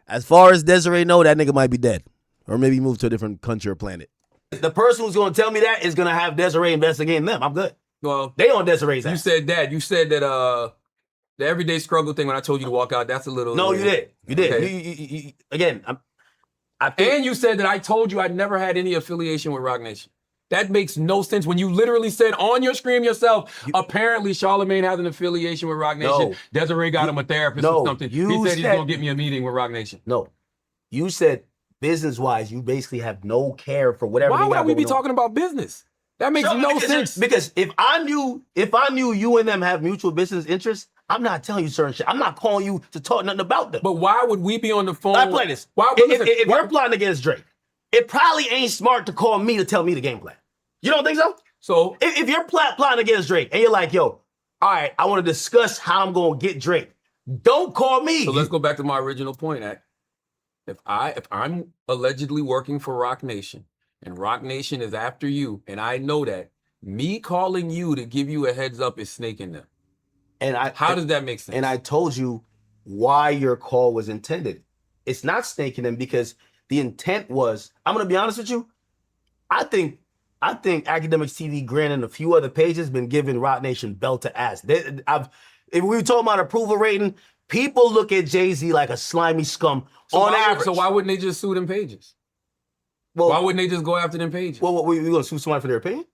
As far as Desiree know, that nigga might be dead. Or maybe moved to a different country or planet. The person who's going to tell me that is going to have Desiree investigating them. I'm good. Well, they on Desiree's ass. You said that. You said that the everyday struggle thing when I told you to walk out, that's a little... No, you did. You did. Okay. Again, and you said that I told you I'd never had any affiliation with Roc Nation. That makes no sense when you literally said on your screen yourself, apparently Charlamagne has an affiliation with Roc Nation. No. Desiree got him a therapist or something. He said he's going to get me a meeting with Roc Nation. No. You said business-wise, you basically have no care for whatever. Why would we be talking about business? That makes no sense. Because if I knew you and them have mutual business interests, I'm not telling you certain shit. I'm not calling you to talk nothing about them. But why would we be on the phone? I play this. If you're plotting against Drake, it probably ain't smart to call me to tell me the game plan. You don't think so? So if you're plotting against Drake and you're like, yo, all right, I want to discuss how I'm going to get Drake, don't call me. So let's go back to my original point, Ak. If I'm allegedly working for Roc Nation and Roc Nation is after you, and I know that, me calling you to give you a heads up is snaking them. How does that make sense? And I told you why your call was intended. It's not snaking them because The intent was, I'm gonna be honest with you, I think Akademiks TV, granted a few other pages, been giving Rock Nation belt to ass. If we were talking about approval rating, people look at Jay-Z like a slimy scum on average. So why wouldn't they just sue them pages? Well, why wouldn't they just go after them pages? Well, we gonna sue somebody for their opinion?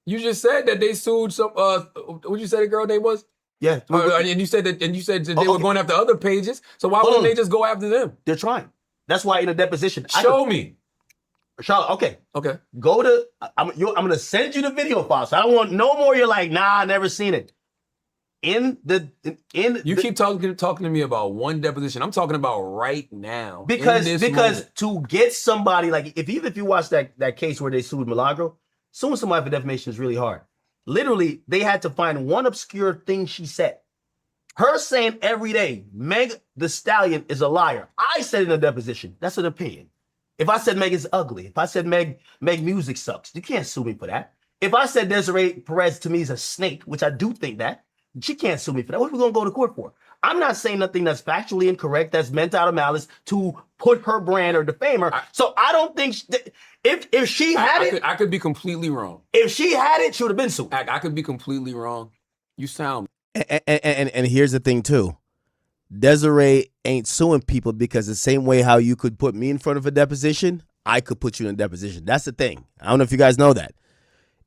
You just said that they sued some. What you say the girl name was? Yeah. And you said that they were going after other pages. So why wouldn't they just go after them? They're trying. That's why in a deposition. Show me. Charlotte, okay. Go to. I'm gonna send you the video file. So I don't want no more. You're like, nah, I never seen it. You keep talking to me about one deposition. I'm talking about right now. Because to get somebody like even if you watch that case where they sued Milagro, suing somebody for defamation is really hard. Literally, they had to find one obscure thing she said. Her saying every day, Meg the Stallion is a liar. I said in a deposition, that's an opinion. If I said Meg is ugly, if I said Meg music sucks, you can't sue me for that. If I said Desiree Perez to me is a snake, which I do think that, she can't sue me for that. What are we gonna go to court for? I'm not saying nothing that's factually incorrect, that's meant out of malice to put her brand or defame her. So I don't think if she had it, I could be completely wrong. If she had it, she would have been sued. I could be completely wrong. You sound. And here's the thing too. Desiree ain't suing people because the same way how you could put me in front of a deposition, I could put you in a deposition. That's the thing. I don't know if you guys know that.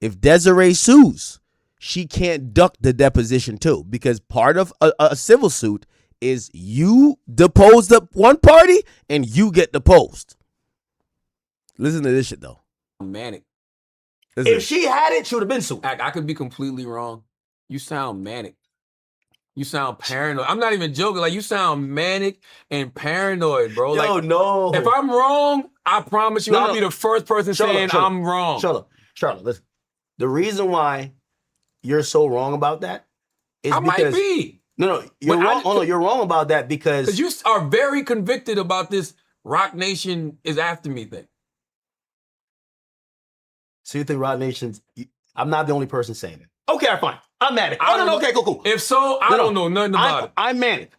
If Desiree sues, she can't duck the deposition too, because part of a civil suit is you depose the one party and you get deposed. Listen to this shit though. Manic. If she had it, she would have been sued. I could be completely wrong. You sound manic. You sound paranoid. I'm not even joking. Like, you sound manic and paranoid, bro. Yo, like, no. If I'm wrong, I promise you, I'll be the first person saying I'm wrong. Charlotte, listen. The reason why you're so wrong about that is because... I might be. No, you're wrong. You're wrong about that because... you are very convicted about this Rock Nation is after me thing. So you think Rock Nation's... I'm not the only person saying it. Okay, fine. I'm manic. I don't know. Okay, cool. If so, I don't know nothing about it. I'm manic.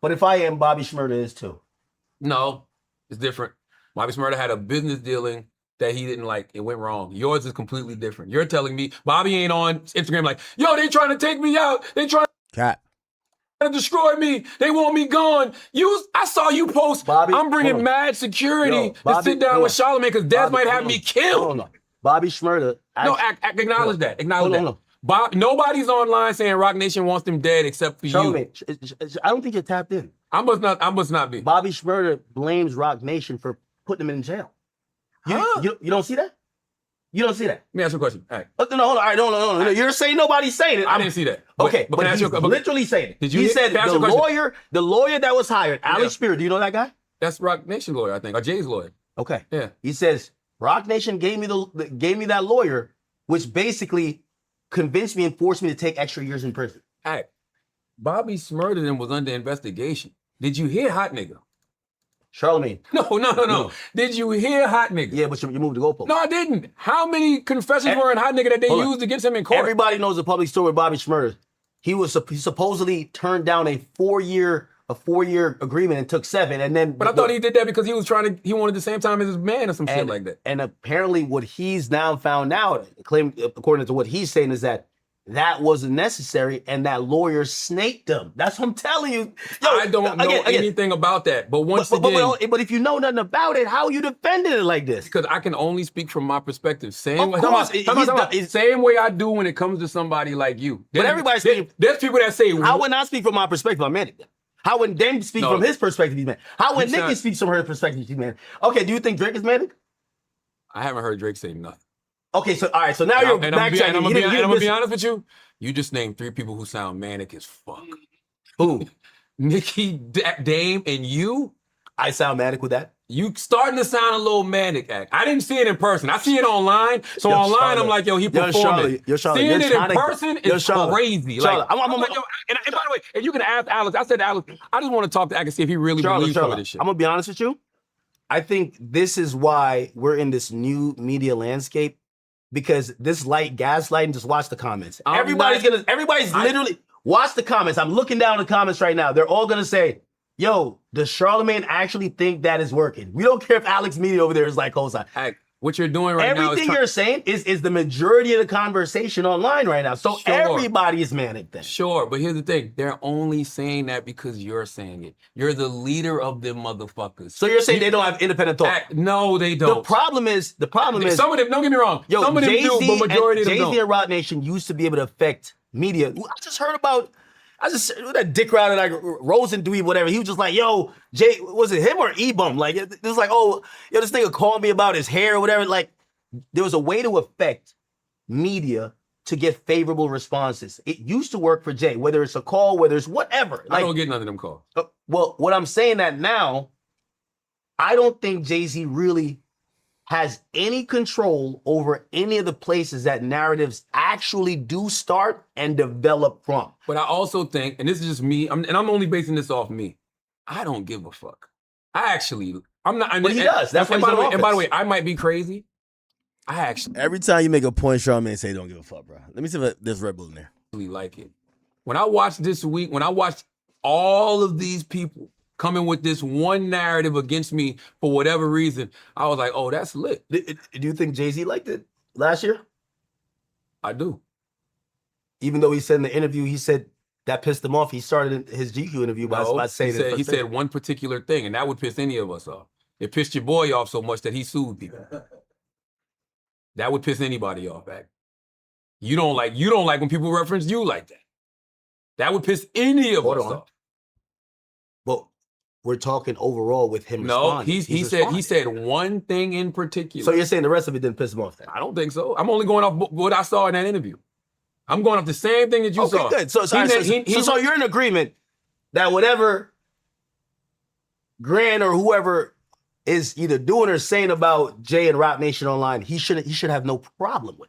But if I am, Bobby Shmurda is too. No, it's different. Bobby Shmurda had a business dealing that he didn't like. It went wrong. Yours is completely different. You're telling me Bobby ain't on Instagram like, yo, they trying to take me out. They trying to destroy me. They want me gone. I saw you post, Bobby, I'm bringing mad security to sit down with Charlamagne because Des might have me killed. No. Bobby Shmurda. Acknowledge that. Acknowledge that. Nobody's online saying Rock Nation wants them dead except for you. I don't think you're tapped in. I must not be. Bobby Shmurda blames Rock Nation for putting him in jail. You don't see that? You don't see that? Let me ask you a question. All right. No, hold on. All right, no. You're saying nobody's saying it. I didn't see that. Okay, but he's literally saying it. He said the lawyer that was hired, Alex Spear, do you know that guy? That's Rock Nation lawyer, I think, or Jay's lawyer. Okay. Yeah. He says, Rock Nation gave me that lawyer, which basically convinced me and forced me to take extra years in prison. All right. Bobby Shmurda was under investigation. Did you hear Hot Nigga? Charlamagne. No. Did you hear Hot Nigga? Yeah, but you moved the goalpost. No, I didn't. How many confessions were in Hot Nigga that they used against him in court? Everybody knows the public story with Bobby Shmurda. He supposedly turned down a four-year agreement and took 7, and then. But I thought he did that because he wanted the same time as his man or some shit like that. And apparently, what he's now found out, according to what he's saying, is that wasn't necessary, and that lawyer snaked him. That's what I'm telling you. Yo, I don't know anything about that. But but if you know nothing about it, how are you defending it like this? Because I can only speak from my perspective. Same way I do when it comes to somebody like you. But everybody's speaking. There's people that say, how would I speak from my perspective? I'm manic. How would Dame speak from his perspective? He's manic. How would Nicki speak from her perspective? She's manic. Okay, do you think Drake is manic? I haven't heard Drake say nothing. Okay, so all right, so now you're backtracking. I'm gonna be honest with you. You just named 3 people who sound manic as fuck. Who? Nicki, Dame, and you. I sound manic with that. You starting to sound a little manic. I didn't see it in person. I see it online. So online, Charlotte, I'm like, yo, he performing. Seeing it in person is crazy. Like, and by the way, and you can ask Alex. I said to Alex, I just want to talk to Alex, see if he really believes some of this shit. I'm gonna be honest with you. I think this is why we're in this new media landscape. Because this gaslighting, just watch the comments. Everybody's literally, watch the comments. I'm looking down the comments right now. They're all gonna say, yo, does Charlamagne actually think that is working? We don't care if Alex Media over there is like cosign. What you're doing right now is everything you're saying is the majority of the conversation online right now. So everybody is manic then. Sure, but here's the thing. They're only saying that because you're saying it. You're the leader of them motherfuckers. So you're saying they don't have independent thought? No, they don't. The problem is some of them, don't get me wrong. Yo, some of them do, but majority of them don't. Jay-Z and Roc Nation used to be able to affect media. I just heard that dick router, like Rosendweeb, whatever. He was just like, yo, Jay, was it him or E-Bum? Like, it was like, oh, yo, this nigga called me about his hair or whatever. Like, there was a way to affect media to get favorable responses. It used to work for Jay, whether it's a call, whether it's whatever. I don't get none of them calls. Well, what I'm saying that now, I don't think Jay-Z really has any control over any of the places that narratives actually do start and develop from. But I also think, and this is just me, and I'm only basing this off me, I don't give a fuck. I'm not. But he does. That's why he's in office. And by the way, I might be crazy. Every time you make a point, Charlamagne say don't give a fuck, bro. Let me see if there's Red Bull in there. Really like it. When I watched this week, when I watched all of these people coming with this one narrative against me for whatever reason, I was like, oh, that's lit. Do you think Jay-Z liked it last year? I do. Even though he said in the interview, he said that pissed him off. He started his GQ interview by saying he said one particular thing, and that would piss any of us off. It pissed your boy off so much that he sued people. That would piss anybody off, back. You don't like when people reference you like that. That would piss any of us off. But we're talking overall with him. No, he said one thing in particular. So you're saying the rest of it didn't piss him off then? I don't think so. I'm only going off what I saw in that interview. I'm going off the same thing that you saw. Okay, good. So you're in agreement that whatever Grant or whoever is either doing or saying about Jay and Roc Nation online, he should have no problem with.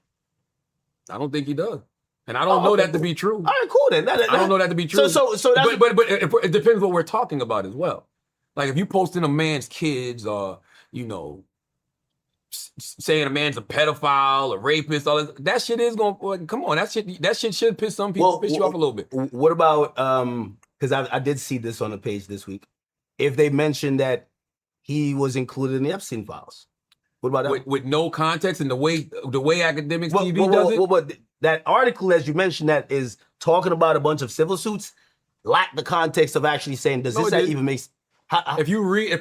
I don't think he does, and I don't know that to be true. All right, cool then. I don't know that to be true. So that's but it depends what we're talking about as well. Like if you posting a man's kids, or saying a man's a pedophile, a rapist, all that shit is going. Come on, that shit should piss some people piss you off a little bit. What about because I did see this on the page this week. If they mentioned that he was included in the Epstein files. What about that? With no context and the way Akademiks TV does it? But that article, as you mentioned, that is talking about a bunch of civil suits, lack the context of actually saying, does this even make sense? If you read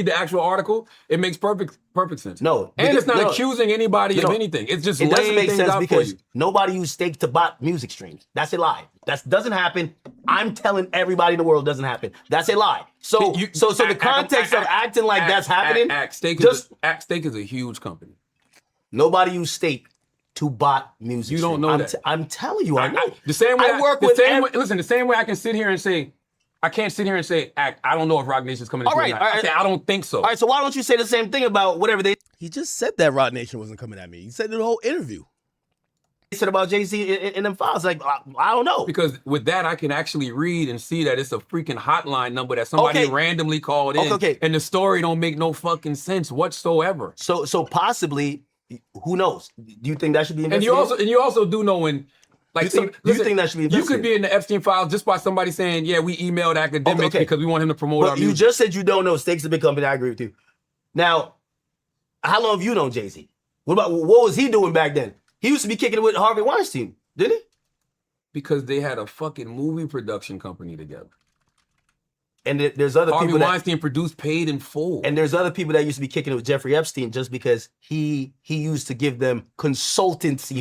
the actual article, it makes perfect sense. No. And it's not accusing anybody of anything. It's just laying things out because for you. Nobody used steak to bot music streams. That's a lie. That doesn't happen. I'm telling everybody in the world it doesn't happen. That's a lie. So the context of acting like that's happening. Steak is a huge company. Nobody used steak to bot music. You don't know that. I'm telling you, I know. The same way the same way I can sit here and say, I can't sit here and say, I don't know if Roc Nation's coming. All right. I say, I don't think so. All right, so why don't you say the same thing about whatever they... He just said that Roc Nation wasn't coming at me. He said it in the whole interview. He said about Jay-Z in them files. Like, I don't know. Because with that, I can actually read and see that it's a freaking hotline number that somebody randomly called in. Okay. And the story don't make no fucking sense whatsoever. So possibly, who knows? Do you think that should be investigated? And you also do know when... Like, do you think that should be investigated? You could be in the Epstein files just by somebody saying, yeah, we emailed Akademiks because we want him to promote our music. You just said you don't know. Steak's a big company. I agree with you. Now, how long have you known Jay-Z? What was he doing back then? He used to be kicking it with Harvey Weinstein, didn't he? Because they had a fucking movie production company together. And there's other Harvey people that... Weinstein produced Paid in Full. And there's other people that used to be kicking it with Jeffrey Epstein just because he used to give them consultancy.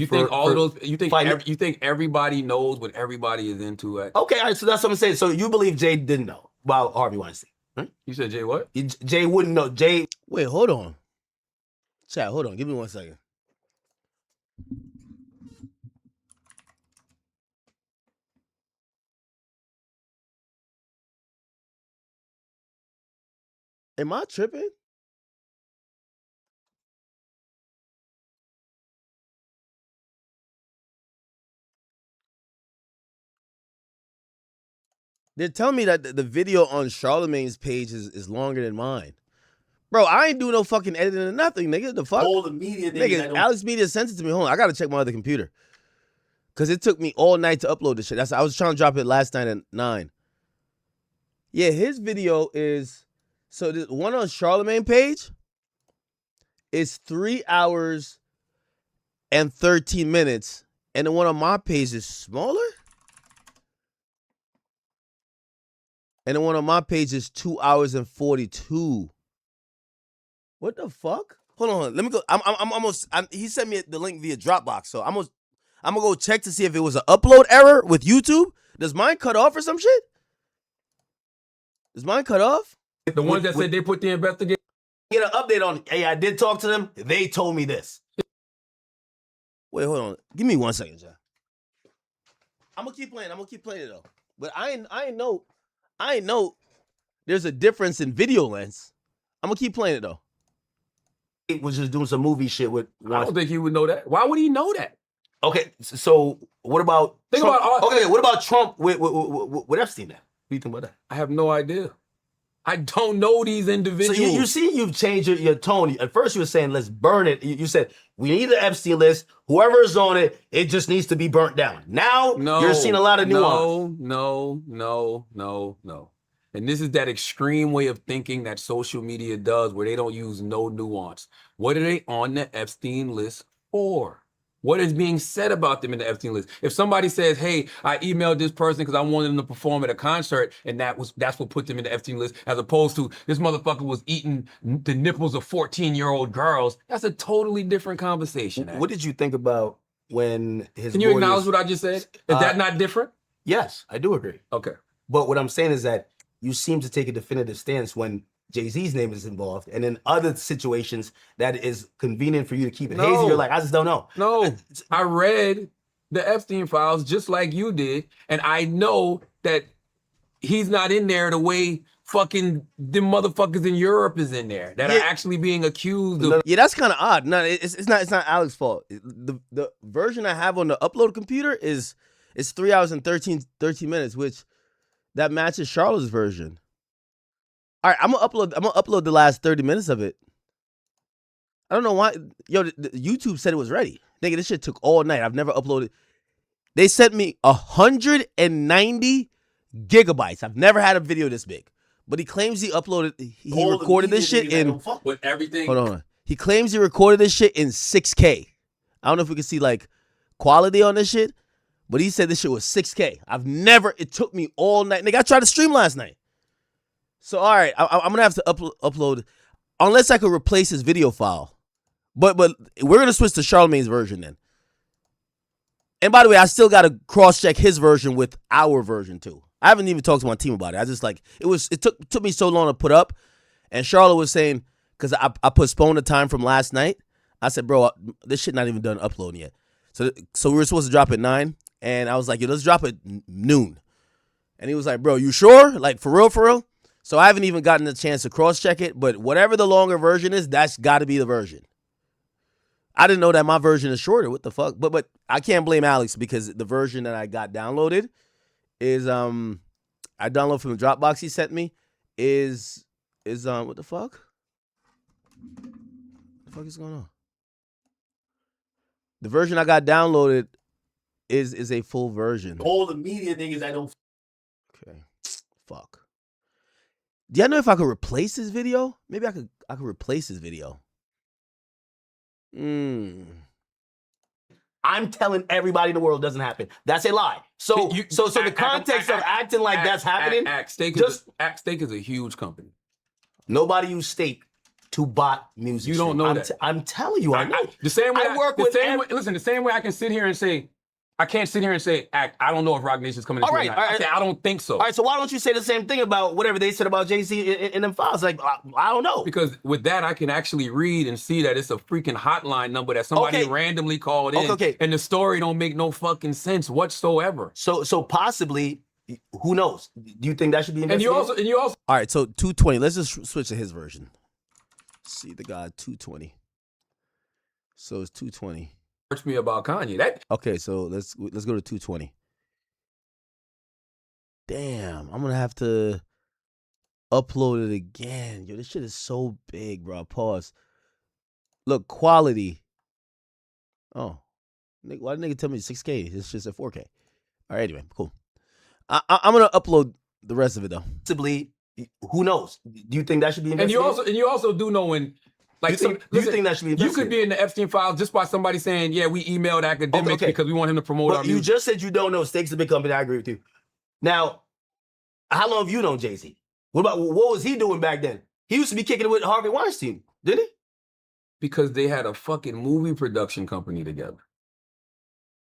You think everybody knows what everybody is into? Okay, all right, so that's what I'm saying. So you believe Jay didn't know about Harvey Weinstein? Right? You said Jay what? Jay wouldn't know. Jay... Wait, hold on. Chat, hold on. Give me 1 second. Am I tripping? They're telling me that the video on Charlamagne's page is longer than mine. Bro, I ain't doing no fucking editing or nothing, nigga. The fuck? All the media... Nigga, Alex Media sent it to me. Hold on, I gotta check my other computer. Because it took me all night to upload this shit. I was trying to drop it last night at 9. Yeah, his video is so the one on Charlamagne page is 3 hours and 13 minutes, and the one on my page is smaller. And the one on my page is 2 hours and 42. What the fuck? Hold on, let me go. I'm almost. He sent me the link via Dropbox, so I'm gonna go check to see if it was an upload error with YouTube. Does mine cut off or some shit? Is mine cut off? The ones that said they put the investigation. Get an update on. Hey, I did talk to them. They told me this. Wait, hold on. Give me 1 second, John. I'm gonna keep playing. It though. But I know. There's a difference in video lengths. I'm gonna keep playing it though. He was just doing some movie shit with. I don't think he would know that. Why would he know that? Okay, so what about? Trump? Okay, what about Trump with Epstein? Now, what do you think about that? I have no idea. I don't know these individuals. So you see, you've changed your tone. At first, you were saying let's burn it. You said we need the Epstein list. Whoever's on it, it just needs to be burnt down. Now you're seeing a lot of nuance. No. And this is that extreme way of thinking that social media does, where they don't use no nuance. What are they on the Epstein list for? What is being said about them in the Epstein list? If somebody says, hey, I emailed this person because I wanted them to perform at a concert, and that's what put them in the Epstein list, as opposed to this motherfucker was eating the nipples of 14-year-old girls, that's a totally different conversation. What did you think about when his Can you acknowledge what I just said? Is that not different? Yes, I do agree. Okay. But what I'm saying is that you seem to take a definitive stance when Jay-Z's name is involved, and in other situations that is convenient for you to keep it hazy, you're like, I just don't know. No, I read the Epstein files just like you did, and I know that he's not in there the way fucking them motherfuckers in Europe is in there that are actually being accused of. Yeah, that's kind of odd. No, it's not Alex's fault. The version I have on the upload computer is 3 hours and 13 minutes, which that matches Charlotte's version. All right, I'm gonna upload the last 30 minutes of it. I don't know why. Yo, the YouTube said it was ready. Nigga, this shit took all night. I've never uploaded. They sent me 190 gigabytes. I've never had a video this big. But he claims he recorded this shit in. With everything. Hold on. He claims he recorded this shit in 6K. I don't know if we can see like quality on this shit, but he said this shit was 6K. It took me all night. Nigga, I tried to stream last night. So, all right, I'm going to have to upload, unless I could replace his video file. But we're going to switch to Charlamagne's version then. And by the way, I still got to cross-check his version with our version too. I haven't even talked to my team about it. I just like, it took me so long to put up. And Charlotte was saying, because I postponed the time from last night. I said, bro, this shit not even done uploading yet. So we were supposed to drop at 9. And I was like, yo, let's drop at noon. And he was like, bro, you sure? Like, for real? So I haven't even gotten a chance to cross-check it, but whatever the longer version is, that's got to be the version. I didn't know that my version is shorter. What the fuck? But I can't blame Alex because the version that I got downloaded is I downloaded from the Dropbox he sent me is what the fuck? What the fuck is going on? The version I got downloaded is a full version. All the media niggas I don't. Okay. Fuck. Do y'all know if I could replace this video? Maybe I could replace this video. I'm telling everybody in the world doesn't happen. That's a lie. So the context of acting like that's happening. Steak is a huge company. Nobody use steak to bot music. You don't know that. I'm telling you, I know. The same way listen, the same way I can sit here and say, I can't sit here and say, I don't know if Rock Nation's coming. All right. I don't think so. All right, so why don't you say the same thing about whatever they said about Jay-Z in them files? Like, I don't know. Because with that, I can actually read and see that it's a freaking hotline number that somebody randomly called in. Okay. And the story don't make no fucking sense whatsoever. So possibly, who knows? Do you think that should be investigated? And you also. All right, so 220. Let's just switch to his version. See the guy 220. So it's 220. Me about Kanye. Okay, so let's go to 220. Damn, I'm gonna have to upload it again. Yo, this shit is so big, bro. Pause. Look, quality. Oh, why did nigga tell me 6K? It's just at 4K. All right, anyway, cool. I'm gonna upload The rest of it, though. Possibly, who knows? Do you think that should be investigated? And you also do know when, like, do you think that should be investigated? You could be in the Epstein files just by somebody saying, yeah, we emailed Akademiks because we want him to promote our But you music. just said you don't know. Stakes a big company. I agree with you. Now, how long have you known Jay-Z? What was he doing back then? He used to be kicking it with Harvey Weinstein, didn't he? Because they had a fucking movie production company together.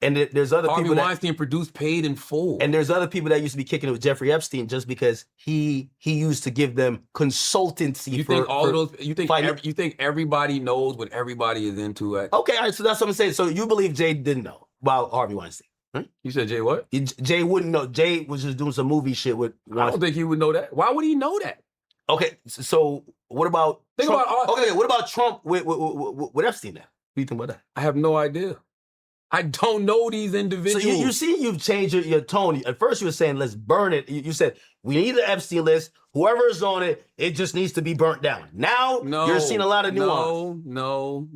And there's other Harvey people Weinstein produced Paid in Full. And there's other people that used to be kicking it with Jeffrey Epstein just because he used to give them consultancy. You think all of those? You think everybody knows what everybody is into? Okay, all right, so that's what I'm saying. So you believe Jay didn't know about Harvey Weinstein? Right? You said Jay what? Jay wouldn't know. Jay was just doing some movie shit with Weinstein. I don't think he would know that. Why would he know that? Okay, so what about Trump? Okay, what about Trump with Epstein now? What do you think about that? I have no idea. I don't know these individuals. So you see you've changed your tone. At first you were saying, let's burn it. You said, we need the Epstein list. Whoever is on it, it just needs to be burnt down. Now you're seeing a lot of nuance. No.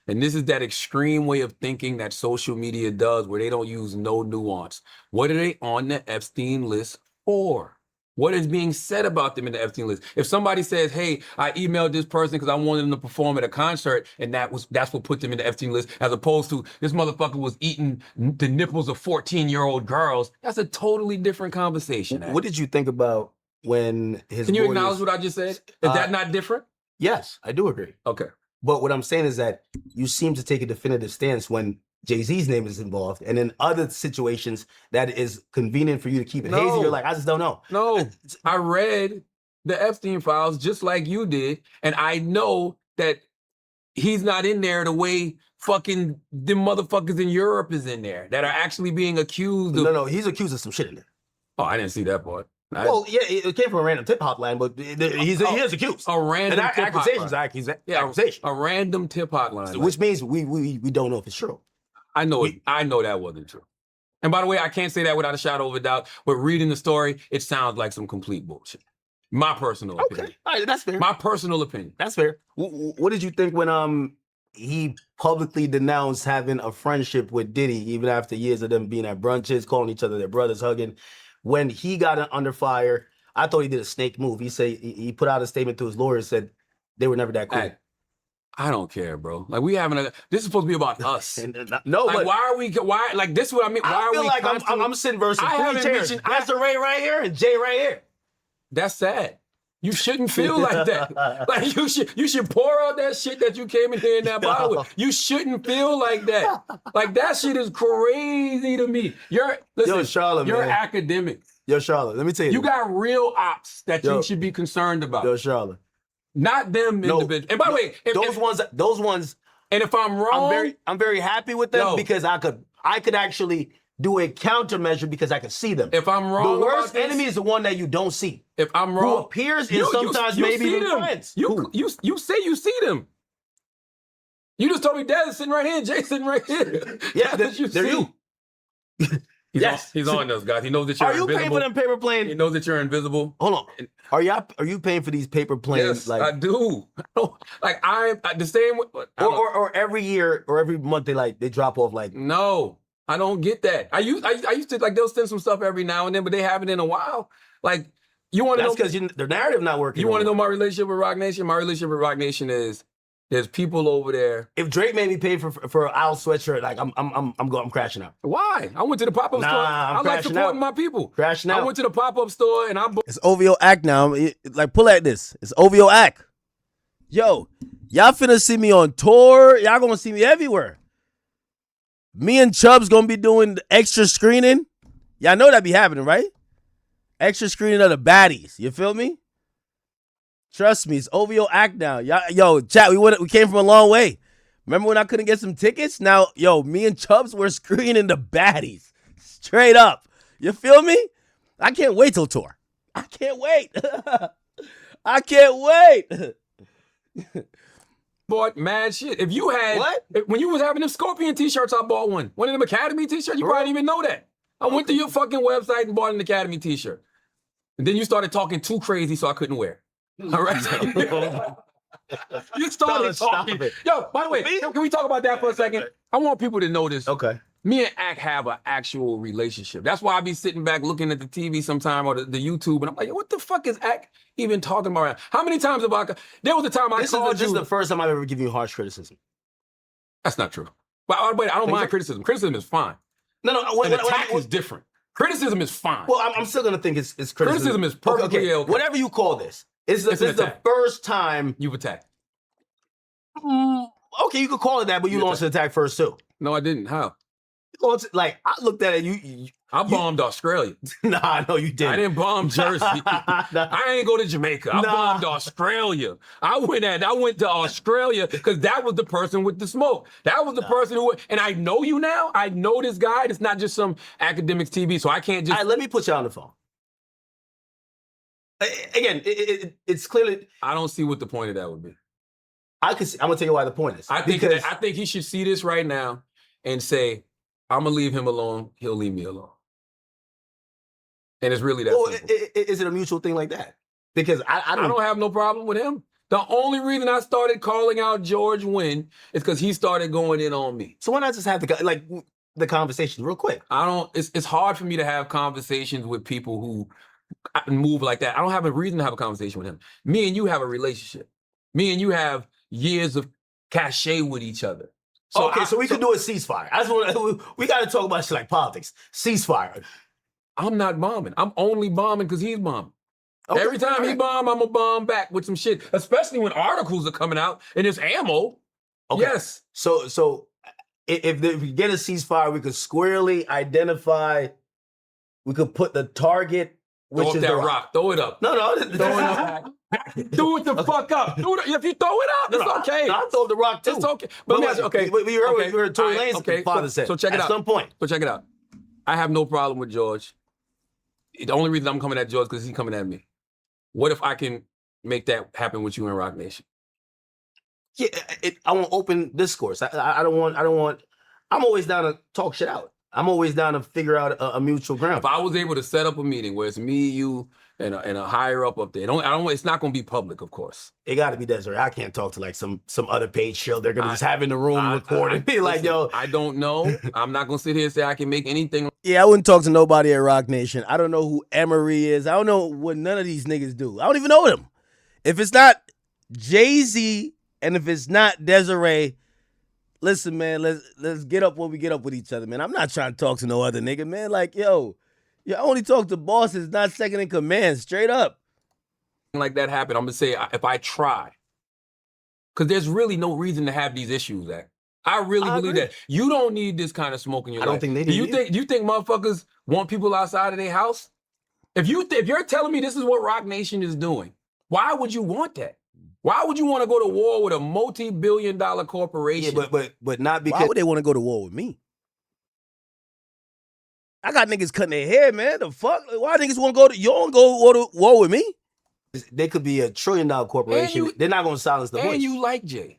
And this is that extreme way of thinking that social media does where they don't use no nuance. What are they on the Epstein list for? What is being said about them in the Epstein list? If somebody says, hey, I emailed this person because I wanted them to perform at a concert, and that's what put them in the Epstein list, as opposed to this motherfucker was eating the nipples of 14-year-old girls, that's a totally different conversation. What did you think about when his Can you acknowledge what I just said? Is that not different? Yes, I do agree. Okay. But what I'm saying is that you seem to take a definitive stance when Jay-Z's name is involved, and in other situations that is convenient for you to keep it hazy, you're like, I just don't know. No, I read the Epstein files just like you did, and I know that he's not in there the way fucking them motherfuckers in Europe is in there that are actually being accused of. No, he's accused of some shit in there. Oh, I didn't see that part. Well, yeah, it came from a random tip hotline, but he is accused. A random tip accusations, hotline. accusation. A random tip hotline. So, which means we don't know if it's true. I know that wasn't true. And by the way, I can't say that without a shadow of a doubt, but reading the story, it sounds like some complete bullshit. My personal opinion. Okay, all right, that's fair. My personal opinion. That's fair. What did you think when he publicly denounced having a friendship with Diddy, even after years of them being at brunches, calling each other their brothers, hugging? When he got under fire, I thought he did a snake move. He put out a statement to his lawyer and said they were never that cool. Hey, I don't care, bro. Like this is supposed to be about us. No, like, but why? Like this is what I mean. I feel like I'm sitting versus three chairs. Master Ray right here and Jay right here. That's sad. You shouldn't feel like that. Like you should pour out that shit that you came in here in that bottle with. You shouldn't feel like that. Like that shit is crazy to me. Listen, Charlotte, you're man. Academics. Yo, Charlotte, let me tell you. You got real ops that you should be concerned about. Yo, Charlotte. Not them individuals. And by the way, those ones. And if I'm wrong, I'm very happy with them because I could actually do a countermeasure because I can see them. If I'm wrong, the worst enemy is the one that you don't see. If I'm wrong, who appears and sometimes maybe even friends. You say you see them. You just told me Dad is sitting right here, Jay sitting right here. Yeah, they're you. He's on those guys. He knows that you're invisible. Are you paying for them paper planes? He knows that you're invisible. Hold on. Are you paying for these paper planes? Yes, I do. Like I'm the same. Or every year or every month they drop off like. No, I don't get that. I used to like they'll send some stuff every now and then, but they haven't in a while. Like you want to know because the narrative not working. You want to know my relationship with Rock Nation? My relationship with Rock Nation is there's people over there. If Drake made me pay for an Al sweatshirt, like I'm crashing out. Why? I went to the pop-up store. I like supporting my people. Crashing out. I went to the pop-up store and It's OVO Act now. Like pull at this. It's OVO Act. Yo, y'all finna see me on tour. Y'all gonna see me everywhere. Me and Chubb's gonna be doing the extra screening. Y'all know that be happening, right? Extra screening of the baddies. You feel me? Trust me, it's OVO Act now. Yo, chat, we came from a long way. Remember when I couldn't get some tickets? Now, me and Chubbs were screening the baddies. Straight up. You feel me? I can't wait till tour. I can't wait. I can't wait. Bought mad shit. If you had when you was having them Scorpion t-shirts, I bought one. One of them Academy t-shirts, you probably didn't even know that. I went to your fucking website and bought an Academy t-shirt. And then you started talking too crazy, so I couldn't wear. All right. You started talking. Yo, by the way, can we talk about that for a second? I want people to know this. Okay. Me and Ak have an actual relationship. That's why I be sitting back looking at the TV sometime or the YouTube, and I'm like, what the fuck is Ak even talking about? How many times have I? There was a time I called you. This is the first time I've ever given you harsh criticism. That's not true. But wait, I don't mind criticism. Criticism is fine. No. An attack is different. Criticism is fine. Well, I'm still gonna think it's criticism. Criticism is perfectly okay. Whatever you call this, this is the first time you've attacked. Okay, you could call it that, but you launched an attack first too. No, I didn't. How? Like, I looked at it, I bombed Australia. Nah, no, you didn't. I didn't bomb Jersey. I ain't go to Jamaica. I bombed Australia. I went to Australia because that was the person with the smoke. That was the person who, and I know you now. I know this guy. It's not just some Akademiks TV, so I can't just. All right, let me put you on the phone. Again, it's clearly. I don't see what the point of that would be. I'm gonna tell you why the point is. I think he should see this right now and say, I'm gonna leave him alone. He'll leave me alone. And it's really that simple. Is it a mutual thing like that? Because I don't have no problem with him. The only reason I started calling out George Wynn is because he started going in on me. So why not just have the conversation real quick? It's hard for me to have conversations with people who move like that. I don't have a reason to have a conversation with him. Me and you have a relationship. Me and you have years of cachet with each other. So we could do a ceasefire. We got to talk about shit like politics. Ceasefire. I'm not bombing. I'm only bombing because he's bombing. Okay, every time he bomb, I'm going to bomb back with some shit, especially when articles are coming out and there's ammo. Okay. Yes. So if we get a ceasefire, we could squarely identify, we could put the target, which is that rock. Throw it up. No. Throw it up. Do it the fuck up. If you throw it up, it's okay. I'll throw the rock too. It's okay. But we heard Tory Lanez father said. So check it out. At some point. So check it out. I have no problem with George. The only reason I'm coming at George is because he's coming at me. What if I can make that happen with you in Rock Nation? Yeah, I want open discourse. I don't want. I'm always down to talk shit out. I'm always down to figure out a mutual ground. If I was able to set up a meeting where it's me, you, and a higher up there, it's not going to be public, of course. It got to be Desiree. I can't talk to like some other page show. They're going to just have in the room recording. Be like, yo. I don't know. I'm not going to sit here and say I can make anything. Yeah, I wouldn't talk to nobody at Rock Nation. I don't know who Emery is. I don't know what none of these niggas do. I don't even know them. If it's not Jay-Z and if it's not Desiree, listen, man, let's get up when we get up with each other, man. I'm not trying to talk to no other nigga, man. Like, yo, I only talk to bosses, not second in command, straight up. Like that happen, I'm going to say if I try. Because there's really no reason to have these issues, Zach. I really believe that. You don't need this kind of smoke in your life. I don't think they do. Do you think motherfuckers want people outside of their house? If you're telling me this is what Rock Nation is doing, why would you want that? Why would you want to go to war with a multi-billion-dollar corporation? Yeah, but not because. Why would they want to go to war with me? I got niggas cutting their hair, man. The fuck? Why niggas want to go to? You don't go to war with me? They could be $1 trillion corporation. They're not going to silence the voice. And you like Jay.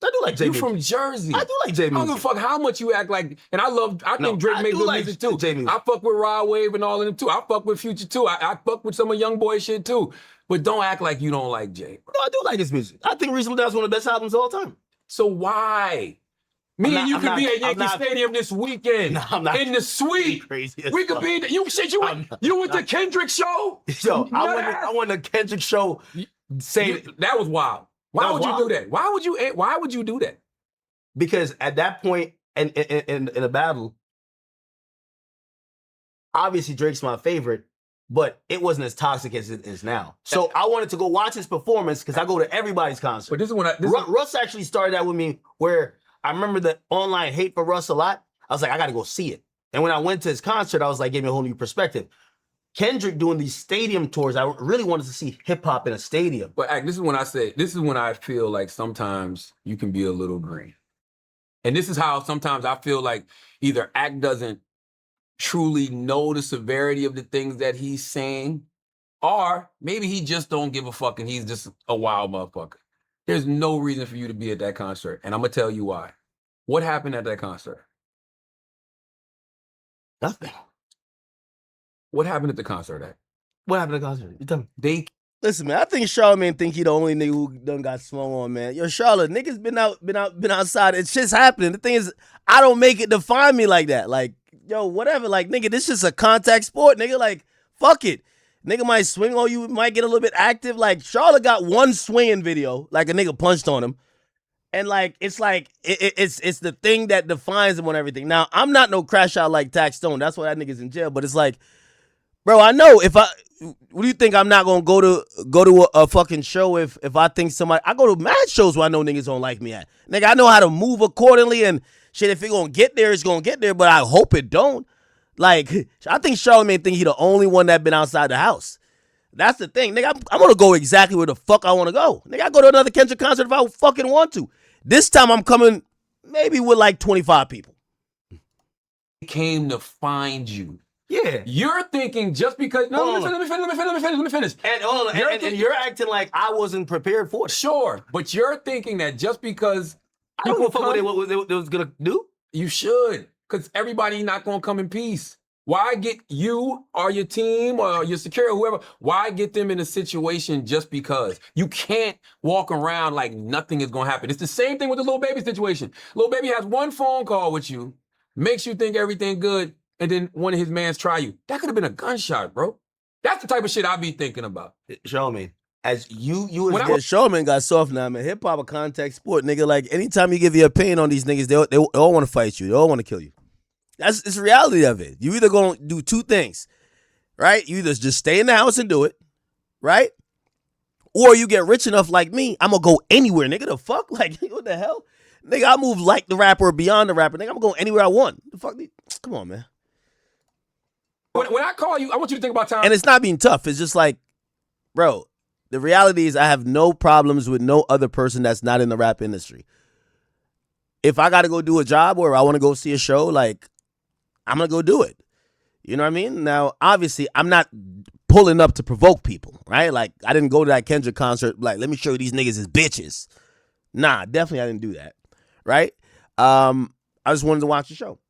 I do like Jay. You from Jersey. I do like Jay. I don't give a fuck how much you act like. And I think Drake make good music too. I fuck with Rod Wave and all of them too. I fuck with Future too. I fuck with some of Young Boy shit too. But don't act like you don't like Jay. No, I do like his music. I think Reasonable Doubt's one of the best albums of all time. So why? Me and you could be at Yankee Stadium this weekend. No, I'm not. In the suite. We could be. You went to Kendrick's show? Yo, I went to Kendrick's show. That was wild. Why would you do that? Why would you do that? Because at that point in a battle, obviously Drake's my favorite, but it wasn't as toxic as it is now. So I wanted to go watch his performance because I go to everybody's concert. But this is when Russ actually started that with me, where I remember the online hate for Russ a lot. I was like, I got to go see it. And when I went to his concert, I was like, gave me a whole new perspective. Kendrick doing these stadium tours, I really wanted to see hip hop in a stadium. But this is when I feel like sometimes you can be a little green. And this is how sometimes I feel like either Act doesn't truly know the severity of the things that he's saying, or maybe he just don't give a fuck and he's just a wild motherfucker. There's no reason for you to be at that concert. And I'm going to tell you why. What happened at that concert? Nothing. What happened at the concert, Act? What happened at the concert? You tell me. Listen, man, I think Charlamagne think he the only nigga who done got swung on, man. Yo, Charlotte, niggas been outside. It's shit's happening. The thing is, I don't make it define me like that. Like, yo, whatever. Like, nigga, this is a contact sport, nigga. Like, fuck it. Nigga might swing on you, might get a little bit active. Like, Charlotte got one swinging video, like a nigga punched on him. And it's the thing that defines him on everything. Now, I'm not no crash out like Tax Stone. That's why that nigga's in jail. But it's like, bro, I know what do you think I'm not gonna go to a fucking show if I think somebody, I go to mad shows where I know niggas don't like me at. Nigga, I know how to move accordingly and shit. If it gonna get there, it's gonna get there, but I hope it don't. Like, I think Charlamagne think he the only one that been outside the house. That's the thing. Nigga, I'm gonna go exactly where the fuck I wanna go. Nigga, I go to another Kendrick concert if I fucking want to. This time I'm coming maybe with like 25 people. Came to find you. Yeah. You're thinking just because. No, let me finish. And you're acting like I wasn't prepared for it. Sure, but you're thinking that just because I don't know what they was gonna do. You should, because everybody not gonna come in peace. Why get you or your team or your security, whoever, why get them in a situation just because? You can't walk around like nothing is gonna happen. It's the same thing with the Lil Baby situation. Lil Baby has one phone call with you, makes you think everything good, and then one of his mans try you. That could have been a gunshot, bro. That's the type of shit I be thinking about. Charlamagne, as you Charlamagne got soft now, man. Hip hop a contact sport, nigga. Like, anytime you give your opinion on these niggas, they all want to fight you. They all want to kill you. It's the reality of it. You either gonna do two things, right? You either just stay in the house and do it, right? Or you get rich enough like me, I'm gonna go anywhere, nigga. The fuck? Like, what the hell? Nigga, I move like the rapper or beyond the rapper. Nigga, I'm gonna go anywhere I want. The fuck? Come on, man. When I call you, I want you to think about time. And it's not being tough. It's just like, bro, the reality is I have no problems with no other person that's not in the rap industry. If I got to go do a job or I want to go see a show, like, I'm going to go do it. You know what I mean? Now, obviously, I'm not pulling up to provoke people, right? Like, I didn't go to that Kendrick concert, like, let me show you these niggas is bitches. Nah, definitely I didn't do that, right? I just wanted to watch the show.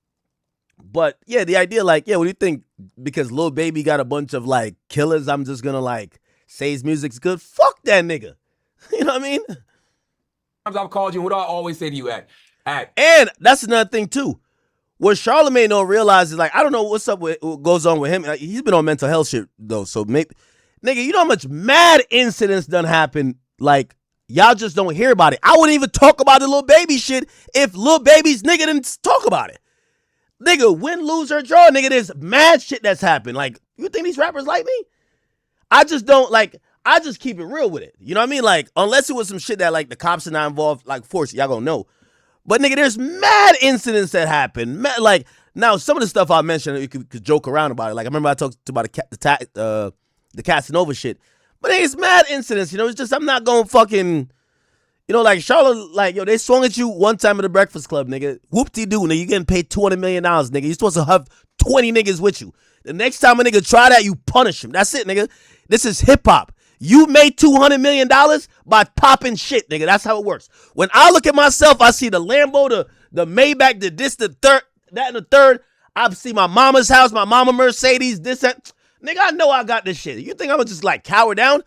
But, yeah, the idea, like, yeah, what do you think? Because Lil Baby got a bunch of, like, killers, I'm just going to, like, say his music's good? Fuck that nigga. You know what I mean? I've called you, and what do I always say to you, act? And that's another thing, too. What Charlamagne don't realize is, like, I don't know what's up with what goes on with him. He's been on mental health shit, though. So, maybe, nigga, you know how much mad incidents done happen? Like, y'all just don't hear about it. I wouldn't even talk about the Lil Baby shit if Lil Baby's nigga didn't talk about it. Nigga, win, lose, or draw, nigga, there's mad shit that's happened. Like, you think these rappers like me? I just don't, like, I just keep it real with it. You know what I mean? Like, unless it was some shit that, like, the cops are not involved, like, force, y'all gonna know. But, nigga, there's mad incidents that happen. Mad, like, now, some of the stuff I mentioned, you could joke around about it. Like, I remember I talked about the Casanova shit. But it's mad incidents, you know? It's just, I'm not going fucking, you know, like, Charlotte, like, yo, they swung at you one time at the Breakfast Club, nigga. Whoop-de-doo, nigga. You getting paid $200 million, nigga. You're supposed to have 20 niggas with you. The next time a nigga try that, you punish him. That's it, nigga. This is hip-hop. You made $200 million by popping shit, nigga. That's how it works. When I look at myself, I see the Lambo, the Maybach, the third, that and the third. I see my mama's house, my mama Mercedes, this, that. Nigga, I know I got this shit. You think I'm gonna just, like, cower down?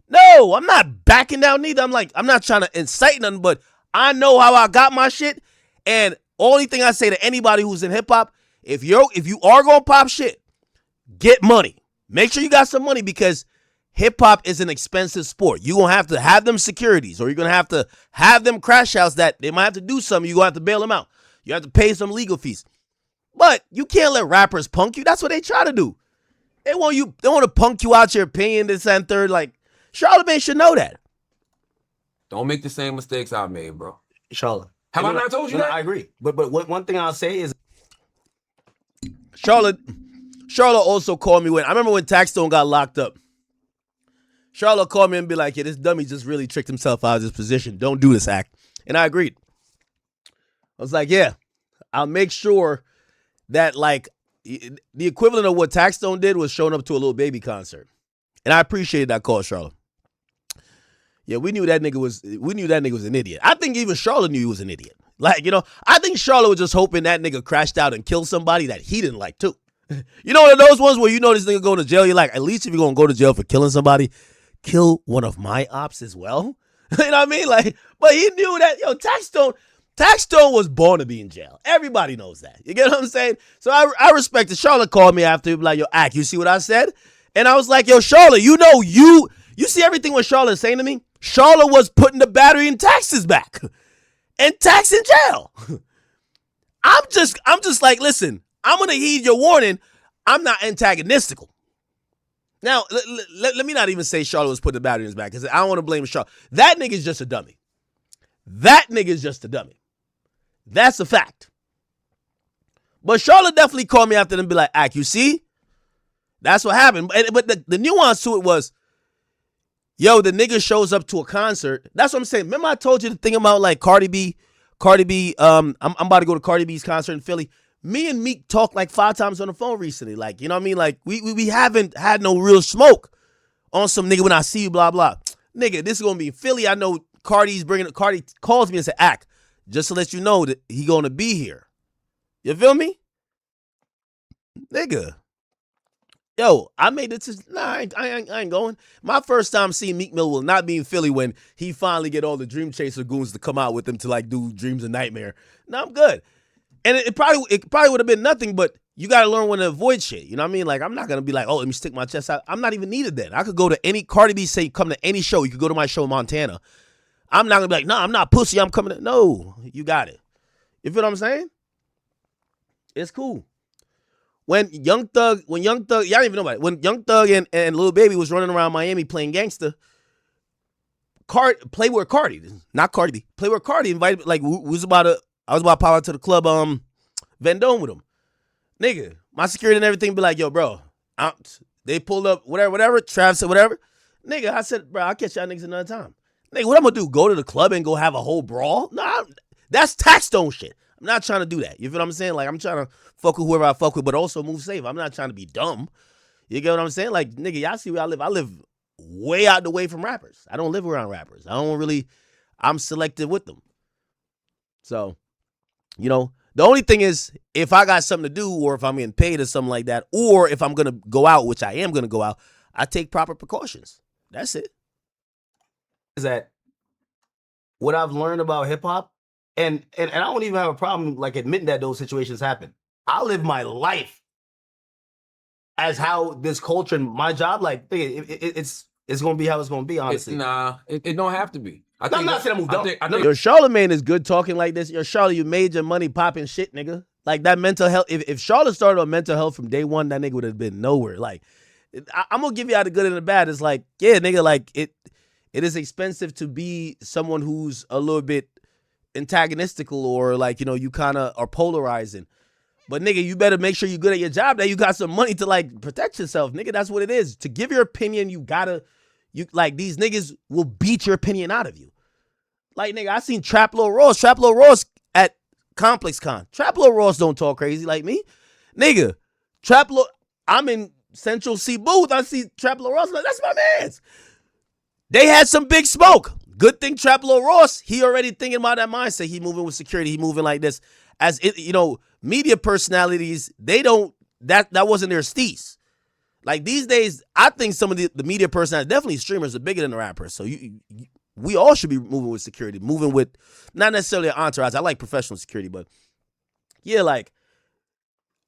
No, I'm not backing down neither. I'm not trying to incite nothing, but I know how I got my shit. And only thing I say to anybody who's in hip-hop, if you are gonna pop shit, get money. Make sure you got some money, because hip-hop is an expensive sport. You're going to have them securities, or you're going to have them crash outs that they might have to do something. You're going to have to bail them out. You have to pay some legal fees. But you can't let rappers punk you. That's what they try to do. They want to punk you out your opinion, this and third. Like, Charlamagne should know that. Don't make the same mistakes I made, bro. Charlotte. Have I not told you that? I agree. But one thing I'll say is, Charlotte also called me I remember when Taxstone got locked up. Charlotte called me and be like, yeah, this dummy just really tricked himself out of his position. Don't do this act. And I agreed. I was like, yeah, I'll make sure that, like, the equivalent of what Taxstone did was showing up to a Lil Baby concert. And I appreciated that call, Charlotte. Yeah, we knew that nigga was an idiot. I think even Charlotte knew he was an idiot. Like, you know, I think Charlotte was just hoping that nigga crashed out and killed somebody that he didn't like too. You know, one of those ones where you know this nigga going to jail, you're like, at least if you're going to go to jail for killing somebody, kill one of my ops as well. You know what I mean? Like, but he knew that, yo, Taxstone was born to be in jail. Everybody knows that. You get what I'm saying? So I respect it. Charlotte called me after, like, yo, Ak, you see what I said? And I was like, yo, Charlotte, you see everything what Charlotte is saying to me? Charlotte was putting the battery and taxes back. And Tax in jail. I'm just like, listen, I'm going to heed your warning. I'm not antagonistical. Now, let me not even say Charlotte was putting the battery in his back, because I don't want to blame Charlotte. That nigga's just a dummy. That's a fact. But Charlotte definitely called me after and be like, Ak, you see? That's what happened. But the nuance to it was, yo, the nigga shows up to a concert. That's what I'm saying. Remember I told you the thing about like Cardi B, I'm about to go to Cardi B's concert in Philly. Me and Meek talked like 5 times on the phone recently. Like, you know what I mean? Like, we haven't had no real smoke on some nigga when I see you, blah, blah. Nigga, this is going to be in Philly. I know Cardi calls me and said, Ak, just to let you know that he going to be here. You feel me? Nigga. Yo, I made it to, I ain't going. My first time seeing Meek Mill will not be in Philly when he finally get all the Dream Chaser goons to come out with him to like do Dreams and Nightmare. No, I'm good. And it probably would have been nothing, but you got to learn when to avoid shit. You know what I mean? Like, I'm not going to be like, oh, let me stick my chest out. I'm not even needed then. I could go to any, Cardi B say, come to any show. You could go to my show in Montana. I'm not going to be like, nah, I'm not pussy. I'm coming to, no, you got it. You feel what I'm saying? It's cool. When Young Thug, y'all don't even know about it. When Young Thug and Lil Baby was running around Miami playing gangster, Playboy Cardi, not Cardi B, Playboy Cardi invited, like, I was about to pop out to the club, Vendome with him. Nigga, my security and everything be like, yo, bro, they pulled up, whatever, Trav said whatever. Nigga, I said, bro, I'll catch y'all niggas another time. Nigga, what I'm gonna do, go to the club and go have a whole brawl? Nah, that's Taxstone shit. I'm not trying to do that. You feel what I'm saying? Like, I'm trying to fuck with whoever I fuck with, but also move safe. I'm not trying to be dumb. You get what I'm saying? Like, nigga, y'all see where I live. I live way out the way from rappers. I don't live around rappers. I'm selective with them. So, you know, the only thing is, if I got something to do, or if I'm getting paid or something like that, or if I'm going to go out, which I am going to go out, I take proper precautions. That's it. Is that what I've learned about hip hop? And I don't even have a problem like admitting that those situations happen. I live my life as how this culture and my job, like, it's gonna be how it's gonna be. Honestly, It don't have to be. I'm not saying I moved up. Your Charlamagne is good talking like this. Your Charlotte, you made your money popping shit, nigga. Like that mental health. If Charlotte started on mental health from day one, that nigga would have been nowhere. Like, I'm gonna give you out the good and the bad. It's like, yeah, nigga, like it is expensive to be someone who's a little bit antagonistical, or like, you know, you kind of are polarizing. But nigga, you better make sure you're good at your job, that you got some money to like protect yourself. Nigga, that's what it is. To give your opinion, you like, these niggas will beat your opinion out of you. Like, nigga, I seen Trap Lil Ross at Complex Con. Trap Lil Ross don't talk crazy like me. Nigga, I'm in Central C booth. I see Trap Lil Ross, like, that's my man's. They had some big smoke. Good thing Trap Lil Ross, he already thinking about that mindset. He moving with security. He moving like this. As it, you know, media personalities, they don't, that wasn't their steez. Like these days, I think some of the media personalities, definitely streamers, are bigger than the rappers. So we all should be moving with security, moving with not necessarily an entourage. I like professional security, but yeah, like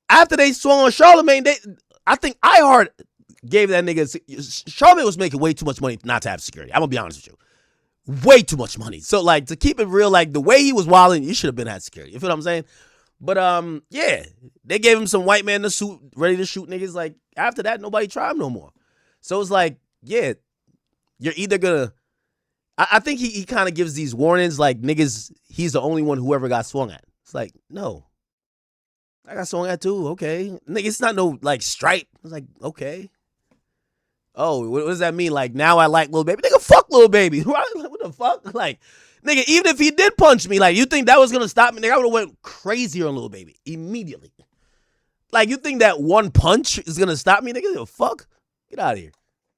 after they swung on Charlamagne, I think iHeart gave that nigga, Charlamagne was making way too much money not to have security. I'm gonna be honest with you. Way too much money. So like, to keep it real, like the way he was wilding, you should have been at security. You feel what I'm saying? But yeah, they gave him some white man in a suit ready to shoot niggas. Like after that, nobody tried him no more. So it's like, yeah, you're either gonna, I think he kind of gives these warnings like, niggas, he's the only one who ever got swung at. It's like, no, I got swung at too. Okay, nigga, it's not no like stripe. It's like, okay. Oh, what does that mean? Like, now I like Lil Baby? Nigga, fuck Lil Baby. What the fuck? Like, nigga, even if he did punch me, like, you think that was going to stop me? Nigga, I would have went crazy on Lil Baby immediately. Like, you think that one punch is going to stop me? Nigga, the fuck? Get out of here.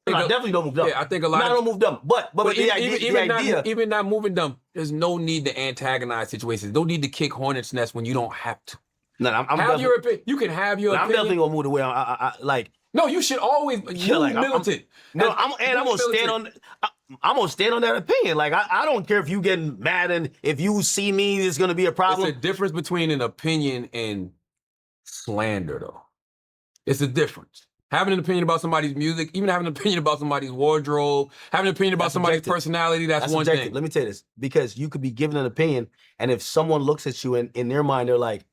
I definitely don't move dumb. Yeah, I think a lot. I don't move dumb. But the idea, even not moving dumb, there's no need to antagonize situations. No need to kick hornet's nest when you don't have to. No, I'm have your opinion. You can have your opinion. I'm definitely gonna move the way I like. No, you should always Yeah, like, militant. I'm gonna stand on. I'm gonna stand on that opinion. Like I don't care if you getting mad and if you see me, it's gonna be a problem. It's a difference between an opinion and slander, though. It's a difference. Having an opinion about somebody's music, even having an opinion about somebody's wardrobe, having an opinion about somebody's personality, that's one subjective. thing. Let me tell you this, because you could be given an opinion, and if someone looks at you and in their mind, they're like,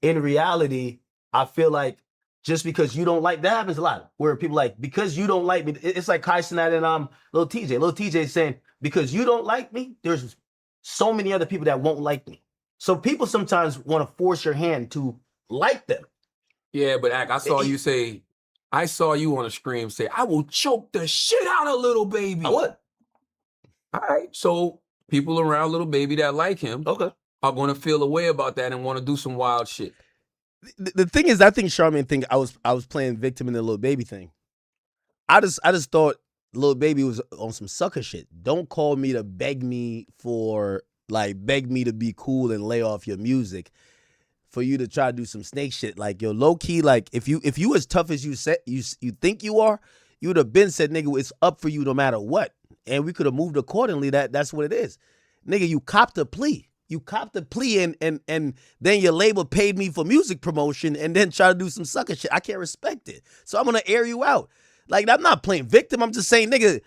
in reality, I feel like just because you don't like, that happens a lot, where people like, because you don't like me, it's like Kai Cenat and Lil TJ. Lil TJ is saying, because you don't like me, there's so many other people that won't like me. So people sometimes want to force your hand to like them. Yeah, but Ak, I saw you on a scream say, I will choke the shit out of Little Baby. I would. All right. So people around Little Baby that like him are going to feel a way about that and want to do some wild shit. The thing is, I think Charlamagne think I was playing victim in the Little Baby thing. I just thought Little Baby was on some sucker shit. Don't call me to beg me to be cool and lay off your music for you to try to do some snake shit. Like, yo, low key, like if you as tough as you think you are, you would have been said, nigga, it's up for you no matter what. And we could have moved accordingly. That's what it is. Nigga, you copped a plea. You copped a plea and then your label paid me for music promotion and then try to do some sucker shit. I can't respect it. So I'm gonna air you out. Like, I'm not playing victim. I'm just saying, nigga,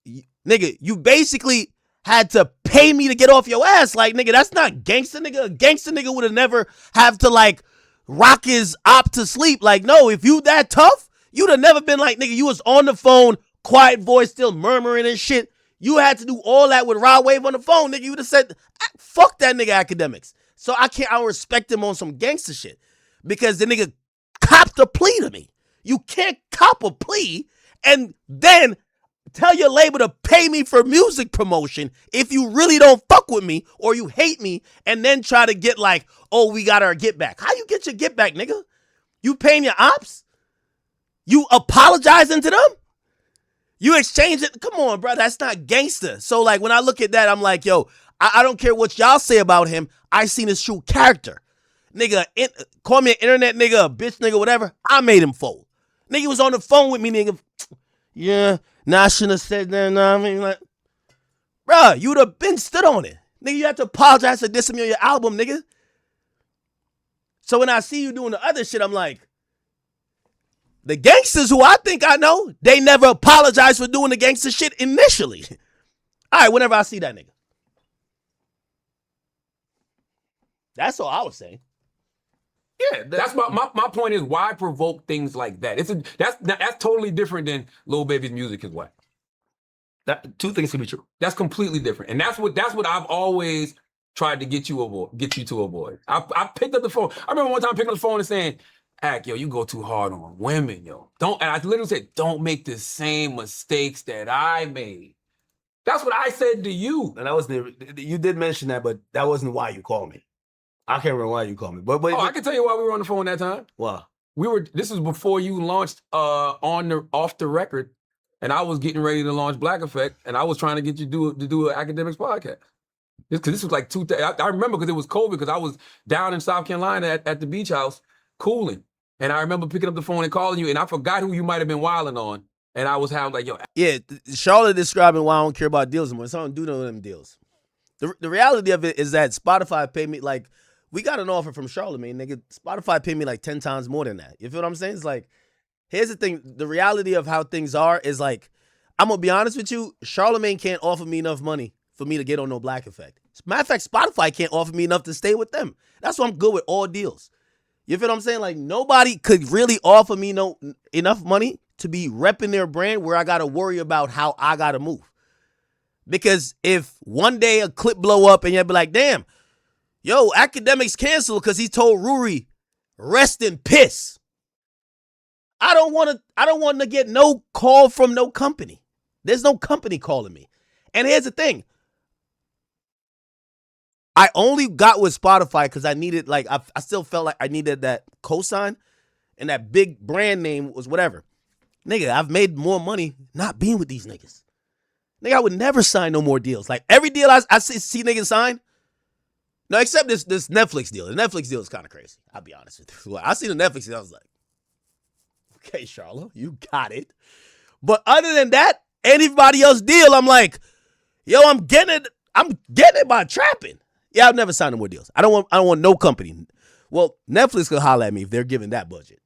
you basically had to pay me to get off your ass. Like, nigga, that's not gangster, nigga. A gangster nigga would have never have to, like, rock his op to sleep. Like, no, if you that tough, you'd have never been like, nigga, you was on the phone, quiet voice, still murmuring and shit. You had to do all that with Rod Wave on the phone, nigga. You would have said, fuck that nigga Akademiks. So I don't respect him on some gangster shit because the nigga copped a plea to me. You can't cop a plea and then tell your label to pay me for music promotion if you really don't fuck with me or you hate me and then try to get like, oh, we got our get back. How you get your get back, nigga? You paying your ops? You apologizing to them? You exchange it? Come on, bro. That's not gangster. So, like, when I look at that, I'm like, yo, I don't care what y'all say about him. I seen his true character. Nigga, call me an internet nigga, a bitch nigga, whatever. I made him fold. Nigga was on the phone with me, nigga. Yeah, nah, I shouldn't have said that. Nah, I mean, like, bro, you would have been stood on it. Nigga, you have to apologize for dissing me on your album, nigga. So when I see you doing the other shit, I'm like, the gangsters who I think I know, they never apologize for doing the gangster shit initially. All right, whenever I see that nigga. That's all I was saying. Yeah, that's my point is, why provoke things like that? That's totally different than Lil Baby's music is whack. Two things can be true. That's completely different. And that's what I've always tried to get you to avoid. I picked up the phone. I remember one time picking up the phone and saying, Ak, yo, you go too hard on women, yo. And I literally said, don't make the same mistakes that I made. That's what I said to you. And that wasn't, you did mention that, but that wasn't why you called me. I can't remember why you called me. But I can tell you why we were on the phone that time. Wow. This was before you launched off the record, and I was getting ready to launch Black Effect, and I was trying to get you to do an Akademiks podcast. Because this was like I remember because it was COVID, because I was down in South Carolina at the beach house cooling. And I remember picking up the phone and calling you, and I forgot who you might have been wilding on. And I was like, yo. Yeah, Charlotte describing why I don't care about deals anymore. So I don't do none of them deals. The reality of it is that Spotify paid me, like, we got an offer from Charlamagne, nigga. Spotify paid me like 10 times more than that. You feel what I'm saying? It's like, here's the thing. The reality of how things are is like, I'm going to be honest with you, Charlamagne can't offer me enough money for me to get on no Black Effect. Matter of fact, Spotify can't offer me enough to stay with them. That's why I'm good with all deals. You feel what I'm saying? Like, nobody could really offer me enough money to be repping their brand where I got to worry about how I got to move. Because if one day a clip blow up and you'll be like, damn, yo, Akademiks canceled because he told Ruri, rest in piss. I don't want to get no call from no company. There's no company calling me. And here's the thing. I only got with Spotify because I needed, like, I still felt like I needed that cosign, and that big brand name was whatever. Nigga, I've made more money not being with these niggas. Nigga, I would never sign no more deals. Like, every deal I see niggas sign, no, except this Netflix deal. The Netflix deal is kind of crazy. I'll be honest with you. I see the Netflix deal, I was like, Okay, Charlo, you got it. But other than that, anybody else deal, I'm like, yo, I'm getting it by trapping. Yeah, I've never signed no more deals. I don't want no company. Well, Netflix could holler at me if they're giving that budget.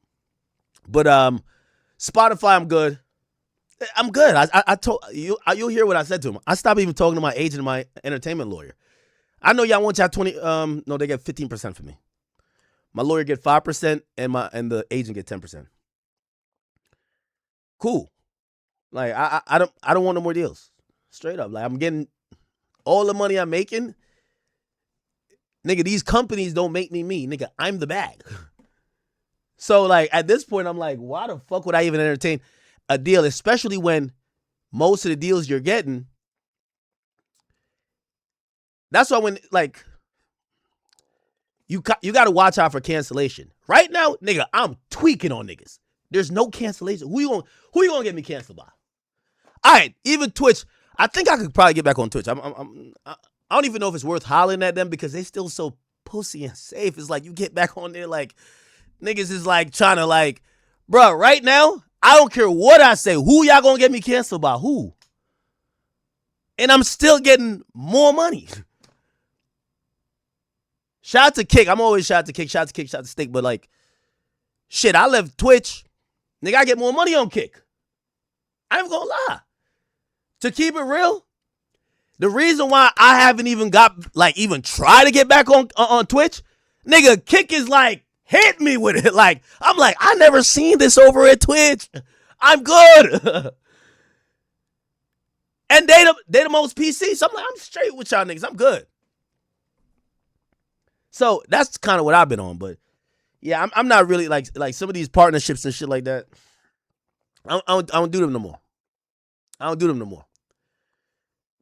But Spotify, I'm good. I'm good. I told you, you'll hear what I said to him. I stopped even talking to my agent and my entertainment lawyer. I know y'all want y'all 20. No, they get 15% for me. My lawyer get 5% and the agent get 10%. Cool. Like I don't want no more deals. Straight up. Like I'm getting all the money I'm making. Nigga, these companies don't make me Nigga, I'm the bag. So like at this point, I'm like, why the fuck would I even entertain a deal, especially when most of the deals you're getting. That's why when like you got to watch out for cancellation. Right now, nigga, I'm tweaking on niggas. There's no cancellation. Who you gonna get me canceled by? All right, even Twitch. I think I could probably get back on Twitch. I don't even know if it's worth hollering at them because they still so pussy and safe. It's like you get back on there like niggas is like trying to like, bro. Right now, I don't care what I say. Who y'all gonna get me canceled by? Who? And I'm still getting more money. Shout out to Kick. I'm always shout out to Kick, shout out to Steak. But like, shit, I left Twitch. Nigga, I get more money on Kick. I ain't gonna lie. To keep it real, the reason why I haven't even even tried to get back on Twitch, nigga, Kick is like, hit me with it. Like, I'm like, I never seen this over at Twitch. I'm good. And they the most PC. So I'm like, I'm straight with y'all niggas. I'm good. So that's kind of what I've been on. But yeah, I'm not really like some of these partnerships and shit like that. I don't do them no more. I don't do them no more.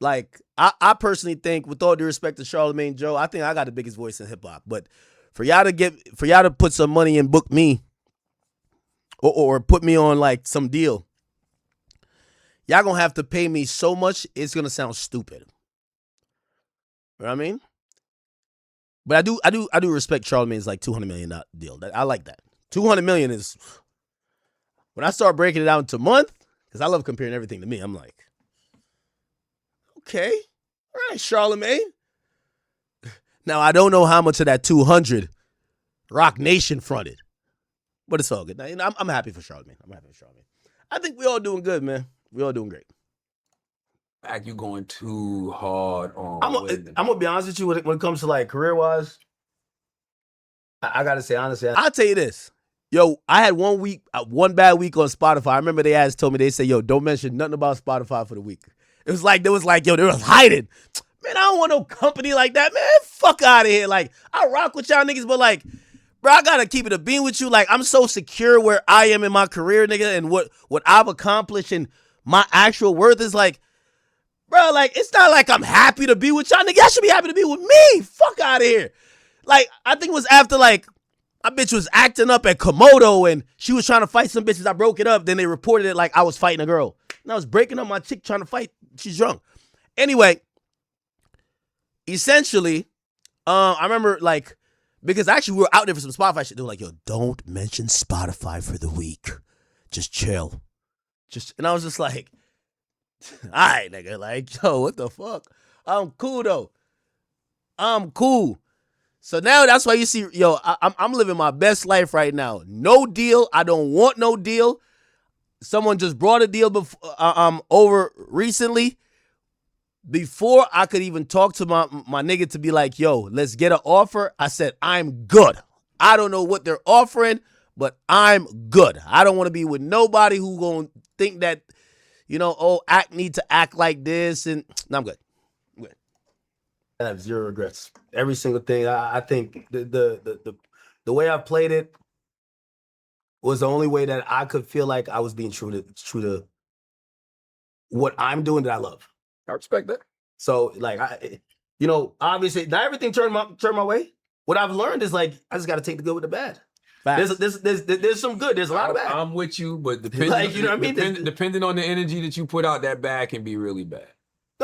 Like, I personally think, with all due respect to Charlamagne Joe, I think I got the biggest voice in hip hop. But for y'all to put some money and book me or put me on like some deal, y'all gonna have to pay me so much it's gonna sound stupid. You know what I mean? But I do respect Charlamagne's like $200 million deal. I like that. $200 million is, when I start breaking it down to month, because I love comparing everything to me, I'm like, okay, all right, Charlamagne. Now I don't know how much of that 200 Rock Nation fronted, but it's all good. Now, you know, I'm happy for Charlamagne. I think we all doing good, man. We all doing great. Back, you going too hard on. I'm gonna be honest with you when it comes to like career wise. I gotta say honestly, I'll tell you this. Yo, I had one bad week on Spotify. I remember told me, they said, yo, don't mention nothing about Spotify for the week. It was like, yo, they was hiding. Man, I don't want no company like that, man. Fuck out of here. Like, I rock with y'all niggas, but like, bro, I gotta keep it a bean with you. Like, I'm so secure where I am in my career, nigga, and what I've accomplished and my actual worth is like, bro, like, it's not like I'm happy to be with y'all, nigga. Y'all should be happy to be with me. Fuck out of here. Like, I think it was after, like, my bitch was acting up at Komodo and she was trying to fight some bitches. I broke it up. Then they reported it like I was fighting a girl. And I was breaking up my chick trying to fight. She's drunk. Anyway, essentially, I remember, like, because actually we were out there for some Spotify shit. They were like, yo, don't mention Spotify for the week. Just chill. And I was just like, all right, nigga. Like, yo, what the fuck? I'm cool, though. I'm cool. So now that's why you see, yo, I'm living my best life right now. No deal. I don't want no deal. Someone just brought a deal over recently. Before I could even talk to my nigga to be like, yo, let's get an offer, I said, I'm good. I don't know what they're offering, but I'm good. I don't want to be with nobody who gonna think that, you know, oh, need to act like this. And no, I'm good. I have zero regrets. Every single thing. I think the way I played it was the only way that I could feel like I was being true to what I'm doing that I love. I respect that. So like obviously not everything turned my way. What I've learned is like I just got to take the good with the bad. There's some good. There's a lot of bad. I'm with you, but depending, like, you know what I mean? Depending on the energy that you put out, that bad can be really bad.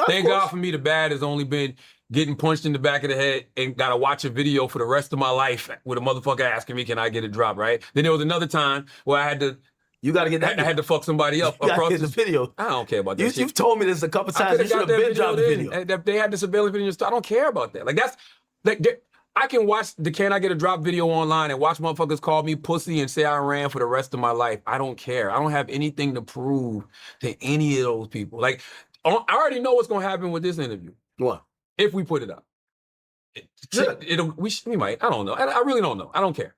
Thank God for me, the bad has only been getting punched in the back of the head and gotta watch a video for the rest of my life with a motherfucker asking me, can I get a drop, right? Then there was another time where I had to, You got to get that. I had to fuck somebody up You gotta across get the video. I don't care about that shit. You've told me this a couple I times. could You have should got have that been dropped the video. video. They had the surveillance video. I don't care about that. Like that's like I can watch the Can I Get a Drop video online and watch motherfuckers call me pussy and say I ran for the rest of my life. I don't care. I don't have anything to prove to any of those people. Like I already know what's gonna happen with this interview. What? If we put it up. We might. I don't know. I really don't know. I don't care.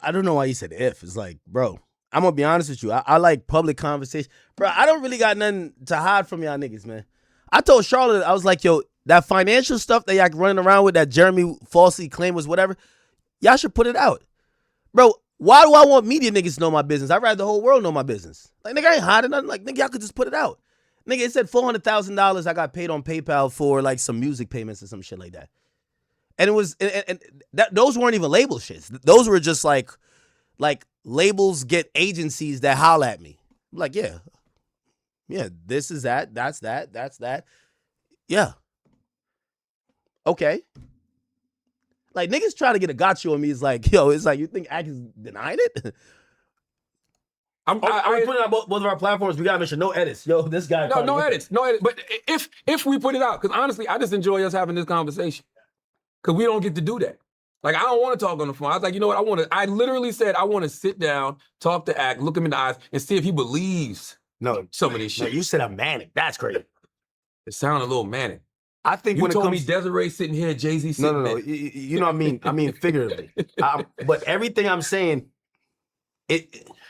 I don't know why you said if. It's like, bro, I'm gonna be honest with you. I like public conversation. Bro, I don't really got nothing to hide from y'all niggas, man. I told Charlotte, I was like, yo, that financial stuff that y'all running around with that Jeremy falsely claimed was whatever, y'all should put it out. Bro, why do I want media niggas to know my business? I'd rather the whole world know my business. Like, nigga, I ain't hiding nothing. Like, nigga, y'all could just put it out. Nigga, it said $400,000 I got paid on PayPal for, like, some music payments or some shit like that. And it was, and those weren't even label shits. Those were just like labels get agencies that holler at me. I'm like, yeah, this is that, that's that. Yeah. Okay. Like, niggas trying to get a gotcha on me is like, yo, it's like, you think Ak is denying it? I put it on both of our platforms. We gotta make sure no edits. Yo, this guy. No edits. But if we put it out, because honestly, I just enjoy us having this conversation. Because we don't get to do that. Like, I don't want to talk on the phone. I was like, you know what? I literally said, I want to sit down, talk to Ak, look him in the eyes, and see if he believes some of this shit. No, you said I'm manic. That's crazy. It sounded a little manic. I think you when told it me comes Desiree sitting here, Jay-Z sitting there. No. You know what I mean? I mean figuratively. But everything I'm saying,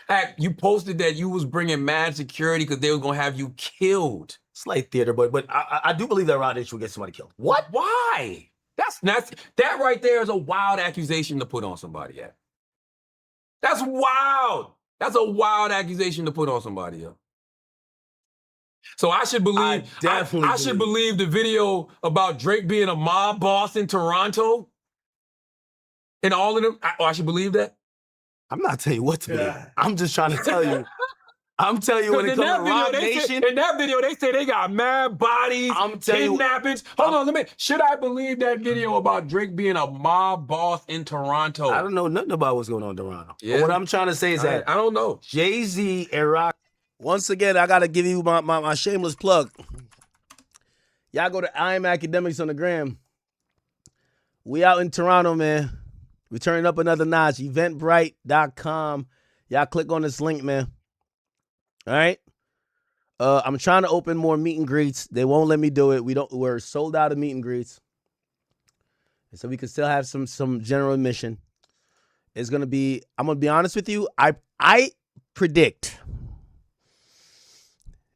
Ak, you posted that you was bringing mad security because they was going to have you killed. Slight theater, but I do believe that Rod H will get somebody killed. What? Why? That right there is a wild accusation to put on somebody. Yeah, that's wild. That's a wild accusation to put on somebody. Yeah. So I should believe. I should believe the video about Drake being a mob boss in Toronto, and all of them. I should believe that. I'm not telling you what to believe. I'm just trying to tell you. I'm telling you when it comes to Rock Nation. In that video, they say they got mad bodies, kidnappings. Hold on, should I believe that video about Drake being a mob boss in Toronto? I don't know nothing about what's going on in Toronto. Yeah. But what I'm trying to say is that I don't know. Jay-Z and Rock. Once again, I gotta give you my shameless plug. Y'all go to I Am Akademiks on the gram. We out in Toronto, man. We turning up another notch. Eventbrite.com. Y'all click on this link, man. All right. I'm trying to open more meet and greets. They won't let me do it. We're sold out of meet and greets. And so we can still have some general admission. It's gonna be, I'm gonna be honest with you. I predict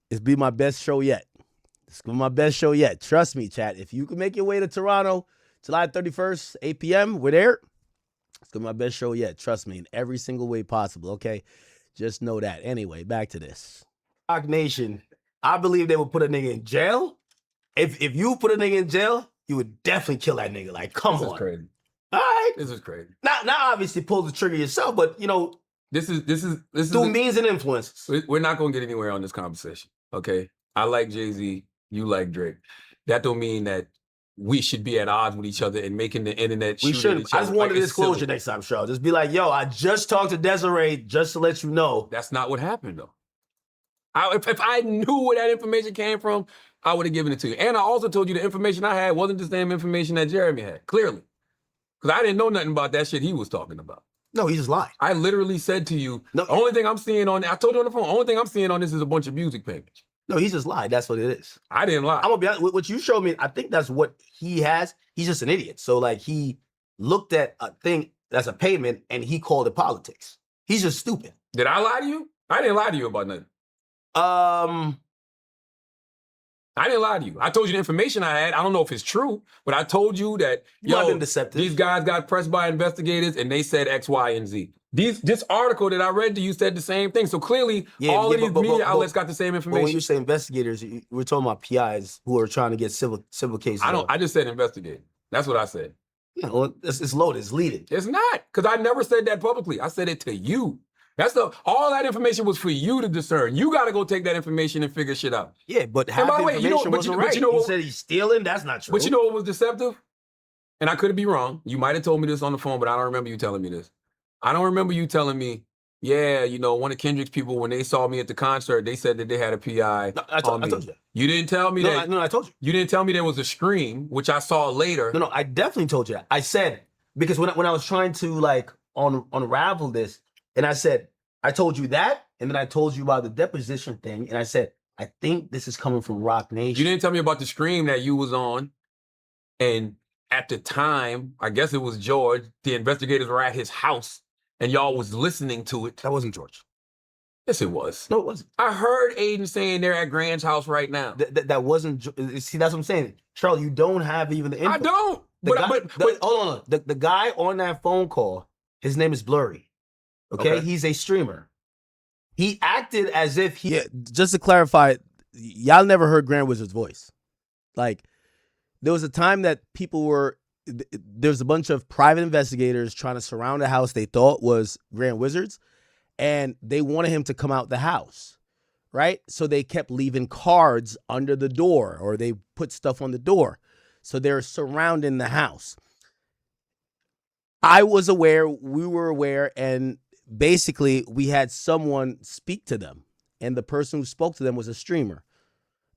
it's be my best show yet. It's gonna be my best show yet. Trust me, chat. If you can make your way to Toronto, July 31st, 8 p.m., we're there. It's gonna be my best show yet. Trust me, in every single way possible. Okay. Just know that. Anyway, back to this. Rock Nation, I believe they would put a nigga in jail. If you put a nigga in jail, you would definitely kill that nigga. Like, come on. This is crazy. All right. This is crazy. Not obviously pull the trigger yourself, but you know, this is through means and influences. We're not gonna get anywhere on this conversation. Okay. I like Jay-Z, you like Drake. That don't mean that we should be at odds with each other and making the internet. We should. I just wanted disclosure next time, show. Just be like, yo, I just talked to Desiree just to let you know. That's not what happened, though. If I knew where that information came from, I would have given it to you. And I also told you the information I had wasn't the same information that Jeremy had, clearly. Because I didn't know nothing about that shit he was talking about. No, he just lied. I literally said to you, the only thing I'm seeing I told you on the phone, only thing I'm seeing on this is a bunch of music payments. No, he just lied. That's what it is. I didn't lie. I'm gonna be honest. What you showed me, I think that's what he has. He's just an idiot. So like he looked at a thing that's a payment and he called it politics. He's just stupid. Did I lie to you? I didn't lie to you about nothing. I didn't lie to you. I told you the information I had. I don't know if it's true, but I told you that these guys got pressed by investigators and they said X, Y, and Z. This article that I read to you said the same thing. So clearly, all of these media outlets got the same information. But when you say investigators, we're talking about PIs who are trying to get civil cases. I just said investigator. That's what I said. Yeah, well, it's loaded. It's leaded. It's not, because I never said that publicly. I said it to you. All that information was for you to discern. You got to go take that information and figure shit out. Yeah, but half the information wasn't right. He said he's stealing. That's not true. But you know what was deceptive? And I could be wrong. You might have told me this on the phone, but I don't remember you telling me this. I don't remember you telling me Yeah, you know, one of Kendrick's people, when they saw me at the concert, they said that they had a PI No, on me. I told you that. You didn't tell me No, that. I told you. You didn't tell me there was a scream, which I saw later. No, I definitely told you that. I said, because when I was trying to like unravel this, and I told you that, and then I told you about the deposition thing, and I said, I think this is coming from Rock Nation. You didn't tell me about the scream that you was on, and at the time, I guess it was George, the investigators were at his house, and y'all was listening to it. That wasn't George. Yes, it was. No, it wasn't. I heard Aiden saying they're at Grant's house right now. That wasn't. See, that's what I'm saying, Charlie. You don't have even the info. I don't. But But hold on. The guy on that phone call, his name is Blurry. Okay, he's a streamer. He acted as if he. Yeah, just to clarify, y'all never heard Grand Wizard's voice. Like, there was a time that there's a bunch of private investigators trying to surround a house they thought was Grand Wizard's, and they wanted him to come out the house, right? So they kept leaving cards under the door, or they put stuff on the door. So they're surrounding the house. I was aware, we were aware, and basically we had someone speak to them, and the person who spoke to them was a streamer.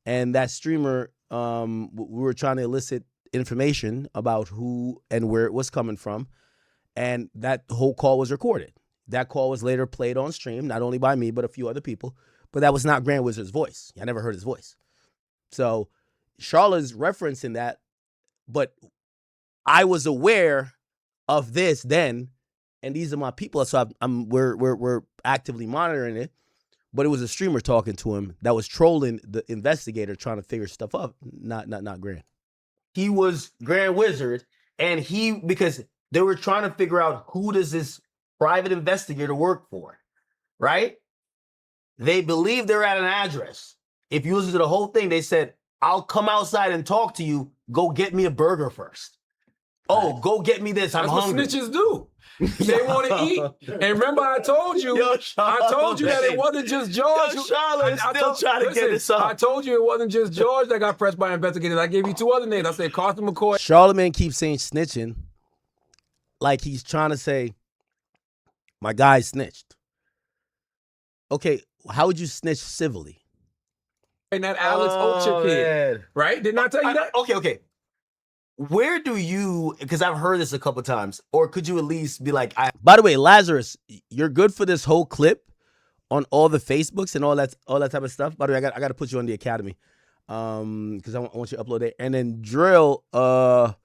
And that streamer, we were trying to elicit information about who and where it was coming from, and that whole call was recorded. That call was later played on stream, not only by me, but a few other people. But that was not Grand Wizard's voice. I never heard his voice. So Charlotte's referencing that, but I was aware of this then, and these are my people. So we're actively monitoring it. But it was a streamer talking to him that was trolling the investigator, trying to figure stuff up. Not Grand. He was Grand Wizard, and because they were trying to figure out who does this private investigator work for, right? They believe they're at an address. If you listen to the whole thing, they said, I'll come outside and talk to you. Go get me a burger first. Oh, go get me this. I'm hungry. That's what snitches do. They want to eat. And remember, I told you, that it wasn't just George. Charlotte's still trying to get this up. I told you it wasn't just George that got pressed by investigators. I gave you two other names. I said Carson McCoy. Charlamagne keeps saying snitching, like he's trying to say, my guy snitched. Okay, how would you snitch civilly? And that Alex Ocha kid, man. right? Didn't I tell you that? Okay. Where do you, because I've heard this a couple times, or could you at least be like, By the way, Lazarus, you're good for this whole clip on all the Facebooks and all that type of stuff. By the way, I got to put you on the Academy because I want you to upload it. And then Drill, Drill,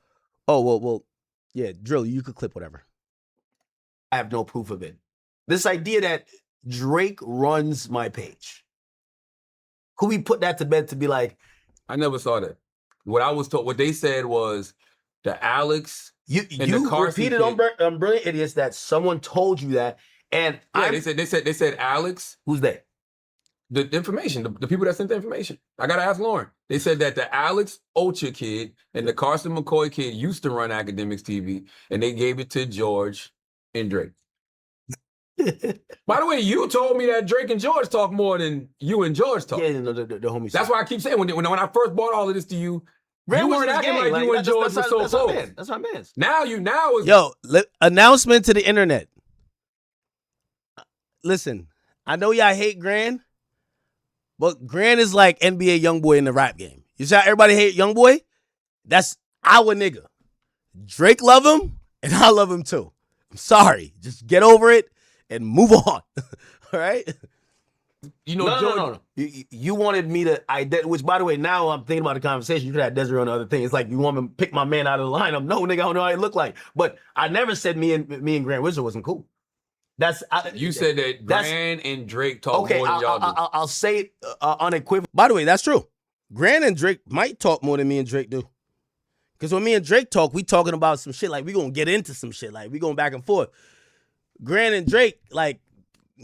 you could clip whatever. I have no proof of it. This idea that Drake runs my page. Could we put that to bed to be like, I never saw that. What I was told, what they said was the Alex you the Carson repeated on Brilliant Idiots that someone told you that, and yeah, they said Alex. Who's they? The information, the people that sent the information. I gotta ask Lauren. They said that the Alex Ocha kid and the Carson McCoy kid used to run Akademiks TV, and they gave it to George and Drake. By the way, you told me that Drake and George talk more than you and George talk. Yeah, no, the homies. That's why I keep saying when I first brought all of this to you, you weren't acting like you and George were so close. That's what I meant. Now is Yo, announcement to the internet. Listen, I know y'all hate Grand, but Grand is like NBA Youngboy in the rap game. You see how everybody hate Youngboy? That's our nigga. Drake love him, and I love him too. I'm sorry. Just get over it and move on. All right? You know, No. You wanted me to which, by the way, now I'm thinking about the conversation. You could have Desiree on the other thing. It's like you want me to pick my man out of the lineup. No, nigga, I don't know how he look like. But I never said me and Grand Wizard wasn't cool. You said that Grand and Drake talk more than y'all do. I'll say it unequivocally. By the way, that's true. Grand and Drake might talk more than me and Drake do. Because when me and Drake talk, we talking about some shit. Like, we going to get into some shit. Like, we going back and forth. Grand and Drake, like,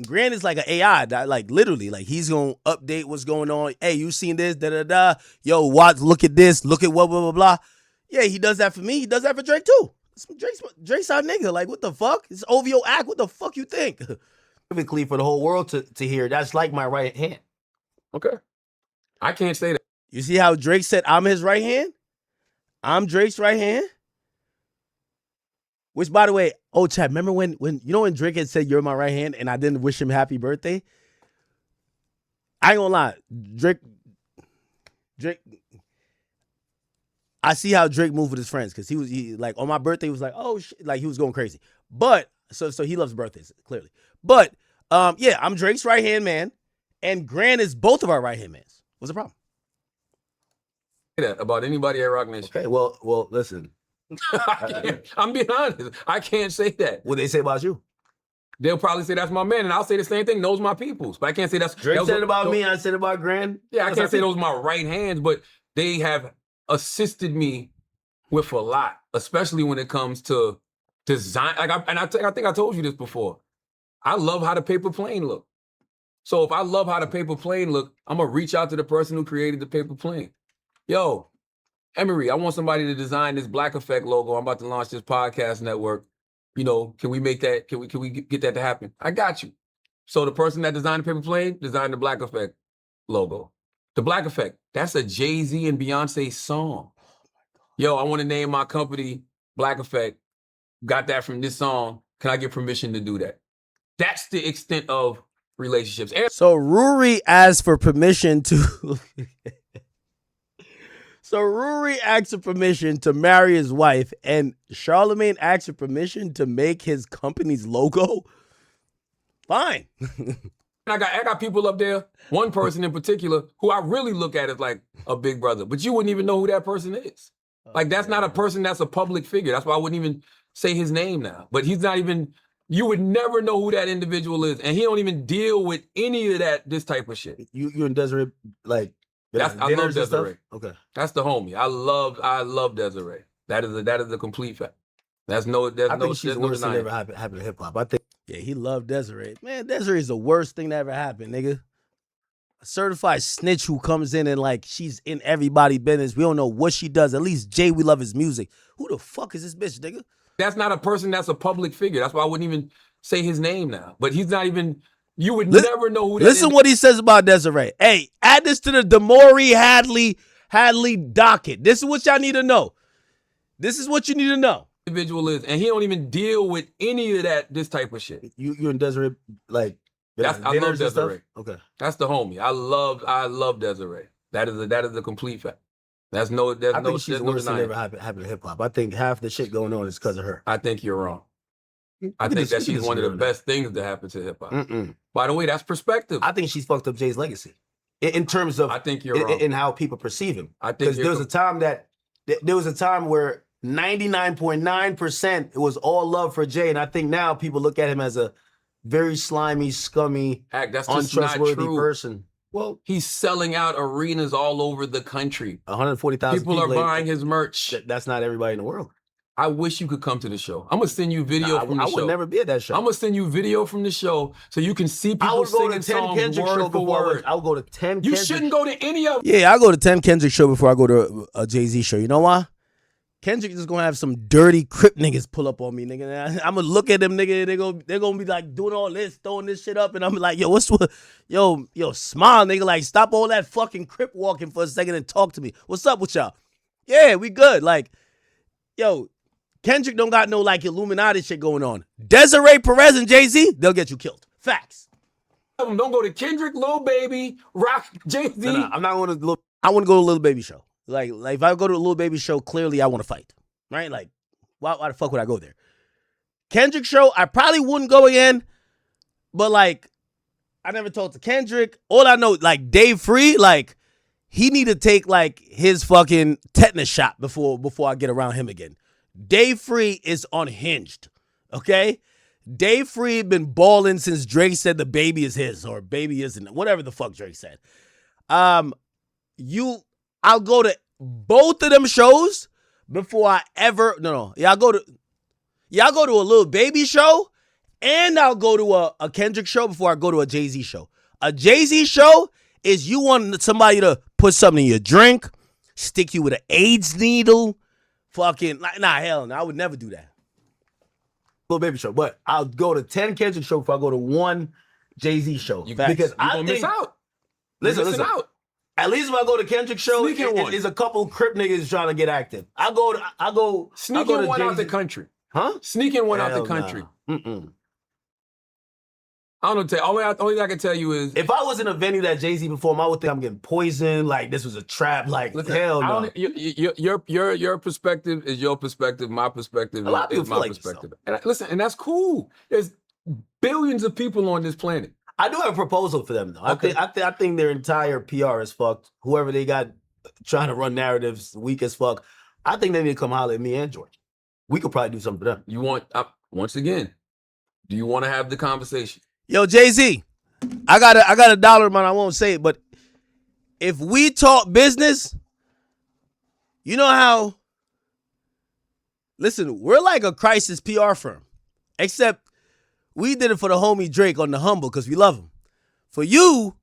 Grand is like an AI, like literally, like he's gonna update what's going on. Hey, you seen this? Da. Yo, watch. Look at this. Look at what blah blah blah. Yeah, he does that for me. He does that for Drake too. Drake's our nigga. Like, what the fuck? It's OVO act. What the fuck you think? Typically, for the whole world to hear, that's like my right hand. Okay, I can't say that. You see how Drake said I'm his right hand? I'm Drake's right hand. Which, by the way, Chad, remember when you know when Drake had said you're my right hand and I didn't wish him happy birthday? I ain't gonna lie, Drake. I see how Drake moved with his friends because he like on my birthday he was like, oh shit, like he was going crazy. But so he loves birthdays clearly. But yeah, I'm Drake's right hand man, and Grant is both of our right hand mans. What's the problem? That about anybody at Rock Nation. Okay, well, listen. I'm being honest. I can't say that. What they say about you? They'll probably say that's my man, and I'll say the same thing. Those my peoples, but I can't say that's Drake that said it about me. I said it about Grand. Yeah, I can't say those are my right hands, but they have assisted me with a lot, especially when it comes to design. Like, I think I told you this before. I love how the paper plane look. So if I love how the paper plane look, I'm gonna reach out to the person who created the paper plane. Yo, Emery, I want somebody to design this Black Effect logo. I'm about to launch this podcast network. You know, can we make that? Can we get that to happen? I got you. So the person that designed the paper plane designed the Black Effect logo. The Black Effect, that's a Jay-Z and Beyonce song. Yo, I want to name my company Black Effect. Got that from this song. Can I get permission to do that? That's the extent of relationships. So Rory asked for permission to. So Rory asked for permission to marry his wife, and Charlamagne asked for permission to make his company's logo. Fine. I got people up there, one person in particular, who I really look at as like a big brother, but you wouldn't even know who that person is. Like, that's not a person that's a public figure. That's why I wouldn't even say his name now. But he's not even, you would never know who that individual is. And he don't even deal with any of this type of shit. You and Desiree, like, I love Desiree. Okay. That's the homie. I love Desiree. That is a complete fact. I think she's the worst thing that ever happened to hip hop. I think. Yeah, he loved Desiree. Man, Desiree is the worst thing that ever happened, nigga. A certified snitch who comes in and like she's in everybody's business. We don't know what she does. At least Jay, we love his music. Who the fuck is this bitch, nigga? That's not a person that's a public figure. That's why I wouldn't even say his name now. But he's not even. You would never know who that is. Listen what he says about Desiree. Hey, add this to the Damori Hadley docket. This is what y'all need to know. This is what you need to know. Individual is, and he don't even deal with any of this type of shit. You and Desiree, like, I love Desiree. Okay, that's the homie. I love Desiree. That is a complete fact. I think she's the worst thing that ever happened to hip hop. I think half the shit going on is because of her. I think you're wrong. I think that she's one of the best things to happen to hip hop. By the way, that's perspective. I think she's fucked up Jay's legacy in terms of. I think you're wrong. In how people perceive him. I think there was a time where 99.9% it was all love for Jay, and I think now people look at him as a very slimy, scummy, that's untrustworthy person. Well, he's selling out arenas all over the country. 140,000 people are buying his merch. That's not everybody in the world. I wish you could come to the show. I'm gonna send you video from the show. I would never be at that show. I'm gonna send you video from the show so you can see people singing songs word for word. I'll go to 10. You shouldn't go to any of them. Yeah, I'll go to 10 Kendrick show before I go to a Jay-Z show. You know why? Kendrick is gonna have some dirty Crip niggas pull up on me, nigga. I'm gonna look at them, nigga. They're gonna be like doing all this, throwing this shit up, and I'm like, yo, smile, nigga. Like, stop all that fucking Crip walking for a second and talk to me. What's up with y'all? Yeah, we good. Like, yo, Kendrick don't got no like Illuminati shit going on. Desiree Perez and Jay-Z, they'll get you killed. Facts. Don't go to Kendrick, Lil Baby, Rock, Jay-Z. No, I'm not going to. I want to go to Lil Baby show. Like if I go to a Lil Baby show, clearly I want to fight, right? Like, why the fuck would I go there? Kendrick show, I probably wouldn't go again, but like, I never talked to Kendrick. All I know, like Dave Free, like he need to take like his fucking tetanus shot before I get around him again. Dave Free is unhinged, okay? Dave Free been balling since Drake said the baby is his or baby isn't, whatever the fuck Drake said. I'll go to both of them shows before I ever I'll go to a Lil Baby show and I'll go to a Kendrick show before I go to a Jay-Z show. A Jay-Z show is you want somebody to put something in your drink, stick you with an AIDS needle, fucking hell no, I would never do that. Lil Baby show, but I'll go to 10 Kendrick show before I go to one Jay-Z show. Because I think miss out. Listen out. At least if I go to Kendrick show, is a couple Crip niggas trying to get active. I go sneaking one out the country. Huh? Sneaking one out Hell the country. nah. Mm-mm. I don't know. Only thing I can tell you is, If I was in a venue that Jay-Z performed, I would think I'm getting poisoned. Like this was a trap. Like listen, hell no. your perspective is your perspective. My perspective A lot of people is feel my like perspective. And that's cool. There's billions of people on this planet. I do have a proposal for them though. Okay. I think their entire PR is fucked. Whoever they got trying to run narratives weak as fuck. I think they need to come holler at me and George. We could probably do something for them. You want once again? Do you want to have the conversation? Yo, Jay-Z, I got a dollar amount. I won't say it, but if we talk business, you know how, listen, we're like a crisis PR firm, except we did it for the homie Drake on the humble because we love him. For you,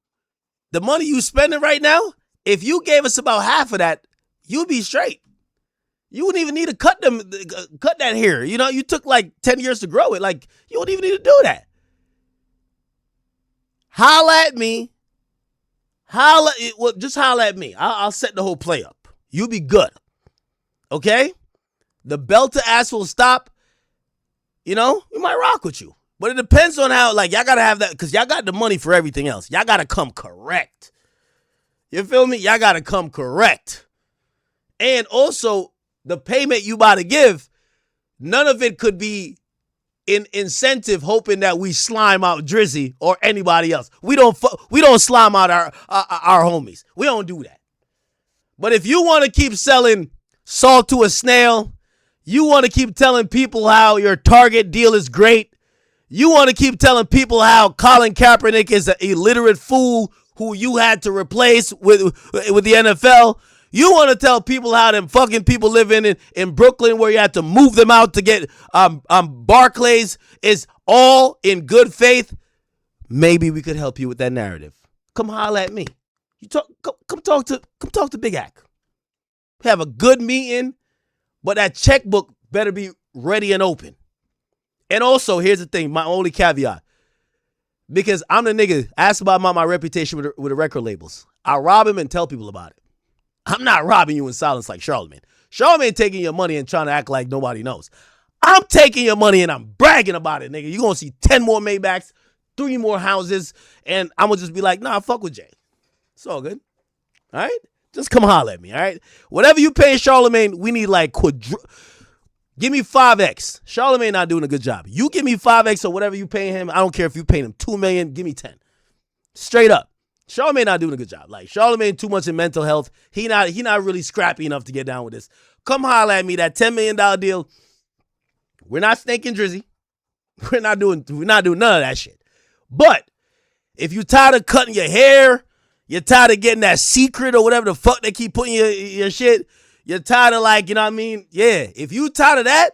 the money you spending right now, if you gave us about half of that, you'd be straight. You wouldn't even need to cut that hair. You know, you took like 10 years to grow it. Like, you wouldn't even need to do that. Holla at me. Just holla at me. I'll set the whole play up. You be good. Okay? The belt to ass will stop. You know, we might rock with you. But it depends on how, like, y'all got to have that, because y'all got the money for everything else. Y'all got to come correct. You feel me? Y'all got to come correct. And also, the payment you about to give, none of it could be in incentive hoping that we slime out Drizzy or anybody else. We don't slime out our homies. We don't do that. But if you want to keep selling salt to a snail, you want to keep telling people how your Target deal is great, you want to keep telling people how Colin Kaepernick is an illiterate fool who you had to replace with the NFL, you want to tell people how them fucking people living in Brooklyn where you had to move them out to get Barclays is all in good faith, maybe we could help you with that narrative. Come holler at me. Come talk to Big Ak. Have a good meeting, but that checkbook better be ready and open. And also, here's the thing, my only caveat. Because I'm the nigga, ask about my reputation with the record labels. I rob him and tell people about it. I'm not robbing you in silence like Charlamagne. Charlamagne taking your money and trying to act like nobody knows. I'm taking your money and I'm bragging about it, nigga. You're going to see 10 more Maybachs, 3 more houses, and I'm going to just be like, nah, fuck with Jay. It's all good. All right? Just come holler at me, all right? Whatever you paying Charlamagne, we need like give me 5X. Charlamagne not doing a good job. You give me 5X or whatever you paying him. I don't care if you paying him $2 million. Give me 10. Straight up. Charlamagne not doing a good job. Like, Charlamagne too much in mental health. He not really scrappy enough to get down with this. Come holler at me. That $10 million deal. We're not snaking Drizzy. We're not doing none of that shit. But if you tired of cutting your hair, you're tired of getting that secret or whatever the fuck they keep putting your shit, you're tired of, like, you know what I mean? Yeah. If you tired of that,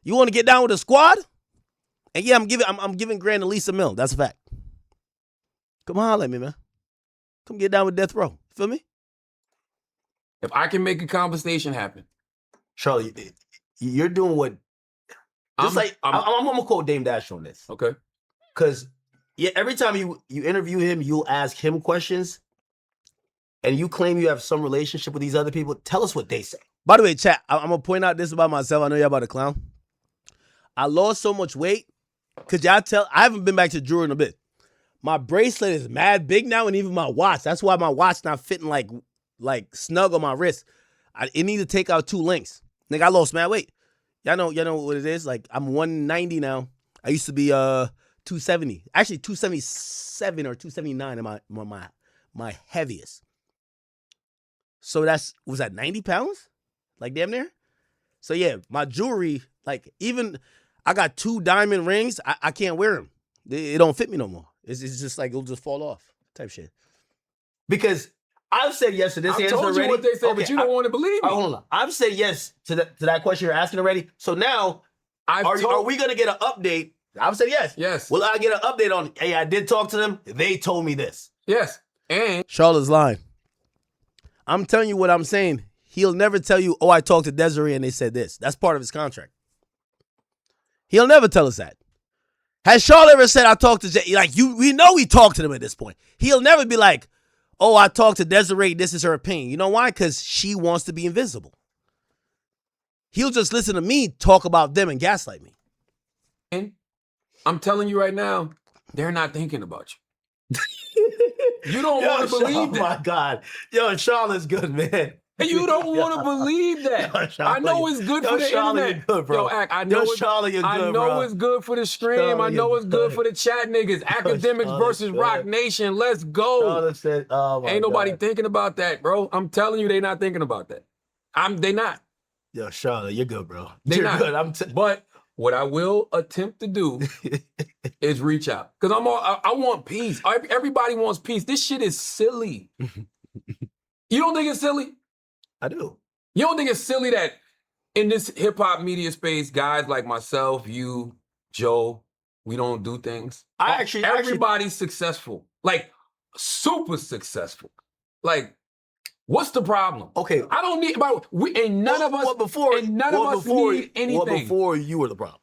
you want to get down with the squad? And yeah, I'm giving Grant at least $1 million. That's a fact. Come holler at me, man. Come get down with Death Row. Feel me? If I can make a conversation happen. Charlie, you're doing what... I'm going to quote Dame Dash on this. Okay. Because every time you interview him, you'll ask him questions, and you claim you have some relationship with these other people. Tell us what they say. By the way, chat, I'm going to point out this about myself. I know y'all about to clown. I lost so much weight. Could y'all tell? I haven't been back to jewelry in a bit. My bracelet is mad big now, and even my watch. That's why my watch not fitting like snug on my wrist. It need to take out 2 links. Nigga, I lost mad weight. Y'all know what it is? Like, I'm 190 now. I used to be 270. Actually, 277 or 279 in my heaviest. So was that 90 pounds? Like, damn near? So yeah, my jewelry, like, even I got 2 diamond rings. I can't wear them. It don't fit me no more. It's just like it'll just fall off type shit. Because I've said yes to this I answer told already. you what they said, Okay, but you don't want to believe me. Hold on. I've said yes to that question you're asking already. So now, are we going to get an update? I've said yes. Yes. Will I get an update on, hey, I did talk to them. They told me this. Yes. And Charlotte's lying. I'm telling you what I'm saying. He'll never tell you, oh, I talked to Desiree and they said this. That's part of his contract. He'll never tell us that. Has Charlotte ever said I talked to Jay? Like, we know he talked to them at this point. He'll never be like, oh, I talked to Desiree, this is her opinion. You know why? Because she wants to be invisible. he'll just listen to me talk about them and gaslight me. And I'm telling you right now, they're not thinking about you. You don't want to believe that. Oh my God. Yo, Charlotte's good, man. And you don't want to believe that. I know it's good for the internet. Good, bro. Yo, I know it's good for the stream. Charlotte, I know it's good for the chat niggas. Akademiks versus Rock Nation. Let's go. Said, ain't nobody thinking about that, bro. I'm telling you, they not thinking about that. They not. Yo, Charlotte, you're good, bro. They you're not. good. But what I will attempt to do is reach out. Because I want peace. Everybody wants peace. This shit is silly. You don't think it's silly? I do. You don't think it's silly that in this hip-hop media space, guys like myself, you, Joe, we don't do things? Everybody's successful. Like, super successful. Like, what's the problem? Okay. I don't need, none of us need anything. Well, before you were the problem.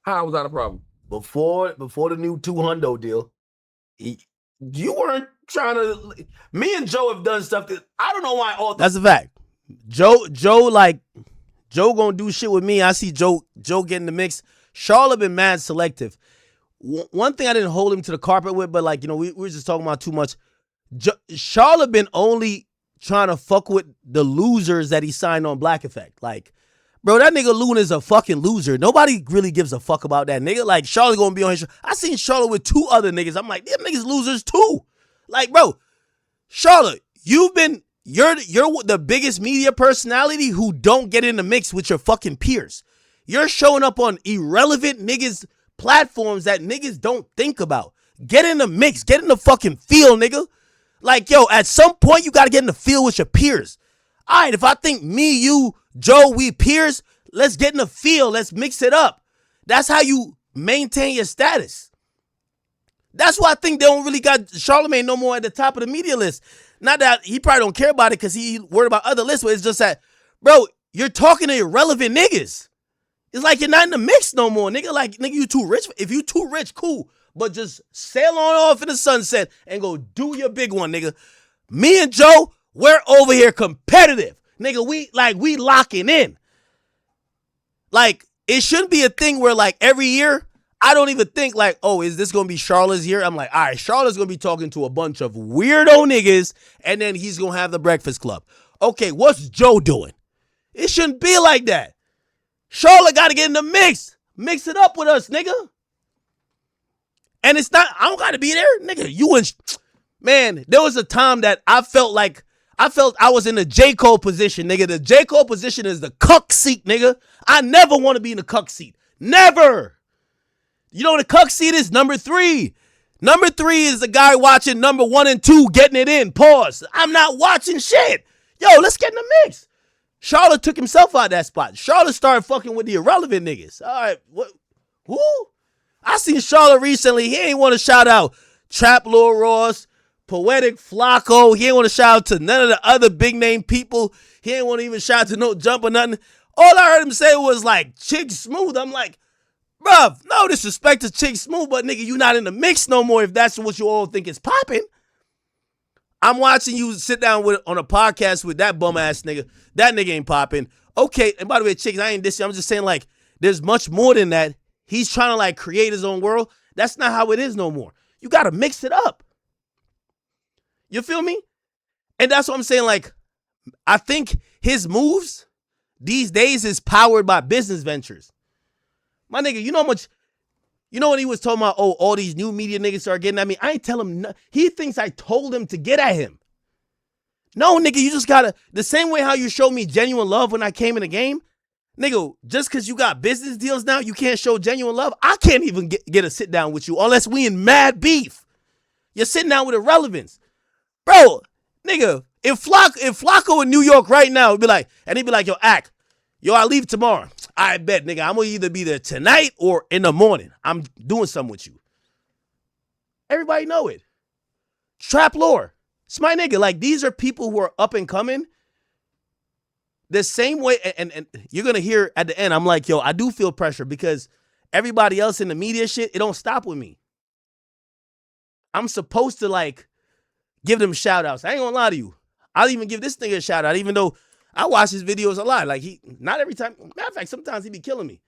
How was that a problem? Before the new 200 deal, you weren't trying to. Me and Joe have done stuff that I don't know why. That's a fact. Joe gonna do shit with me. I see Joe getting the mix. Charlotte been mad selective. One thing I didn't hold him to the carpet with, but like, you know, we were just talking about too much. Charlotte been only trying to fuck with the losers that he signed on Black Effect. Like, bro, that nigga Luna is a fucking loser. Nobody really gives a fuck about that nigga. Like, Charlotte gonna be on his show. I seen Charlotte with 2 other niggas. I'm like, them niggas losers too. Like, bro, Charlotte, you're the biggest media personality who don't get in the mix with your fucking peers. You're showing up on irrelevant niggas platforms that niggas don't think about. Get in the mix. Get in the fucking field, nigga. Like, yo, at some point, you got to get in the field with your peers. All right, if I think me, you, Joe, we peers, let's get in the field. Let's mix it up. That's how you maintain your status. That's why I think they don't really got Charlamagne no more at the top of the media list. Not that he probably don't care about it because he worried about other lists, but it's just that, bro, you're talking to irrelevant niggas. It's like you're not in the mix no more, nigga. Like, nigga, you too rich. If you too rich, cool. But just sail on off in the sunset and go do your big one, nigga. Me and Joe, we're over here competitive. Nigga, we locking in. Like, it shouldn't be a thing where, like, every year, I don't even think, like, oh, is this going to be Charlotte's year? I'm like, all right, Charlotte's going to be talking to a bunch of weirdo niggas, and then he's going to have the Breakfast Club. Okay, what's Joe doing? It shouldn't be like that. Charlotte got to get in the mix. Mix it up with us, nigga. And it's not, I don't got to be there, nigga. You and, man, there was a time that I felt I was in the J. Cole position, nigga. The J. Cole position is the cuck seat, nigga. I never want to be in the cuck seat. Never. You know what the cuck seat is? Number 3. Number 3 is the guy watching number 1 and 2 getting it in. Pause. I'm not watching shit. Yo, let's get in the mix. Charlotte took himself out of that spot. Charlotte started fucking with the irrelevant niggas. All right, what? Who? I seen Charlotte recently. He ain't want to shout out Trap Lil Ross, Poetic Flacco. He ain't want to shout out to none of the other big name people. He ain't want to even shout out to no Jump or nothing. All I heard him say was like, Chick Smooth. I'm like, bruv, no disrespect to Chick Smooth, but nigga, you not in the mix no more if that's what you all think is popping. I'm watching you sit down on a podcast with that bum ass nigga. That nigga ain't popping. Okay, and by the way, chicks, I ain't dissing. I'm just saying, like, there's much more than that. He's trying to, like, create his own world. That's not how it is no more. You got to mix it up. You feel me? And that's what I'm saying, like, I think his moves these days is powered by business ventures. My nigga, you know how much, you know when he was talking about, oh, all these new media niggas start getting at me? I ain't tell him, he thinks I told him to get at him. No, nigga, you just gotta, the same way how you showed me genuine love when I came in the game, nigga, just because you got business deals now, you can't show genuine love. I can't even get a sit down with you unless we in mad beef. You're sitting down with irrelevance. Bro, nigga, if Flacco in New York right now would be like, and he'd be like, yo, I leave tomorrow. I bet, nigga, I'm gonna either be there tonight or in the morning. I'm doing something with you. Everybody know it. Trap lore. It's my nigga. Like, these are people who are up and coming. The same way, and you're gonna hear at the end, I'm like, yo, I do feel pressure because everybody else in the media shit, it don't stop with me. I'm supposed to, like, give them shout outs. I ain't gonna lie to you. I'll even give this nigga a shout out, even though I watch his videos a lot. Like not every time. Matter of fact, sometimes he be killing me.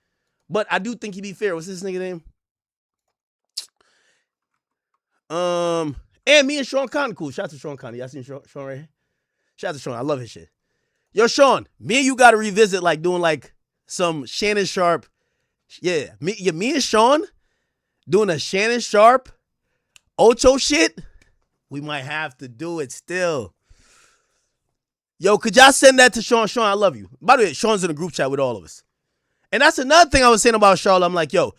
But I do think he be fair. What's this nigga name? And me and Sean Conn cool. Shout out to Sean Conn. Y'all seen Sean right here? Shout out to Sean. I love his shit. Yo, Sean, me and you got to revisit like doing like some Shannon Sharp. Yeah, me and Sean doing a Shannon Sharp Ocho shit. We might have to do it still. Yo, could y'all send that to Sean? Sean, I love you. By the way, Sean's in a group chat with all of us. And that's another thing I was saying about Charlotte. I'm like, yo,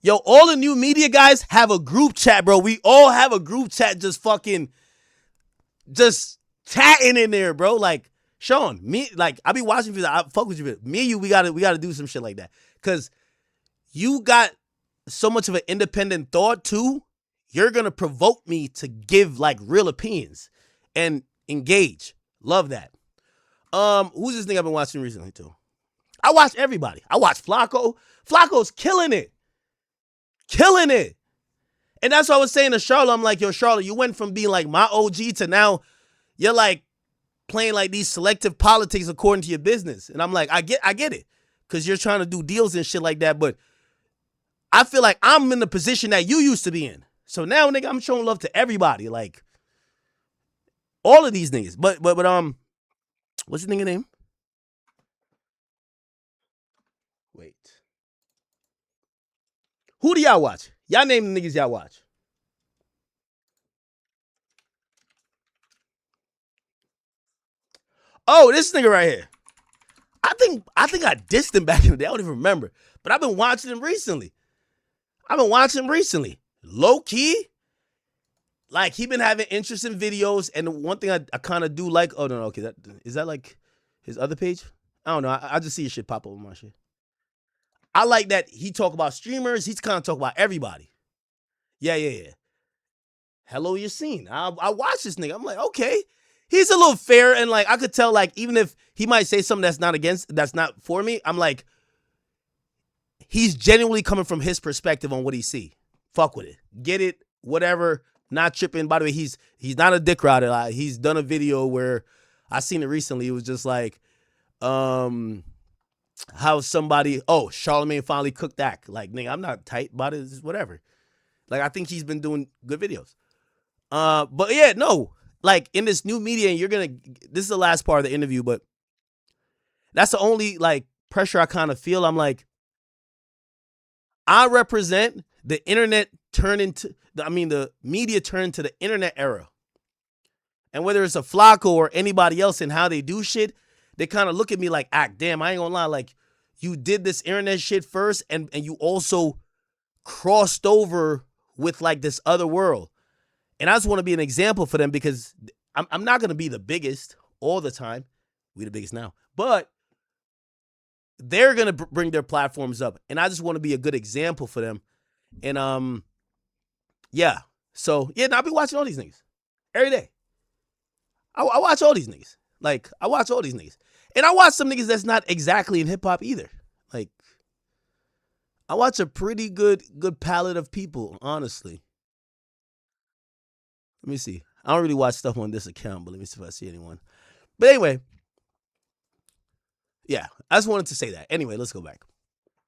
all the new media guys have a group chat, bro. We all have a group chat just chatting in there, bro. Like, Sean, me, like, I be watching for I fuck with you. Me and you, we gotta do some shit like that. Cause you got so much of an independent thought too. You're gonna provoke me to give like real opinions and engage. Love that. Who's this thing I've been watching recently too? I watch everybody. I watch Flacco. Flacco's killing it. Killing it. And that's what I was saying to Charlotte. I'm like, yo, Charlotte, you went from being like my OG to now you're like playing like these selective politics according to your business. And I'm like, I get it. Because you're trying to do deals and shit like that. But I feel like I'm in the position that you used to be in. So now, nigga, I'm showing love to everybody. Like, all of these niggas. But what's the nigga name? Wait. Who do y'all watch? Y'all name the niggas y'all watch. Oh, this nigga right here. I think I dissed him back in the day. I don't even remember. But I've been watching him recently. Low key. Like, he been having interesting videos. And one thing I kind of do like. Oh, no, okay. Is that like his other page? I don't know. I just see his shit pop up on my shit. I like that he talk about streamers. He's kind of talk about everybody. Yeah. Hello, Yassine. I watch this nigga. I'm like, okay. He's a little fair, and like I could tell, like, even if he might say something that's not for me, I'm like, he's genuinely coming from his perspective on what he see. Fuck with it. Get it, whatever, not tripping. By the way, he's not a dick rider. He's done a video where I seen it recently. It was just like, how somebody, Charlamagne finally cooked that. Like, nigga, I'm not tight about it. It's whatever. Like, I think he's been doing good videos. But yeah, no. Like, in this new media, and this is the last part of the interview, but that's the only, like, pressure I kind of feel. I'm like, I represent the internet the media turned to the internet era. And whether it's a Flacco or anybody else and how they do shit, they kind of look at me like, damn, I ain't gonna lie. Like, you did this internet shit first, and you also crossed over with, like, this other world. And I just want to be an example for them because I'm not going to be the biggest all the time. We the biggest now. But they're going to bring their platforms up. And I just want to be a good example for them. And, yeah. So, yeah, I'll be watching all these niggas every day. I watch all these niggas. Like, I watch all these niggas. And I watch some niggas that's not exactly in hip-hop either. Like, I watch a pretty good palette of people, honestly. Let me see. I don't really watch stuff on this account, but let me see if I see anyone. But anyway, yeah, I just wanted to say that. Anyway, let's go back.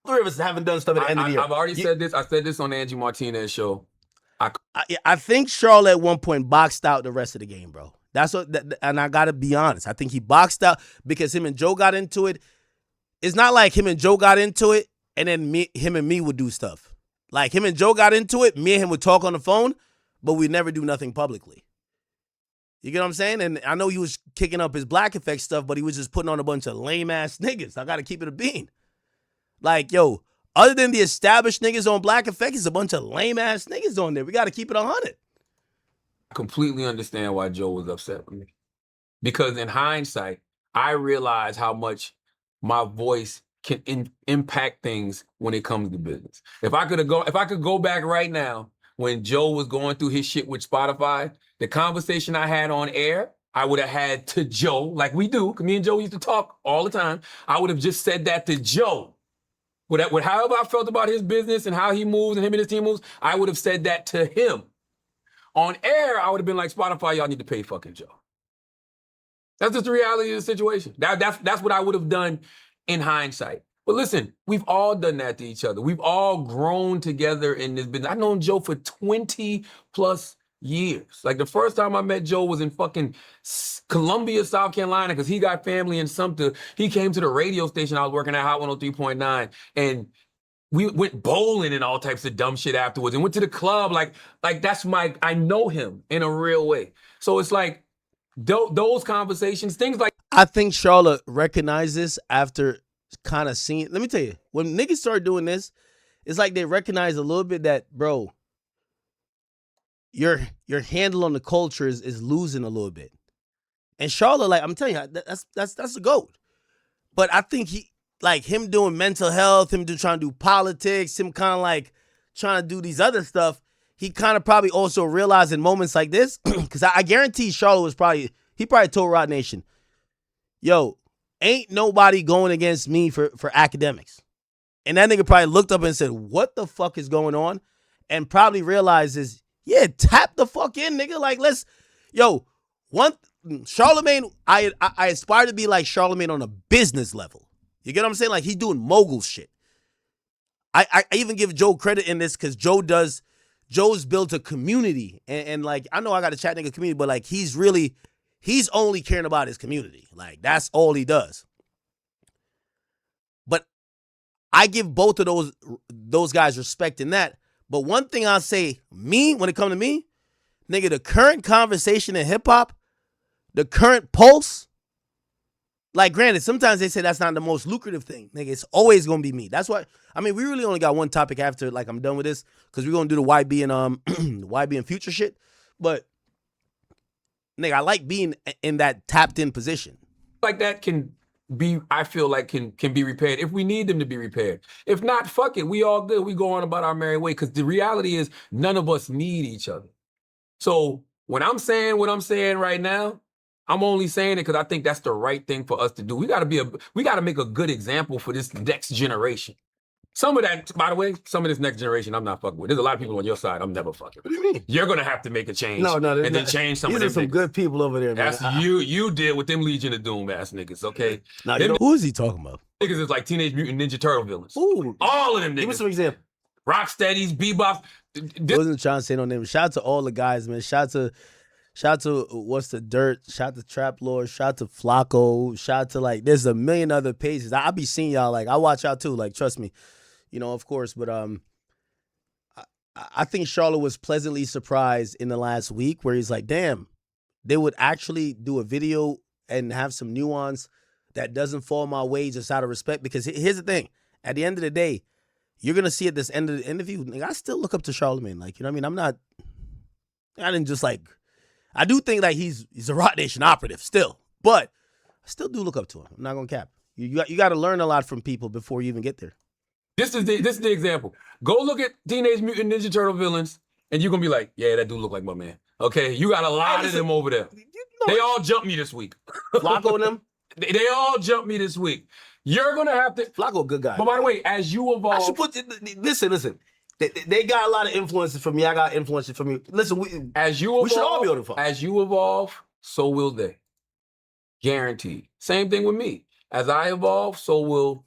Three of us haven't done stuff at the end of the year. I've already said this. I said this on the Angie Martinez show. I think Charlotte at one point boxed out the rest of the game, bro. That's what, and I gotta be honest. I think he boxed out because him and Joe got into it. It's not like him and Joe got into it and then him and me would do stuff. Like, him and Joe got into it, me and him would talk on the phone, but we never do nothing publicly. You get what I'm saying? And I know he was kicking up his Black Effect stuff, but he was just putting on a bunch of lame-ass niggas. I got to keep it a bean. Like, yo, other than the established niggas on Black Effect, it's a bunch of lame-ass niggas on there. We got to keep it 100. I completely understand why Joe was upset with me. Because in hindsight, I realize how much my voice can impact things when it comes to business. If I could go back right now, when Joe was going through his shit with Spotify, the conversation I had on air, I would have had to Joe, like we do, because me and Joe used to talk all the time. I would have just said that to Joe. With however I felt about his business and how he moves and him and his team moves, I would have said that to him. On air, I would have been like, Spotify, y'all need to pay fucking Joe. That's just the reality of the situation. That's what I would have done in hindsight. But listen, we've all done that to each other. We've all grown together in this business. I've known Joe for 20 plus years. Like the first time I met Joe was in fucking Columbia, South Carolina, because he got family in Sumter. He came to the radio station I was working at, Hot 103.9, and we went bowling and all types of dumb shit afterwards and went to the club. Like that's I know him in a real way. So it's like those conversations, things like. I think Charlotte recognized this after kind of seeing. Let me tell you, when niggas start doing this, it's like they recognize a little bit that, bro, your handle on the culture is losing a little bit. And Charlotte, like I'm telling you, that's a GOAT. But I think him doing mental health, trying to do politics, him kind of like trying to do these other stuff, he kind of probably also realized in moments like this, because I guarantee Charlotte was probably told Rod Nation, yo, ain't nobody going against me for Akademiks. And that nigga probably looked up and said, what the fuck is going on? And probably realizes, yeah, tap the fuck in, nigga. Like, Charlamagne, I aspire to be like Charlamagne on a business level. You get what I'm saying? Like, he's doing mogul shit. I even give Joe credit in this because Joe's built a community. And like, I know I got a chat nigga community, but like, he's only caring about his community. Like, that's all he does. But I give both of those guys respect in that. But one thing I'll say, when it comes to me, nigga, the current conversation in hip-hop, the current pulse, like, granted, sometimes they say that's not the most lucrative thing. Nigga, it's always going to be me. That's why, I mean, we really only got one topic after, like, I'm done with this, because we're going to do the YB and YB and Future shit. But, nigga, I like being in that tapped-in position. Like that can be, I feel like can be repaired if we need them to be repaired. If not, fuck it. We all good. We go on about our merry way, because the reality is none of us need each other. So when I'm saying what I'm saying right now, I'm only saying it because I think that's the right thing for us to do. We got to make a good example for this next generation. Some of that, by the way, some of this next generation, I'm not fucking with. There's a lot of people on your side I'm never fucking with. What do you mean? You're going to have to make a change. No, and then change some of them. These are some good people over there, man. That's you did with them Legion of Doom ass niggas, okay? Now, Who is he talking about? Niggas is like Teenage Mutant Ninja Turtle villains. Ooh. All of them niggas. Give me some examples. Rocksteadies, Bebops. I wasn't trying to say no name. Shout out to all the guys, man. Shout out to What's the Dirt. Shout out to Trap Lord. Shout out to Flacco. Shout out to, like, there's a million other pages. I be seeing y'all. Like, I watch y'all too. Like, trust me. You know, of course. But I think Charlotte was pleasantly surprised in the last week where he's like, damn, they would actually do a video and have some nuance that doesn't fall my way just out of respect. Because here's the thing. At the end of the day, you're going to see at this end of the interview, nigga, I still look up to Charlamagne. Like, you know what I mean? I didn't just like, I do think that he's a Roc Nation operative still, but I still do look up to him. I'm not going to cap. You got to learn a lot from people before you even get there. This is the example. Go look at Teenage Mutant Ninja Turtle villains, and you're going to be like, yeah, that dude look like my man. Okay? You got a lot of them over there. They all jumped me this week. Flacco and them? They all jumped me this week. You're going to have to... Flacco, good guy. But by the way, as you evolve... I should put... Listen. They got a lot of influences from me. I got influences from you. Listen, we should all be able to follow. As you evolve, so will they. Guaranteed. Same thing with me. As I evolve, so will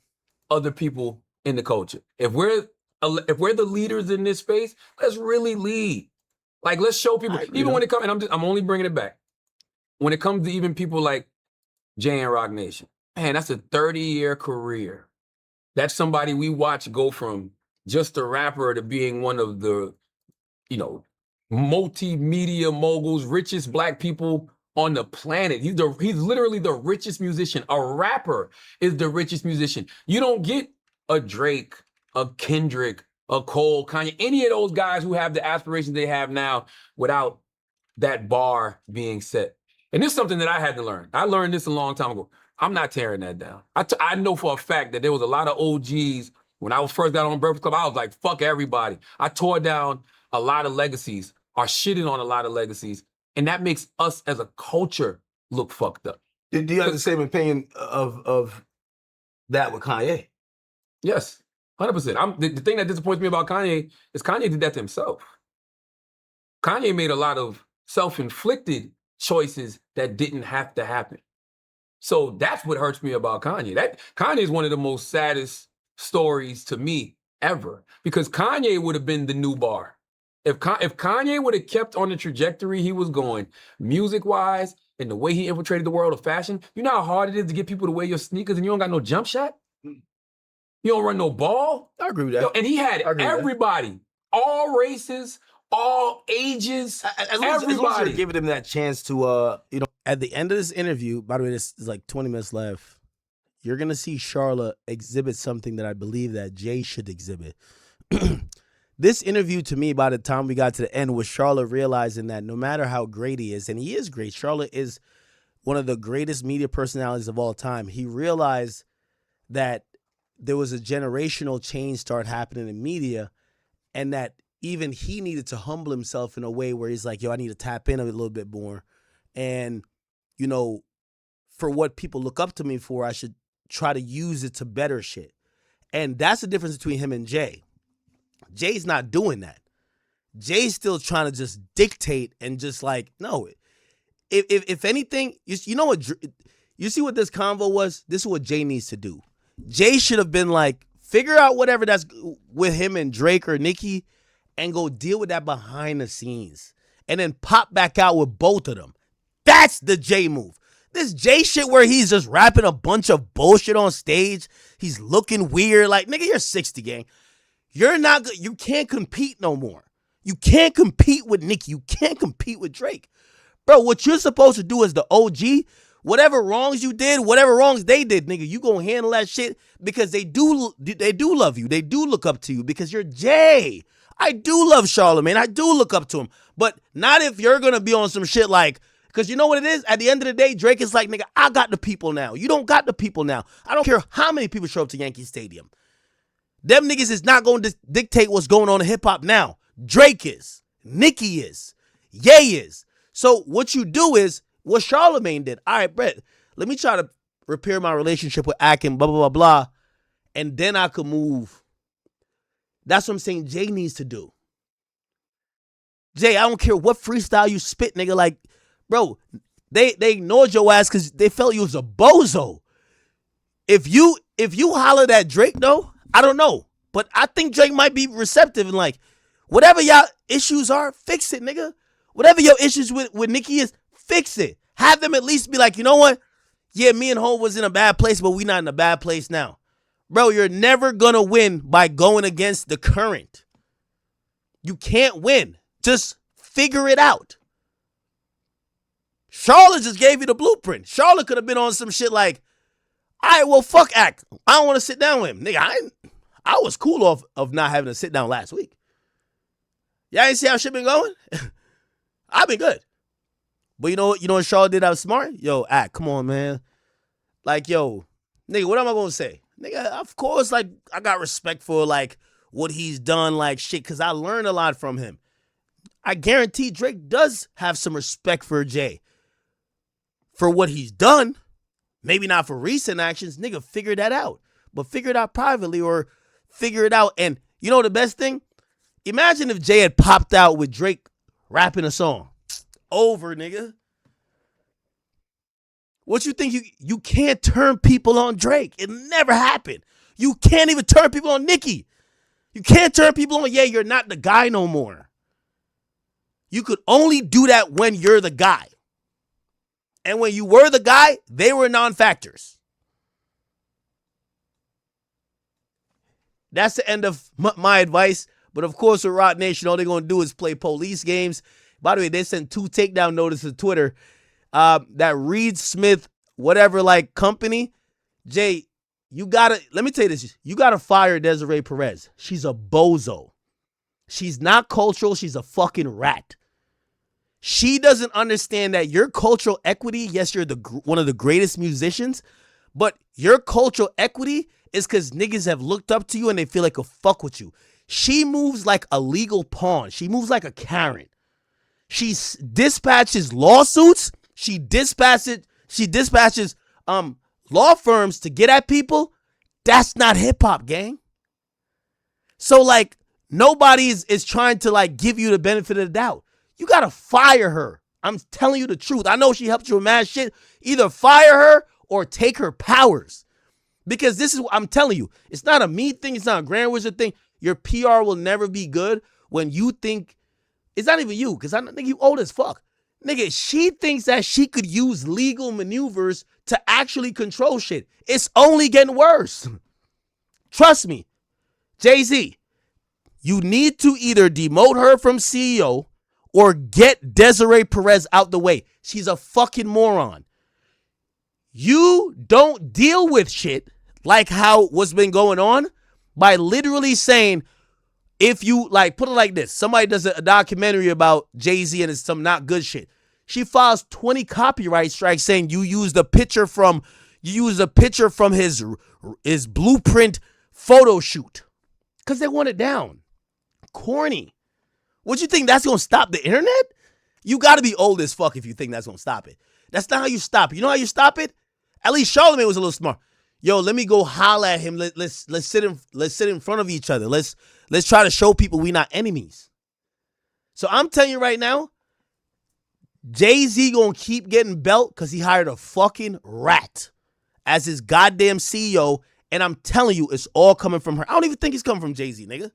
other people in the culture. If we're the leaders in this space, let's really lead. Like, let's show people. Even when it comes, and I'm only bringing it back. When it comes to even people like Jay and Roc Nation, man, that's a 30-year career. That's somebody we watch go from just a rapper to being one of the, multimedia moguls, richest black people on the planet. He's literally the richest musician. A rapper is the richest musician. You don't get a Drake, a Kendrick, a Cole, Kanye, any of those guys who have the aspirations they have now without that bar being set. And this is something that I had to learn. I learned this a long time ago. I'm not tearing that down. I know for a fact that there was a lot of OGs. When I was first got on Breakfast Club, I was like, fuck everybody. I tore down a lot of legacies, or shitted on a lot of legacies. And that makes us as a culture look fucked up. Do you have the same opinion of that with Kanye? Yes, 100%. The thing that disappoints me about Kanye is Kanye did that to himself. Kanye made a lot of self-inflicted choices that didn't have to happen. So that's what hurts me about Kanye. That Kanye is one of the most saddest stories to me ever, because Kanye would have been the new bar. If Kanye would have kept on the trajectory he was going, music-wise, and the way he infiltrated the world of fashion, you know how hard it is to get people to wear your sneakers and you don't got no jump shot? You don't run no ball? I agree with that. Yo, and he had everybody, all races, all ages, everybody. You're giving him that chance to, At the end of this interview, by the way, this is like 20 minutes left, you're going to see Charla exhibit something that I believe that Jay should exhibit. This interview, to me, by the time we got to the end, was Charla realizing that no matter how great he is, and he is great, Charla is one of the greatest media personalities of all time. He realized that there was a generational change start happening in media, and that even he needed to humble himself in a way where he's like, yo, I need to tap in a little bit more. And, you know, for what people look up to me for, I should try to use it to better shit. And that's the difference between him and Jay. Jay's not doing that. Jay's still trying to just dictate and just like, no. If anything, you know what, you see what this convo was? This is what Jay needs to do. Jay should have been like, figure out whatever that's with him and Drake or Nicki and go deal with that behind the scenes. And then pop back out with both of them. That's the Jay move. This Jay shit where he's just rapping a bunch of bullshit on stage. He's looking weird. Like, nigga, you're 60, gang. You can't compete no more. You can't compete with Nicki. You can't compete with Drake. Bro, what you're supposed to do as the OG, whatever wrongs you did, whatever wrongs they did, nigga, you gonna handle that shit because they do love you. They do look up to you because you're Jay. I do love Charlamagne. I do look up to him. But not if you're gonna be on some shit like, because you know what it is? At the end of the day, Drake is like, nigga, I got the people now. You don't got the people now. I don't care how many people show up to Yankee Stadium. Them niggas is not going to dictate what's going on in hip-hop now. Drake is. Nicki is. Ye is. So what you do is what Charlamagne did. All right, Brett, let me try to repair my relationship with Akin, blah, blah, blah, blah, and then I could move. That's what I'm saying Jay needs to do. Jay, I don't care what freestyle you spit, nigga. Like, bro, they ignored your ass because they felt you was a bozo. If you hollered at Drake, though, I don't know. But I think Drake might be receptive and like, whatever y'all issues are, fix it, nigga. Whatever your issues with Nicki is, fix it. Have them at least be like, you know what? Yeah, me and Hov was in a bad place, but we not in a bad place now. Bro, you're never going to win by going against the current. You can't win. Just figure it out. Charlotte just gave you the blueprint. Charlotte could have been on some shit like, all right, well, fuck Act. I don't want to sit down with him. Nigga, I was cool off of not having to sit down last week. Y'all ain't see how shit been going? I've been good. But you know what Charlotte did that was smart? Yo, Act, come on, man. Like, yo, nigga, what am I going to say? Nigga, of course, like, I got respect for, like, what he's done, like, shit, because I learned a lot from him. I guarantee Drake does have some respect for Jay. For what he's done. Maybe not for recent actions. Nigga, figure that out. But figure it out privately or figure it out. And you know the best thing? Imagine if Jay had popped out with Drake rapping a song. Over, nigga. What you think? You can't turn people on Drake. It never happened. You can't even turn people on Nicki. You can't turn people on, yeah, you're not the guy no more. You could only do that when you're the guy. And when you were the guy, they were non-factors. That's the end of my advice. But of course, with Rock Nation, all they're going to do is play police games. By the way, they sent 2 takedown notices to Twitter. That Reed Smith, whatever, like, company. Jay, let me tell you this. You got to fire Desiree Perez. She's a bozo. She's not cultural. She's a fucking rat. She doesn't understand that your cultural equity, yes, you're one of the greatest musicians, but your cultural equity is because niggas have looked up to you and they feel like a fuck with you. She moves like a legal pawn. She moves like a Karen. She dispatches lawsuits. She dispatches law firms to get at people. That's not hip hop, gang. So like nobody is trying to like give you the benefit of the doubt. You got to fire her. I'm telling you the truth. I know she helped you with mad shit. Either fire her or take her powers. Because this is what I'm telling you. It's not a me thing. It's not a Grand Wizard thing. Your PR will never be good when you think, it's not even you, because I think you old as fuck. Nigga, she thinks that she could use legal maneuvers to actually control shit. It's only getting worse. Trust me. Jay-Z, you need to either demote her from CEO or get Desiree Perez out the way. She's a fucking moron. You don't deal with shit like how what's been going on by literally saying, if you like, put it like this, somebody does a documentary about Jay-Z and it's some not good shit. She files 20 copyright strikes saying you used a picture from his blueprint photo shoot because they want it down. Corny. What you think that's gonna stop the internet? You gotta be old as fuck if you think that's gonna stop it. That's not how you stop it. You know how you stop it? At least Charlamagne was a little smart. Yo, let me go holler at him. Let's sit in front of each other. Let's try to show people we not enemies. So I'm telling you right now, Jay-Z gonna keep getting belt because he hired a fucking rat as his goddamn CEO. And I'm telling you, it's all coming from her. I don't even think it's coming from Jay-Z, nigga.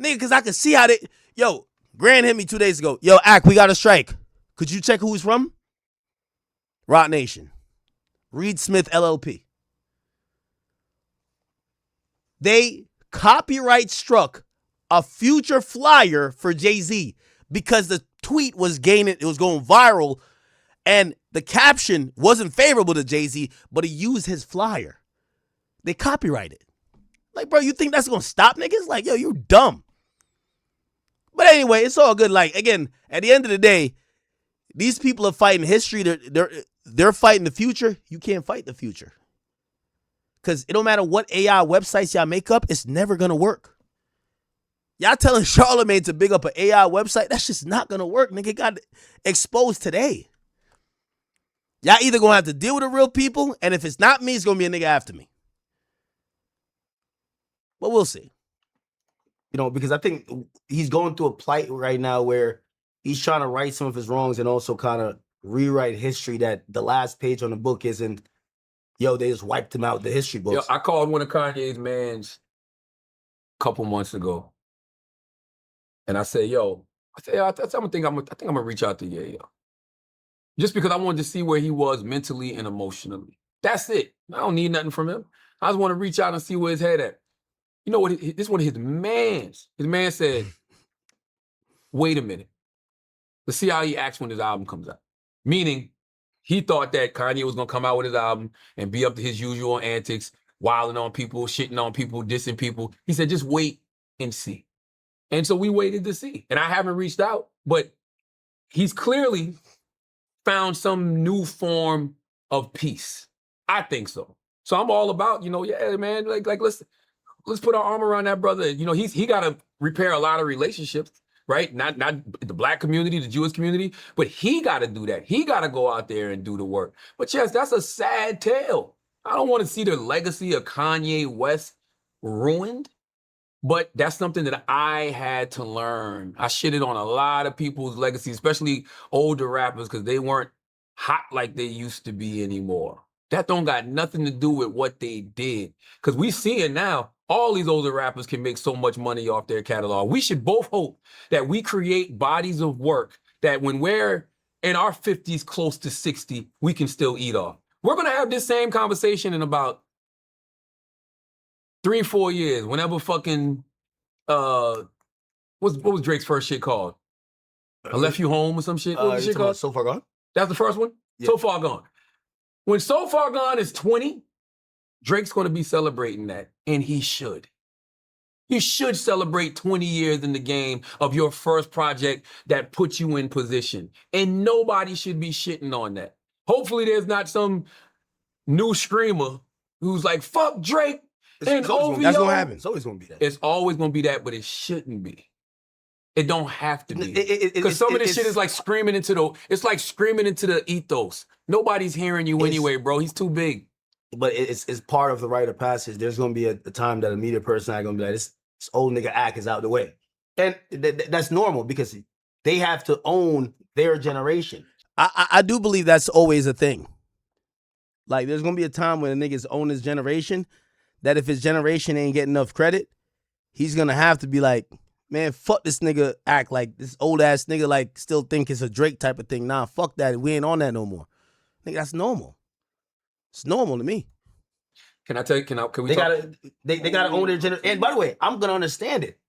Nigga, because I can see how they... Yo, Grand hit me 2 days ago. Yo, Ak, we got a strike. Could you check who he's from? Rock Nation. Reed Smith, LLP. They copyright struck a future flyer for Jay-Z because the tweet was going viral and the caption wasn't favorable to Jay-Z, but he used his flyer. They copyrighted. Like, bro, you think that's going to stop niggas? Like, yo, you dumb. But anyway, it's all good. Like, again, at the end of the day, these people are fighting history. They're fighting the future. You can't fight the future. Because it don't matter what AI websites y'all make up, it's never going to work. Y'all telling Charlamagne to big up an AI website, that's just not going to work. Nigga got exposed today. Y'all either going to have to deal with the real people, and if it's not me, it's going to be a nigga after me. But we'll see. You know, because I think he's going through a plight right now where he's trying to right some of his wrongs and also kind of rewrite history that the last page on the book isn't, yo, they just wiped him out the history books. Yo, I called one of Kanye's mans a couple months ago. And I said, I think I'm gonna reach out to Ye, yo. Just because I wanted to see where he was mentally and emotionally. That's it. I don't need nothing from him. I just want to reach out and see where his head at. You know what? This is one of his mans. His man said, wait a minute. Let's see how he acts when his album comes out. Meaning, he thought that Kanye was going to come out with his album and be up to his usual antics, wilding on people, shitting on people, dissing people. He said, just wait and see. And so we waited to see. And I haven't reached out, but he's clearly found some new form of peace. I think so. So I'm all about, yeah, man, like let's put our arm around that brother. He got to repair a lot of relationships, right? Not the black community, the Jewish community, but he got to do that. He got to go out there and do the work. But yes, that's a sad tale. I don't want to see the legacy of Kanye West ruined, but that's something that I had to learn. I shitted on a lot of people's legacy, especially older rappers, because they weren't hot like they used to be anymore. That don't got nothing to do with what they did. Because we see it now. All these older rappers can make so much money off their catalog. We should both hope that we create bodies of work that when we're in our 50s, close to 60, we can still eat off. We're going to have this same conversation in about 3-4 years, whenever fucking, what was Drake's first shit called? I Left You Home or some shit? What was the shit called? So Far Gone? That's the first one? Yeah. So Far Gone. When So Far Gone is 20, Drake's going to be celebrating that, and he should. You should celebrate 20 years in the game of your first project that put you in position, and nobody should be shitting on that. Hopefully there's not some new screamer who's like, fuck Drake and OVO. That's going to happen. It's always going to be that. It's always going to be that, but it shouldn't be. It don't have to be. Because some of this shit is like screaming into the ethos. Nobody's hearing you anyway, bro. He's too big. But it's part of the rite of passage. There's going to be a time that a media person is going to be like, this old nigga Ak is out the way. And that's normal because they have to own their generation. I do believe that's always a thing. Like, there's gonna be a time when a niggas own his generation, that if his generation ain't getting enough credit, he's gonna have to be like, man, fuck this nigga act like this old ass nigga like still think it's a Drake type of thing. Nah, fuck that. We ain't on that no more. Nigga, that's normal. It's normal to me. Can I tell you? Can we? They talk? gotta own their generation. And by the way, I'm gonna understand it.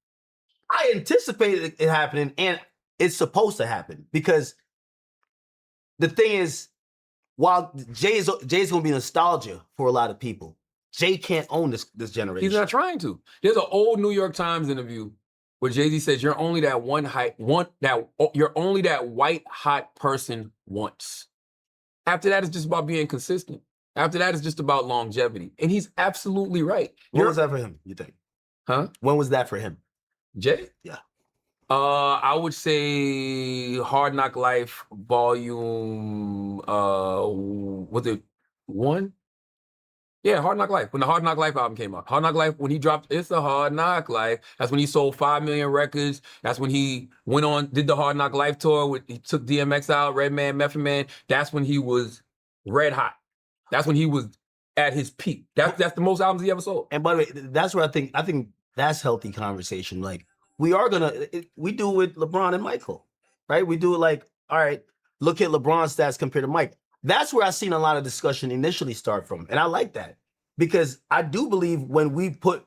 I anticipated it happening, and it's supposed to happen because the thing is, while Jay's gonna be nostalgia for a lot of people, Jay can't own this generation. He's not trying to. There's an old New York Times interview where Jay-Z says, "You're only that you're only that white hot person once. After that, it's just about being consistent. After that, it's just about longevity." And he's absolutely right. When was that for him, you think? Huh? When was that for him? Jay? Yeah. I would say Hard Knock Life Volume, was it 1? Yeah, Hard Knock Life. When the Hard Knock Life album came out. Hard Knock Life, when he dropped It's a Hard Knock Life, that's when he sold 5 million records. That's when he went on, did the Hard Knock Life tour. He took DMX out, Redman, Method Man. That's when he was red hot. That's when he was at his peak. That's the most albums he ever sold. And by the way, that's where I think that's healthy conversation. Like, we do it with LeBron and Michael, right? We do it like, all right, look at LeBron's stats compared to Mike. That's where I've seen a lot of discussion initially start from. And I like that because I do believe when we put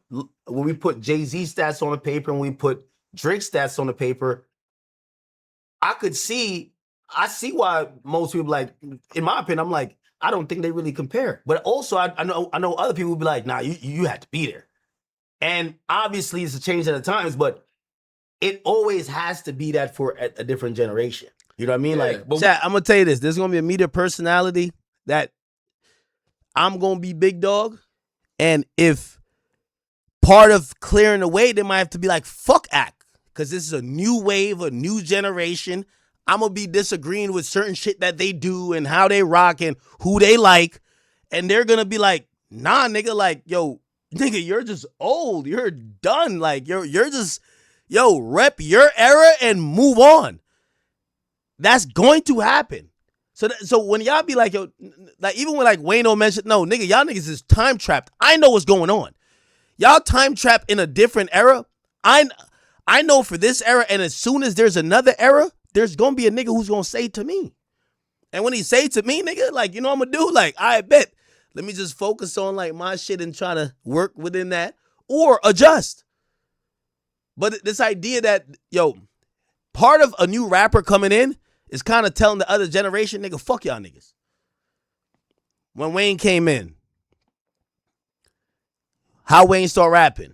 Jay-Z stats on the paper and we put Drake stats on the paper, I see why most people, like, in my opinion, I'm like, I don't think they really compare. But also I know other people would be like, nah, you had to be there. And obviously it's a change at the times, but it always has to be that for a different generation. You know what I mean? Yeah, like, Chat, I'm gonna tell you this. There's gonna be a media personality that I'm gonna be big dog. And if part of clearing the way, they might have to be like, fuck act. Because this is a new wave, a new generation. I'm gonna be disagreeing with certain shit that they do and how they rock and who they like. And they're gonna be like, nah, nigga, like, yo, nigga, you're just old. You're done. Like, you're just, yo, rep your era and move on. That's going to happen. So when y'all be like, yo, like, even when like Wayne don't mention, no, nigga, y'all niggas is time trapped. I know what's going on. Y'all time trapped in a different era. I know for this era, and as soon as there's another era, there's gonna be a nigga who's gonna say to me. And when he say to me, nigga, like, you know what I'm gonna do? Like, I bet. Let me just focus on like my shit and try to work within that or adjust. But this idea that, yo, part of a new rapper coming in is kind of telling the other generation, nigga, fuck y'all niggas. When Wayne came in, how Wayne started rapping?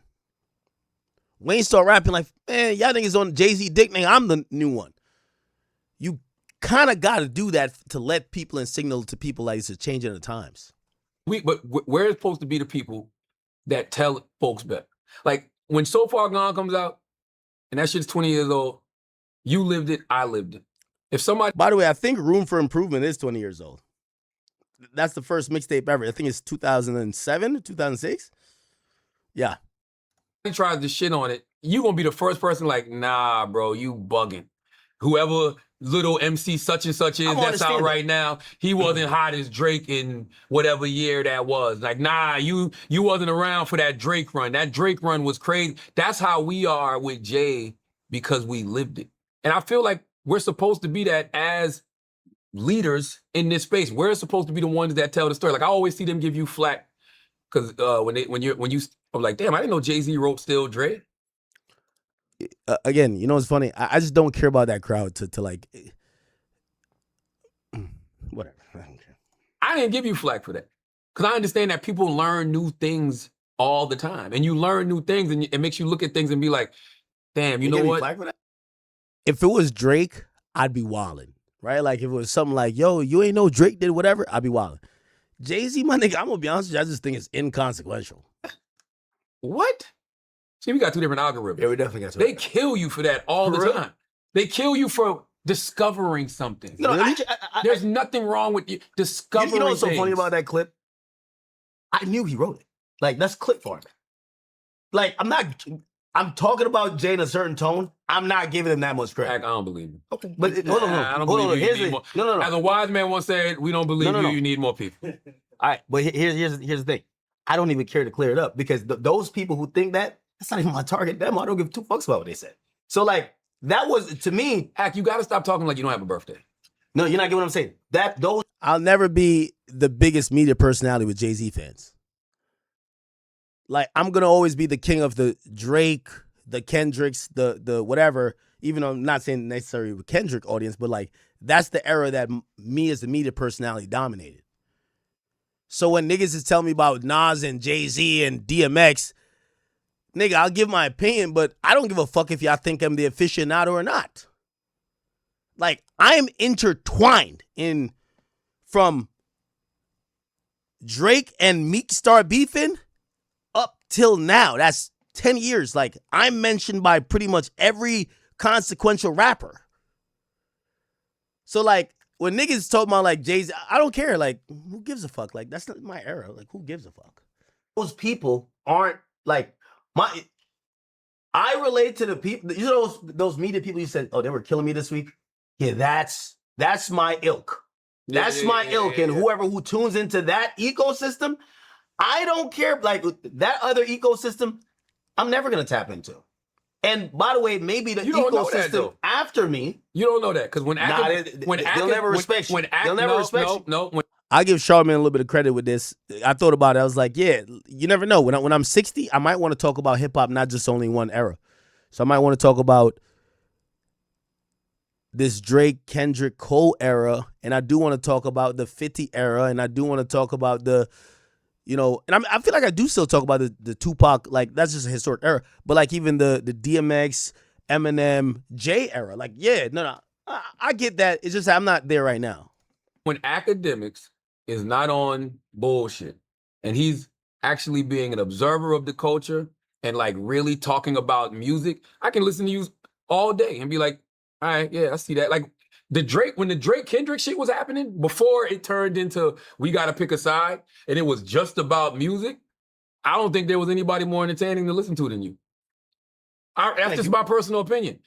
Wayne started rapping like, man, y'all niggas on Jay-Z dick, nigga, I'm the new one. You kind of got to do that to let people and signal to people like it's a change in the times. But we're supposed to be the people that tell folks better. Like, when So Far Gone comes out, and that shit's 20 years old, you lived it, I lived it. If somebody... By the way, I think Room for Improvement is 20 years old. That's the first mixtape ever. I think it's 2007, 2006. Yeah. tries to shit on it, you gonna be the first person like, nah, bro, you bugging. Whoever little MC such and such is that's out right now, he wasn't hot as Drake in whatever year that was. Like, nah, you wasn't around for that Drake run. That Drake run was crazy. That's how we are with Jay because we lived it. And I feel like we're supposed to be that as leaders in this space. We're supposed to be the ones that tell the story. Like, I always see them give you flack because when you I'm like, damn, I didn't know Jay-Z wrote Still Dre. Again, you know what's funny? I just don't care about that crowd to like, whatever. I don't care. I didn't give you flack for that because I understand that people learn new things all the time, and you learn new things, and it makes you look at things and be like, damn, you know what? Flack for that? If it was Drake, I'd be wildin', right? Like if it was something like, yo, you ain't know Drake did whatever, I'd be wildin'. Jay-Z, my nigga, I'm gonna be honest with you, I just think it's inconsequential. What? See, we got two different algorithms. Yeah, we definitely got two. They kill you for that all the time. They kill you for discovering something. No, really? There's nothing wrong with you discovering You know what's so things. funny about that clip? I knew he wrote it. Like, that's clip for him. Like, I'm talking about Jay in a certain tone. I'm not giving him that much credit. I don't believe you. Okay. But hold on. I don't Hold on. believe you. Here's You need the, more. no. As a wise man once said, we don't believe you need more people. right, but here's the thing. I don't even care to clear it up because those people who think that, that's not even my target demo. I don't give two fucks about what they said. So like that was to me. Hack, you got to stop talking like you don't have a birthday. No, you're not getting what I'm saying. I'll never be the biggest media personality with Jay-Z fans. Like, I'm going to always be the king of the Drake, the Kendricks, the whatever, even though I'm not saying necessarily with Kendrick audience, but like, that's the era that me as the media personality dominated. So when niggas is telling me about Nas and Jay-Z and DMX, nigga, I'll give my opinion, but I don't give a fuck if y'all think I'm the aficionado or not. Like, I am intertwined from Drake and Meek start beefing up till now. That's 10 years. Like, I'm mentioned by pretty much every consequential rapper. So, like, when niggas talk about, like, Jay-Z, I don't care. Like, who gives a fuck? Like, that's not my era. Like, who gives a fuck? Those people aren't, like, I relate to the people, you know those media people you said, oh, they were killing me this week? Yeah, that's my ilk. That's my ilk. And whoever who tunes into that ecosystem, I don't care. Like that other ecosystem, I'm never gonna tap into. And by the way, maybe the ecosystem after me. You don't know that because they'll never respect you. They'll never respect you. No. I give Charlamagne a little bit of credit with this. I thought about it. I was like, yeah, you never know. When I'm 60, I might want to talk about hip hop, not just only one era. So I might want to talk about this Drake, Kendrick, Cole era, and I do want to talk about the 50 era, and I do want to talk about the, you know, and I feel like I do still talk about the Tupac, like that's just a historic era, but like even the DMX, Eminem, J era, like yeah, no, I get that. It's just I'm not there right now. When Akademiks is not on bullshit, and he's actually being an observer of the culture and like really talking about music, I can listen to you all day and be like, all right, yeah, I see that. Like when the Drake Kendrick shit was happening, before it turned into we gotta pick a side and it was just about music, I don't think there was anybody more entertaining to listen to than you. That's just my personal opinion.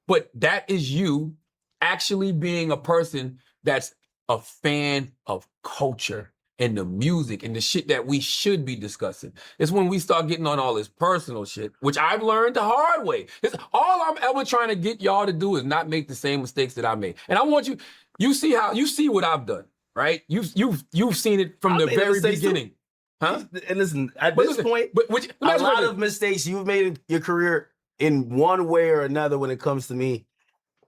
But that is you actually being a person that's a fan of culture and the music and the shit that we should be discussing. It's when we start getting on all this personal shit, which I've learned the hard way. All I'm ever trying to get y'all to do is not make the same mistakes that I made. And I want you see what I've done, right? You've seen it from the very beginning. Huh? And listen, at this point, a lot of mistakes you've made in your career in one way or another when it comes to me.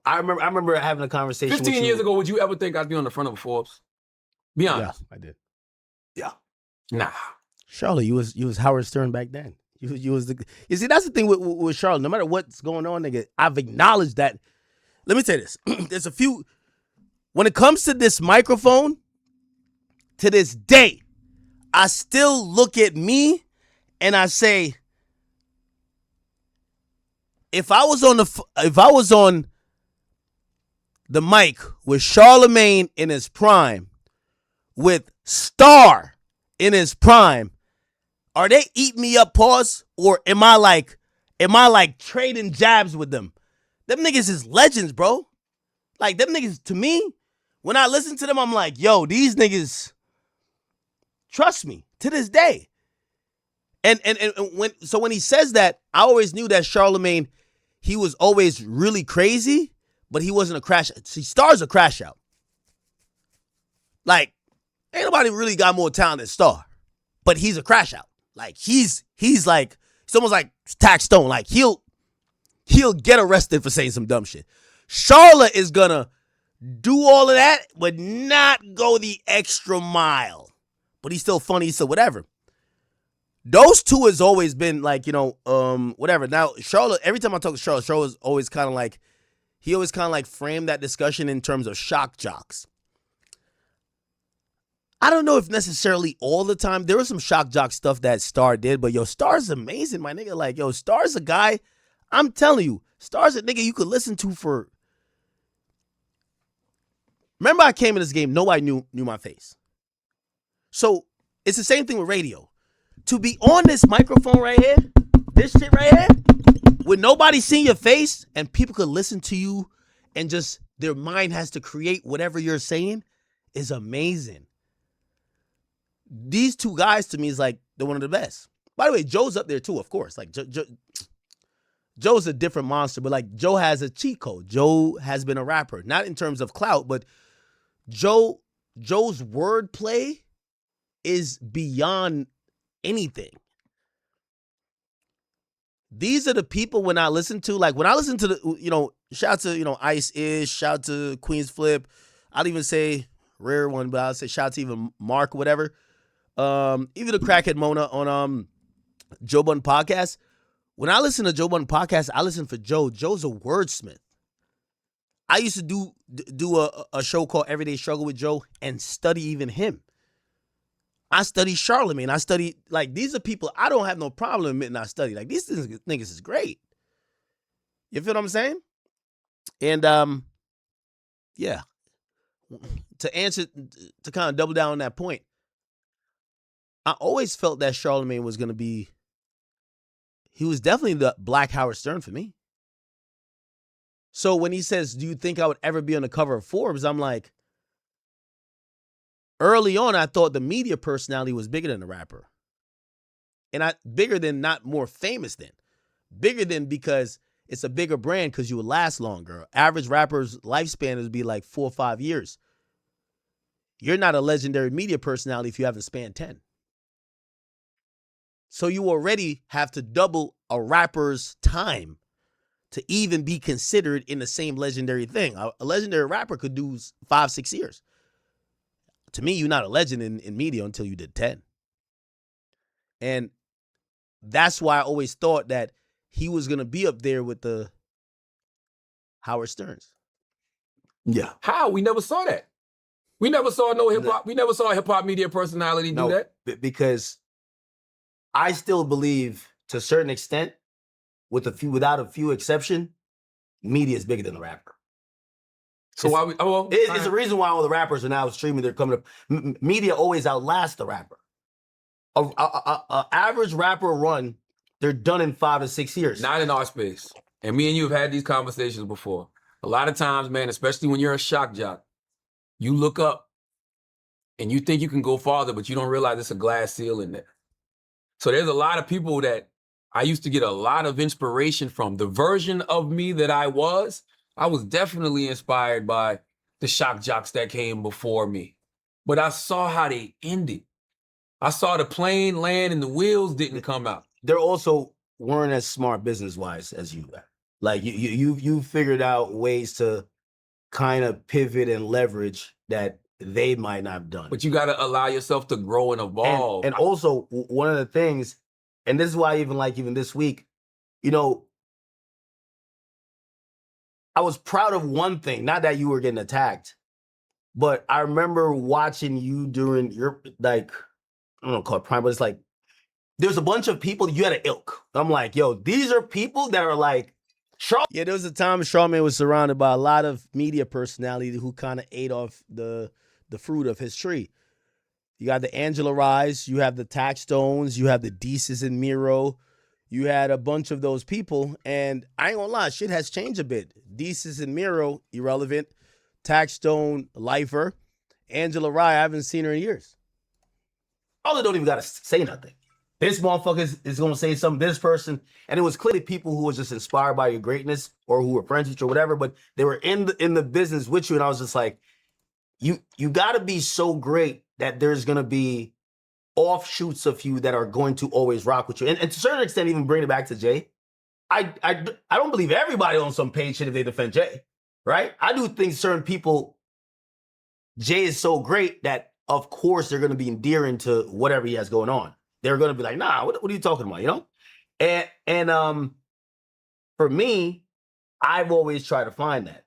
I remember having a conversation 15 years ago, would you ever think I'd be on the front of a Forbes? Be honest. Yeah, I did. Yeah. Nah. Charlotte, you was Howard Stern back then. You was you see, that's the thing with Charlotte. No matter what's going on, nigga, I've acknowledged that. Let me tell you this. There's a few, when it comes to this microphone, to this day, I still look at me and I say, if I was on the mic with Charlamagne in his prime, with Star in his prime, are they eating me up, pause? Or am I like trading jabs with them? Them niggas is legends, bro. Like them niggas, to me, when I listen to them, I'm like, yo, these niggas, trust me, to this day. And when he says that, I always knew that Charlamagne, he was always really crazy, but he wasn't a crash. See, Star's a crash out. Like, ain't nobody really got more talent than Star, but he's a crash out. Like he's like, it's almost like Tax Stone. Like he'll get arrested for saying some dumb shit. Charlotte is gonna do all of that, but not go the extra mile. But he's still funny, so whatever. Those two has always been like, you know, whatever. Now, Charlotte, every time I talk to Charlotte's always kind of like, he always kind of like framed that discussion in terms of shock jocks. I don't know if necessarily all the time. There was some shock jock stuff that Star did, but yo, Star's amazing, my nigga. Like, yo, Star's a guy, I'm telling you, Star's a nigga you could listen to for. Remember I came in this game, nobody knew my face. So it's the same thing with radio. To be on this microphone right here, this shit right here, with nobody seeing your face and people could listen to you and just their mind has to create whatever you're saying is amazing. these two guys to me is like they're one of the best. By the way, Joe's up there too, of course. Like Joe's a different monster, but like Joe has a cheat code. Joe has been a rapper, not in terms of clout, but Joe's wordplay is beyond anything. These are the people when I listen to the, shout out to, Ice Ish, shout out to Queen's Flip. I'll even say rare one, but I'll say shout out to even Mark, whatever. Even the crackhead Mona on Joe Budden podcast. When I listen to Joe Budden podcast, I listen for Joe. Joe's a wordsmith. I used to do a show called Everyday Struggle with Joe and study even him. I study Charlamagne. I study, like, these are people I don't have no problem admitting I study. Like, these niggas is great. You feel what I'm saying? And, yeah. To kind of double down on that point, I always felt that Charlamagne was going to be, he was definitely the Black Howard Stern for me. So when he says, do you think I would ever be on the cover of Forbes? I'm like, early on, I thought the media personality was bigger than the rapper. And bigger than, not more famous than. Bigger than because it's a bigger brand because you would last longer. Average rapper's lifespan would be like 4 or 5 years. You're not a legendary media personality if you haven't spanned 10. So you already have to double a rapper's time to even be considered in the same legendary thing. A legendary rapper could do 5, 6 years. To me, you're not a legend in media until you did 10. And that's why I always thought that he was going to be up there with the Howard Sterns. Yeah. How? We never saw that. We never saw no hip-hop. We never saw a hip-hop media personality do that. Because I still believe, to a certain extent, without a few exception, media is bigger than the rapper. So why? It's the reason why all the rappers are now streaming. They're coming up. Media always outlasts the rapper. A average rapper run, they're done in 5 to 6 years. Not in our space. And me and you have had these conversations before. A lot of times, man, especially when you're a shock jock, you look up and you think you can go farther, but you don't realize there's a glass ceiling there. So there's a lot of people that I used to get a lot of inspiration from. The version of me that I was definitely inspired by the shock jocks that came before me. But I saw how they ended. I saw the plane land and the wheels didn't come out. They also weren't as smart business-wise as you are. Like you figured out ways to kind of pivot and leverage that they might not have done. But you got to allow yourself to grow and evolve. And also, one of the things, and this is why even this week, I was proud of one thing, not that you were getting attacked, but I remember watching you during your, like, I don't know, call it prime, but it's like, there's a bunch of people, you had an ilk. I'm like, yo, these are people that are like, yeah, there was a time Charlamagne was surrounded by a lot of media personality who kind of ate off the fruit of his tree. You got the Angela Rise, you have the Taxstones, you have the Deeces and Miro. You had a bunch of those people, and I ain't gonna lie, shit has changed a bit. Deeces and Miro, irrelevant. Taxstone, lifer. Angela Rye, I haven't seen her in years. All don't even gotta say nothing. This motherfucker is gonna say something, this person, and it was clearly people who was just inspired by your greatness or who were friends with you or whatever, but they were in the business with you, and I was just like, you gotta be so great that there's gonna be offshoots of you that are going to always rock with you. And to a certain extent, even bring it back to Jay, I don't believe everybody on some page shit if they defend Jay, right? I do think certain people, Jay is so great that, of course, they're going to be endearing to whatever he has going on. They're going to be like, nah, what are you talking about, And for me, I've always tried to find that.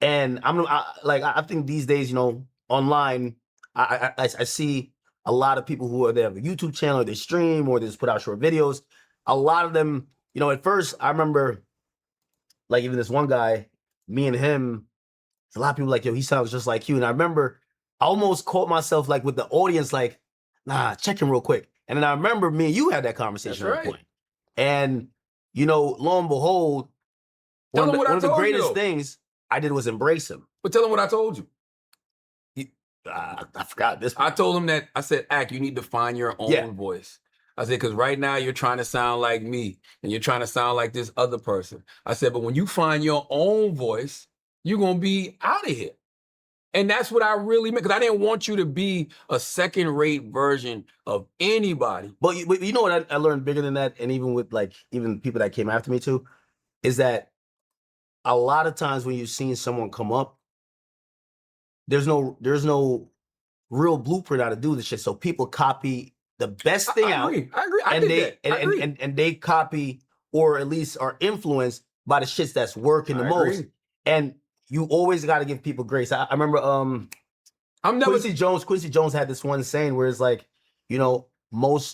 And I think these days, online, I see a lot of people who they have a YouTube channel, or they stream, or they just put out short videos. A lot of them, at first, I remember, like, even this one guy, me and him, a lot of people like, yo, he sounds just like you. And I remember I almost caught myself, like, with the audience, like, nah, check him real quick. And then I remember me and you had that conversation at one point. And, lo and behold, one of the greatest things I did was embrace him. But tell him what I told you. I forgot this. I told him that, I said, Ak, you need to find your own Yeah. voice. I said, because right now you're trying to sound like me and you're trying to sound like this other person. I said, but when you find your own voice, you're going to be out of here. And that's what I really meant, because I didn't want you to be a second-rate version of anybody. But you know what I learned bigger than that, and even with like even people that came after me too, is that a lot of times when you've seen someone come up, there's no real blueprint how to do this shit. So people copy the best thing out. I agree. I and did that. I agree. And they copy, or at least are influenced by the shits that's working the most. Agree. And you always got to give people grace. I remember Quincy Jones had this one saying where it's like, you know, most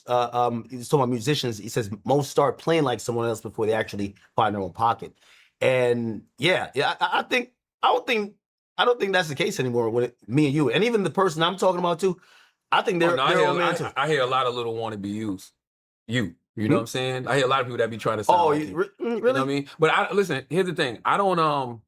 he's talking about musicians, he says most start playing like someone else before they actually find their own pocket. And I don't think that's the case anymore with me and you. And even the person I'm talking about too, I think they're own man too. I hear a lot of little wannabe yous. You know what I'm saying? I hear a lot of people that be trying to sound like you. Really? You know what I mean? But listen, here's the thing. I don't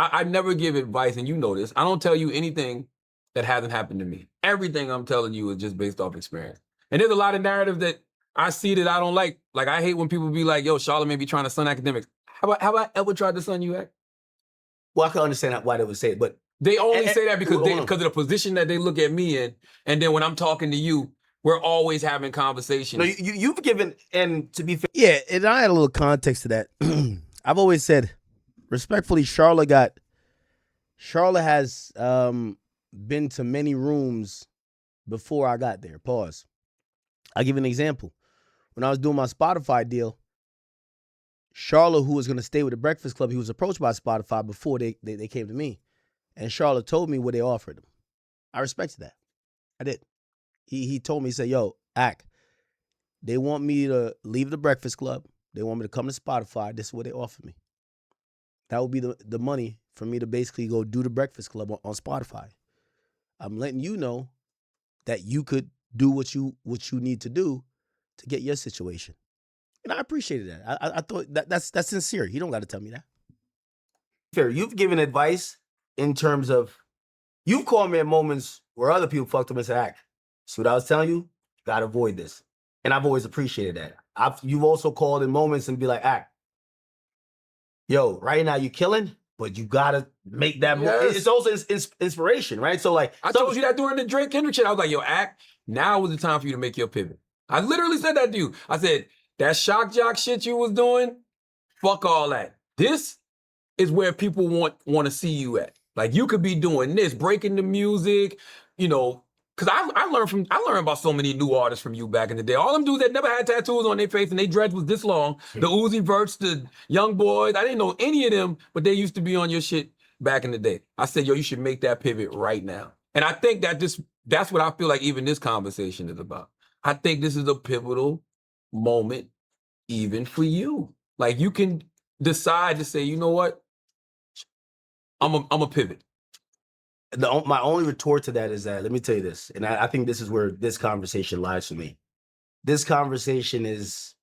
I never give advice, and you know this. I don't tell you anything that hasn't happened to me. Everything I'm telling you is just based off experience. And there's a lot of narrative that I see that I don't like. Like, I hate when people be like, yo, Charlamagne be trying to son Akademiks. Have I ever tried to son you, Ak? Well, I can understand why they would say it, but they only say that because of the position that they look at me in. And then when I'm talking to you, we're always having conversations. No, you've given, and to be fair, yeah, and I had a little context to that. I've always said, respectfully, Charlotte has been to many rooms before I got there. Pause. I'll give you an example. When I was doing my Spotify deal, Charlotte, who was going to stay with the Breakfast Club, he was approached by Spotify before they came to me. And Charlotte told me what they offered him. I respected that. I did. He told me, he said, yo, Ak, they want me to leave the Breakfast Club. They want me to come to Spotify. This is what they offered me. That would be the money for me to basically go do the Breakfast Club on Spotify. I'm letting you know that you could do what you need to do to get your situation. And I appreciated that. I thought that's sincere. You don't got to tell me that. Fair. You've given advice in terms of, you've called me at moments where other people fucked up and said, Ak, see what I was telling you? Got to avoid this. And I've always appreciated that. You've also called in moments and be like, Ak, yo, right now you killing, but you got to make that more. It's also inspiration, right? So like, I told you that during the Drake Kendrick shit. I was like, yo, Ak, now is the time for you to make your pivot. I literally said that to you. I said, that shock jock shit you was doing, fuck all that. This is where people want to see you at. Like, you could be doing this, breaking the music, you know, because I learned about so many new artists from you back in the day. All them dudes that never had tattoos on their face and they dreads was this long. The Uzi Verts, the Young Boys, I didn't know any of them, but they used to be on your shit back in the day. I said, yo, you should make that pivot right now. And I think that that's what I feel like even this conversation is about. I think this is a pivotal moment even for you. Like, you can decide to say, you know what? I'm a pivot. My only retort to that is that, let me tell you this, and I think this is where this conversation lies for me. This conversation is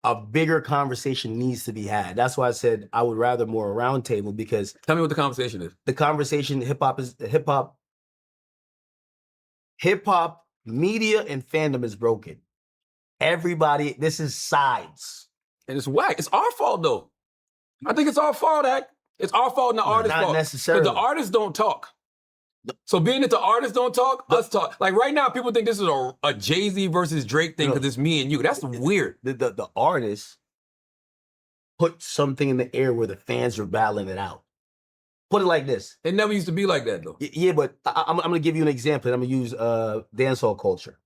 a bigger conversation needs to be had. That's why I said I would rather more a round table, because tell me what the conversation is. The conversation, hip hop media and fandom is broken. Everybody, this is sides. And it's whack. It's our fault though. I think it's our fault, Ak. It's our fault and the artist's fault. Not necessarily. Because the artists don't talk. So being that the artists don't talk, let's talk. Like right now, people think this is a Jay-Z versus Drake thing because it's me and you. That's weird. The artists put something in the air where the fans are battling it out. Put it like this. It never used to be like that though. Yeah, but I'm going to give you an example. And I'm going to use dancehall culture.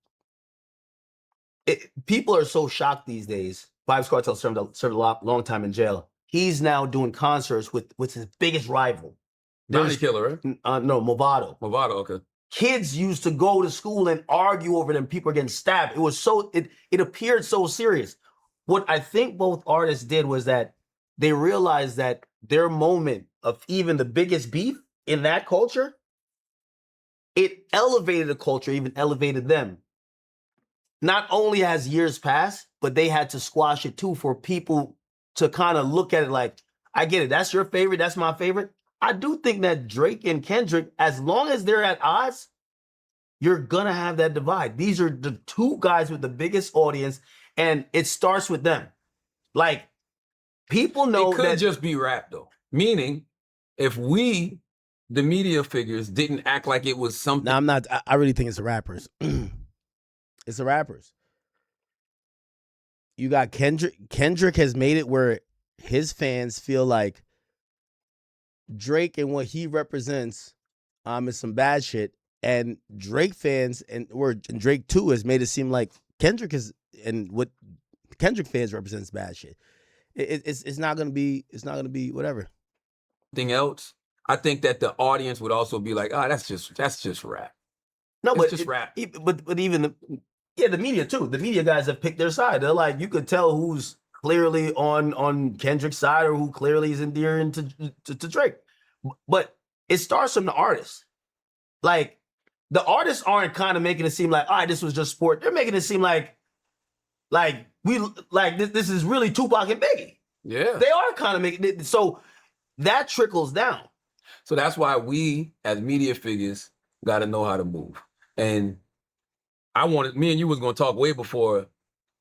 People are so shocked these days. Vybz Kartel served a long time in jail. He's now doing concerts with his biggest rival. Bounty Killer, right? No, Movado. Movado, okay. Kids used to go to school and argue over them. People are getting stabbed. It was it appeared so serious. What I think both artists did was that they realized that their moment of even the biggest beef in that culture, it elevated the culture, even elevated them. Not only has years passed, but they had to squash it too for people to kind of look at it like, I get it. That's your favorite. That's my favorite. I do think that Drake and Kendrick, as long as they're at odds, you're gonna have that divide. These are the two guys with the biggest audience, and it starts with them. Like, people know it could that just be rap though. Meaning, if we, the media figures, didn't act like it was something. No, I'm not. I really think it's the rappers. It's the rappers. You got Kendrick. Kendrick has made it where his fans feel like Drake and what he represents is some bad shit. And Drake fans and Drake too has made it seem like Kendrick is, and what Kendrick fans represents bad shit. It's not gonna be whatever. Anything else, I think that the audience would also be like, oh, that's just rap. no, It's but just rap. But even the media too. The media guys have picked their side. They're like, you could tell who's clearly on Kendrick's side or who clearly is endearing to Drake. But it starts from the artist. Like, the artists aren't kind of making it seem like, all right, this was just sport. They're making it seem like this is really Tupac and Biggie. Yeah. They are kind of making it. So that trickles down. So that's why we, as media figures, got to know how to move. And me and you was going to talk way before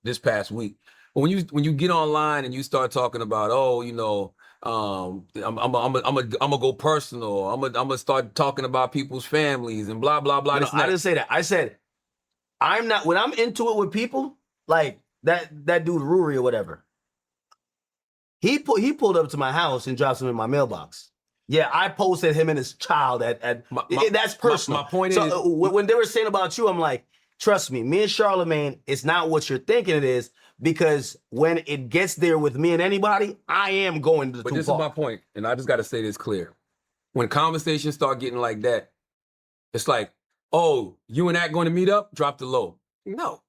this past week. But when you get online and you start talking about, I'm gonna go personal. I'm gonna start talking about people's families and blah blah blah. No, I didn't say that. I said I'm not, when I'm into it with people like that dude Ruri or whatever. He pulled up to my house and dropped some in my mailbox. Yeah, I posted him and his child that's personal. My point is, when they were saying about you, I'm like, trust me and Charlamagne, it's not what you're thinking it is, because when it gets there with me and anybody, I am going to the But this is my point, and I just got to say this clear. When conversations start getting like that, it's like, oh, you and that going to meet up? Drop the low. No.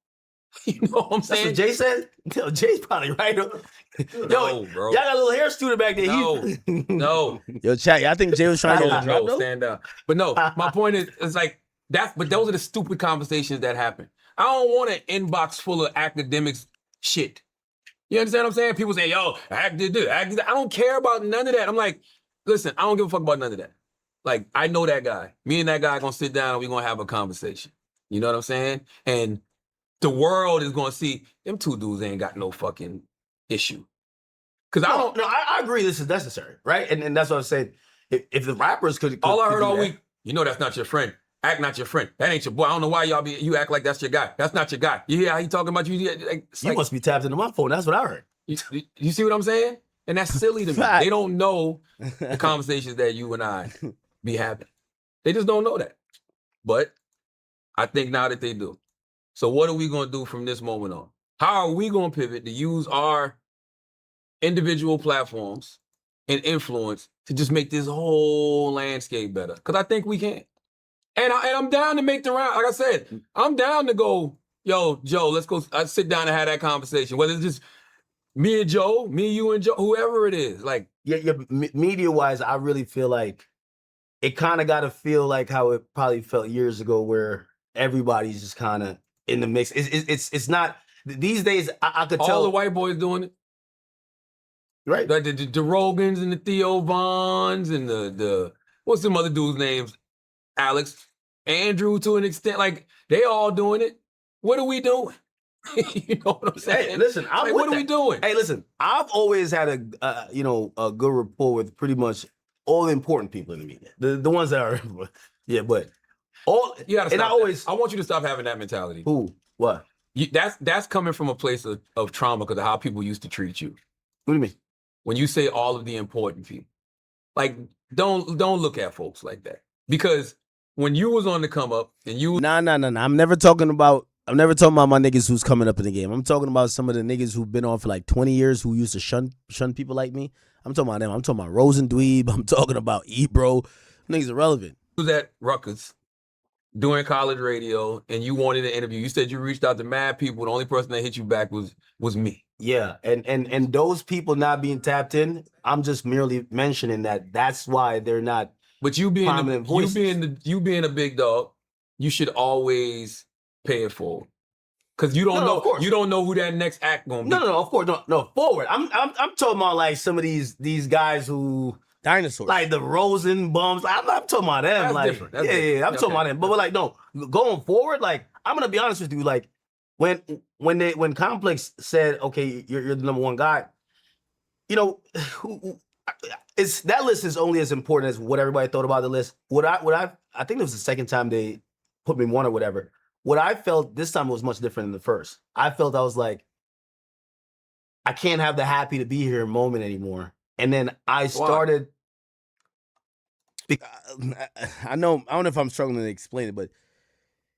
You know what I'm saying? That's what Jay said? No, Jay's probably right. No, Yo, bro. y'all got a little hair student back there. No. Yo, chat. I think Jay was trying to get a drop. No, stand down. But no, my point is, it's like, but those are the stupid conversations that happen. I don't want an inbox full of academics shit. You understand what I'm saying? People say, yo, act did this, act did that. I don't care about none of that. I'm like, listen, I don't give a fuck about none of that. Like, I know that guy. Me and that guy gonna sit down and we're gonna have a conversation. You know what I'm saying? And the world is gonna see them two dudes ain't got no fucking issue. Cause I agree this is necessary, right? And that's what I'm saying. If the rappers could all I could heard do all that. week, that's not your friend. Act not your friend. That ain't your boy. I don't know why you act like that's your guy. That's not your guy. You hear how he talking about you? You must be tapped into my phone. That's what I heard. You see what I'm saying? And that's silly to me. They don't know the conversations that you and I be having. They just don't know that. But I think now that they do. So what are we going to do from this moment on? How are we going to pivot to use our individual platforms and influence to just make this whole landscape better? Because I think we can. And I'm down to make the round. Like I said, I'm down to go, yo, Joe, let's go sit down and have that conversation. Whether it's just me and Joe, me, you and Joe, whoever it is. Like, yeah, media-wise, I really feel like it kind of got to feel like how it probably felt years ago, where everybody's just kind of in the mix. It's not, these days, I could tell. all the white boys doing it. Right. Like the Rogans and the Theo Vons and the what's some other dudes' names? Alex, Andrew, to an extent. Like, they all doing it. What are we doing? You know what I'm saying? Hey, listen, what are we doing? Hey, listen, I've always had a good rapport with pretty much all the important people in the media. The ones that are, yeah, but all. You gotta stop. And I want you to stop having that mentality. Who? What? That's coming from a place of trauma because of how people used to treat you. What do you mean? When you say all of the important people, like, don't look at folks like that, because when you was on the come up and you Nah. I'm never talking about my niggas who's coming up in the game. I'm talking about some of the niggas who've been on for like 20 years who used to shun people like me. I'm talking about them. I'm talking about Rosendweeb. I'm talking about Ebro. Niggas irrelevant. was at Rutgers doing college radio and you wanted an interview. You said you reached out to mad people. The only person that hit you back was me. Yeah, and those people not being tapped in, I'm just merely mentioning that. That's why they're not. But you being you being a big dog, you should always pay it forward. Because you don't know, you don't know who that next act gonna be. No, of course, no, forward. I'm talking about like some of these guys who Dinosaurs. Like the Rosenbaums. I'm talking about them. That's like, different. That's yeah, different. I'm talking about them. But like, no, going forward, like, I'm gonna be honest with you. Like, when Complex said, okay, you're the number one guy, you know, it's that list is only as important as what everybody thought about the list. I think it was the second time they put me one or whatever. What I felt this time was much different than the first. I felt I was like, I can't have the happy to be here moment anymore. And then I started. I don't know if I'm struggling to explain it, but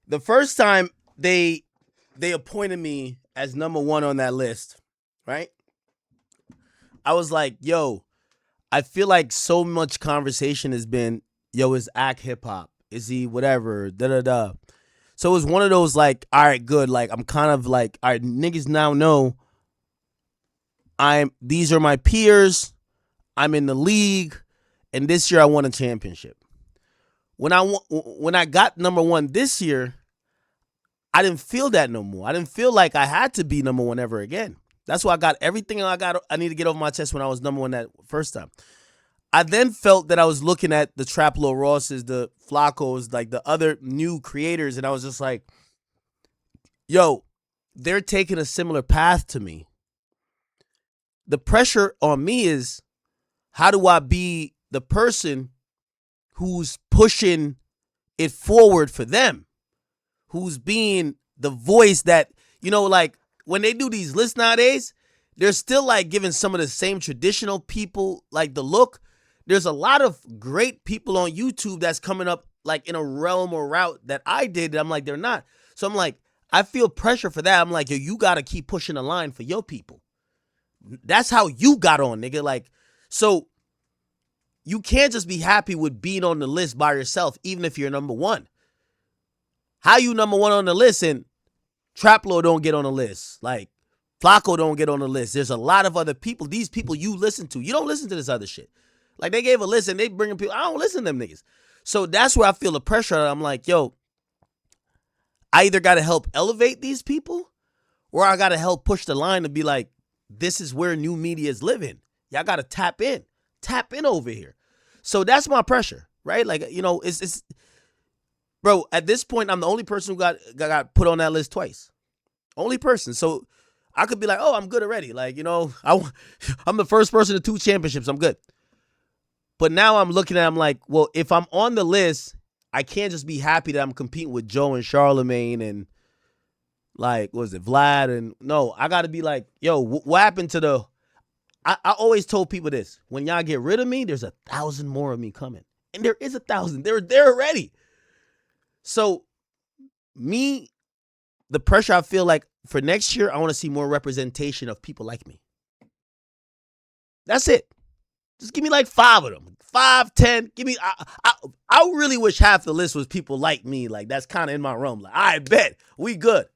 the first time they appointed me as number one on that list, right? I was like, yo, I feel like so much conversation has been, yo, is Ak hip hop? Is he whatever? Da da da. So it was one of those like, all right, good. Like I'm kind of like, all right, niggas now know these are my peers. I'm in the league, and this year I won a championship. When I got number one this year, I didn't feel that no more. I didn't feel like I had to be number one ever again. That's why I got everything I need to get off my chest when I was number one that first time. I then felt that I was looking at the Trap Lord Rosses, the Flacos, like the other new creators, and I was just like, yo, they're taking a similar path to me. The pressure on me is, how do I be the person who's pushing it forward for them? Who's being the voice that, you know, like when they do these lists nowadays, they're still like giving some of the same traditional people like the look. There's a lot of great people on YouTube that's coming up like in a realm or route that I did. I'm like, they're not. So I'm like, I feel pressure for that. I'm like, yo, you got to keep pushing the line for your people. That's how you got on, nigga. Like, so you can't just be happy with being on the list by yourself, even if you're number one. How you number one on the list and Trap Lord don't get on the list? Like, Flacco don't get on the list. There's a lot of other people. These people you listen to. You don't listen to this other shit. Like, they gave a list and they bringing people. I don't listen to them niggas. So that's where I feel the pressure. I'm like, yo, I either got to help elevate these people or I got to help push the line to be like, this is where new media is living. Y'all got to tap in. Tap in over here. So that's my pressure, right? Like, you know, it's bro, at this point, I'm the only person who got put on that list twice. Only person. So I could be like, oh, I'm good already. Like, you know, I'm the first person to 2 championships. I'm good. But now I'm looking at, I'm like, well, if I'm on the list, I can't just be happy that I'm competing with Joe and Charlamagne and like, what was it, Vlad? And no, I got to be like, yo, what happened to the, I always told people this, when y'all get rid of me, there's 1,000 more of me coming. And there is 1,000. They're there already. So me, the pressure I feel like for next year, I want to see more representation of people like me. That's it. Just give me like 5 of them. 5, 10. Give me, I really wish half the list was people like me. Like, that's kind of in my realm. Like, I bet we good.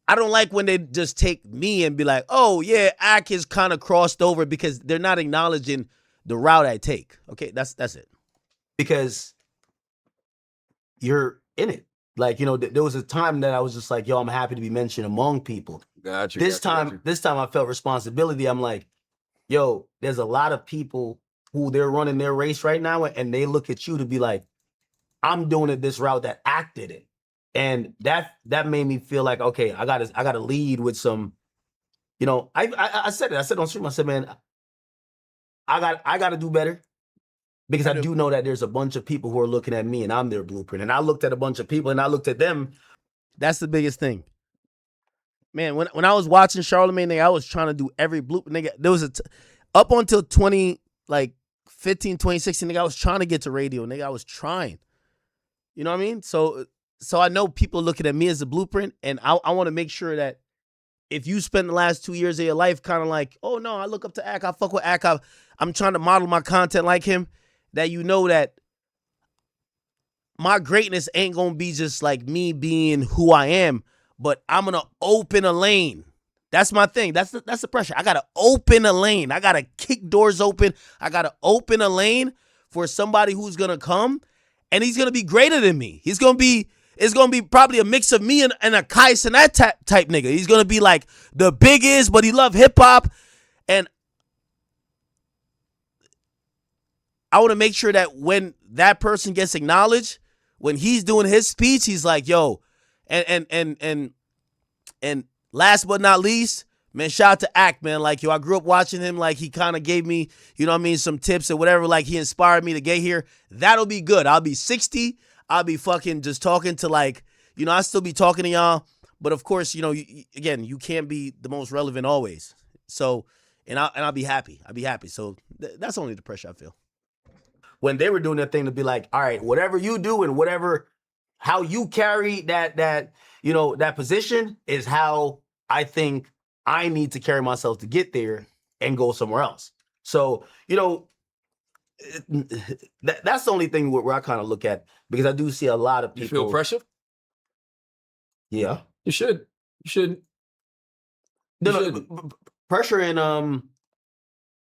I don't like when they just take me and be like, oh, yeah, Ak is kind of crossed over, because they're not acknowledging the route I take. Okay, that's it. Because you're in it. Like, you know, there was a time that I was just like, yo, I'm happy to be mentioned among people. Gotcha. This time I felt responsibility. I'm like, yo, there's a lot of people who they're running their race right now, and they look at you to be like, I'm doing it this route that Ak did it. And that made me feel like, okay, I gotta lead with some, you know, I said it. I said on stream, I said, man, I gotta do better. Because I do know that there's a bunch of people who are looking at me and I'm their blueprint. And I looked at a bunch of people and I looked at them. That's the biggest thing. Man, when I was watching Charlamagne, nigga, I was trying to do every blueprint. Nigga, there was up until 2016, nigga, I was trying to get to radio. Nigga, I was trying. You know what I mean? So I know people are looking at me as a blueprint, and I want to make sure that if you spend the last 2 years of your life kind of like, oh no, I look up to Ak, I fuck with Ak, I'm trying to model my content like him, that you know that my greatness ain't gonna be just like me being who I am, but I'm gonna open a lane. That's my thing. That's the pressure. I gotta open a lane. I gotta kick doors open. I gotta open a lane for somebody who's gonna come, and he's gonna be greater than me. It's gonna be probably a mix of me and a Kai Cenat type nigga. He's gonna be like the biggest, but he love hip hop. And I want to make sure that when that person gets acknowledged, when he's doing his speech, he's like, yo, and last but not least, man, shout out to Act, man. Like, yo, I grew up watching him. Like, he kind of gave me, you know what I mean, some tips or whatever. Like, he inspired me to get here. That'll be good. I'll be 60. I'll be fucking just talking to, like, you know, I'll still be talking to y'all. But, of course, you know, again, you can't be the most relevant always. So, and I'll be happy. I'll be happy. So, that's only the pressure I feel. When they were doing their thing to be like, all right, whatever you do and whatever, how you carry that you know, that position is how I think I need to carry myself to get there and go somewhere else. So, you know, that's the only thing where I kind of look at, because I do see a lot of people. You feel pressure? Yeah. You should. You shouldn't. No, pressure and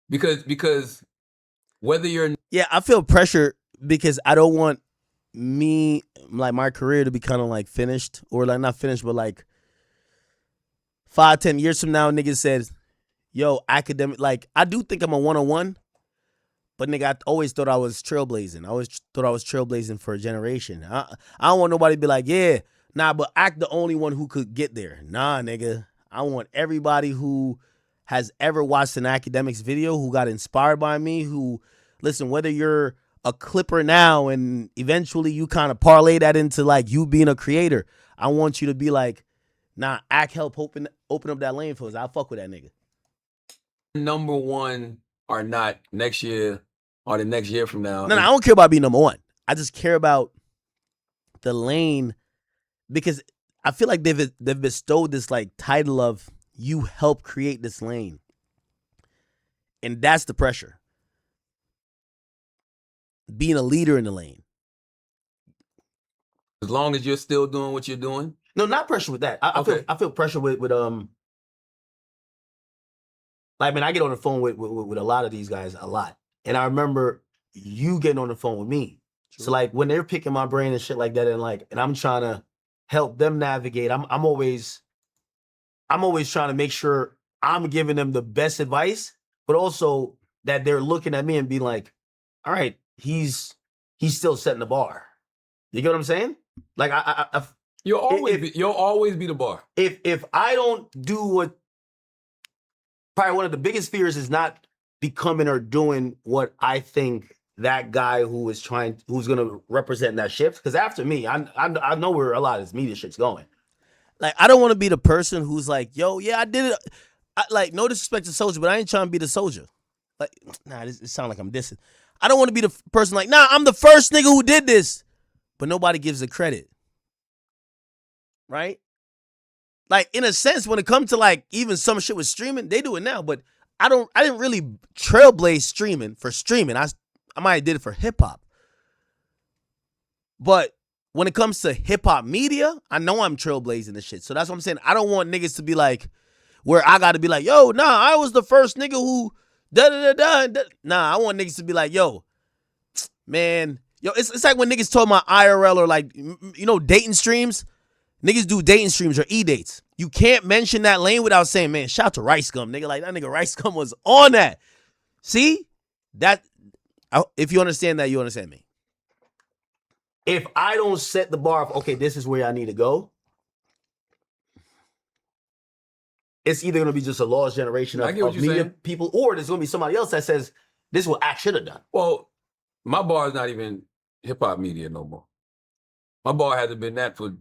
because whether you're Yeah, I feel pressure because I don't want my career to be kind of like finished, or like not finished, but like 5-10 years from now, niggas said, yo, academic, like I do think I'm a 101, but nigga, I always thought I was trailblazing. I always thought I was trailblazing for a generation. I don't want nobody to be like, yeah, nah, but Act the only one who could get there. Nah, nigga. I want everybody who has ever watched an Akademiks video, who got inspired by me, who, listen, whether you're a clipper now and eventually you kind of parlay that into like you being a creator, I want you to be like, nah, Act help open up that lane for us. I'll fuck with that nigga. number one or not next year or the next year from now. No, I don't care about being number one. I just care about the lane, because I feel like they've bestowed this like title of you help create this lane. And that's the pressure. Being a leader in the lane. As long as you're still doing what you're doing. no, not pressure with that. I feel pressure with like, man, I get on the phone with a lot of these guys a lot. And I remember you getting on the phone with me. True. So like when they're picking my brain and shit like that, and I'm trying to help them navigate, I'm always trying to make sure I'm giving them the best advice, but also that they're looking at me and being like, all right, he's still setting the bar. You get what I'm saying? Like You'll always be the bar. If I don't do what, probably one of the biggest fears is not becoming or doing what I think that guy who's going to represent that shift. Because after me, I know where a lot of this media shit's going. Like, I don't want to be the person who's like, yo, yeah, I did it. Like, no disrespect to Soldier, but I ain't trying to be the soldier. Like, nah, it sounds like I'm dissing. I don't want to be the person like, nah, I'm the first nigga who did this, but nobody gives the credit. Right? Like, in a sense, when it comes to like even some shit with streaming, they do it now, but I didn't really trailblaze streaming for streaming. I might have did it for hip hop. But when it comes to hip hop media, I know I'm trailblazing this shit. So that's what I'm saying. I don't want niggas to be like, where I got to be like, yo, nah, I was the first nigga who da-da-da-da. Nah, I want niggas to be like, yo, man, yo, it's like when niggas told my IRL or like, you know, dating streams. Niggas do dating streams or e-dates. You can't mention that lane without saying, man, shout out to Rice Gum. Nigga, like that nigga Rice Gum was on that. See? That, if you understand that, you understand me. If I don't set the bar of, okay, this is where I need to go, it's either going to be just a lost generation of media people, or there's going to be somebody else that says, this is what I should have done. Well, my bar is not even hip-hop media no more. My bar hasn't been that for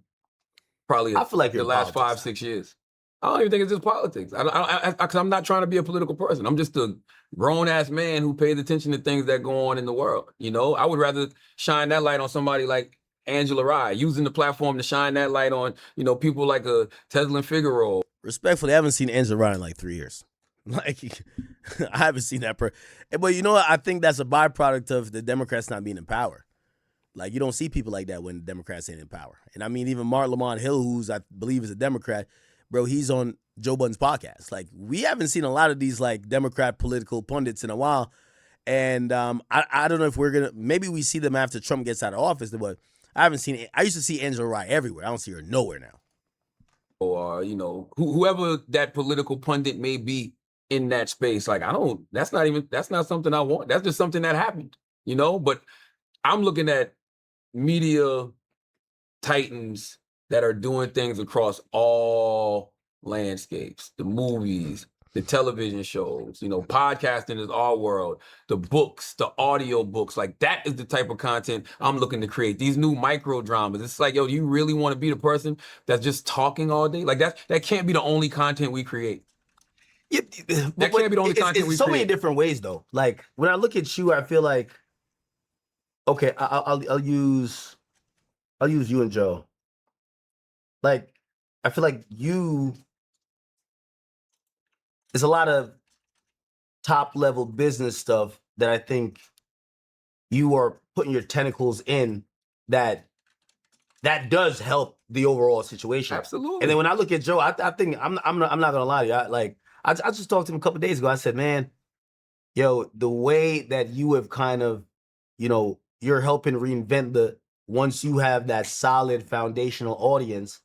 probably I feel like the last 5-6 years. I don't even think it's just politics. Because I'm not trying to be a political person. I'm just a grown-ass man who pays attention to things that go on in the world. You know, I would rather shine that light on somebody like Angela Rye, using the platform to shine that light on, you know, people like a Tesla and Figaro. Respectfully, I haven't seen Angela Rye in like 3 years. Like, I haven't seen that. But you know what? I think that's a byproduct of the Democrats not being in power. Like, you don't see people like that when the Democrats ain't in power. And I mean, even Charlamagne Hill, who's I believe is a Democrat, bro, he's on Joe Budden's podcast. Like, we haven't seen a lot of these like Democrat political pundits in a while. And I don't know if we're gonna, maybe we see them after Trump gets out of office, but I haven't seen it. I used to see Angela Rye everywhere. I don't see her nowhere now. Or, you know, whoever that political pundit may be in that space. Like, that's not something I want. That's just something that happened. you know? But I'm looking at media titans that are doing things across all landscapes, the movies, the television shows, you know, podcasting is our world, the books, the audio books. Like, that is the type of content I'm looking to create. These new micro dramas. It's like, yo, do you really want to be the person that's just talking all day? Like, that can't be the only content we create. Yeah, That can't be the only content we so create. many different ways though. Like when I look at you, I feel like, okay, I'll use you and Joe. Like, I feel like you, there's a lot of top level business stuff that I think you are putting your tentacles in that does help the overall situation. Absolutely. And then when I look at Joe, I think I'm not gonna lie to you. I just talked to him a couple of days ago. I said, man, yo, the way that you have kind of, you know, you're helping reinvent once you have that solid foundational audience,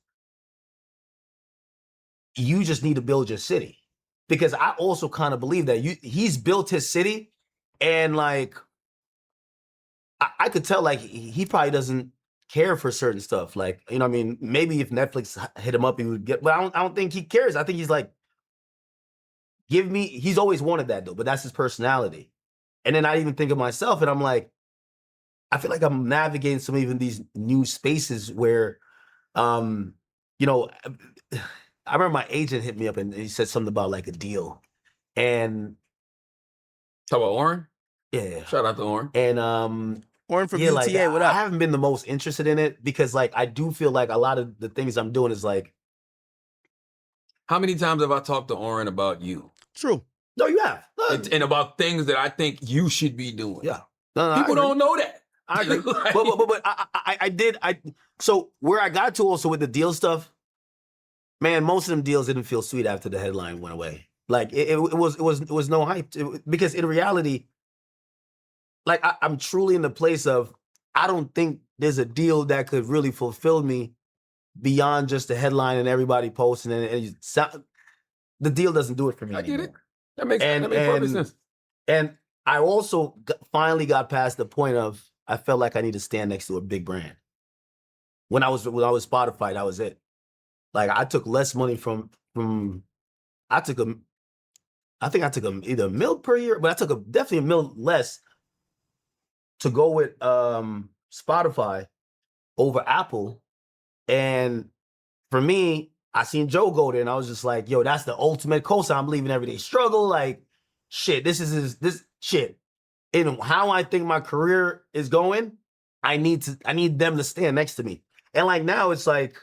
you just need to build your city. Because I also kind of believe that he's built his city, and like I could tell like he probably doesn't care for certain stuff. Like, you know what I mean? Maybe if Netflix hit him up, he would get, but I don't think he cares. I think he's like, he's always wanted that though, but that's his personality. And then I even think of myself and I'm like, I feel like I'm navigating some even these new spaces where, you know, I remember my agent hit me up and he said something about like a deal. And Talk about Oren? yeah. Shout out to Oren. And Oren from yeah, UTA, like, what I up? haven't been the most interested in it because like I do feel like a lot of the things I'm doing is like, How many times have I talked to Oren about you? True. no, you have. No, And about things that I think you should be doing. yeah. No, I People agree. don't know that. I agree. Like- but I did. So where I got to also with the deal stuff, man, most of them deals didn't feel sweet after the headline went away. Like it was no hype because in reality, like I'm truly in the place of I don't think there's a deal that could really fulfill me beyond just the headline and everybody posting and the deal doesn't do it for me I get it. anymore. That makes perfect sense. And I also finally got past the point of I felt like I need to stand next to a big brand. When I was Spotify, that was it. Like I took less money from I think I took either a mil per year, but I took definitely a mil less to go with Spotify over Apple. And for me, I seen Joe go there and I was just like, yo, that's the ultimate cosign. I'm leaving everyday struggle. Like, shit, this shit. And how I think my career is going, I need them to stand next to me. And like now it's like,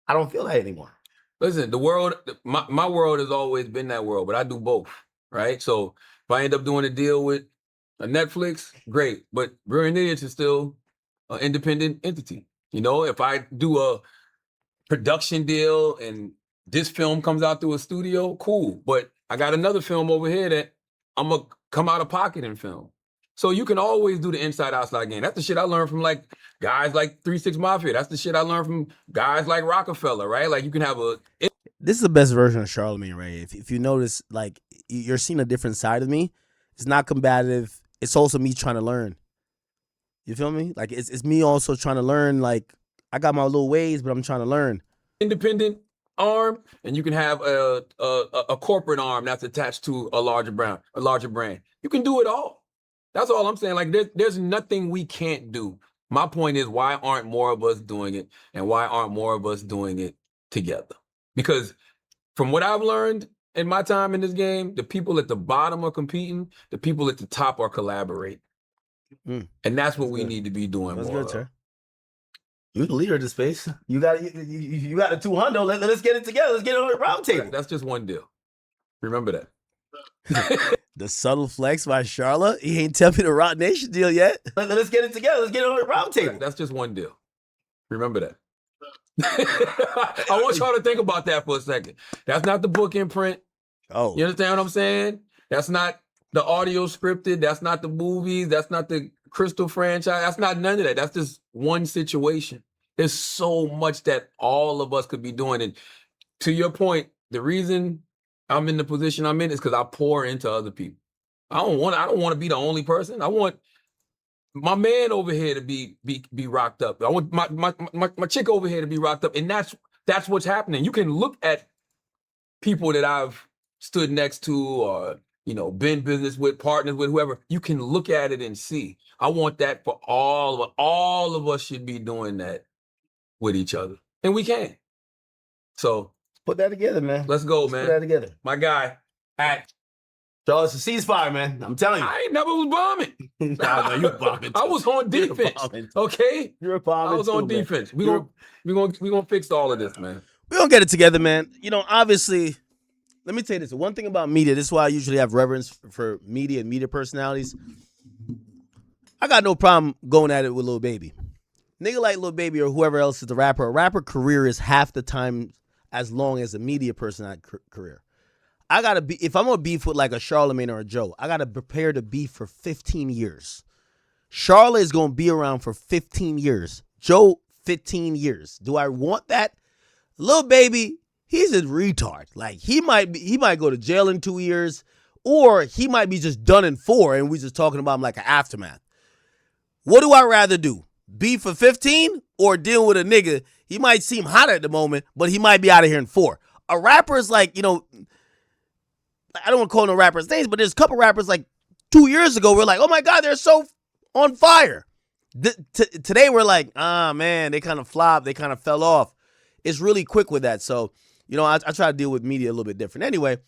I don't feel that anymore. Listen, the world, my world has always been that world, but I do both, right? So if I end up doing a deal with a Netflix, great. But Brilliant Idiots is still an independent entity. You know, if I do a production deal and this film comes out through a studio, cool. But I got another film over here that I'm going to come out of pocket and film. So you can always do the inside-outside game. That's the shit I learned from like guys like 3 6 Mafia. That's the shit I learned from guys like Rockefeller, right? Like you can have This is the best version of Charlamagne, right? If you notice, like, you're seeing a different side of me. It's not combative. It's also me trying to learn. You feel me? Like, it's me also trying to learn. Like, I got my little ways, but I'm trying to learn. independent arm, and you can have a corporate arm that's attached to a larger brand. You can do it all. That's all I'm saying. Like there's nothing we can't do. My point is, why aren't more of us doing it, and why aren't more of us doing it together? Because from what I've learned in my time in this game, the people at the bottom are competing, the people at the top are collaborating, and that's what we need to be doing That's more good, of. sir. You're the leader of the space. You got a 200. Let's get it together. Let's get it on the round table. That's just one deal. Remember that. The subtle flex by Charla. He ain't tell me the Rock Nation deal yet. Let's get it together. Let's get it on the round table. That's just one deal. Remember that. I want y'all to think about that for a second. That's not the book imprint. Oh, You understand what I'm saying? That's not the audio scripted. That's not the movies. That's not the Crystal franchise. That's not none of that. That's just one situation. There's so much that all of us could be doing. And to your point, the reason I'm in the position I'm in is because I pour into other people. I don't want to be the only person. I want my man over here to be rocked up. I want my chick over here to be rocked up, and that's what's happening. You can look at people that I've stood next to, or been business with, partners with, whoever. You can look at it and see. I want that for all of us. All of us should be doing that with each other, and we can. So Put that together, man. let's go, man. Put that together. My guy, So it's a ceasefire, man. I'm telling you. I ain't never was bombing. No, you're bombing. I was on You're defense. bombing. Okay, You're a bombing. I was on defense. We gonna fix all of this, man. We're going to get it together, man. Obviously, let me tell you this. One thing about media, this is why I usually have reverence for media and media personalities. I got no problem going at it with Lil Baby. Nigga like Lil Baby or whoever else is the rapper, a rapper career is half the time as long as a media person career. I got to be, if I'm going to beef with like a Charlamagne or a Joe, I got to prepare to beef for 15 years. Charla is going to be around for 15 years. Joe, 15 years. Do I want that? Lil Baby, he's a retard. Like he might go to jail in 2 years, or he might be just done in 4, and we just talking about him like an aftermath. What do I rather do? Beef for 15 or deal with a nigga? He might seem hot at the moment, but he might be out of here in 4. A rapper is like, I don't want to call no rappers names, but there's a couple rappers like 2 years ago, we're like, oh my God, they're so on fire. Today we're like, man, they kind of flopped, they kind of fell off. It's really quick with that. So, I try to deal with media a little bit different. Anyway,